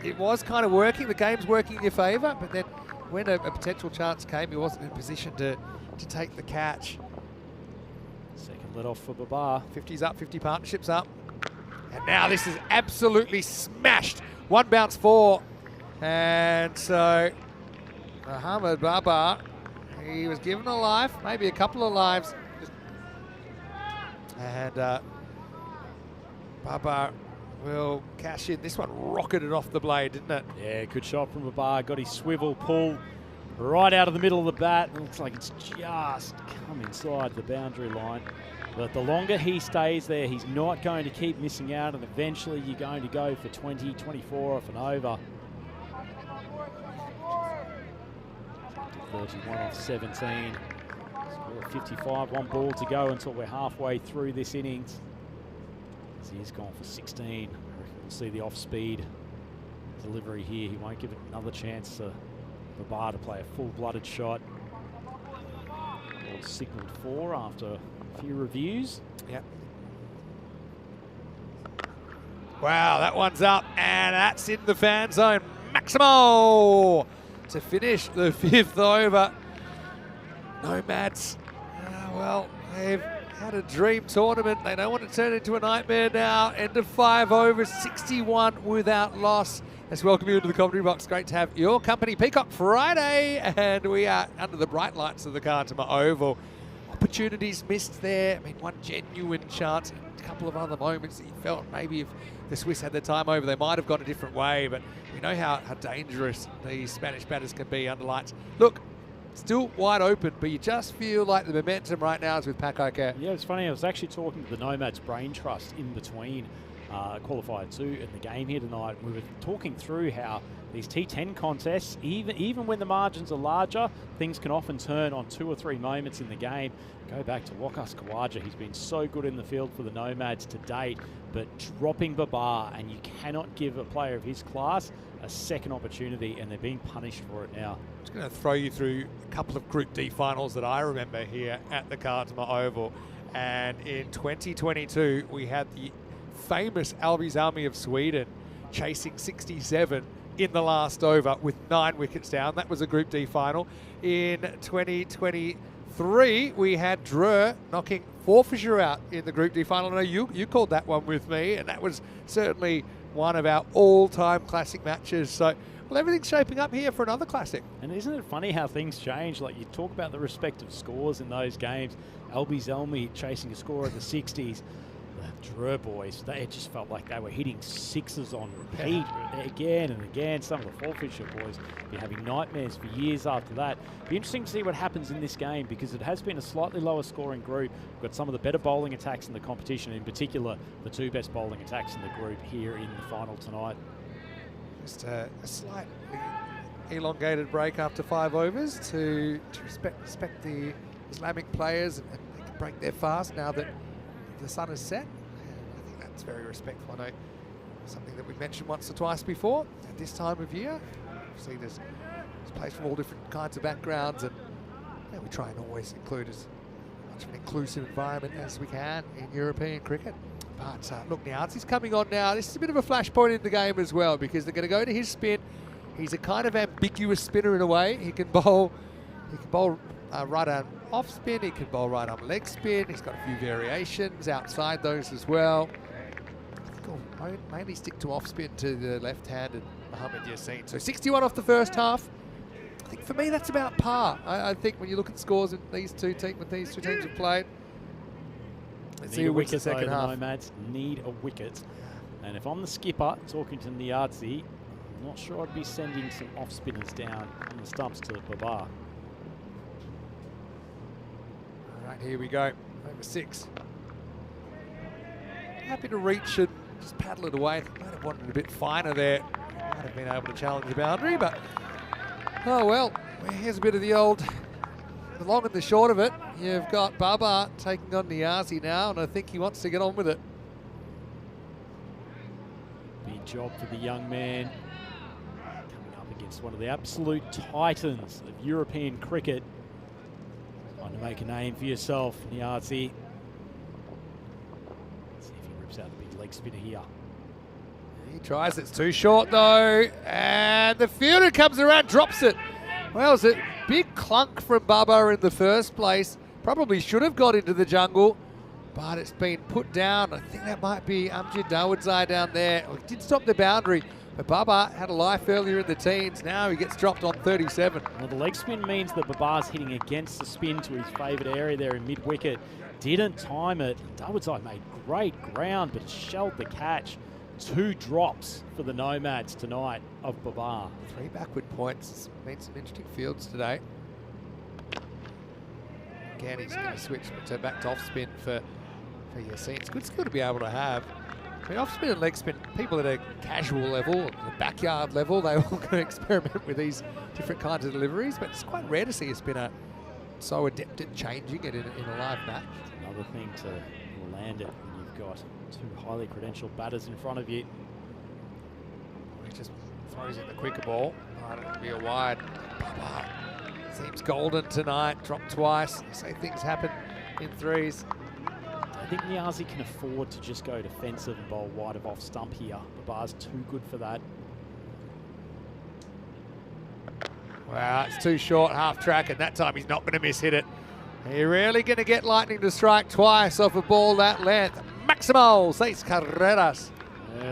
it was kind of working. The game's working in your favour, but then when a potential chance came, he wasn't in position to take the catch. Second let off for Babar. 50's up, 50 partnerships up. And now this is absolutely smashed. 1 bounce 4. And so Mohamed Babar, he was given a life, maybe a couple of lives. And Babar will cash in. This one rocketed off the blade, didn't it? Yeah, good shot from Babar. Got his swivel pull right out of the middle of the bat. It looks like it's just come inside the boundary line. But the longer he stays there, he's not going to keep missing out, and eventually you're going to go for 20, 24 off and over. 31 off 17. Score of 55, 1 ball to go until we're halfway through this innings. As he has gone for 16. I reckon we'll see the off-speed delivery here. He won't give it another chance to Babar to play a full-blooded shot. Ball signalled 4 after a few reviews. Yep. Wow, that one's up, and that's in the fan zone. Maximo to finish the 5th over. Nomads, well, they've had a dream tournament. They don't want to turn it into a nightmare now. End of 5 overs, 61 without loss. Let's welcome you into the commentary box. Great to have your company. Peacock Friday, and we are under the bright lights of the Kartama Oval. Opportunities missed there. I mean, one genuine chance, a couple of other moments that you felt maybe if the Swiss had their time over, they might have gone a different way, but we know how dangerous these Spanish batters can be under lights. Look, still wide open, but you just feel like the momentum right now is with Pakai. Yeah, it's funny. I was actually talking to the Nomads Brain Trust in between Qualifier 2 and the game here tonight. We were talking through how these T10 contests, even when the margins are larger, things can often turn on 2 or 3 moments in the game. Go back to Wakas Kawaja. He's been so good in the field for the Nomads to date, but dropping Babar, and you cannot give a player of his class a second opportunity, and they're being punished for it now. I'm just going to throw you through a couple of Group D finals that I remember here at the Kartama Oval. And in 2022, we had the famous Albies Army of Sweden chasing 67 in the last over with 9 wickets down. That was a Group D final. In 2023, we had Dreux knocking Forfisher out in the Group D final. I know you called that one with me, and that was certainly one of our all-time classic matches. So, well, everything's shaping up here for another classic. And isn't it funny how things change? Like, you talk about the respective scores in those games. Albies Elmi chasing a score of the 60s. The Dreux boys, it just felt like they were hitting 6s on repeat again and again. Some of the Forfisher boys be having nightmares for years after that. Be interesting to see what happens in this game, because it has been a slightly lower scoring group. We've got some of the better bowling attacks in the competition, in particular the 2 best bowling attacks in the group here in the final tonight. Just a slightly elongated break after 5 overs to respect the Islamic players, and they can break their fast now that the sun is set. I think that's very respectful. I know something that we've mentioned once or twice before at this time of year. Obviously, there's players from all different kinds of backgrounds, and we try and always include as much of an inclusive environment as we can in European cricket. But look, now he's coming on now. This is a bit of a flashpoint in the game as well, because they're going to go to his spin. He's a kind of ambiguous spinner in a way. He can bowl right arm off spin, he can bowl right arm leg spin. He's got a few variations outside those as well. I think I'll mainly stick to off spin to the left-handed Mohamed Yassin. So 61 off the first half. I think for me that's about par. I think when you look at scores in these two teams have played. Let's see who wins the second half. The Nomads need a wicket. And if I'm the skipper talking to Niazi, I'm not sure I'd be sending some off spinners down on the stumps to Babar. Right, here we go. Over 6. Happy to reach and just paddle it away. Might have wanted a bit finer there. Might have been able to challenge the boundary, but oh well. Here's a bit of the long and the short of it. You've got Baba taking on Niazi now, and I think he wants to get on with it. Big job for the young man. Coming up against one of the absolute titans of European cricket. Trying to make a name for yourself, Niazi. Let's see if he rips out the big leg spinner here. He tries, it's too short though, and the fielder comes around, drops it. Well, it's a big clunk from Baba in the first place. Probably should have got into the jungle, but it's been put down. I think that might be Amjad Dawodzai down there. Well, he did stop the boundary, but Baba had a life earlier in the teens. Now he gets dropped on 37. Well, the leg spin means that Baba's hitting against the spin to his favourite area there in mid-wicket. Didn't time it. Dawodzai made great ground, but shelled the catch. 2 drops for the Nomads tonight of Baba. 3 backward points. It's been some interesting fields today. Again, he's going to switch to back to off spin for ECN. It's a good skill to be able to have. I mean, off spin and leg spin, people at a casual level, the backyard level, they all going to experiment with these different kinds of deliveries, but it's quite rare to see a spinner so adept at changing it in a live match. Another thing to land it when you've got 2 highly credentialed batters in front of you. He just throws in the quicker ball. Oh, it'll be a wide. Baba seems golden tonight. Dropped twice. They say things happen in 3s. I think Niazi can afford to just go defensive and bowl wide of off stump here. Baba's too good for that. Wow, it's too short, half track, and that time he's not going to miss hit it. You're really going to get lightning to strike twice off a ball that length. Maximo, 6 carreras.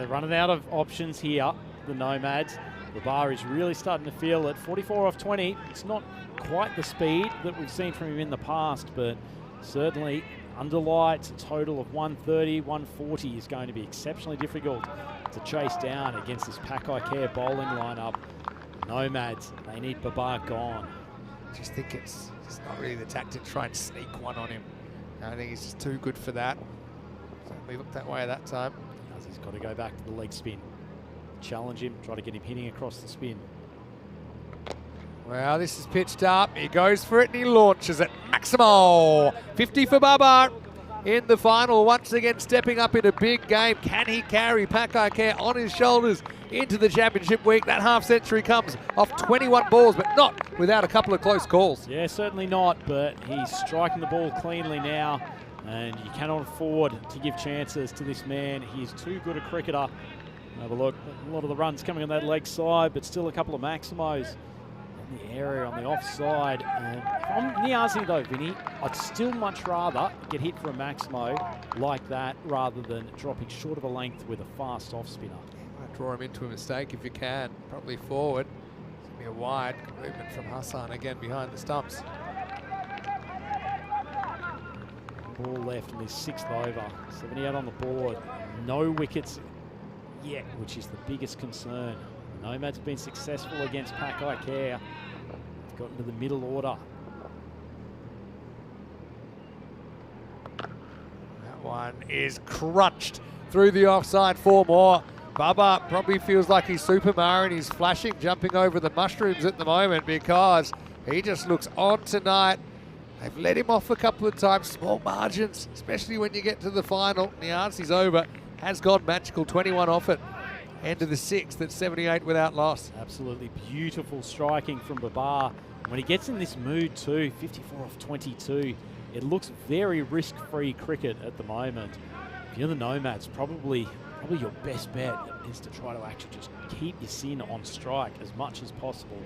Running out of options here, the Nomads. The bar is really starting to feel it. 44 off 20. It's not quite the speed that we've seen from him in the past, but certainly under lights, a total of 130, 140 is going to be exceptionally difficult to chase down against this Pakai Care bowling lineup. Nomads, they need Baba gone. I just think it's not really the tactic to try and sneak one on him. I think he's just too good for that. So we looked that way that time. He's got to go back to the leg spin. Challenge him, try to get him hitting across the spin. Well, this is pitched up. He goes for it and he launches it. Maximo, 50 for Baba in the final. Once again, stepping up in a big game. Can he carry Pakai Care on his shoulders into the championship week? That half century comes off 21 balls, but not without a couple of close calls. Yeah, certainly not, but he's striking the ball cleanly now, and you cannot afford to give chances to this man. He is too good a cricketer. Have a look, a lot of the runs coming on that leg side, but still a couple of Maximos in the area on the offside. And if I'm Niazi though, Vinny, I'd still much rather get hit for a Maximo like that rather than dropping short of a length with a fast off spinner. Draw him into a mistake if you can. Probably forward. It's going to be a wide movement from Hassan again behind the stumps. Ball left in this 6th over. 78 on the board. No wickets yet, which is the biggest concern. The Nomads have been successful against Pakai Care. They've got into the middle order. That one is crunched through the offside. 4 more. Baba probably feels like he's Superman and he's flashing, jumping over the mushrooms at the moment because he just looks on tonight. They've let him off a couple of times, small margins, especially when you get to the final. Niazi's over, has gone magical, 21 off it. End of the 6th at 78 without loss. Absolutely beautiful striking from Baba. When he gets in this mood too, 54 off 22, it looks very risk-free cricket at the moment. If you're the Nomads, probably your best bet is to try to actually just keep your sin on strike as much as possible.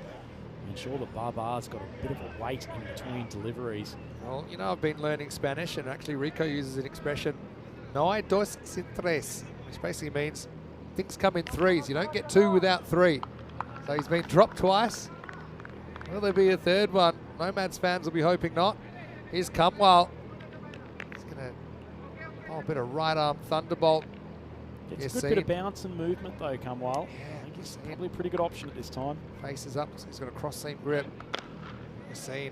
Ensure that Baba's got a bit of a weight in between deliveries. Well, you know, I've been learning Spanish, and actually Rico uses an expression, no hay dos sin tres, which basically means things come in 3s. You don't get 2 without 3. So he's been dropped twice. Will there be a 3rd one? Nomads fans will be hoping not. Here's Cumwell. He's going to bowl a bit of right arm thunderbolt. Gets a good bit of bounce and movement though, Cumwell. Yeah, I think he's probably a pretty good option at this time. Faces up, so he's got a cross seam grip. You've seen,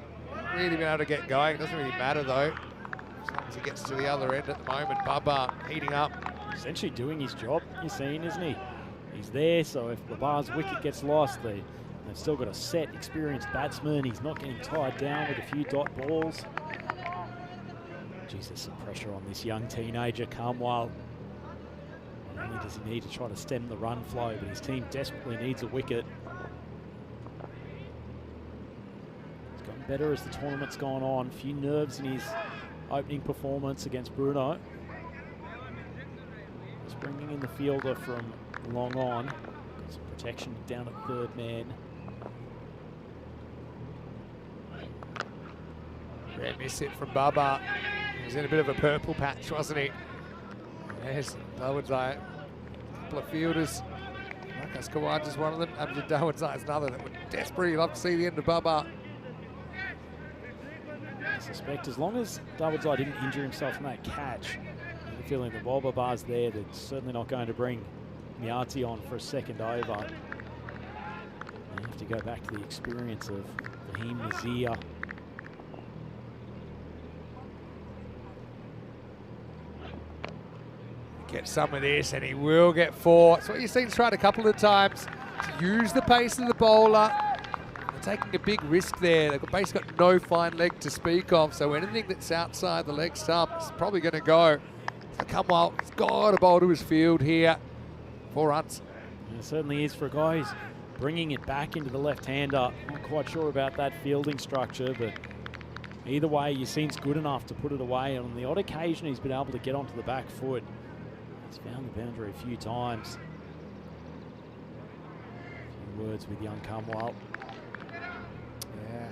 really been able to get going. Doesn't really matter though. As long as he gets to the other end at the moment, Bubba heating up. Essentially doing his job, you're seeing, isn't he? He's there, so if the bar's wicket gets lost, they've still got a set, experienced batsman. He's not getting tied down with a few dot balls. Geez, there's some pressure on this young teenager, Kamwal. Not only does he need to try to stem the run flow, but his team desperately needs a wicket. He's gotten better as the tournament's gone on. A few nerves in his opening performance against Berno. He's bringing in the fielder from long on. Some protection down at third man. Rare miss hit from Bubba. He was in a bit of a purple patch, wasn't he? There's Dawodzai. A couple of fielders. Marcus Kawaj is one of them. Abdul Dawodzai is another that would desperately love to see the end of Bubba. I suspect as long as Dawodzai didn't injure himself in that catch, I have a feeling the bowler bar's there. They're certainly not going to bring Miati on for a second over. You have to go back to the experience of Fahim Nazir. Get some of this and he will get 4. That's what you've seen tried a couple of times. To use the pace of the bowler. They're taking a big risk there. They've basically got no fine leg to speak of, so anything that's outside the leg stump is probably going to go. So Kamwal has got to bowl to his field here. 4 runs. And it certainly is for a guy who's bringing it back into the left-hander. Not quite sure about that fielding structure, but either way, he seems good enough to put it away. And on the odd occasion, he's been able to get onto the back foot. He's found the boundary a few times. A few words with young Kamwal. Yeah.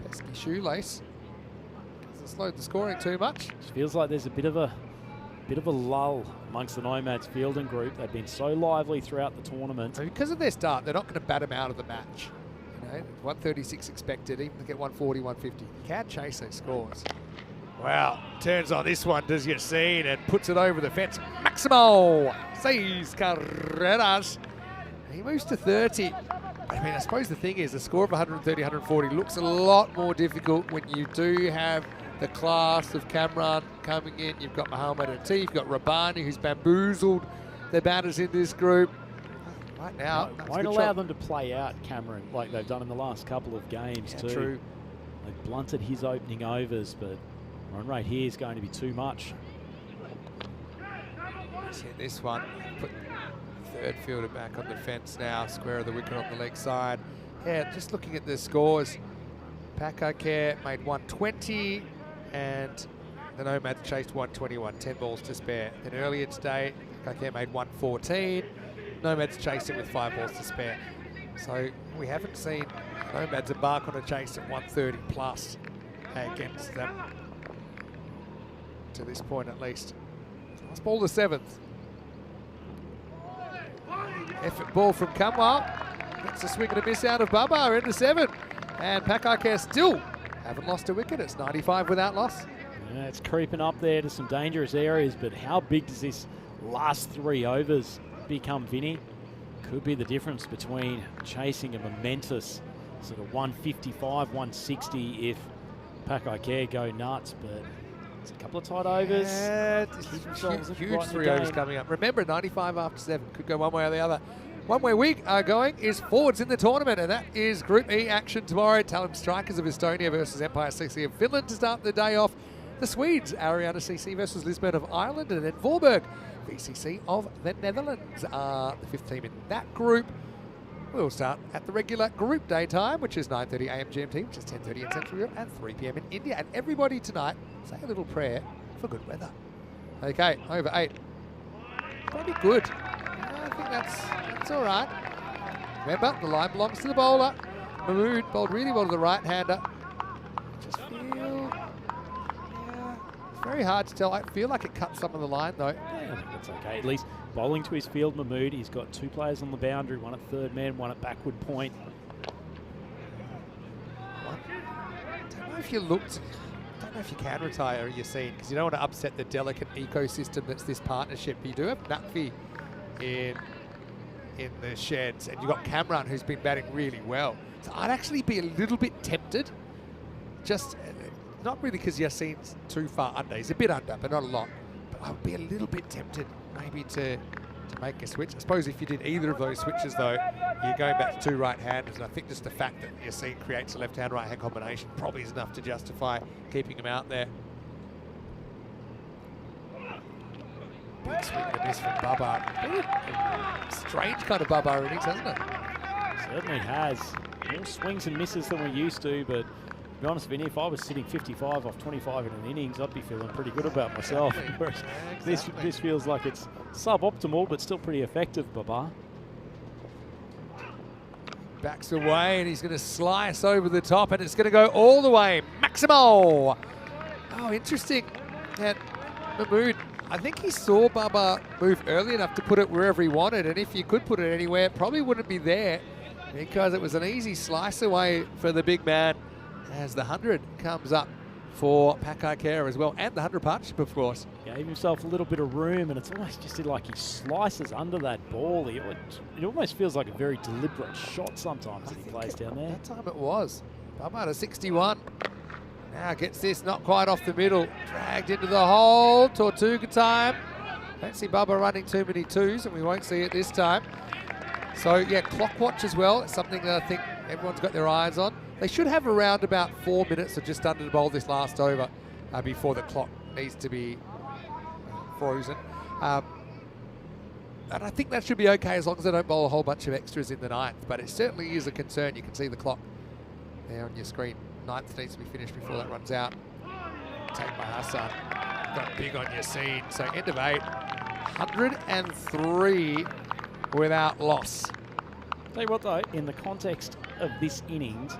Pesky shoelace. Hasn't slowed the scoring too much. It feels like there's a bit of a lull amongst the Nomads fielding group. They've been so lively throughout the tournament. So because of their start, they're not going to bat him out of the match. You know, 136 expected, even to get 140, 150. You can chase those scores. Wow, turns on this one, does you see, and puts it over the fence. Maximo sees Carreras. He moves to 30. I mean, I suppose the thing is, the score of 130, 140 looks a lot more difficult when you do have the class of Cameron coming in. You've got Muhammad Atif, you've got Rabani, who's bamboozled the batters in this group. Right now, won't allow them to play out Cameron like they've done in the last couple of games too. True. They've blunted his opening overs, but run rate here is going to be too much. Let's hit this one. Put third fielder back on the fence now. Square of the wicket on the leg side. Yeah, just looking at the scores. Pakakare made 120 and the Nomads chased 121, 10 balls to spare. Then earlier today, Pakakare made 114. Nomads chased it with 5 balls to spare. So we haven't seen Nomads embark on a chase at 130 plus against them. To this point at least. Last ball the 7th. Effort ball from Kamwal. Gets a swing and a miss out of Bubba into 7. And Pakakare still haven't lost a wicket. It's 95 without loss. Yeah, it's creeping up there to some dangerous areas, but how big does this last 3 overs become, Vinny? Could be the difference between chasing a momentous sort of 155, 160 if Pakakare go nuts, but it's a couple of tight overs. Yeah, huge 3 overs coming up. Remember, 95 after 7 could go one way or the other. One way we are going is forwards in the tournament, and that is Group E action tomorrow. Talent Strikers of Estonia versus Empire CC of Finland to start the day off. The Swedes, Ariana CC versus Lisbon of Ireland, and then Voorburg, VCC of the Netherlands are the 5th team in that group. We'll start at the regular group day time, which is 9:30 a.m. GMT, which is 10:30 in Central Europe, and 3 p.m. in India. And everybody tonight, say a little prayer for good weather. Okay, over 8. Probably good. I think that's all right. Remember, the line belongs to the bowler. Mahmood bowled really well to the right-hander. Just feel, yeah, it's very hard to tell. I feel like it cut some of the line though. Yeah, I think that's okay. At least bowling to his field, Mahmood. He's got 2 players on the boundary, one at third man, one at backward point. I don't know if you looked. I don't know if you can retire your scene because you don't want to upset the delicate ecosystem that's this partnership. You do have Natfi in the sheds, and you've got Cameron who's been batting really well. So I'd actually be a little bit tempted. Just not really because Yassine's too far under. He's a bit under, but not a lot. But I would be a little bit tempted maybe to make a switch. I suppose if you did either of those switches, though, you're going back to two right-handers. And I think just the fact that Yassine creates a left-hand, right-hand combination probably is enough to justify keeping him out there. Big swing and a miss from Bubba. Strange kind of Bubba innings, hasn't it? Certainly has. More swings and misses than we're used to, but to be honest, Vinny, if I was sitting 55 off 25 in an innings, I'd be feeling pretty good about myself. Whereas this feels like it's suboptimal, but still pretty effective, Baba. Backs away, and he's going to slice over the top, and it's going to go all the way. Maximo! Oh, interesting. And Mahmood, I think he saw Bubba move early enough to put it wherever he wanted, and if you could put it anywhere, it probably wouldn't be there because it was an easy slice away for the big man as the 100 comes up for Pakai Kara as well, and the 100 partnership, of course. Gave himself a little bit of room, and it's almost just like he slices under that ball. It almost feels like a very deliberate shot sometimes that he plays down there. That time it was. Bubba at a 61. Now gets this, not quite off the middle. Dragged into the hole. Tortuga time. Don't see Bubba running too many twos, and we won't see it this time. So, yeah, clock watch as well. It's something that I think everyone's got their eyes on. They should have around about 4 minutes or just under to bowl this last over before the clock needs to be frozen. And I think that should be okay as long as they don't bowl a whole bunch of extras in the ninth. But it certainly is a concern. You can see the clock there on your screen. Ninth needs to be finished before that runs out. Take by Hassan. Got big on your scene. So end of 8. 103 without loss. Tell you what though, in the context of this innings,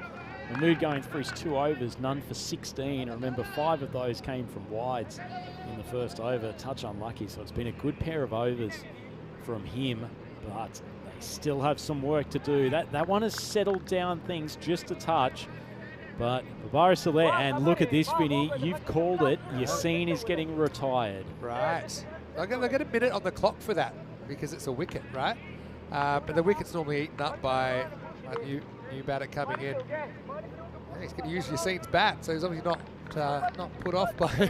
Mahmood going through his 2 overs, none for 16. Remember, 5 of those came from wides in the first over. Touch unlucky, so it's been a good pair of overs from him, but they still have some work to do. That one has settled down things just a touch, but Babara still there. And look at this, Vinny. You've called it. Yassine is getting retired. Right. They'll get a minute on the clock for that because it's a wicket, right? But the wicket's normally eaten up by a new batter coming in. Yeah, he's going to use Yassine's bat, so he's obviously not put off by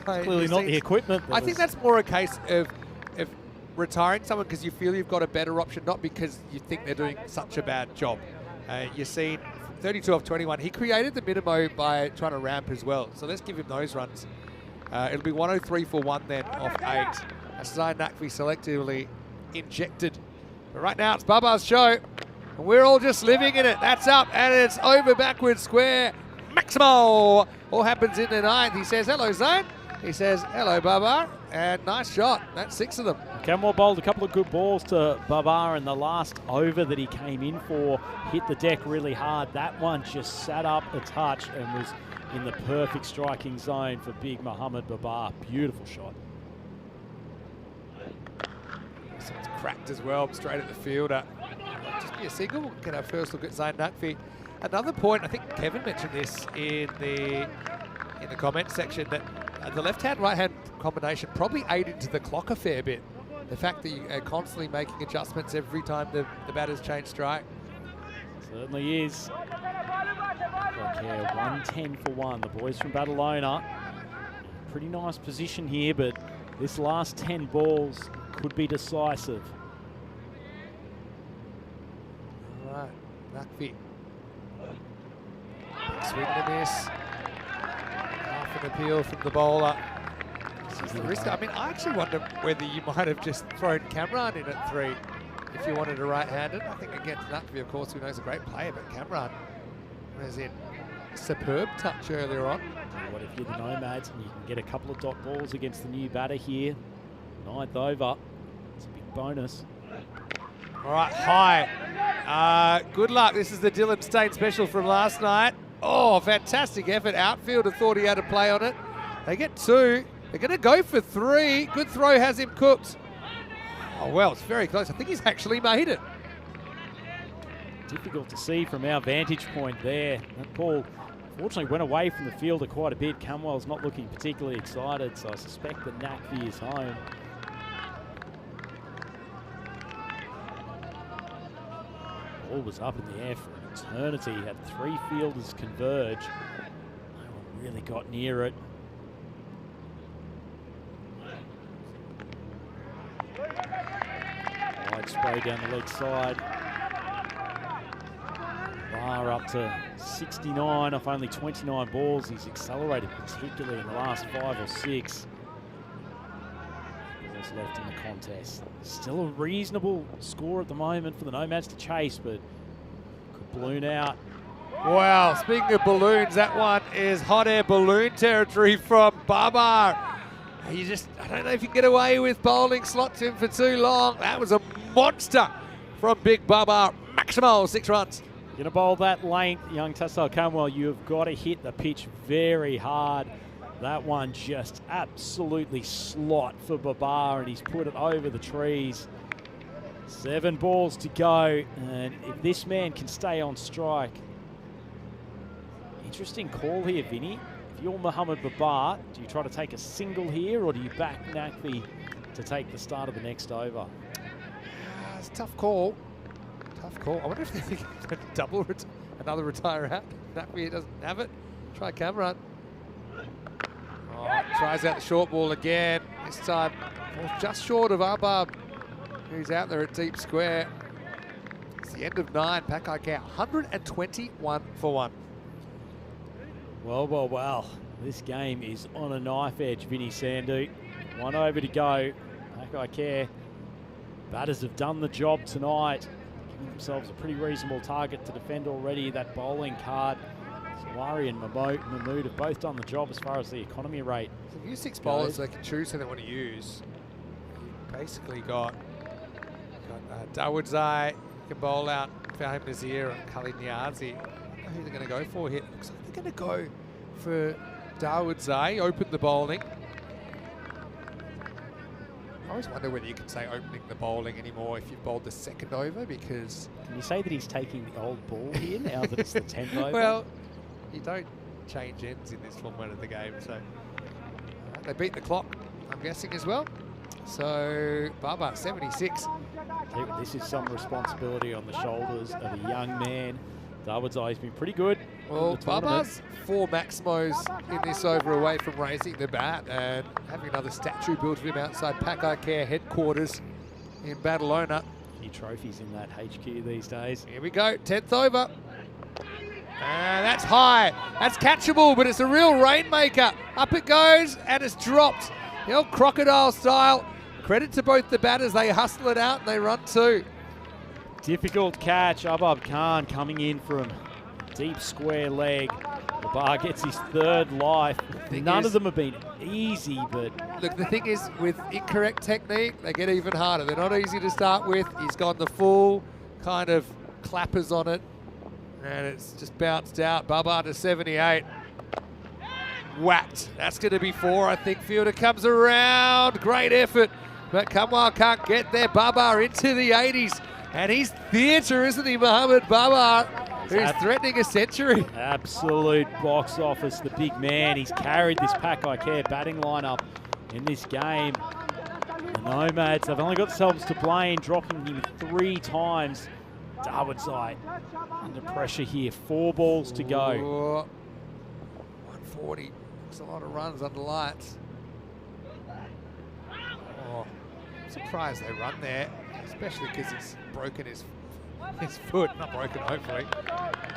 Clearly not the equipment. I think that's more a case of retiring someone because you feel you've got a better option, not because you think they're doing such a bad job. Yassine, 32 off 21. He created the minimo by trying to ramp as well, so let's give him those runs. It'll be 103 for 1 then off 8. That's Zayn Naqvi selectively injected. But right now it's Baba's show, and we're all just living in it. That's up, and it's over backwards square. Maximo! All happens in the 9th. He says, hello, Zayn. He says, hello, Baba. And nice shot. That's 6 of them. Camwell bowled a couple of good balls to Babar in the last over that he came in for. Hit the deck really hard. That one just sat up a touch and was in the perfect striking zone for big Mohammed Babar. Beautiful shot. This one's cracked as well, straight at the fielder. Just be a single. We'll get our first look at Zayn Naqvi. Another point, I think Kevin mentioned this in the comment section, that the left-hand, right-hand combination probably aided to the clock a fair bit. The fact that you are constantly making adjustments every time the batters change strike. Certainly is. Okay, 110 for 1. The boys from Badalona. Pretty nice position here, but this last 10 balls could be decisive. All right, Naqvi. Swing and a miss. Half an appeal from the bowler. This is the risk. I mean, I actually wonder whether you might have just thrown Kamran in at 3 if you wanted a right-handed. I think against Naqvi, of course, who knows a great player, but Kamran was in superb touch earlier on. What if you're the Nomads and you can get a couple of dot balls against the new batter here? 9th over. It's a big bonus. All right, high. Good luck. This is the Dylan Stain special from last night. Oh, fantastic effort. Outfielder thought he had a play on it. They get 2. They're going to go for 3. Good throw has him cooked. Oh, well, it's very close. I think he's actually made it. Difficult to see from our vantage point there. That ball fortunately went away from the fielder quite a bit. Camwell's not looking particularly excited, so I suspect that Naqvi is home. Ball was up in the air for an eternity. Had 3 fielders converge. They were really got near it. Wide spray down the leg side. Bar up to 69 off only 29 balls. He's accelerated particularly in the last 5 or 6. Balls left in the contest. Still a reasonable score at the moment for the Nomads to chase, but could balloon out. Wow, speaking of balloons, that one is hot air balloon territory from Babar. I don't know if you can get away with bowling slots in for too long. That was a monster from Big Babar. Maximal 6 runs. You're going to bowl that length, young Tassal Kamwell. You've got to hit the pitch very hard. That one just absolutely slot for Babar, and he's put it over the trees. 7 balls to go, and if this man can stay on strike. Interesting call here, Vinny. If you're Mohammad Babar, do you try to take a single here, or do you back Naqvi to take the start of the next over? It's a tough call. Tough call. I wonder if they think double another retire out. Naqvi doesn't have it. Try Cameron. Oh, tries out the short ball again. This time just short of Arbab, who's out there at deep square. It's the end of 9. Pakai Care 121 for 1. Well. This game is on a knife edge, Vinny Sandhu. 1 over to go. Pakai Care. Batters have done the job tonight. Giving themselves a pretty reasonable target to defend already. That bowling card. Sawari and Mahmood have both done the job as far as the economy rate. So if you 6 bowlers, they can choose who they want to use. You basically got Dawood Zai, can bowl out Fahim Nazir and Khalid Niazi. I don't know who they're going to go for here. Looks like they're going to go for Dawood Zai, open the bowling. I always wonder whether you can say opening the bowling anymore if you've bowled the 2nd over, because... Can you say that he's taking the old ball here now that it's the 10th over? Well, you don't change ends in this format of the game, so... they beat the clock, I'm guessing, as well. So, Baba, 76. This is some responsibility on the shoulders of a young man. Dawood Zai's been pretty good. Well, Baba's 4 Maximos in this over away from raising the bat and having another statue built of him outside Pakai Care headquarters in Badalona. A few trophies in that HQ these days. Here we go, 10th over. And that's high. That's catchable, but it's a real rainmaker. Up it goes, and it's dropped. The old crocodile style. Credit to both the batters. They hustle it out and they run 2. Difficult catch. Abab Khan coming in from deep square leg. The bar gets his 3rd life. None of them have been easy, but... Look, the thing is, with incorrect technique, they get even harder. They're not easy to start with. He's gone the full kind of clappers on it, and it's just bounced out. Babar to 78. Whacked. That's going to be 4, I think. Fielder comes around. Great effort, but Kamwal can't get there. Babar into the 80s. And he's theatre, isn't he, Mohammad Babar, who's threatening a century. Absolute box office, the big man. He's carried this Pakai Care batting lineup in this game. The Nomads, they've only got themselves to blame, dropping him 3 times. Dawood Zai under pressure here. 4 balls to go. 140. That's a lot of runs under lights. Oh, I'm surprised they run there, especially because he's broken his foot. Not broken, hopefully.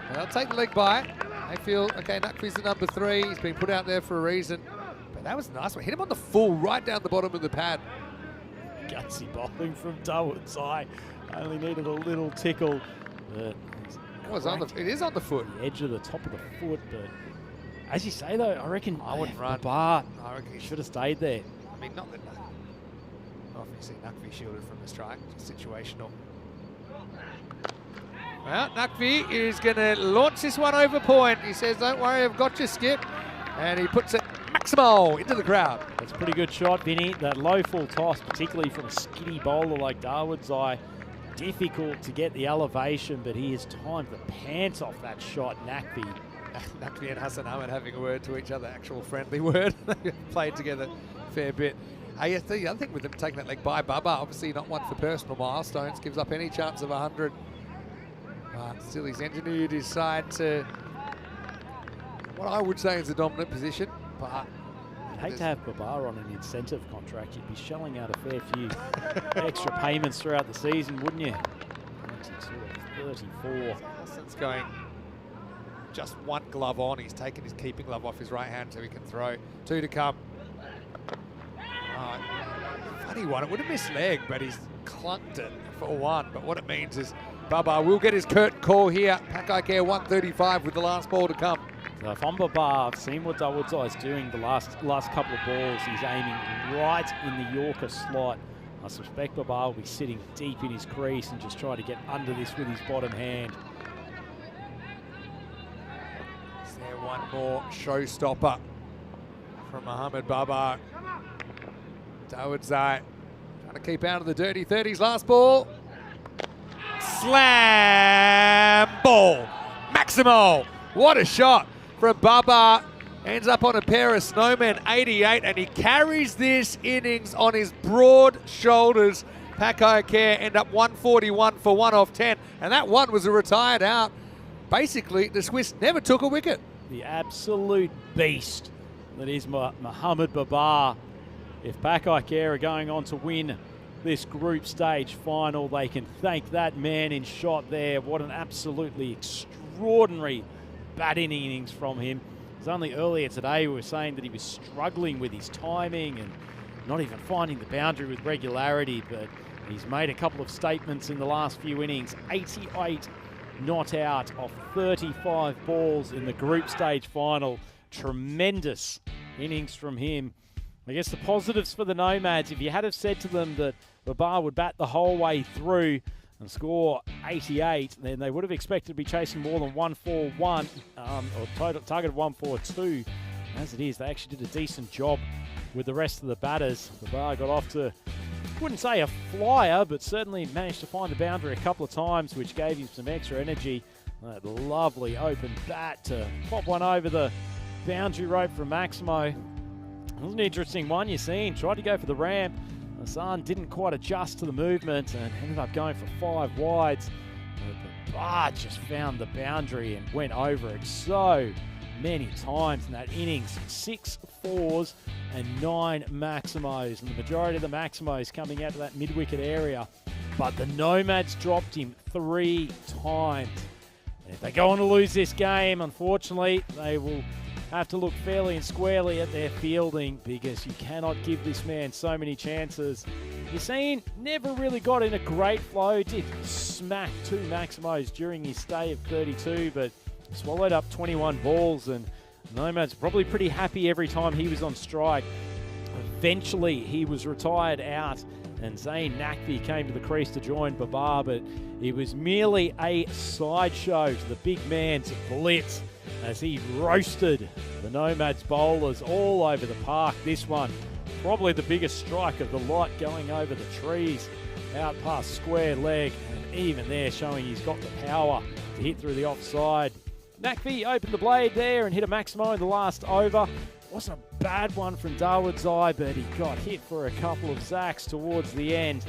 And they'll take the leg by. They feel, okay, Naqvi's the number 3. He's been put out there for a reason. But that was a nice one. Hit him on the full, right down the bottom of the pad. Gutsy bowling from Dawood Zai. Only needed a little tickle. But it is on the foot. The edge of the top of the foot, but as you say though, I reckon I wouldn't run. Babar I reckon he should have stayed there. I mean, not that obviously Naqvi shielded from the strike, just situational. Well, Naqvi is going to launch this one over point. He says, don't worry, I've got you, Skip. And he puts it maximal into the crowd. That's a pretty good shot, Vinny. That low full toss, particularly from a skinny bowler like Dawood Zai. Difficult to get the elevation, but he has timed the pants off that shot, Naqvi. Naqvi and Hassan Ahmed having a word to each other, actual friendly word. They've played together a fair bit. Yes, the other thing with them taking that leg by Baba, obviously not one for personal milestones, gives up any chance of 100. But still, he's engineered his side to what I would say is a dominant position, but I'd hate to have Babar on an incentive contract. You'd be shelling out a fair few extra payments throughout the season, wouldn't you? 22 of 34. Wilson's going just one glove on. He's taken his keeping glove off his right hand so he can throw. 2 to come. Funny one. It would have missed leg, but he's clunked it for 1. But what it means is Babar will get his curtain call here. Pakai Care 135 with the last ball to come. So if I'm Babar, I've seen what Dawood's doing the last couple of balls. He's aiming right in the Yorker slot. I suspect Babar will be sitting deep in his crease and just try to get under this with his bottom hand. Is there one more showstopper from Mohamed Babar? Dawood trying to keep out of the dirty 30s. Last ball. Slam ball. Maximo. What a shot from Babar. Ends up on a pair of snowmen, 88, and he carries this innings on his broad shoulders. Pakai Care end up 141 for 1 off 10, and that one was a retired out. Basically, the Swiss never took a wicket. The absolute beast that is Mohamed Babar. If Pakai Care are going on to win this group stage final, they can thank that man in shot there. What an absolutely extraordinary batting innings from him. It was only earlier today we were saying that he was struggling with his timing and not even finding the boundary with regularity, but he's made a couple of statements in the last few innings. 88 not out of 35 balls in the group stage final. Tremendous innings from him. I guess the positives for the Nomads, if you had have said to them that Babar would bat the whole way through and score 88, then they would have expected to be chasing more than 141 or targeted 142. As it is, they actually did a decent job with the rest of the batters. Babar got off to, wouldn't say a flyer, but certainly managed to find the boundary a couple of times, which gave him some extra energy. That lovely open bat to pop one over the boundary rope from Maximo. It was an interesting one. You've seen, tried to go for the ramp. Hassan didn't quite adjust to the movement and ended up going for 5 wides. But Babar just found the boundary and went over it so many times in that innings. 6 4s and 9 Maximos. And the majority of the Maximos coming out of that mid-wicket area. But the Nomads dropped him 3 times. And if they go on to lose this game, unfortunately, they will have to look fairly and squarely at their fielding, because you cannot give this man so many chances. Yassine never really got in a great flow, did smack 2 Maximos during his stay of 32, but swallowed up 21 balls, and Nomads probably pretty happy every time he was on strike. Eventually he was retired out and Zain Naqvi came to the crease to join Babar, but it was merely a sideshow to the big man's blitz as he roasted the Nomads bowlers all over the park. This one, probably the biggest strike of the lot, going over the trees, out past square leg, and even there showing he's got the power to hit through the offside. Naqvi opened the blade there and hit a Maximo in the last over. Wasn't a bad one from Dawood's eye, but he got hit for a couple of zacks towards the end.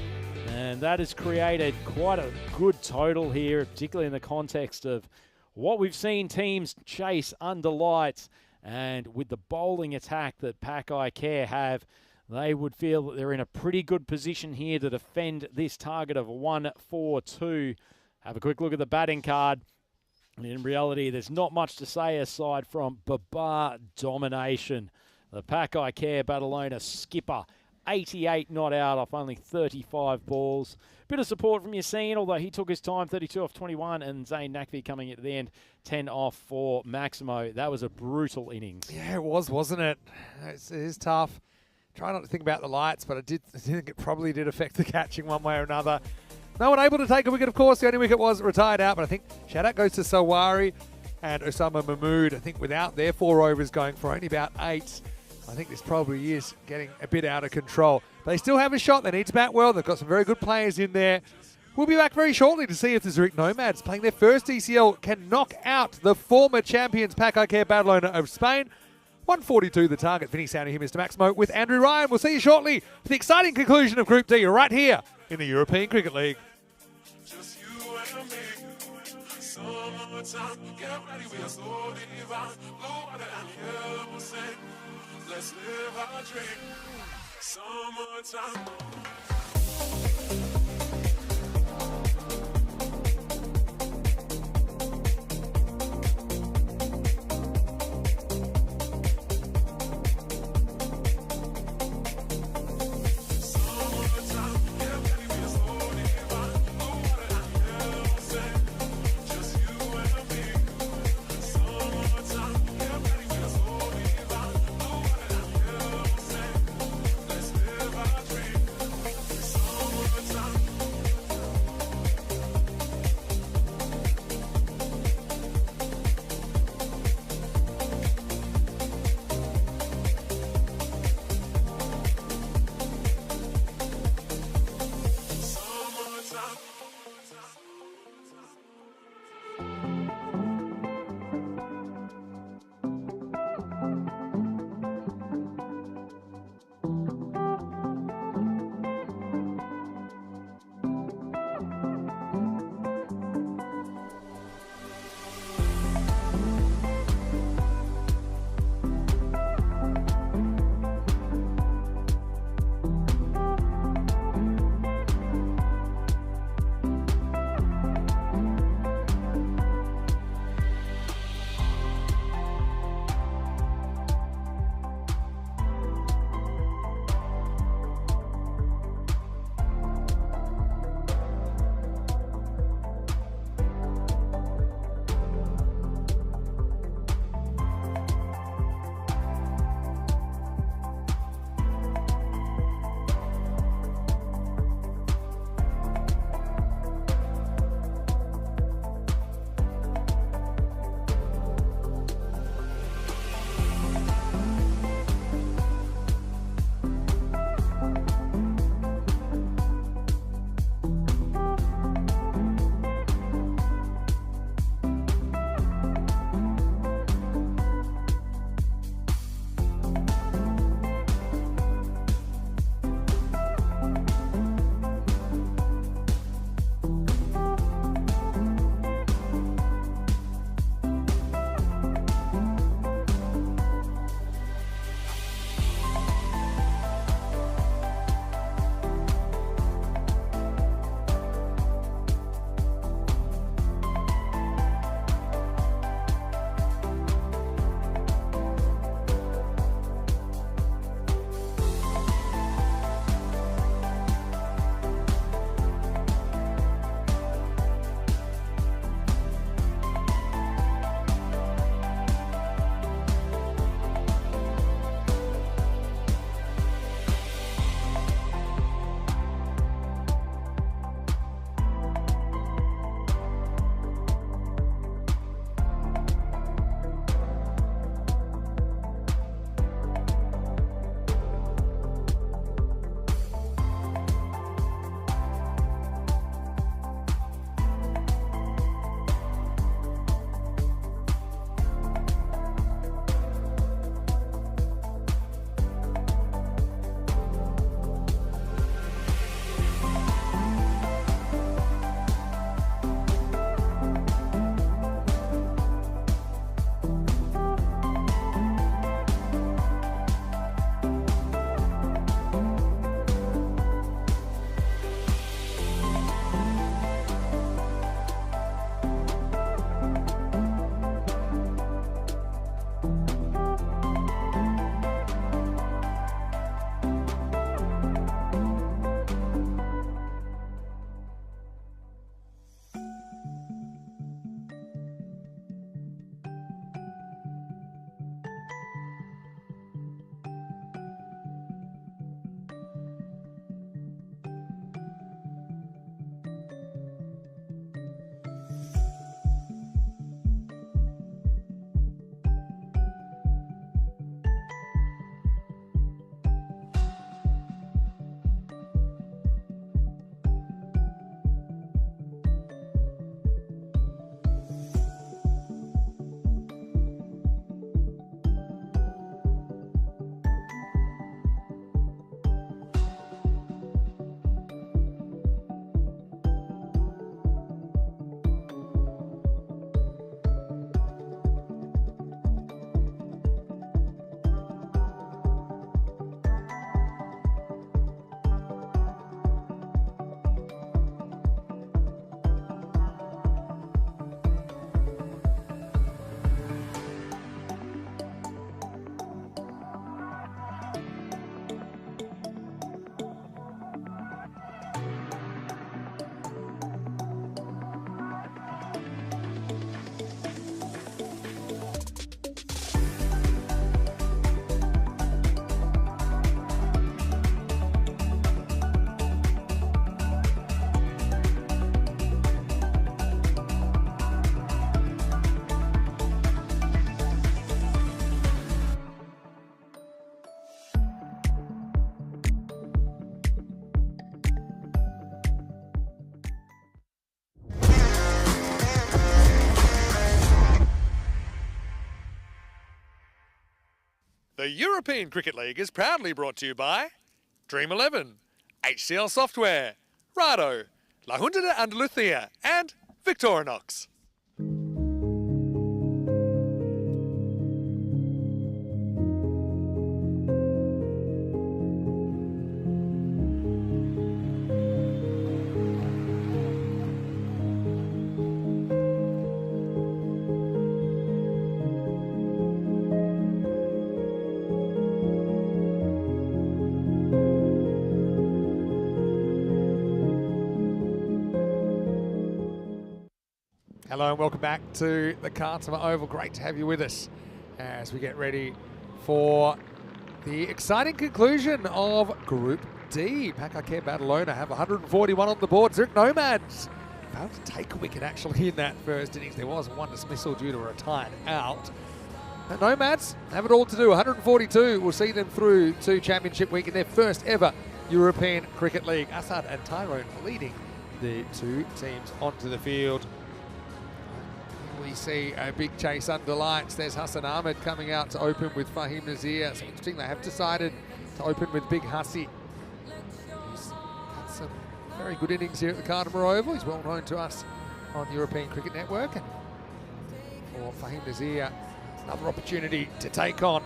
And that has created quite a good total here, particularly in the context of what we've seen teams chase under lights. And with the bowling attack that Pakai Care have, they would feel that they're in a pretty good position here to defend this target of 142. Have a quick look at the batting card. In reality, there's not much to say aside from Babar domination. The Pakai Care Badalona skipper, 88 not out off only 35 balls. Bit of support from Yassine, although he took his time, 32 off 21, and Zain Naqvi coming at the end, 10 off for Maximo. That was a brutal innings. Yeah, it was, wasn't it? It is tough. Try not to think about the lights, but I think it probably did affect the catching one way or another. No one able to take a wicket, of course. The only wicket was retired out, but I think shout out goes to Sawari and Osama Mahmood. I think without their 4 overs going for only about 8, I think this probably is getting a bit out of control. But they still have a shot. They need to bat well. They've got some very good players in there. We'll be back very shortly to see if the Zurich Nomads, playing their first ECL, can knock out the former champions Pakai Care Badalona of Spain. 142 the target. Vinny Sandy here, Mr. Maximo, with Andrew Ryan. We'll see you shortly for the exciting conclusion of Group D right here in the European Cricket League. Just you and me. Summertime, get ready, we are so divine. Blue water and yellow sand. Let's live our dream. Summertime. The European Cricket League is proudly brought to you by Dream 11, HCL Software, Rado, La Junta de Andalucía, and Victorinox. Hello and welcome back to the Cartama Oval. Great to have you with us as we get ready for the exciting conclusion of Group D. Pakake Badalona have 141 on the board. Zurich Nomads failed to take a wicket actually in that first innings. There was one dismissal due to a retired out. The Nomads have it all to do. 142 will see them through to Championship Week in their first ever European Cricket League. Assad and Tyrone leading the two teams onto the field. We see a big chase under lights. There's Hassan Ahmed coming out to open with Fahim Nazir. So interesting, they have decided to open with Big Hassi. He's had some very good innings here at the Cartama Oval. He's well known to us on the European Cricket Network. And for Fahim Nazir, another opportunity to take on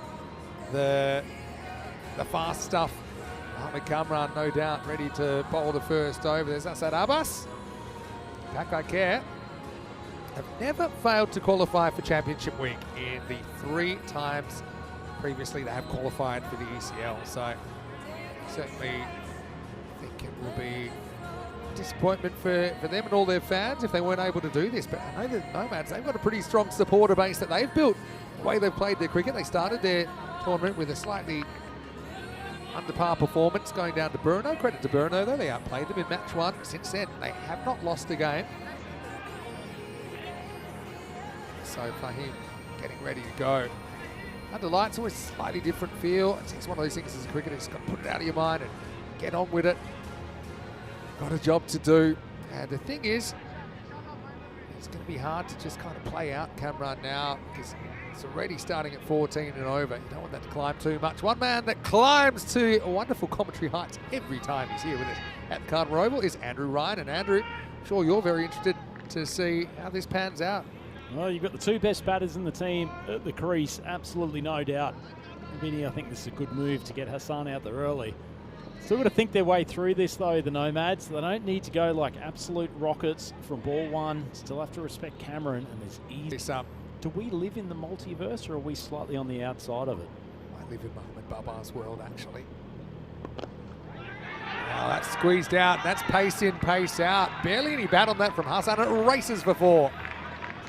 the fast stuff. Mohamed Kamran, no doubt, ready to bowl the first over. There's Asad Abbas. Pakake have never failed to qualify for Championship Week in the 3 times previously they have qualified for the ECL. So certainly think it will be a disappointment for them and all their fans if they weren't able to do this. But I know the Nomads, they've got a pretty strong supporter base that they've built. The way they've played their cricket, they started their tournament with a slightly under par performance going down to Berno. Credit to Berno though, they outplayed them in match 1. Since then, they have not lost a game. So Fahim getting ready to go. Under lights, always a slightly different feel. It's one of those things as a cricketer, you just got to put it out of your mind and get on with it. Got a job to do. And the thing is, it's going to be hard to just kind of play out Kamran now because it's already starting at 14 and over. You don't want that to climb too much. One man that climbs to wonderful commentary heights every time he's here with us at the Cartama Oval is Andrew Ryan. And Andrew, I'm sure you're very interested to see how this pans out. Well, you've got the 2 best batters in the team at the crease, absolutely no doubt. Vinny, I think this is a good move to get Hassan out there early. Still got to think their way through this, though, the Nomads. They don't need to go like absolute rockets from ball 1. Still have to respect Cameron, and there's easy. Do we live in the multiverse, or are we slightly on the outside of it? I live in Mohamed Baba's world, actually. Oh, that's squeezed out. That's pace in, pace out. Barely any bat on that from Hassan. It races for 4.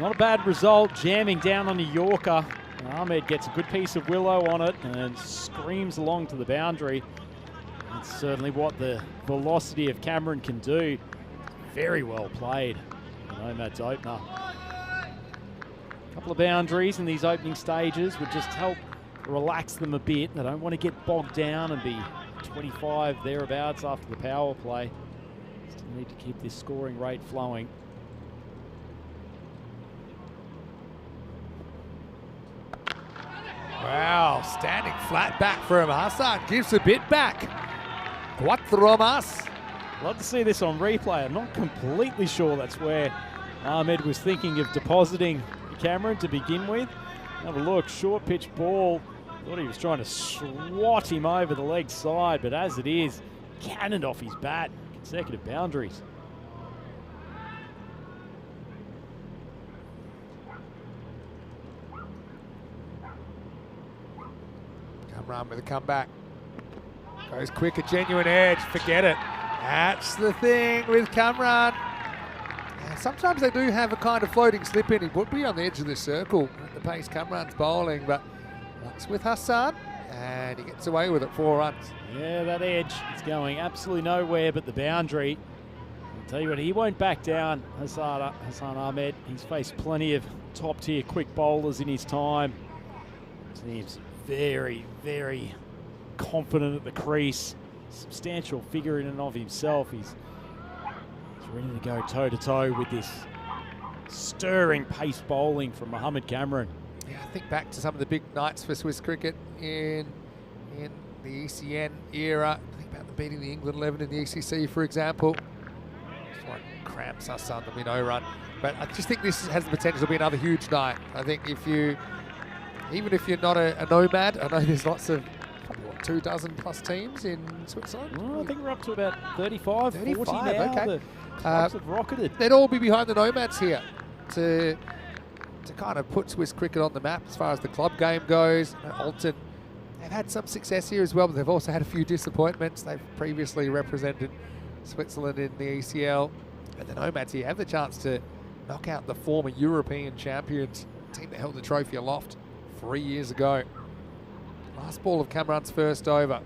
Not a bad result, jamming down on a Yorker. Ahmed gets a good piece of willow on it and screams along to the boundary. That's certainly what the velocity of Cameron can do. Very well played. Nomad's opener. A couple of boundaries in these opening stages would just help relax them a bit. They don't want to get bogged down and be 25 thereabouts after the power play. Still need to keep this scoring rate flowing. Wow, standing flat back from Hassan, gives a bit back. Cuatro más. Love to see this on replay. I'm not completely sure that's where Ahmed was thinking of depositing Cameron to begin with. Have a look, short pitch ball. Thought he was trying to swat him over the leg side, but as it is, cannoned off his bat. Consecutive boundaries. Kamran with a comeback. Goes quick, a genuine edge, forget it. That's the thing with Kamran. Sometimes they do have a kind of floating slip in. He would be on the edge of the circle at the pace Kamran's bowling, but that's with Hassan, and he gets away with it, 4 runs. Yeah, that edge is going absolutely nowhere but the boundary. I'll tell you what, he won't back down, Hassan Ahmed. He's faced plenty of top-tier quick bowlers in his time. Seems very, very confident at the crease. Substantial figure in and of himself. He's ready to go toe-to-toe with this stirring pace bowling from Mohamed Kamran. Yeah, I think back to some of the big nights for Swiss cricket in the ECN era. Think about them beating the England 11 in the ECC, for example. This one cramps us on the minnow run. But I just think this has the potential to be another huge night. I think even if you're not a nomad, I know there's lots of, probably what, 24 plus teams in Switzerland? Well, I think we're up to about 35, 40 now. okay. The clubs have rocketed. They'd all be behind the nomads here to kind of put Swiss cricket on the map as far as the club game goes. Alton, they've had some success here as well, but they've also had a few disappointments. They've previously represented Switzerland in the ECL. But the nomads here have the chance to knock out the former European champions, team that held the trophy aloft 3 years ago. Last ball of Cameron's first over.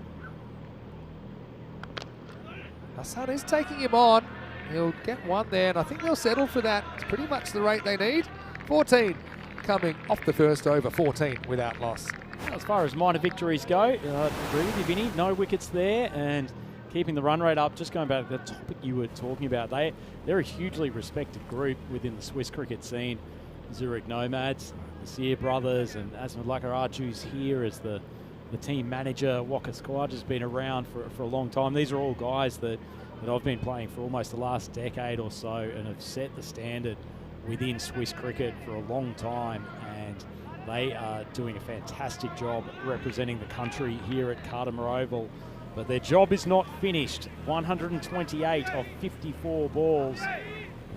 Hassan is taking him on. He'll get one there, and I think they'll settle for that. It's pretty much the rate they need. 14 coming off the first over, 14 without loss. As far as minor victories go, I agree with you, Vinny. No wickets there, and keeping the run rate up. Just going back to the topic you were talking about, they're a hugely respected group within the Swiss cricket scene. Zurich Nomads, the Sear brothers, and Asmad Lakaraju here as the team manager. Waka Squad has been around for a long time. These are all guys that I've been playing for almost the last decade or so and have set the standard within Swiss cricket for a long time, and they are doing a fantastic job representing the country here at Cardimer Oval. But their job is not finished. 128 of 54 balls,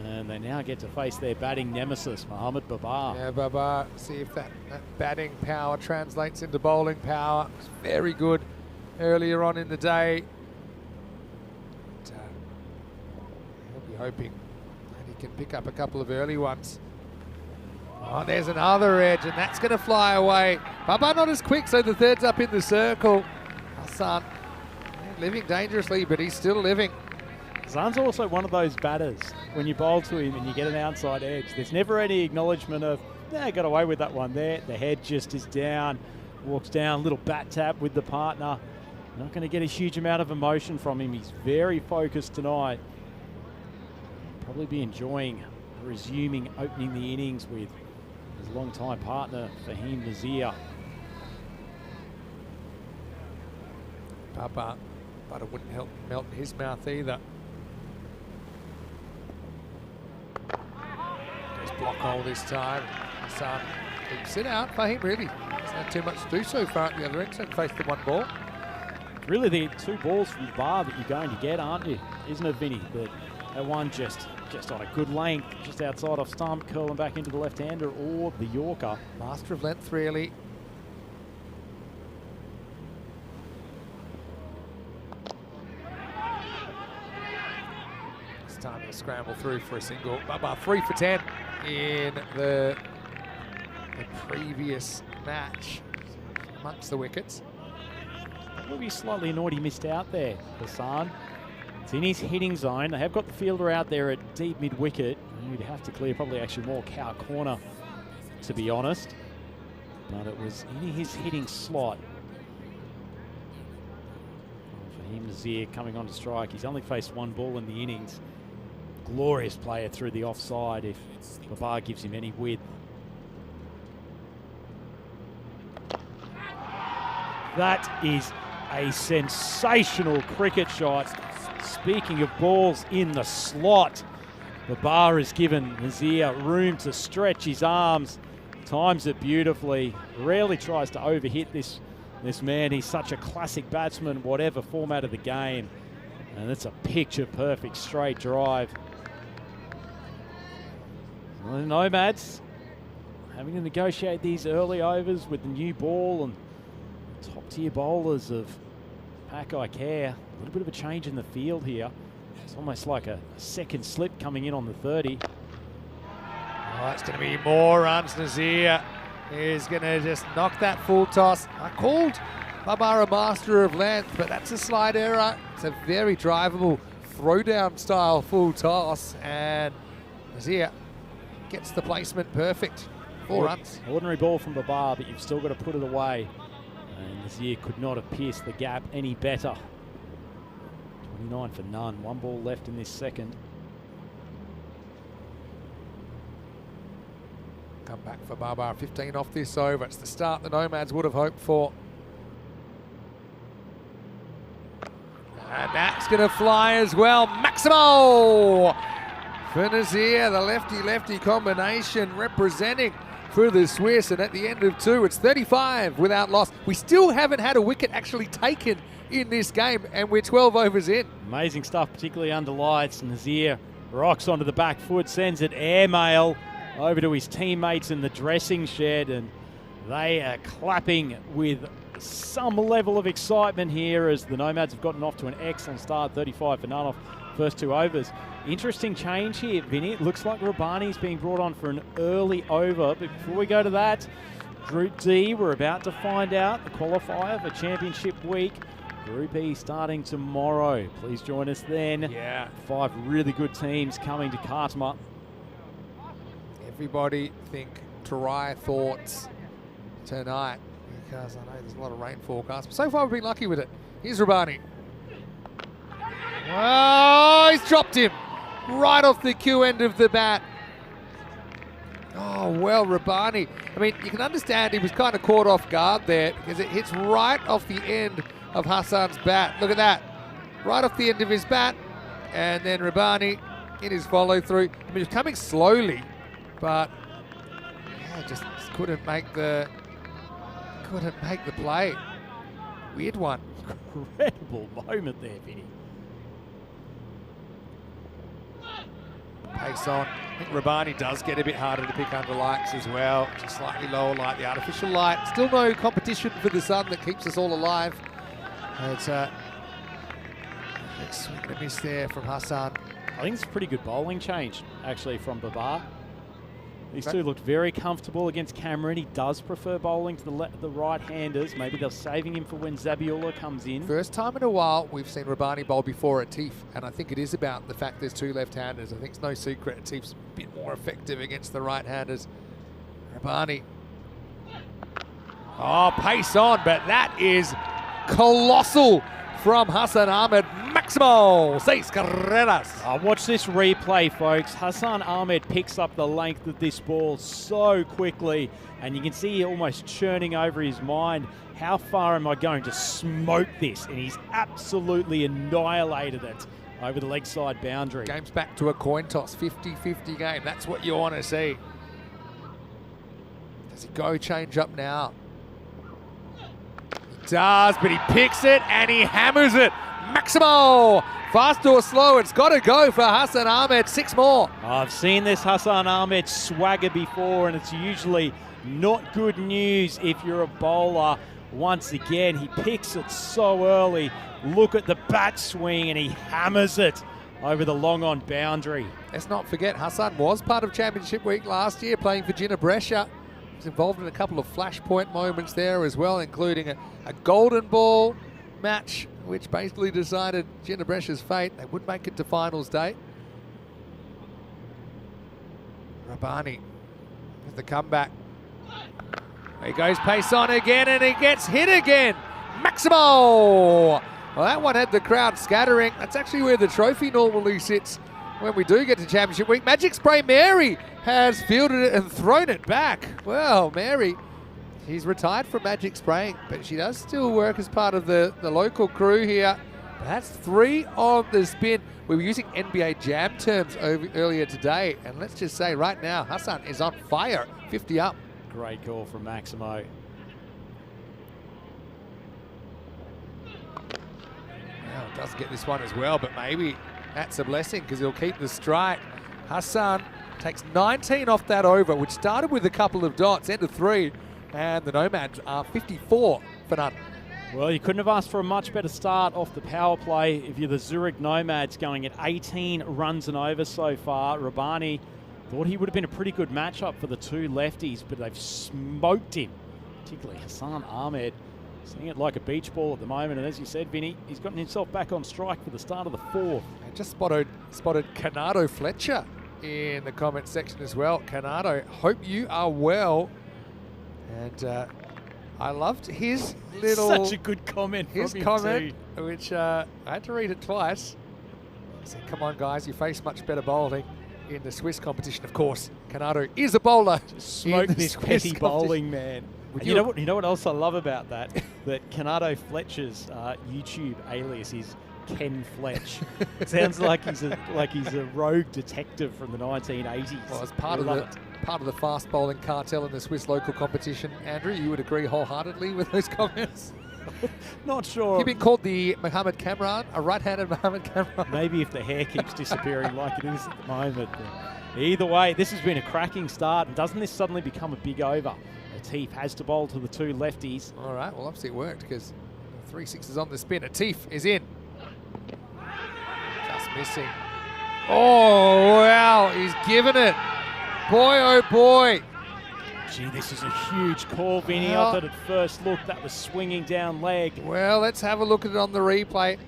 and they now get to face their batting nemesis, Mohamed Babar. Yeah, Babar, see if that batting power translates into bowling power. It was very good earlier on in the day. But, he'll be hoping that he can pick up a couple of early ones. Oh, there's another edge, and that's going to fly away. Babar not as quick, so the third's up in the circle. Hassan living dangerously, but he's still living. Hassan's also one of those batters, when you bowl to him and you get an outside edge, there's never any acknowledgement of, got away with that one there. The head just is down, walks down, little bat tap with the partner. Not going to get a huge amount of emotion from him. He's very focused tonight. Probably be enjoying resuming opening the innings with his long-time partner, Fahim Nazir. Papa, but it wouldn't help melt in his mouth either. Just block hole this time. Hassan keeps it out. Fahim really hasn't had too much to do so far at the other end, so faced the one ball. Really, the two balls from the bar that you're going to get, aren't you? Isn't it, Vinny? That one just on a good length, just outside off stump, curling back into the left-hander, or the Yorker. Master of length, really. This time he'll scramble through for a single. Baba 3 for 10 in the previous match amongst the wickets. Will be slightly annoyed he missed out there, Hassan. It's in his hitting zone. They have got the fielder out there at deep mid-wicket. You'd have to clear probably actually more cow corner, to be honest. But it was in his hitting slot. Fahim Nazir coming on to strike. He's only faced one ball in the innings. Glorious player through the offside if Babar gives him any width. That is a sensational cricket shot. Speaking of balls in the slot, Babar has given Nazir room to stretch his arms, times it beautifully, rarely tries to overhit this man. He's such a classic batsman, whatever format of the game. And it's a picture-perfect straight drive. Well, the Nomads having to negotiate these early overs with the new ball and top-tier bowlers of Pakai Care. A little bit of a change in the field here. It's almost like a second slip coming in on the 30. Oh, it's going to be more runs. Nazir is going to just knock that full toss. I called Babar a master of length, but that's a slight error. It's a very drivable throwdown style full toss, and Nazir gets the placement perfect. 4 runs. Ordinary ball from Babar, but you've still got to put it away. And Nazir could not have pierced the gap any better. 29 for none. 1 ball left in this second. Come back for Barbar, 15 off this over. It's the start the Nomads would have hoped for. And that's going to fly as well. Maximo for Nazir, the lefty-lefty combination representing for the Swiss. And at the end of 2, it's 35 without loss. We still haven't had a wicket actually taken in this game, and we're 12 overs in. Amazing stuff, particularly under lights. Nazir rocks onto the back foot, sends it airmail over to his teammates in the dressing shed, and they are clapping with some level of excitement here as the Nomads have gotten off to an excellent start, 35 for none off first 2 overs. Interesting change here, Vinny. It looks like Rabani's being brought on for an early over, but before we go to that, Group D, we're about to find out the qualifier for Championship Week. Group E starting tomorrow. Please join us then. Yeah. 5 really good teams coming to Kartama. Everybody think Tarai thoughts tonight, because I know there's a lot of rain forecast. But so far we've been lucky with it. Here's Rabani. Oh, he's dropped him right off the Q end of the bat. Oh, well, Rabani. I mean, you can understand he was kind of caught off guard there because it hits right off the end of Hassan's bat. Look at that. Right off the end of his bat. And then Rabani in his follow through. I mean, he was coming slowly, but yeah, just couldn't make the play. Weird one. Incredible moment there, Vinny. Pace on. I think Rabani does get a bit harder to pick under lights as well. Just slightly lower light, the artificial light. Still no competition for the sun that keeps us all alive. It's next swing and a miss there from Hassan. I think it's a pretty good bowling change, actually, from Babar. These two looked very comfortable against Cameron. He does prefer bowling to the right-handers. Maybe they're saving him for when Zabiola comes in. First time in a while we've seen Rabani bowl before Atif, and I think it is about the fact there's 2 left-handers. I think it's no secret Atif's a bit more effective against the right-handers. Rabani. Oh, pace on, but that is colossal from Hassan Ahmed. Maximo 6 carreras. Watch this replay, folks. Hassan Ahmed picks up the length of this ball so quickly, and you can see almost churning over his mind, how far am I going to smoke this? And he's absolutely annihilated it over the leg side boundary. Game's back to a coin toss, 50-50 game. That's what you want to see. Does he go change up now? He does, but he picks it and he hammers it. Maximo, fast or slow, it's got to go for Hassan Ahmed. 6 more. I've seen this Hassan Ahmed swagger before, and it's usually not good news if you're a bowler. Once again, he picks it so early. Look at the bat swing, and he hammers it over the long on boundary. Let's not forget, Hassan was part of Championship Week last year, playing for Gina Brescia. He was involved in a couple of flashpoint moments there as well, including a golden ball match, which basically decided Gina Brescia's fate. They would make it to finals day. Rabani with the comeback. There he goes, pace on again, and he gets hit again. Maximo! Well, that one had the crowd scattering. That's actually where the trophy normally sits when we do get to Championship Week. Magic Spray Mary has fielded it and thrown it back. Well, Mary, she's retired from Magic Spraying, but she does still work as part of the local crew here. That's 3 on the spin. We were using NBA Jam terms earlier today, and let's just say right now, Hassan is on fire, 50 up. Great call from Maximo. Well, doesn't get this one as well, but maybe that's a blessing because he'll keep the strike. Hassan takes 19 off that over, which started with a couple of dots, end of 3. And the Nomads are 54 for none. Well, you couldn't have asked for a much better start off the power play if you're the Zurich Nomads, going at 18 runs and over so far. Rabani thought he would have been a pretty good matchup for the 2 lefties, but they've smoked him, particularly Hassan Ahmed. Seeing it like a beach ball at the moment, and as you said, Vinny, he's gotten himself back on strike for the start of the 4th. And just spotted Canado Fletcher in the comment section as well. Canado, hope you are well. And I loved his little... Such a good comment his from him comment, too. which I had to read it twice. He said, come on, guys, you face much better bowling. in the Swiss competition. Of course, Canado is a bowler. Smoke in the this Swiss petty competition. bowling, man. And you know what else I love about that? That Canado Fletcher's YouTube alias is Ken Fletch. Sounds like he's a rogue detective from the 1980s. Well, as part of the fast bowling cartel in the Swiss local competition, Andrew, you would agree wholeheartedly with those comments? Not sure. You've been called the Mohammed Kamran, a right-handed Mohammed Kamran. Maybe if the hair keeps disappearing like it is at the moment. But either way, this has been a cracking start. And doesn't this suddenly become a big over? Atif has to bowl to the two lefties. All right, well, obviously it worked because 3 6s on the spin. Atif is in. Just missing. Oh, wow, he's given it. Boy, oh boy. Gee, this is a huge call, Vinny. Well, I thought at first look that was swinging down leg. Well, let's have a look at it on the replay.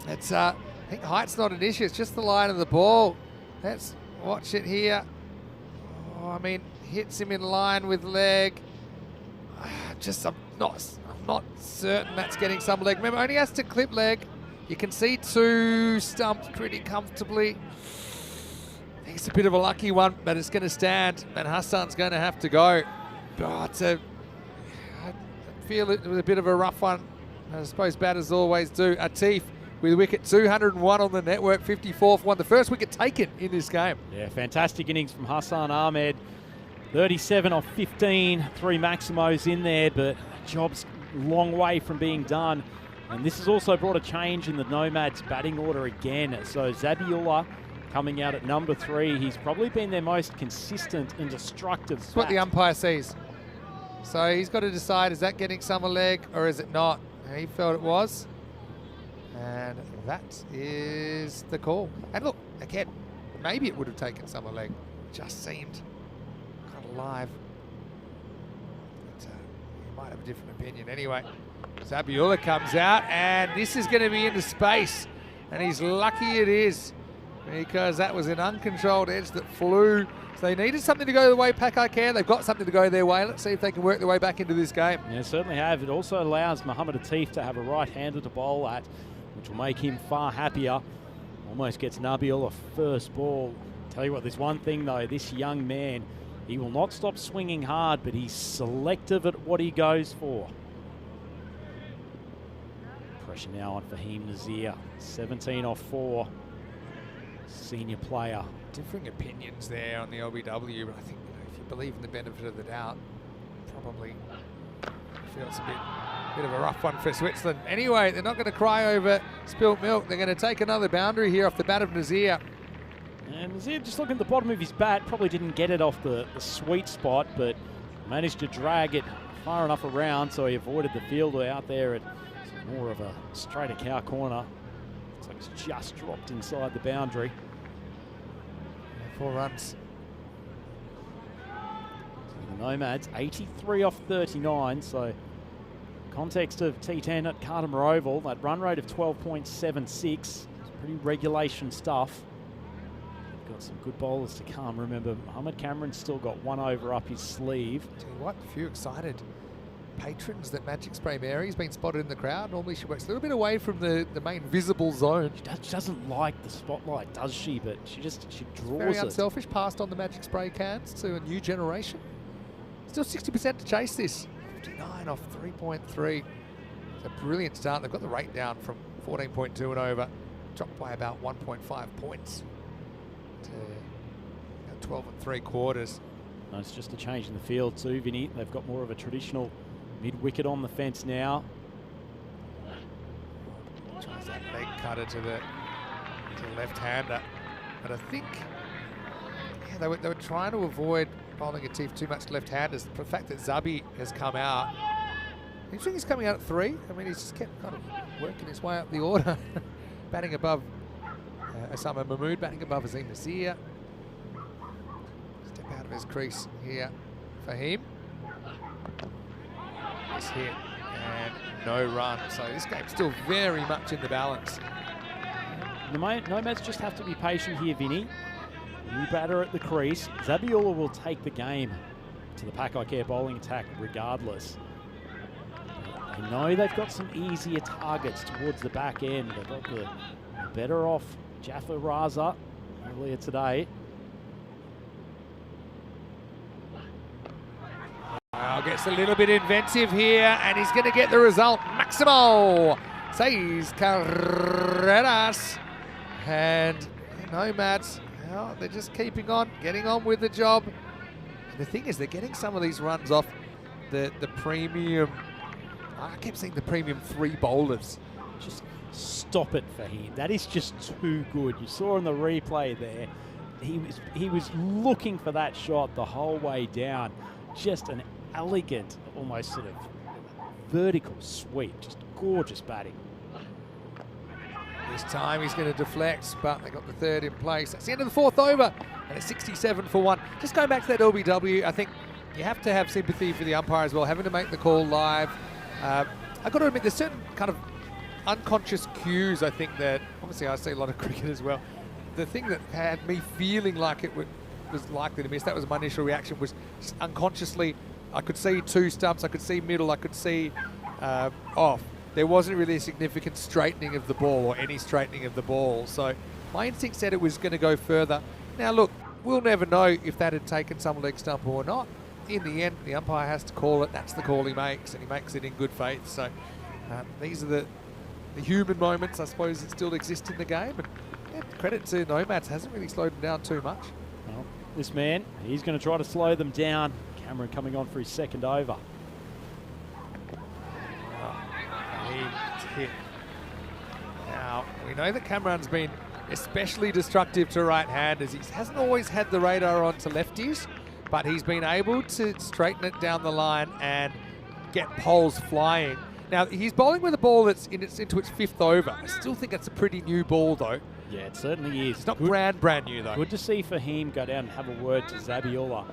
It's, I think height's not an issue. It's just the line of the ball. Let's watch it here. Oh, I mean, hits him in line with leg. I'm not certain that's getting some leg. Remember, only has to clip leg. You can see two stumps pretty comfortably. I think it's a bit of a lucky one, but it's going to stand, and Hassan's going to have to go. Oh, I feel it was a bit of a rough one. I suppose batters always do. Atif with wicket 201 on the network, 54th one. The first wicket taken in this game. Yeah, fantastic innings from Hassan Ahmed. 37 off 15, 3 Maximos in there, but job's a long way from being done. And this has also brought a change in the Nomads batting order again. So Zabiullah coming out at number 3. He's probably been their most consistent and destructive That's what the umpire sees. So he's got to decide, is that getting summer leg or is it not? And he felt it was. And that is the call. And look, again, maybe it would have taken summer leg. Just seemed kind of live. But you might have a different opinion. Anyway, Zabiullah comes out and this is going to be into space. And he's lucky it is, because that was an uncontrolled edge that flew. So they needed something to go the way Pakai can. They've got something to go their way. Let's see if they can work their way back into this game. Yeah, certainly have. It also allows Mohammed Atif to have a right-hander to bowl at, which will make him far happier. Almost gets Nabil a first ball. Tell you what, there's one thing though, this young man, he will not stop swinging hard, but he's selective at what he goes for. Pressure now on Fahim Nazir, 17 off 4. Senior player. Differing opinions there on the LBW, but I think if you believe in the benefit of the doubt, probably feels a bit of a rough one for Switzerland. Anyway, they're not going to cry over spilt milk. They're going to take another boundary here off the bat of Nazir. And Nazir, just looking at the bottom of his bat, probably didn't get it off the sweet spot, but managed to drag it far enough around so he avoided the fielder out there at more of a straighter cow corner. Looks like it's just dropped inside the boundary. 4 runs. So the Nomads, 83 off 39, so context of T10 at Cardimer Oval, that run rate of 12.76, it's pretty regulation stuff. We've got some good bowlers to come. Remember, Mohammed Cameron's still got one over up his sleeve. Tell you what, a few excited patrons that Magic Spray Mary's been spotted in the crowd. Normally she works a little bit away from the main visible zone. She doesn't like the spotlight, does she? But she draws Very it. unselfish, passed on the Magic Spray cans to a new generation. Still 60% to chase this. 59 off 3.3. It's a brilliant start. They've got the rate down from 14.2 and over. Dropped by about 1.5 points to 12 3/4. No, it's just a change in the field too, Vinny. They've got more of a traditional mid-wicket on the fence now. Tries that leg cutter to the left-hander. But I think they were trying to avoid bowling Atif too much left-handers. The fact that Zabi has come out, you think he's coming out at 3? I mean, he's just kept kind of working his way up the order. Batting above Osama Mahmood, batting above Azim Nasir. Step out of his crease here for him. This hit and no run. So this game's still very much in the balance. The Nomads just have to be patient here, Vinny. New batter at the crease. Zabiullah will take the game to the Pakai Care bowling attack regardless. They know they've got some easier targets towards the back end. They've got the better off Jaffa Raza. earlier today. Well, gets a little bit inventive here, and he's going to get the result. Maximo says Carreras. And Nomads, well, they're just keeping on, getting on with the job. And the thing is, they're getting some of these runs off the premium. I kept seeing the premium 3 bowlers. Just stop it for him. That is just too good. You saw in the replay there, he was looking for that shot the whole way down. Just an elegant, almost sort of vertical sweep. Just gorgeous batting. This time he's going to deflect, but they got the 3rd in place. That's the end of the 4th over, and it's 67 for 1. Just going back to that LBW, I think you have to have sympathy for the umpire as well, having to make the call live. I've got to admit, there's certain kind of unconscious cues, I think, that obviously I see a lot of cricket as well. The thing that had me feeling like it was likely to miss, that was my initial reaction, was just unconsciously, I could see 2 stumps, I could see middle, I could see off. There wasn't really a significant straightening of the ball or any straightening of the ball. So my instinct said it was going to go further. Now look, we'll never know if that had taken some leg stump or not. In the end, the umpire has to call it. That's the call he makes, and he makes it in good faith. So these are the human moments, I suppose, that still exist in the game. And yeah, credit to Nomads, hasn't really slowed them down too much. Well, this man, he's going to try to slow them down. Cameron coming on for his 2nd over. He's hit. Now, we know that Cameron's been especially destructive to right-handers. He hasn't always had the radar on to lefties, but he's been able to straighten it down the line and get poles flying. Now, he's bowling with a ball that's into its 5th over. I still think that's a pretty new ball, though. Yeah, it certainly is. It's not brand new, though. Good to see for him go down and have a word to Zabiola.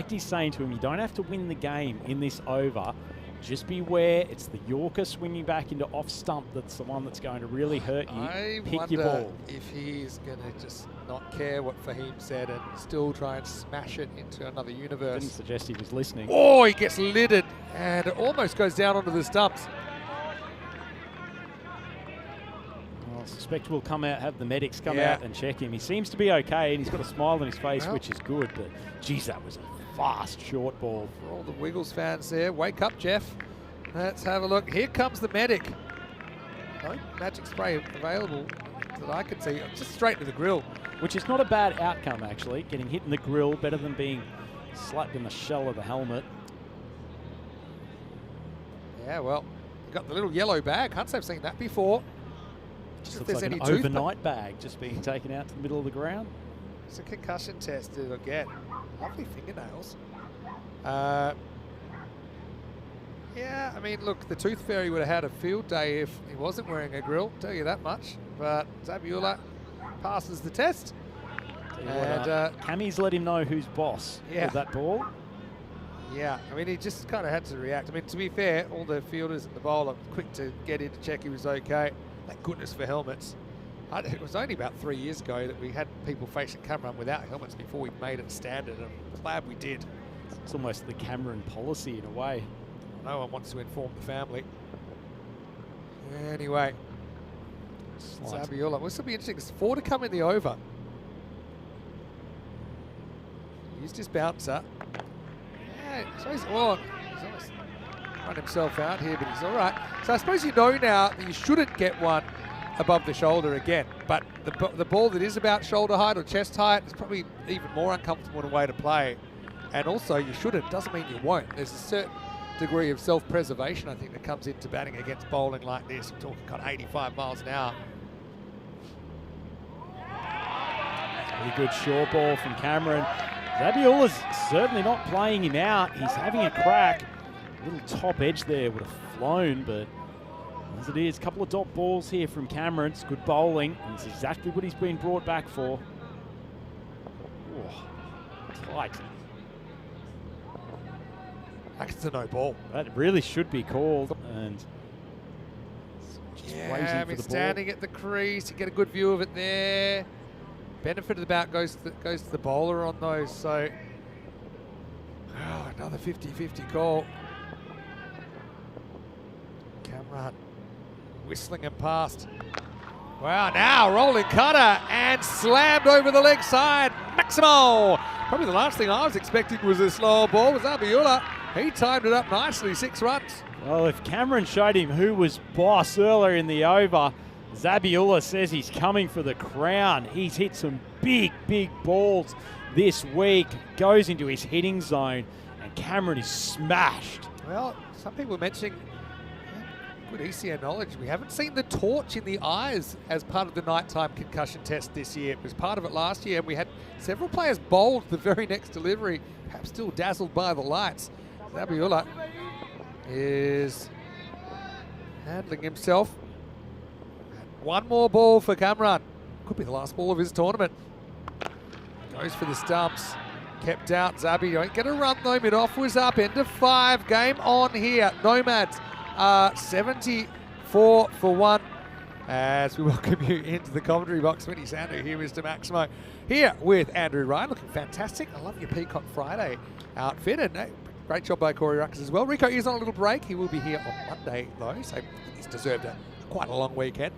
He's saying to him, you don't have to win the game in this over. Just beware, it's the Yorker swinging back into off stump that's the one that's going to really hurt you. I Pick your wonder ball. if he's going to just not care what Fahim said and still try and smash it into another universe. Didn't suggest he was listening. Oh, he gets lidded and it almost goes down onto the stumps. Well, I suspect we'll come out, have the medics come Yeah. out and check him. He seems to be okay and he's got a smile on his face, which is good, but geez, that was a fast short ball. For all the Wiggles fans there, wake up, Jeff. Let's have a look. Here comes the medic. No magic spray available that I can see. Just straight to the grill. Which is not a bad outcome, actually. Getting hit in the grill, better than being slapped in the shell of the helmet. Yeah, well, you got the little yellow bag. Can't say I've seen that before. Just If looks there's like any an toothpaste. overnight bag just being taken out to the middle of the ground. It's a concussion test to get. Lovely fingernails. Yeah, I mean, look, the Tooth Fairy would have had a field day if he wasn't wearing a grill, tell you that much. But Zabiola passes the test. And Cammy's let him know who's boss with that ball. Yeah, I mean, he just kind of had to react. I mean, to be fair, all the fielders and the bowler quick to get in to check he was okay. Thank goodness for helmets. It was only about 3 years ago that we had people facing Cameron without helmets before we made it standard. I'm glad we did. It's almost the Cameron policy in a way. No one wants to inform the family. Anyway, Zabiola. This will be interesting. There's 4 to come in the over. Used his bouncer. Yeah, so he's almost run himself out here, but he's all right. So I suppose you know now that you shouldn't get one above the shoulder again. But the ball that is about shoulder height or chest height is probably even more uncomfortable in a way to play. And also, you shouldn't. Doesn't mean you won't. There's a certain degree of self-preservation, I think, that comes into batting against bowling like this. We're talking kind of 85 miles an hour. Pretty good short ball from Cameron. Zabiola's certainly not playing him out. He's having a crack. A little top edge there would have flown, but as it is, a couple of dot balls here from Cameron. It's good bowling, and it's exactly what he's been brought back for. Oh, tight. It's a no ball. That really should be called, and just Yeah, waiting I for mean, the ball. standing at the crease, you get a good view of it there. Benefit of the bout goes to the bowler on those, so another 50-50 call. Cameron whistling and past. Wow, now rolling cutter and slammed over the leg side. Maximo. Probably the last thing I was expecting was a slow ball. Was Zabiula. He timed it up nicely, 6 runs. Well, if Cameron showed him who was boss earlier in the over, Zabiula says he's coming for the crown. He's hit some big, big balls this week. Goes into his hitting zone, and Cameron is smashed. Well, some people were mentioning good ECN knowledge. We haven't seen the torch in the eyes as part of the nighttime concussion test this year. It was part of it last year, and we had several players bowled the very next delivery, perhaps still dazzled by the lights. Zabiula is handling himself. One more ball for Cameron. Could be the last ball of his tournament. Goes for the stumps. Kept out. Zabi don't get a run though. Mid-off was up. End of 5. Game on here. Nomads are 74 for 1. As we welcome you into the commentary box. Vinny Sandu here, Mr. Maximo. Here with Andrew Ryan. Looking fantastic. I love your Peacock Friday outfit. And great job by Corey Ruckers as well. Rico is on a little break. He will be here on Monday though. So he's deserved quite a long weekend.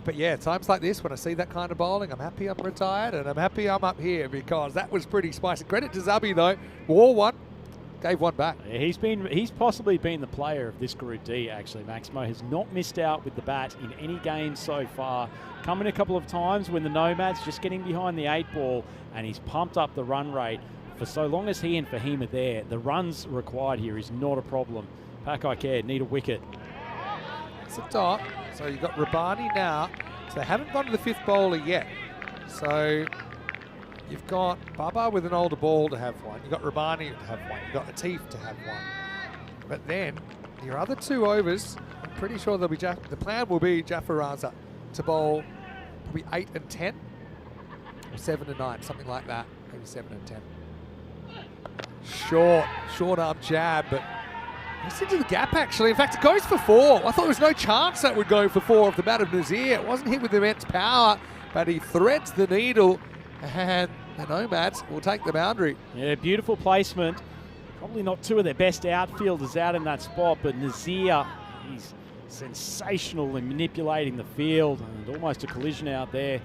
But yeah, times like this, when I see that kind of bowling, I'm happy I'm retired and I'm happy I'm up here because that was pretty spicy. Credit to Zabi though, wore one, gave one back. Yeah, he's possibly been the player of this Group D actually. Maximo has not missed out with the bat in any game so far. Come in a couple of times when the Nomads just getting behind the 8 ball and he's pumped up the run rate. For so long as he and Fahim are there, the runs required here is not a problem. Pakai Care need a wicket. It's a dot. So you've got Rabani now. So they haven't gone to the 5th bowler yet. So you've got Baba with an older ball to have one. You've got Rabani to have one. You've got Atif to have one. But then your other 2 overs, I'm pretty sure they'll be the plan will be Jafar Raza to bowl probably 8 and 10 or 7 and 9, something like that. Maybe 7 and 10. Short arm jab, but it's into the gap actually. In fact, it goes for 4. I thought there was no chance that would go for 4 off the bat of Nazir. It wasn't hit with immense power, but he threads the needle and the Nomads will take the boundary. Yeah, beautiful placement. Probably not 2 of their best outfielders out in that spot, but Nazir, he's sensational in manipulating the field and almost a collision out there.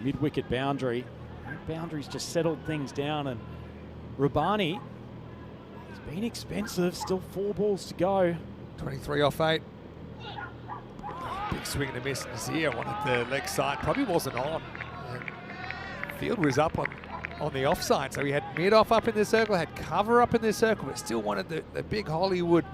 Mid-wicket boundary. That boundary's just settled things down, and Rabani, it's been expensive, still 4 balls to go. 23 off 8. Big swing and a miss. Nazir wanted the leg side, probably wasn't on. And field was up on the offside, so he had mid-off up in the circle, had cover up in the circle, but still wanted the big Hollywood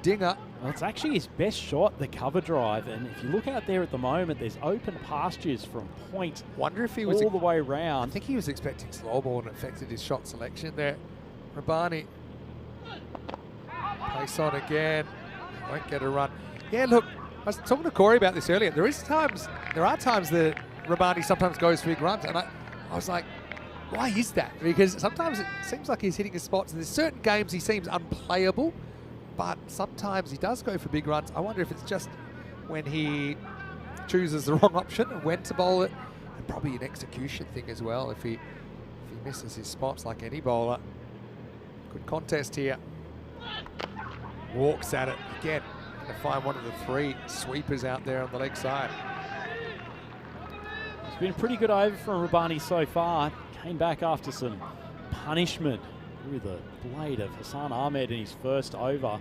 dinger. Well, it's actually his best shot, the cover drive, and if you look out there at the moment, there's open pastures from point Wonder if he was all the way round. I think he was expecting slow ball and it affected his shot selection there. Rabani, pace on again, won't get a run. Yeah, look, I was talking to Corey about this earlier. There are times that Rabani sometimes goes for big runs, and I was like, why is that? Because sometimes it seems like he's hitting his spots, and there's certain games he seems unplayable, but sometimes he does go for big runs. I wonder if it's just when he chooses the wrong option and when to bowl it, and probably an execution thing as well if he misses his spots like any bowler. Good contest here. Walks at it again to find one of the 3 sweepers out there on the leg side. It's been a pretty good over from Rabani so far. Came back after some punishment through the blade of Hassan Ahmed in his first over.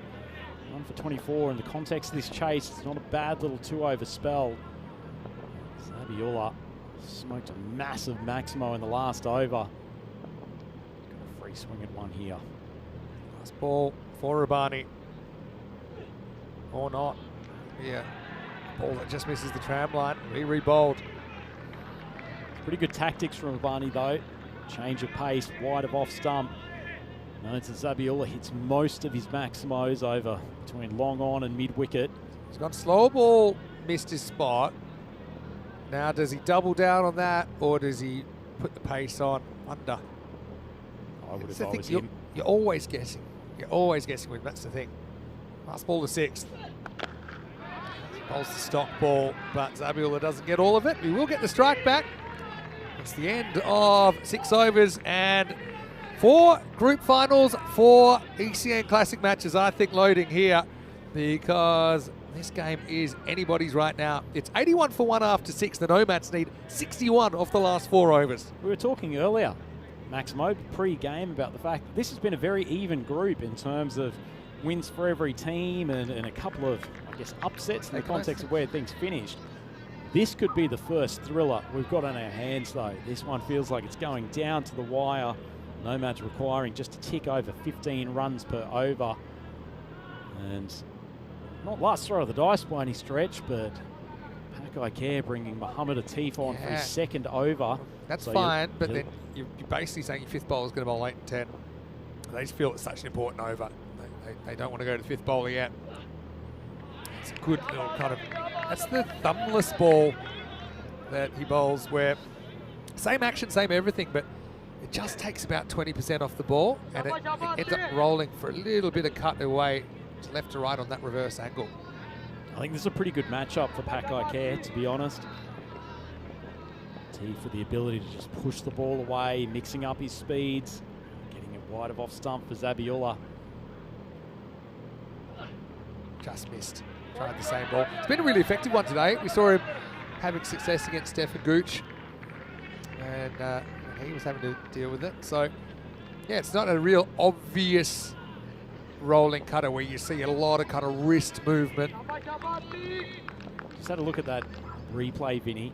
1 for 24 in the context of this chase. It's not a bad little 2-over spell. Zabiula smoked a massive Maximo in the last over. Got a free swing at 1 here. Last ball for Rabani. Or not. Yeah. Ball that just misses the tram line. He re-bowled. Pretty good tactics from Rabani though. Change of pace, wide of off stump. Notes that Zabiula hits most of his Maximos over between long on and mid-wicket. He's gone slow ball, missed his spot. Now does he double down on that or does he put the pace on under? I would It's have the always thing, him. you're always guessing. You're always guessing with that's the thing. Last ball to 6th. Bowls the stock ball, but Zabiula doesn't get all of it. We will get the strike back. It's the end of 6 overs and 4 group finals, 4 ECN Classic matches, I think, loading here. because this game is anybody's right now. It's 81 for 1 after 6. The Nomads need 61 off the last 4 overs. We were talking earlier, Max Mobe, pre-game, about the fact that this has been a very even group in terms of wins for every team and a couple of, I guess, upsets in the context of where things finished. This could be the first thriller we've got on our hands, though. This one feels like it's going down to the wire. Nomads requiring just a tick over 15 runs per over. And not last throw of the dice by any stretch, but Pakai Care bringing Mohamed Atif on for his second over. That's so fine, but then you're basically saying your fifth bowler is going to bowl 8 and 10. They just feel it's such an important over. They don't want to go to the fifth bowler yet. It's a good little kind of, that's the thumbless ball that he bowls where same action, same everything, but it just takes about 20% off the ball and it ends up rolling for a little bit of cut away to left to right on that reverse angle. I think this is a pretty good matchup for Pakai Care, to be honest. T for the ability to just push the ball away, mixing up his speeds, getting it wide of off stump for Zabiullah. Just missed. Tried the same ball. It's been a really effective one today. We saw him having success against Stefan Gooch, and he was having to deal with it. So, yeah, it's not a real obvious rolling cutter where you see a lot of kind of wrist movement. Just had a look at that replay, Vinny.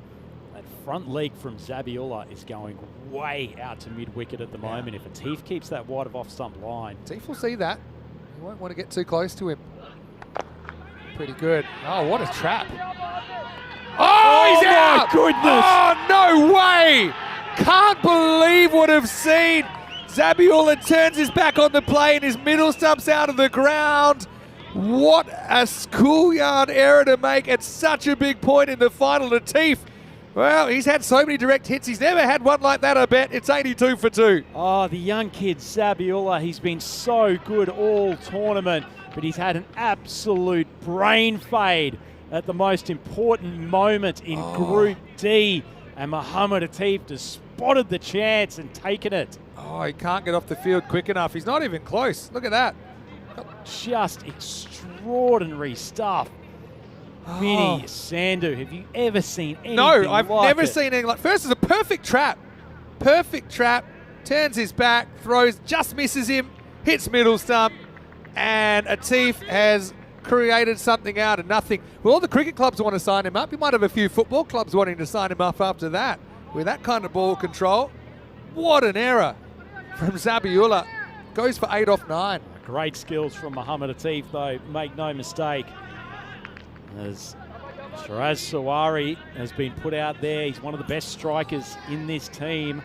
That front leg from Zabiullah is going way out to mid-wicket at the moment. If Atif keeps that wide of off-stump line. Atif will see that. He won't want to get too close to him. Pretty good. Oh, what a trap. Oh, he's out! My goodness! Oh, no way! Can't believe what I've seen. Zabiullah turns his back on the play and his middle stump's out of the ground. What a schoolyard error to make at such a big point in the final. Atif, well, he's had so many direct hits. He's never had one like that, I bet. It's 82 for 2. Oh, the young kid, Zabiullah, he's been so good all tournament, but he's had an absolute brain fade at the most important moment in Group D. And Mohamed Atif just spotted the chance and taken it. Oh, he can't get off the field quick enough. He's not even close. Look at that. Just extraordinary stuff. Vinny Sandhu, have you ever seen anything No, I've like never it? seen anything like. First is a perfect trap. Perfect trap. Turns his back, throws, just misses him, hits middle stump, and Atif has created something out of nothing. Well, all the cricket clubs want to sign him up. You might have a few football clubs wanting to sign him up after that. With that kind of ball control, what an error from Zabiullah. Goes for 8 off 9. Great skills from Mohamed Atif, though, make no mistake. As Shiraz Sawari has been put out there, he's one of the best strikers in this team.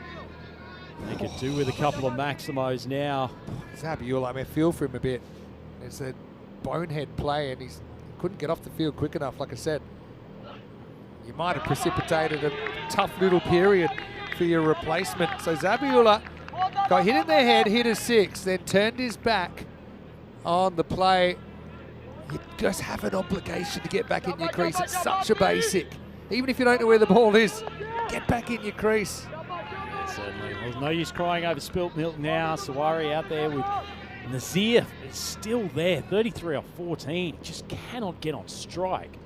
They could do with a couple of Maximos now. Zabiullah, I mean, feel for him a bit. It's a bonehead play and he couldn't get off the field quick enough, like I said. You might have precipitated a tough little period for your replacement. So Zabiullah got hit in the head, hit a 6, then turned his back on the play. You just have an obligation to get back in your crease. It's such a basic. Even if you don't know where the ball is, get back in your crease. Certainly. There's no use crying over spilt milk now. Sawari out there with Nazir is still there, 33 off 14. He just cannot get on strike.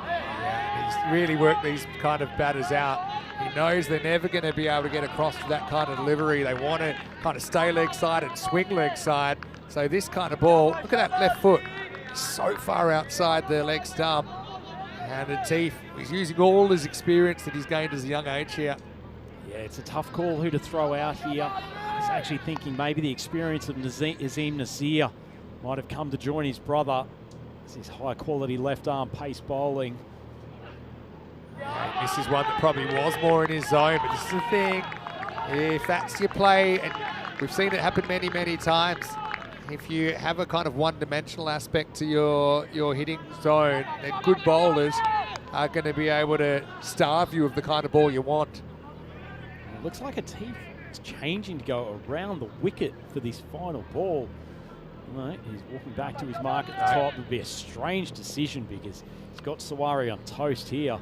Yeah, he's really worked these kind of batters out. He knows they're never going to be able to get across to that kind of delivery. They want to kind of stay leg side and swing leg side. So this kind of ball, look at that left foot, so far outside the leg stump. And Atif, he's using all his experience that he's gained as a young age here. Yeah, it's a tough call who to throw out here. I was actually thinking maybe the experience of Azim Nazir might have come to join his brother. It's his high-quality left-arm pace bowling. Yeah, this is one that probably was more in his zone, but this is the thing. If that's your play, and we've seen it happen many, many times, if you have a kind of one-dimensional aspect to your hitting zone, then good bowlers are going to be able to starve you of the kind of ball you want. It looks like Atif is changing to go around the wicket for this final ball. Right, he's walking back to his mark at the top. It would be a strange decision because he's got Sawari on toast here.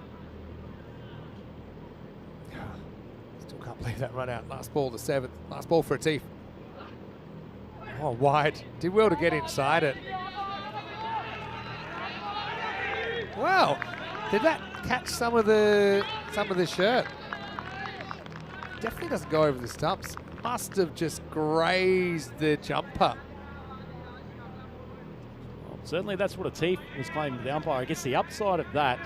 Still can't believe that run out. Last ball, the 7th. Last ball for Atif. Oh, wide. Did well to get inside it. Wow. Did that catch some of the shirt? Definitely doesn't go over the stumps. Must have just grazed the jumper. Well, certainly that's what Atif was claiming to the umpire. I guess the upside of that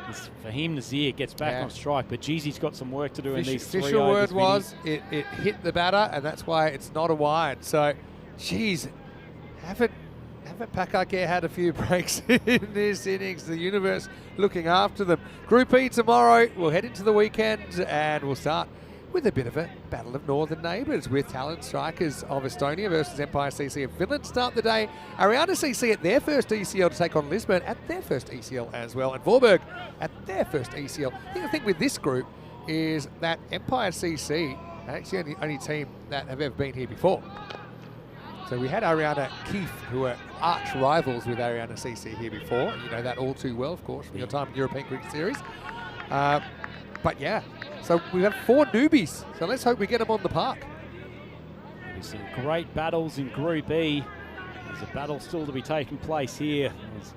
is Fahim Nazir gets back on strike, but geez, he's got some work to do in these 3 Official overs. word was it hit the batter, and that's why it's not a wide. So, geez, haven't Pakake had a few breaks in this innings? The universe looking after them. Group E tomorrow. We'll head into the weekend, and we'll start with a bit of a battle of northern neighbours with talent strikers of Estonia versus Empire CC of Finland. Start the day. Ariana CC at their first ECL to take on Lisbon at their first ECL as well, and Vorberg at their first ECL. I think the thing with this group is that Empire CC are actually the only team that have ever been here before. So we had Ariana Keith, who were arch rivals with Ariana CC here before. You know that all too well, of course, from your time in European Cricket Series. But yeah, so we have 4 newbies. So let's hope we get them on the park. There's some great battles in Group E. There's a battle still to be taking place here. There's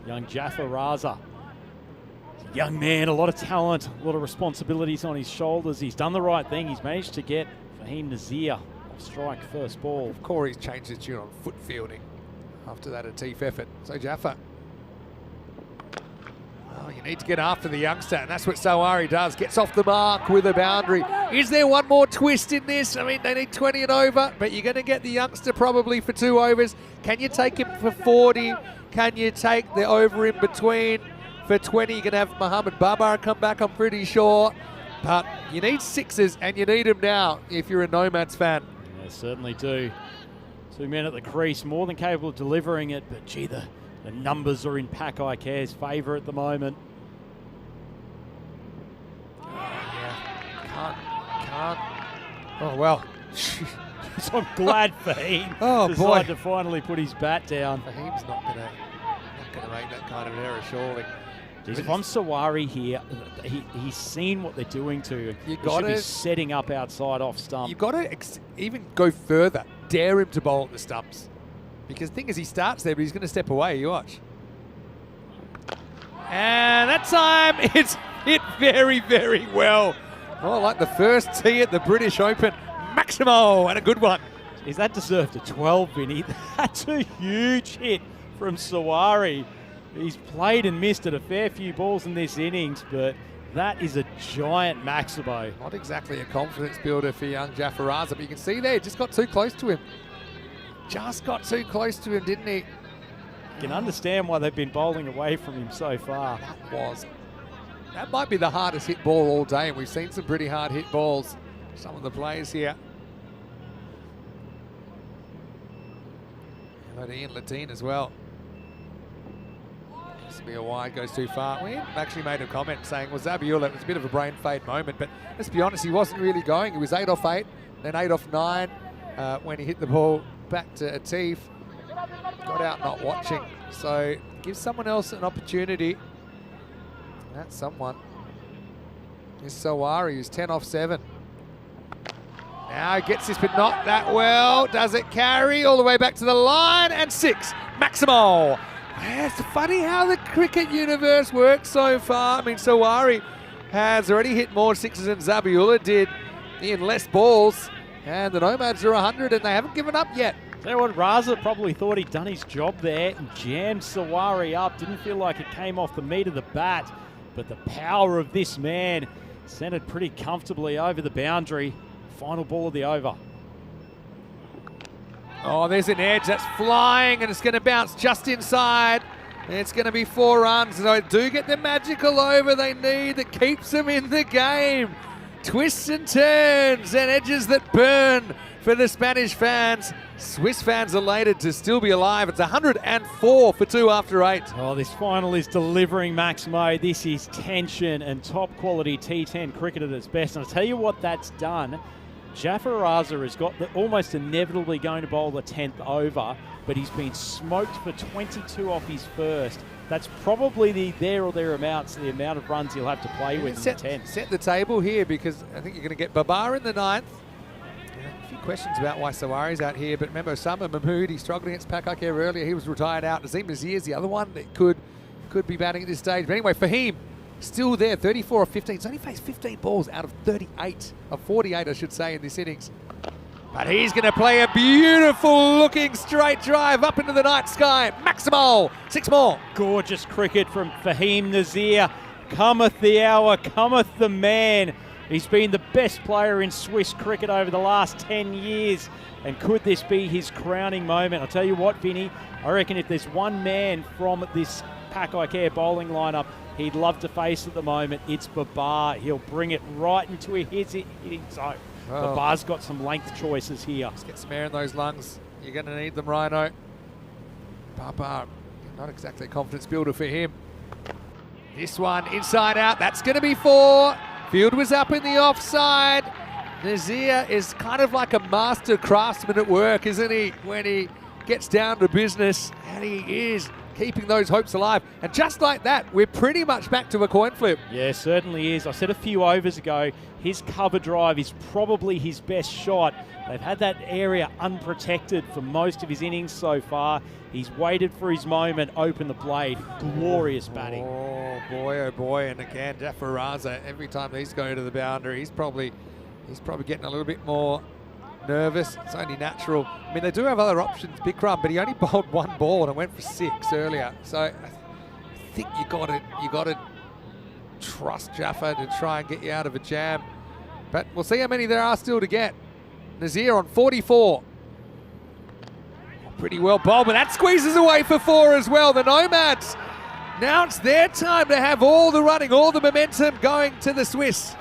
young Jaffa Raza. He's a young man, a lot of talent, a lot of responsibilities on his shoulders. He's done the right thing. He's managed to get Fahim Nazir off strike first ball. Of course, he's changed his tune on foot fielding after that Atif effort. So Jaffa. Oh, you need to get after the youngster, and that's what Sawari does. Gets off the mark with a boundary. Is there one more twist in this? I mean, they need 20 and over, but you're going to get the youngster probably for 2 overs. Can you take him for 40? Can you take the over in between for 20? You're going to have Muhammad Babar come back, I'm pretty sure. But you need 6s, and you need them now if you're a Nomads fan. Yeah, certainly do. 2 men at the crease, more than capable of delivering it, but gee, the numbers are in Pakai Care's favour at the moment. Oh, yeah. Can't. Oh, well. So I'm glad Fahim decided to finally put his bat down. Fahim's not gonna make that kind of error, surely. Jeez, if I'm Sawari here, he's seen what they're doing to him. You He should be setting up outside off stump. You've got to even go further. Dare him to bowl at the stumps. Because the thing is, he starts there, but he's going to step away. You watch. And that time, it's hit very, very well. Oh, like the first tee at the British Open. Maximo, and a good one. Jeez, that deserved a 12, Vinny. That's a huge hit from Sawari. He's played and missed at a fair few balls in this innings, but that is a giant Maximo. Not exactly a confidence builder for young Jafaraza, but you can see there, just got too close to him. Just got too close to him, didn't he? You can understand why they've been bowling away from him so far. That might be the hardest hit ball all day, and we've seen some pretty hard hit balls. Some of the players here. But Ian Latine as well. Used to be a wide, goes too far. We actually made a comment saying, well, Zabiula, it was a bit of a brain fade moment, but let's be honest, he wasn't really going. He was 8 off 8, then 8 off 9 when he hit the ball back to Atif. Got out not watching. So give someone else an opportunity. That's someone. Is Sawari, who's 10 off 7. Now he gets this, but not that well. Does it carry all the way back to the line? And 6. Maximo. It's funny how the cricket universe works so far. I mean, Sawari has already hit more 6s than Zabiula did in less balls. And the Nomads are 100, and they haven't given up yet. Tell you what, Raza probably thought he'd done his job there and jammed Sawari up. Didn't feel like it came off the meat of the bat, but the power of this man sent it pretty comfortably over the boundary. Final ball of the over. Oh, there's an edge that's flying, and it's going to bounce just inside. It's going to be 4 runs. So they do get the magical over they need that keeps them in the game. Twists and turns and edges that burn for the Spanish fans. Swiss fans elated to still be alive. It's 104 for 2 after 8. Oh, this final is delivering, Maximo. This is tension and top quality T10 cricket at its best. And I'll tell you what that's done. Jaffa Raza has got almost inevitably going to bowl the 10th over, but he's been smoked for 22 off his first. That's probably there or thereabouts the amount of runs he'll have to play with in the 10th. Set the table here, because I think you're going to get Babar in the 9th. A few questions about why Sawari's out here, but remember Osama Mahmood, he struggled against Pakakare earlier. He was retired out. Nazim Nazir's the other one that could be batting at this stage. But anyway, Fahim still there, 34 of 15. He's only faced 15 balls out of 38, of 48, I should say, in this innings. But he's going to play a beautiful looking straight drive up into the night sky. Maximal, 6 more. Gorgeous cricket from Fahim Nazir. Cometh the hour, cometh the man. He's been the best player in Swiss cricket over the last 10 years. And could this be his crowning moment? I'll tell you what, Vinny, I reckon if there's one man from this Pakakare bowling lineup he'd love to face at the moment, it's Babar. He'll bring it right into his hitting zone. Oh. Babar's got some length choices here. Let's get some air in those lungs. You're going to need them, Rhino. Babar, not exactly a confidence builder for him. This one, inside out, that's going to be 4. Field was up in the offside. Nazir is kind of like a master craftsman at work, isn't he? When he gets down to business, and he is keeping those hopes alive. And just like that, we're pretty much back to a coin flip. Yeah, certainly is. I said a few overs ago, his cover drive is probably his best shot. They've had that area unprotected for most of his innings so far. He's waited for his moment, open the blade. Glorious batting. Oh boy. And again, Jafar Raza, every time these go to the boundary, he's probably getting a little bit more nervous. It's only natural. I mean, they do have other options, Bikram, but he only bowled 1 ball and it went for 6 earlier. So I think you got to trust Jaffa to try and get you out of a jam. But we'll see how many there are still to get. Nazir on 44. Pretty well bowled, but that squeezes away for 4 as well. The Nomads, now it's their time to have all the running, all the momentum going to the Swiss.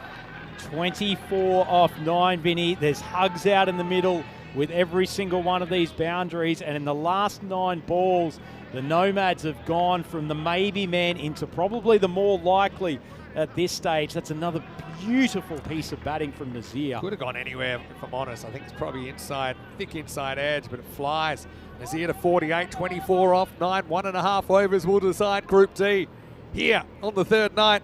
24 off 9, Vinny. There's hugs out in the middle with every single one of these boundaries. And in the last 9 balls, the Nomads have gone from the maybe man into probably the more likely at this stage. That's another beautiful piece of batting from Nazir. Could have gone anywhere, if I'm honest. I think it's probably inside, thick inside edge, but it flies. Nazir to 48, 24 off 9, 1.5 overs will decide Group D here on the 3rd night.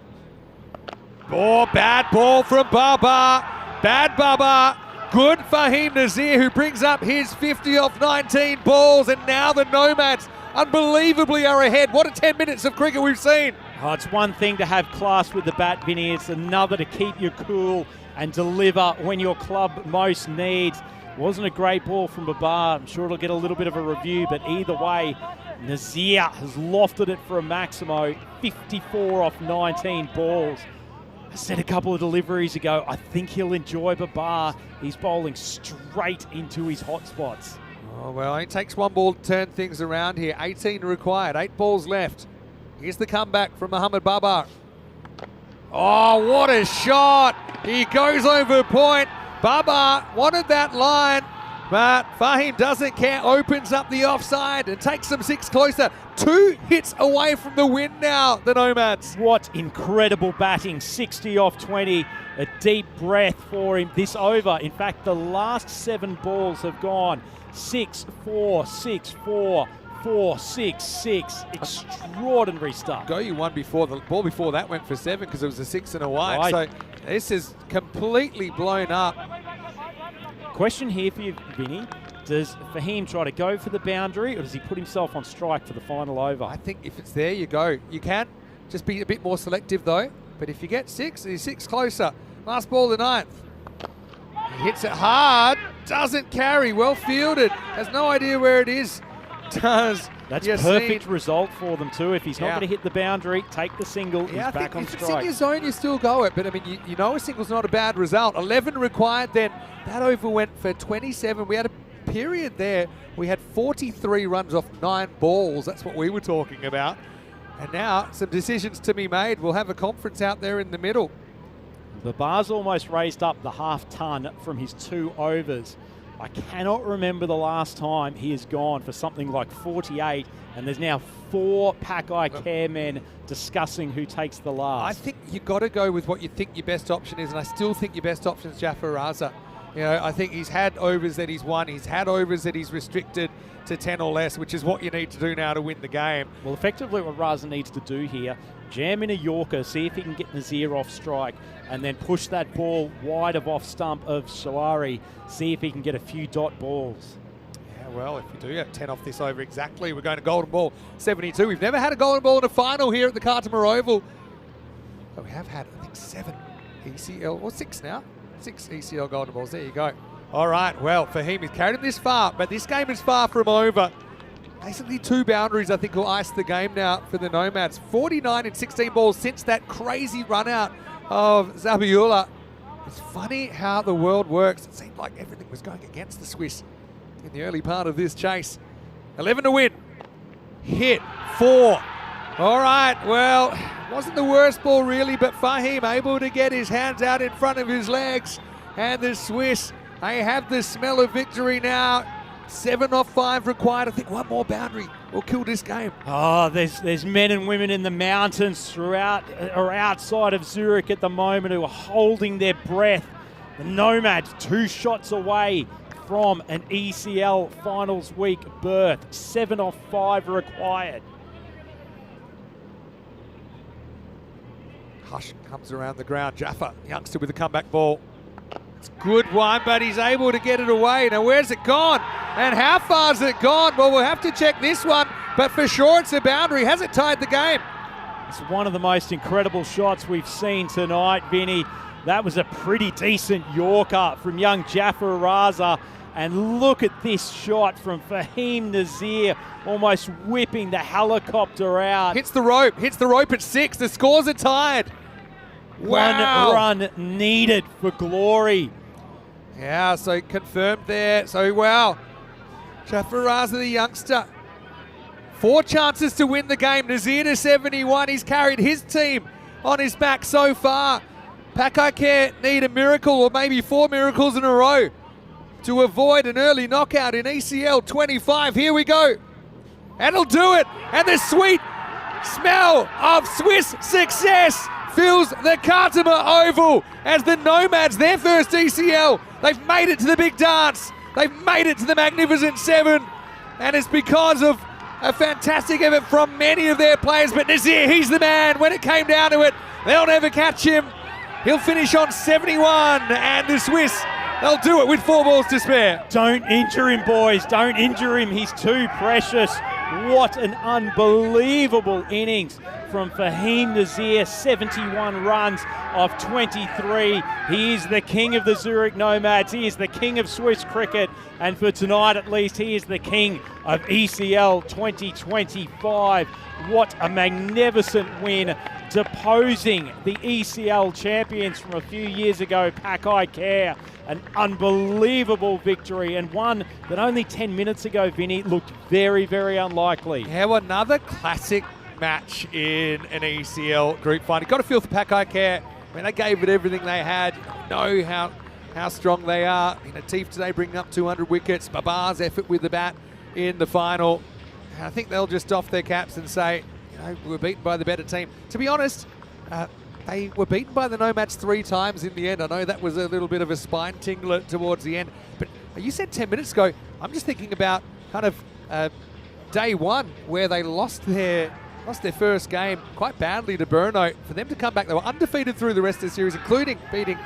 Oh, bad ball from Babar. Bad Babar. Good Fahim Nazir, who brings up his 50 off 19 balls, and now the Nomads unbelievably are ahead. What a 10 minutes of cricket we've seen. Oh, it's one thing to have class with the bat, Vinny. It's another to keep you cool and deliver when your club most needs. Wasn't a great ball from Babar. I'm sure it'll get a little bit of a review, but either way, Nazir has lofted it for a Maximo. 54 off 19 balls. I said a couple of deliveries ago, I think he'll enjoy Babar. He's bowling straight into his hot spots. Oh, well, it takes 1 ball to turn things around here. 18 required, 8 balls left. Here's the comeback from Mohammad Babar. Oh, what a shot. He goes over point. Babar wanted that line, but Fahim doesn't care. Opens up the offside and takes them 6 closer. 2 hits away from the win now, the Nomads. What incredible batting, 60 off 20. A deep breath for him this over. In fact, the last 7 balls have gone 6, 4, 6, 4, 4, 6, 6. Extraordinary stuff. Go you one before, the ball before that went for 7 because it was a 6 and a wide. Right. So this is completely blown up. Question here for you, Vinny. Does Fahim try to go for the boundary, or does he put himself on strike for the final over? I think if it's there, you go. You can just be a bit more selective though. But if you get 6, he's 6 closer. Last ball, the 9th. He hits it hard. Doesn't carry. Well fielded. Has no idea where it is. Does. That's Yassine. perfect result for them too. If he's not going to hit the boundary, take the single. He's I back think on if it's in your strike. zone, you still go it. But I mean, you know a single's not a bad result. 11 required then. That over went for 27. We had a period there. We had 43 runs off 9 balls. That's what we were talking about. And now some decisions to be made. We'll have a conference out there in the middle. The bar's almost raised up the half ton from his 2 overs. I cannot remember the last time he has gone for something like 48, and there's now 4 Pakakare men discussing who takes the last. I think you got to go with what you think your best option is, and I still think your best option is Jafar Raza. You know, I think he's had overs that he's won, he's had overs that he's restricted. to 10 or less, which is what you need to do now to win the game. Well, effectively what Raza needs to do here, jam in a Yorker, see if he can get Nazir off strike, and then push that ball wide of off stump of Shawari, see if he can get a few dot balls. Yeah, well, if we do get 10 off this over exactly, we're going to golden ball 72. We've never had a golden ball in a final here at the Cartama Oval. But we have had, I think, 7 ECL, or 6 now. 6 ECL golden balls. There you go. All right, well, Fahim has carried him this far, but this game is far from over. Basically 2 boundaries, I think, will ice the game now for the Nomads. 49 in 16 balls since that crazy run out of Zabiula. It's funny how the world works. It seemed like everything was going against the Swiss in the early part of this chase. 11 to win. Hit 4. All right, well, wasn't the worst ball really, but Fahim able to get his hands out in front of his legs. And the Swiss, they have the smell of victory now. 7 off 5 required. I think one more boundary will kill this game. Oh, there's men and women in the mountains throughout or outside of Zurich at the moment who are holding their breath. The Nomads 2 shots away from an ECL finals week berth. 7 off 5 required. Hush comes around the ground. Jaffa, youngster with a comeback ball. It's a good one, but he's able to get it away. Now, where's it gone? And how far's it gone? Well, we'll have to check this one, but for sure it's a boundary. Has it tied the game? It's one of the most incredible shots we've seen tonight, Vinny. That was a pretty decent Yorker from young Jaffa Raza. And look at this shot from Fahim Nazir, almost whipping the helicopter out. Hits the rope at 6. The scores are tied. Wow. One run needed for glory. Yeah, so confirmed there. So, wow. Jaffa Raza, the youngster. 4 chances to win the game. Nazir to 71. He's carried his team on his back so far. Pakai Care need a miracle or maybe 4 miracles in a row to avoid an early knockout in ECL 25. Here we go. And he'll do it. And the sweet smell of Swiss success fills the Cartama Oval as the Nomads, their first ECL, they've made it to the big dance. They've made it to the Magnificent 7. And it's because of a fantastic effort from many of their players. But Nazir, he's the man. When it came down to it, they'll never catch him. He'll finish on 71. And the Swiss, they'll do it with 4 balls to spare. Don't injure him, boys. Don't injure him. He's too precious. What an unbelievable innings from Fahim Nazir. 71 runs of 23. He is the king of the Zurich Nomads. He is the king of Swiss cricket. And for tonight, at least, he is the king of ECL 2025. What a magnificent win, deposing the ECL champions from a few years ago, Pakai Care. An unbelievable victory, and one that only 10 minutes ago, Vinny, looked very, very unlikely. Yeah, well, another classic match in an ECL group fight. You've got to feel for Pakai Care. I mean, they gave it everything they had. You know how strong they are. I mean, Atif today bringing up 200 wickets. Babar's effort with the bat in the final. And I think they'll just doff their caps and say, you know, we were beaten by the better team. To be honest, they were beaten by the Nomads 3 times in the end. I know that was a little bit of a spine tingler towards the end. But you said 10 minutes ago, I'm just thinking about kind of day 1 where they lost their first game quite badly to Berno. For them to come back, they were undefeated through the rest of the series, including beating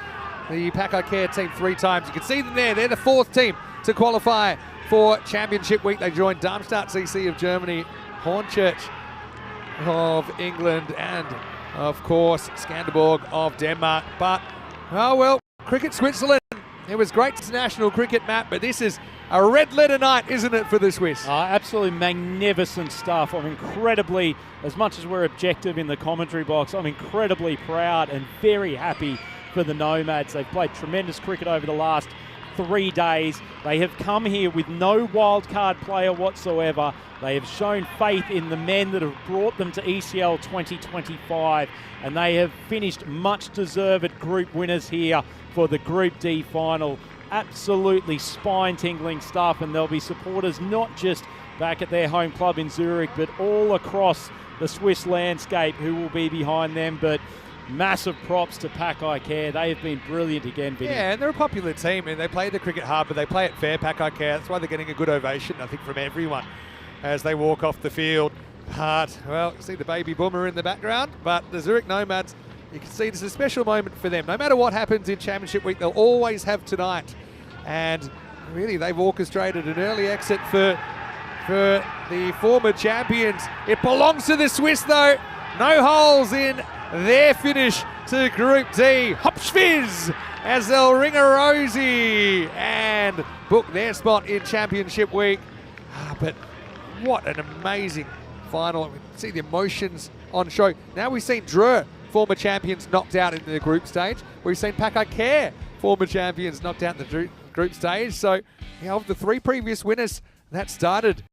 the Pakai Care team 3 times. You can see them there. They're the 4th team to qualify for Championship Week. They joined Darmstadt CC of Germany, Hornchurch of England, and of course, Skanderborg of Denmark. But, oh well, Cricket Switzerland. It was great international cricket, Matt, but this is a red letter night, isn't it, for the Swiss? Absolutely magnificent stuff. I'm incredibly, as much as we're objective in the commentary box, I'm incredibly proud and very happy for the Nomads. They've played tremendous cricket over the last 3 days. They have come here with no wildcard player whatsoever. They have shown faith in the men that have brought them to ECL 2025, and they have finished much deserved group winners here for the Group D final. Absolutely spine-tingling stuff, and there'll be supporters not just back at their home club in Zurich, but all across the Swiss landscape who will be behind them. But massive props to Pack Care. They have been brilliant again, Vinny. Yeah, and they're a popular team, and they play the cricket hard, but they play it fair, Pack Care. That's why they're getting a good ovation, I think, from everyone as they walk off the field. But, well, you see the baby boomer in the background, but the Zurich Nomads, you can see this is a special moment for them. No matter what happens in Championship Week, they'll always have tonight. And really, they've orchestrated an early exit for the former champions. It belongs to the Swiss, though. No holes in their finish to Group D. Hopschviz as they'll ring a rosy and book their spot in Championship Week. But what an amazing final. We see the emotions on show. Now we've seen Dreux, former champions, knocked out in the group stage. We've seen Pack Care, former champions, knocked out in the group stage. So, of the 3 previous winners, that started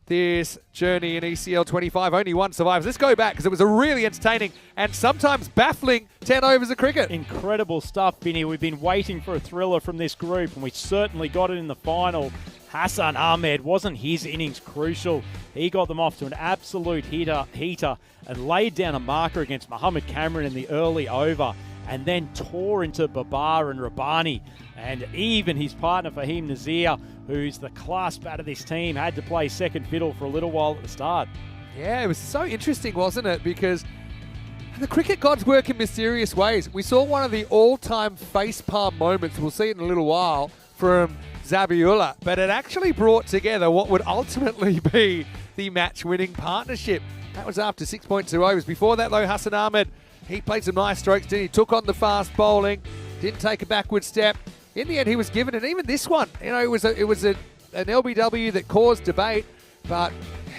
this journey in ECL 25. Only one survives. Let's go back because it was a really entertaining and sometimes baffling 10 overs of cricket. Incredible stuff, Vinny. We've been waiting for a thriller from this group, and we certainly got it in the final. Hassan Ahmed, wasn't his innings crucial? He got them off to an absolute heater and laid down a marker against Mohammed Cameron in the early over, and then tore into Babar and Rabbani. And even his partner Fahim Nazir, who's the class bat of this team, had to play second fiddle for a little while at the start. Yeah, it was so interesting, wasn't it? Because the cricket gods work in mysterious ways. We saw one of the all-time facepalm moments, we'll see it in a little while, from Zabiullah, but it actually brought together what would ultimately be the match-winning partnership. That was after 6.2 overs. Before that, though, Hassan Ahmed, he played some nice strokes, didn't he? Took on the fast bowling, didn't take a backward step. In the end, he was given, and even this one, you know, it was an LBW that caused debate, but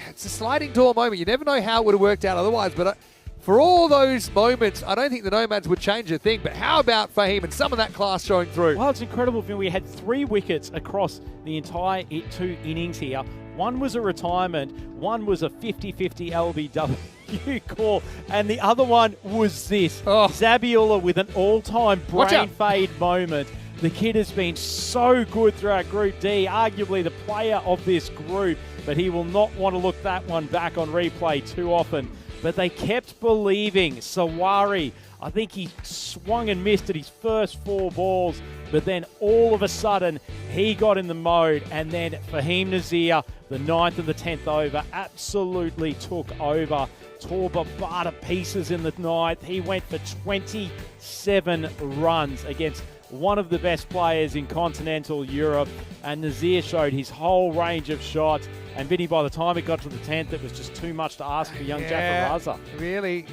it's a sliding door moment. You never know how it would have worked out otherwise, but for all those moments, I don't think the Nomads would change a thing, but how about Fahim and some of that class showing through? Well, it's incredible. We had 3 wickets across the entire 2 innings here. One was a retirement, one was a 50-50 LBW call, and the other one was this. Zabiullah with an all-time brain fade moment. The kid has been so good throughout Group D, arguably the player of this group, but he will not want to look that one back on replay too often. But they kept believing. Sawari, I think he swung and missed at his first 4 balls, but then all of a sudden he got in the mode, and then Fahim Nazir, the 9th and the 10th over, absolutely took over. Tore Babar to pieces in the 9th. He went for 27 runs against one of the best players in continental Europe, and Nazir showed his whole range of shots. And Vinny, by the time it got to the 10th, it was just too much to ask for young Jafar Raza. Really,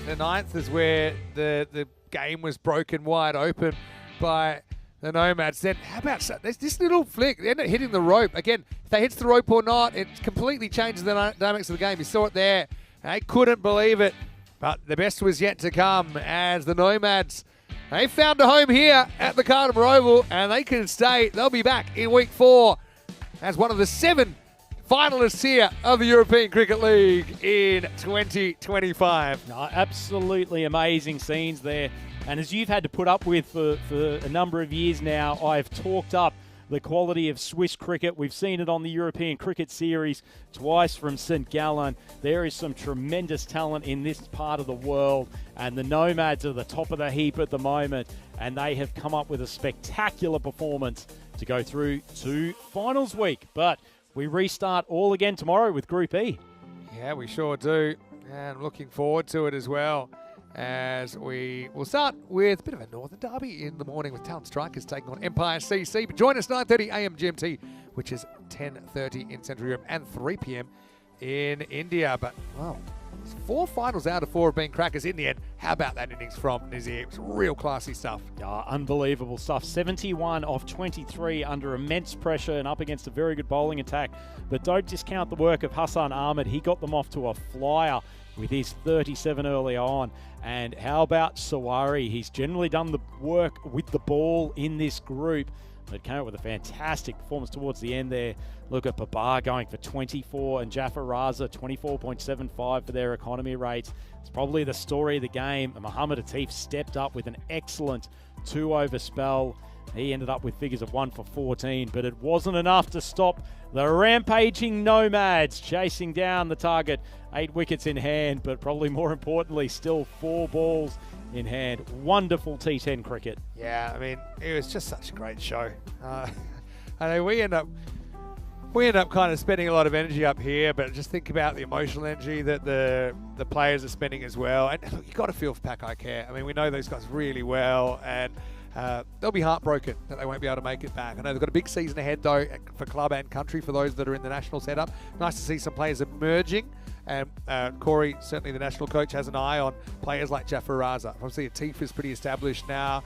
the 9th is where the game was broken wide open by the Nomads. Then how about this little flick? They end up hitting the rope. Again, if they hit the rope or not, it completely changes the dynamics of the game. You saw it there. They couldn't believe it. But the best was yet to come as the Nomads, they found a home here at the Cardham Oval, and they can stay. They'll be back in week 4 as one of the 7 finalists here of the European Cricket League in 2025. No, absolutely amazing scenes there. And as you've had to put up with for a number of years now, I've talked up the quality of Swiss cricket. We've seen it on the European Cricket Series twice from St. Gallen. There is some tremendous talent in this part of the world, and the Nomads are the top of the heap at the moment, and they have come up with a spectacular performance to go through to finals week. But we restart all again tomorrow with Group E. Yeah, we sure do, and looking forward to it as well, as we will start with a bit of a Northern Derby in the morning with Talent Strikers taking on Empire CC. But join us 9:30 a.m. GMT, which is 10:30 in Central Europe and 3 p.m. in India. But, wow, 4 finals out of 4 have been crackers in the end. How about that innings from Nazir? It was real classy stuff. Unbelievable stuff. 71 off 23 under immense pressure and up against a very good bowling attack. But don't discount the work of Hassan Ahmed. He got them off to a flyer with his 37 early on. And how about Sawari? He's generally done the work with the ball in this group, but came up with a fantastic performance towards the end there. Look at Babar going for 24 and Jafar Raza 24.75 for their economy rates. It's probably the story of the game. And Mohammed Atif stepped up with an excellent 2-over spell. He ended up with figures of 1 for 14, but it wasn't enough to stop the rampaging Nomads chasing down the target. 8 wickets in hand, but probably more importantly, still 4 balls in hand. Wonderful T10 cricket. Yeah, I mean, it was just such a great show. I know we end up kind of spending a lot of energy up here, but just think about the emotional energy that the players are spending as well. And look, you got to feel for Pack I Care. I mean, we know those guys really well, and they'll be heartbroken that they won't be able to make it back. I know they've got a big season ahead, though, for club and country for those that are in the national setup. Nice to see some players emerging. And Corey, certainly the national coach, has an eye on players like Jafar Raza. Obviously, Atif is pretty established now.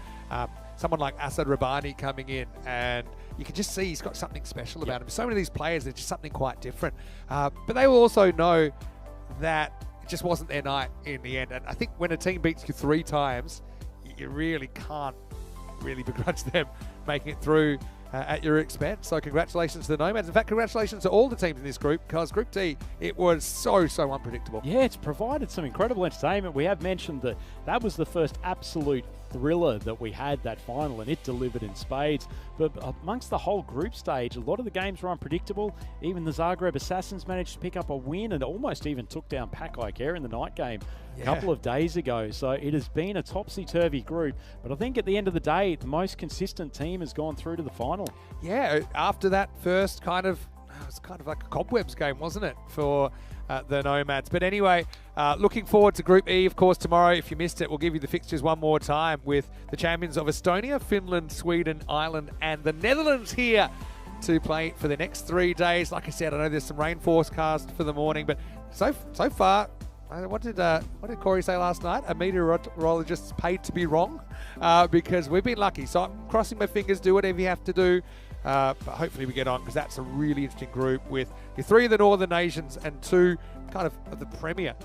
Someone like Asad Rabbani coming in, and you can just see he's got something special about him. So many of these players, they're just something quite different. But they will also know that it just wasn't their night in the end. And I think when a team beats you 3 times, you really can't really begrudge them making it through at your expense. So congratulations to the Nomads. In fact, congratulations to all the teams in this group, because Group D, it was so unpredictable. Yeah, it's provided some incredible entertainment. We have mentioned that that was the first absolute thriller that we had, that final, and it delivered in spades. But amongst the whole group stage, a lot of the games were unpredictable. Even the Zagreb Assassins managed to pick up a win and almost even took down Pack I Care in the night game a couple of days ago. So it has been a topsy-turvy group, but I think at the end of the day, the most consistent team has gone through to the final. Yeah, after that first it was kind of like a cobwebs game, wasn't it, for the Nomads? But anyway, looking forward to Group E, of course, tomorrow. If you missed it, we'll give you the fixtures one more time with the champions of Estonia, Finland, Sweden, Ireland, and the Netherlands here to play for the next 3 days. Like I said, I know there's some rain forecast for the morning, but so far, what did Corey say last night? A meteorologist paid to be wrong, because we've been lucky. So I'm crossing my fingers. Do whatever you have to do. But hopefully we get on, because that's a really interesting group with the 3 of the Northern nations and 2 kind of the premier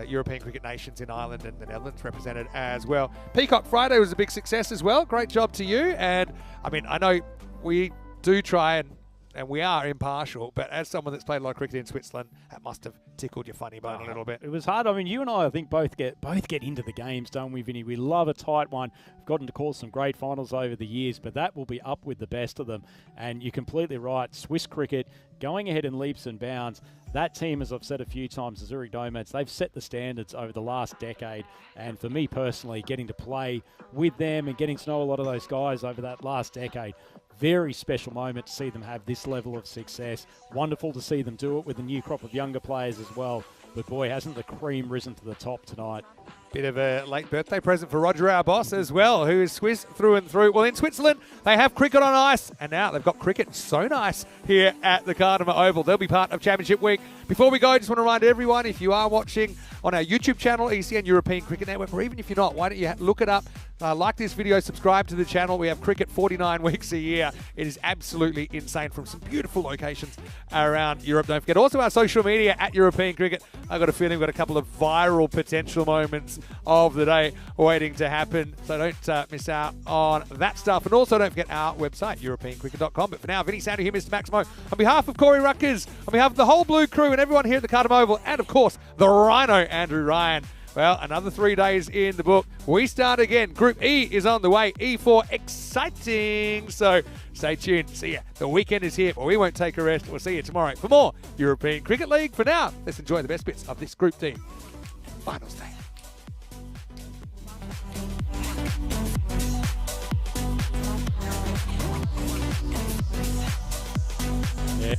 European cricket nations in Ireland and the Netherlands represented as well. Peacock Friday was a big success as well. Great job to you. And I mean, I know we do try and we are impartial, but as someone that's played a lot of cricket in Switzerland, that must have tickled your funny bone a little bit. It was hard. I mean, you and I think both get into the games, don't we, Vinny? We love a tight one. We've gotten to call some great finals over the years, but that will be up with the best of them. And you're completely right. Swiss cricket going ahead in leaps and bounds. That team, as I've said a few times, the Zurich Nomads, they've set the standards over the last decade. And for me personally, getting to play with them and getting to know a lot of those guys over that last decade, very special moment to see them have this level of success. Wonderful to see them do it with a new crop of younger players as well. But boy, hasn't the cream risen to the top tonight. Bit of a late birthday present for Roger, our boss, as well, who is Swiss through and through. Well, in Switzerland, they have cricket on ice, and now they've got cricket so nice here at the Cardamom Oval. They'll be part of Championship Week. Before we go, I just want to remind everyone, if you are watching on our YouTube channel, ECN European Cricket Network, or even if you're not, why don't you look it up, like this video, subscribe to the channel. We have cricket 49 weeks a year. It is absolutely insane, from some beautiful locations around Europe. Don't forget also our social media at European Cricket. I've got a feeling we've got a couple of viral potential moments of the day waiting to happen. So don't miss out on that stuff. And also don't forget our website, europeancricket.com. But for now, Vinny Sandu here, Mr. Maximo. On behalf of Corey Ruckers, on behalf of the whole Blue crew and everyone here at the Cardamom Oval, and of course, the Rhino, Andrew Ryan. Well, another 3 days in the book. We start again. Group E is on the way. E4, exciting. So stay tuned. See ya. The weekend is here, but we won't take a rest. We'll see you tomorrow for more European Cricket League. For now, let's enjoy the best bits of this Group D finals day. Yeah.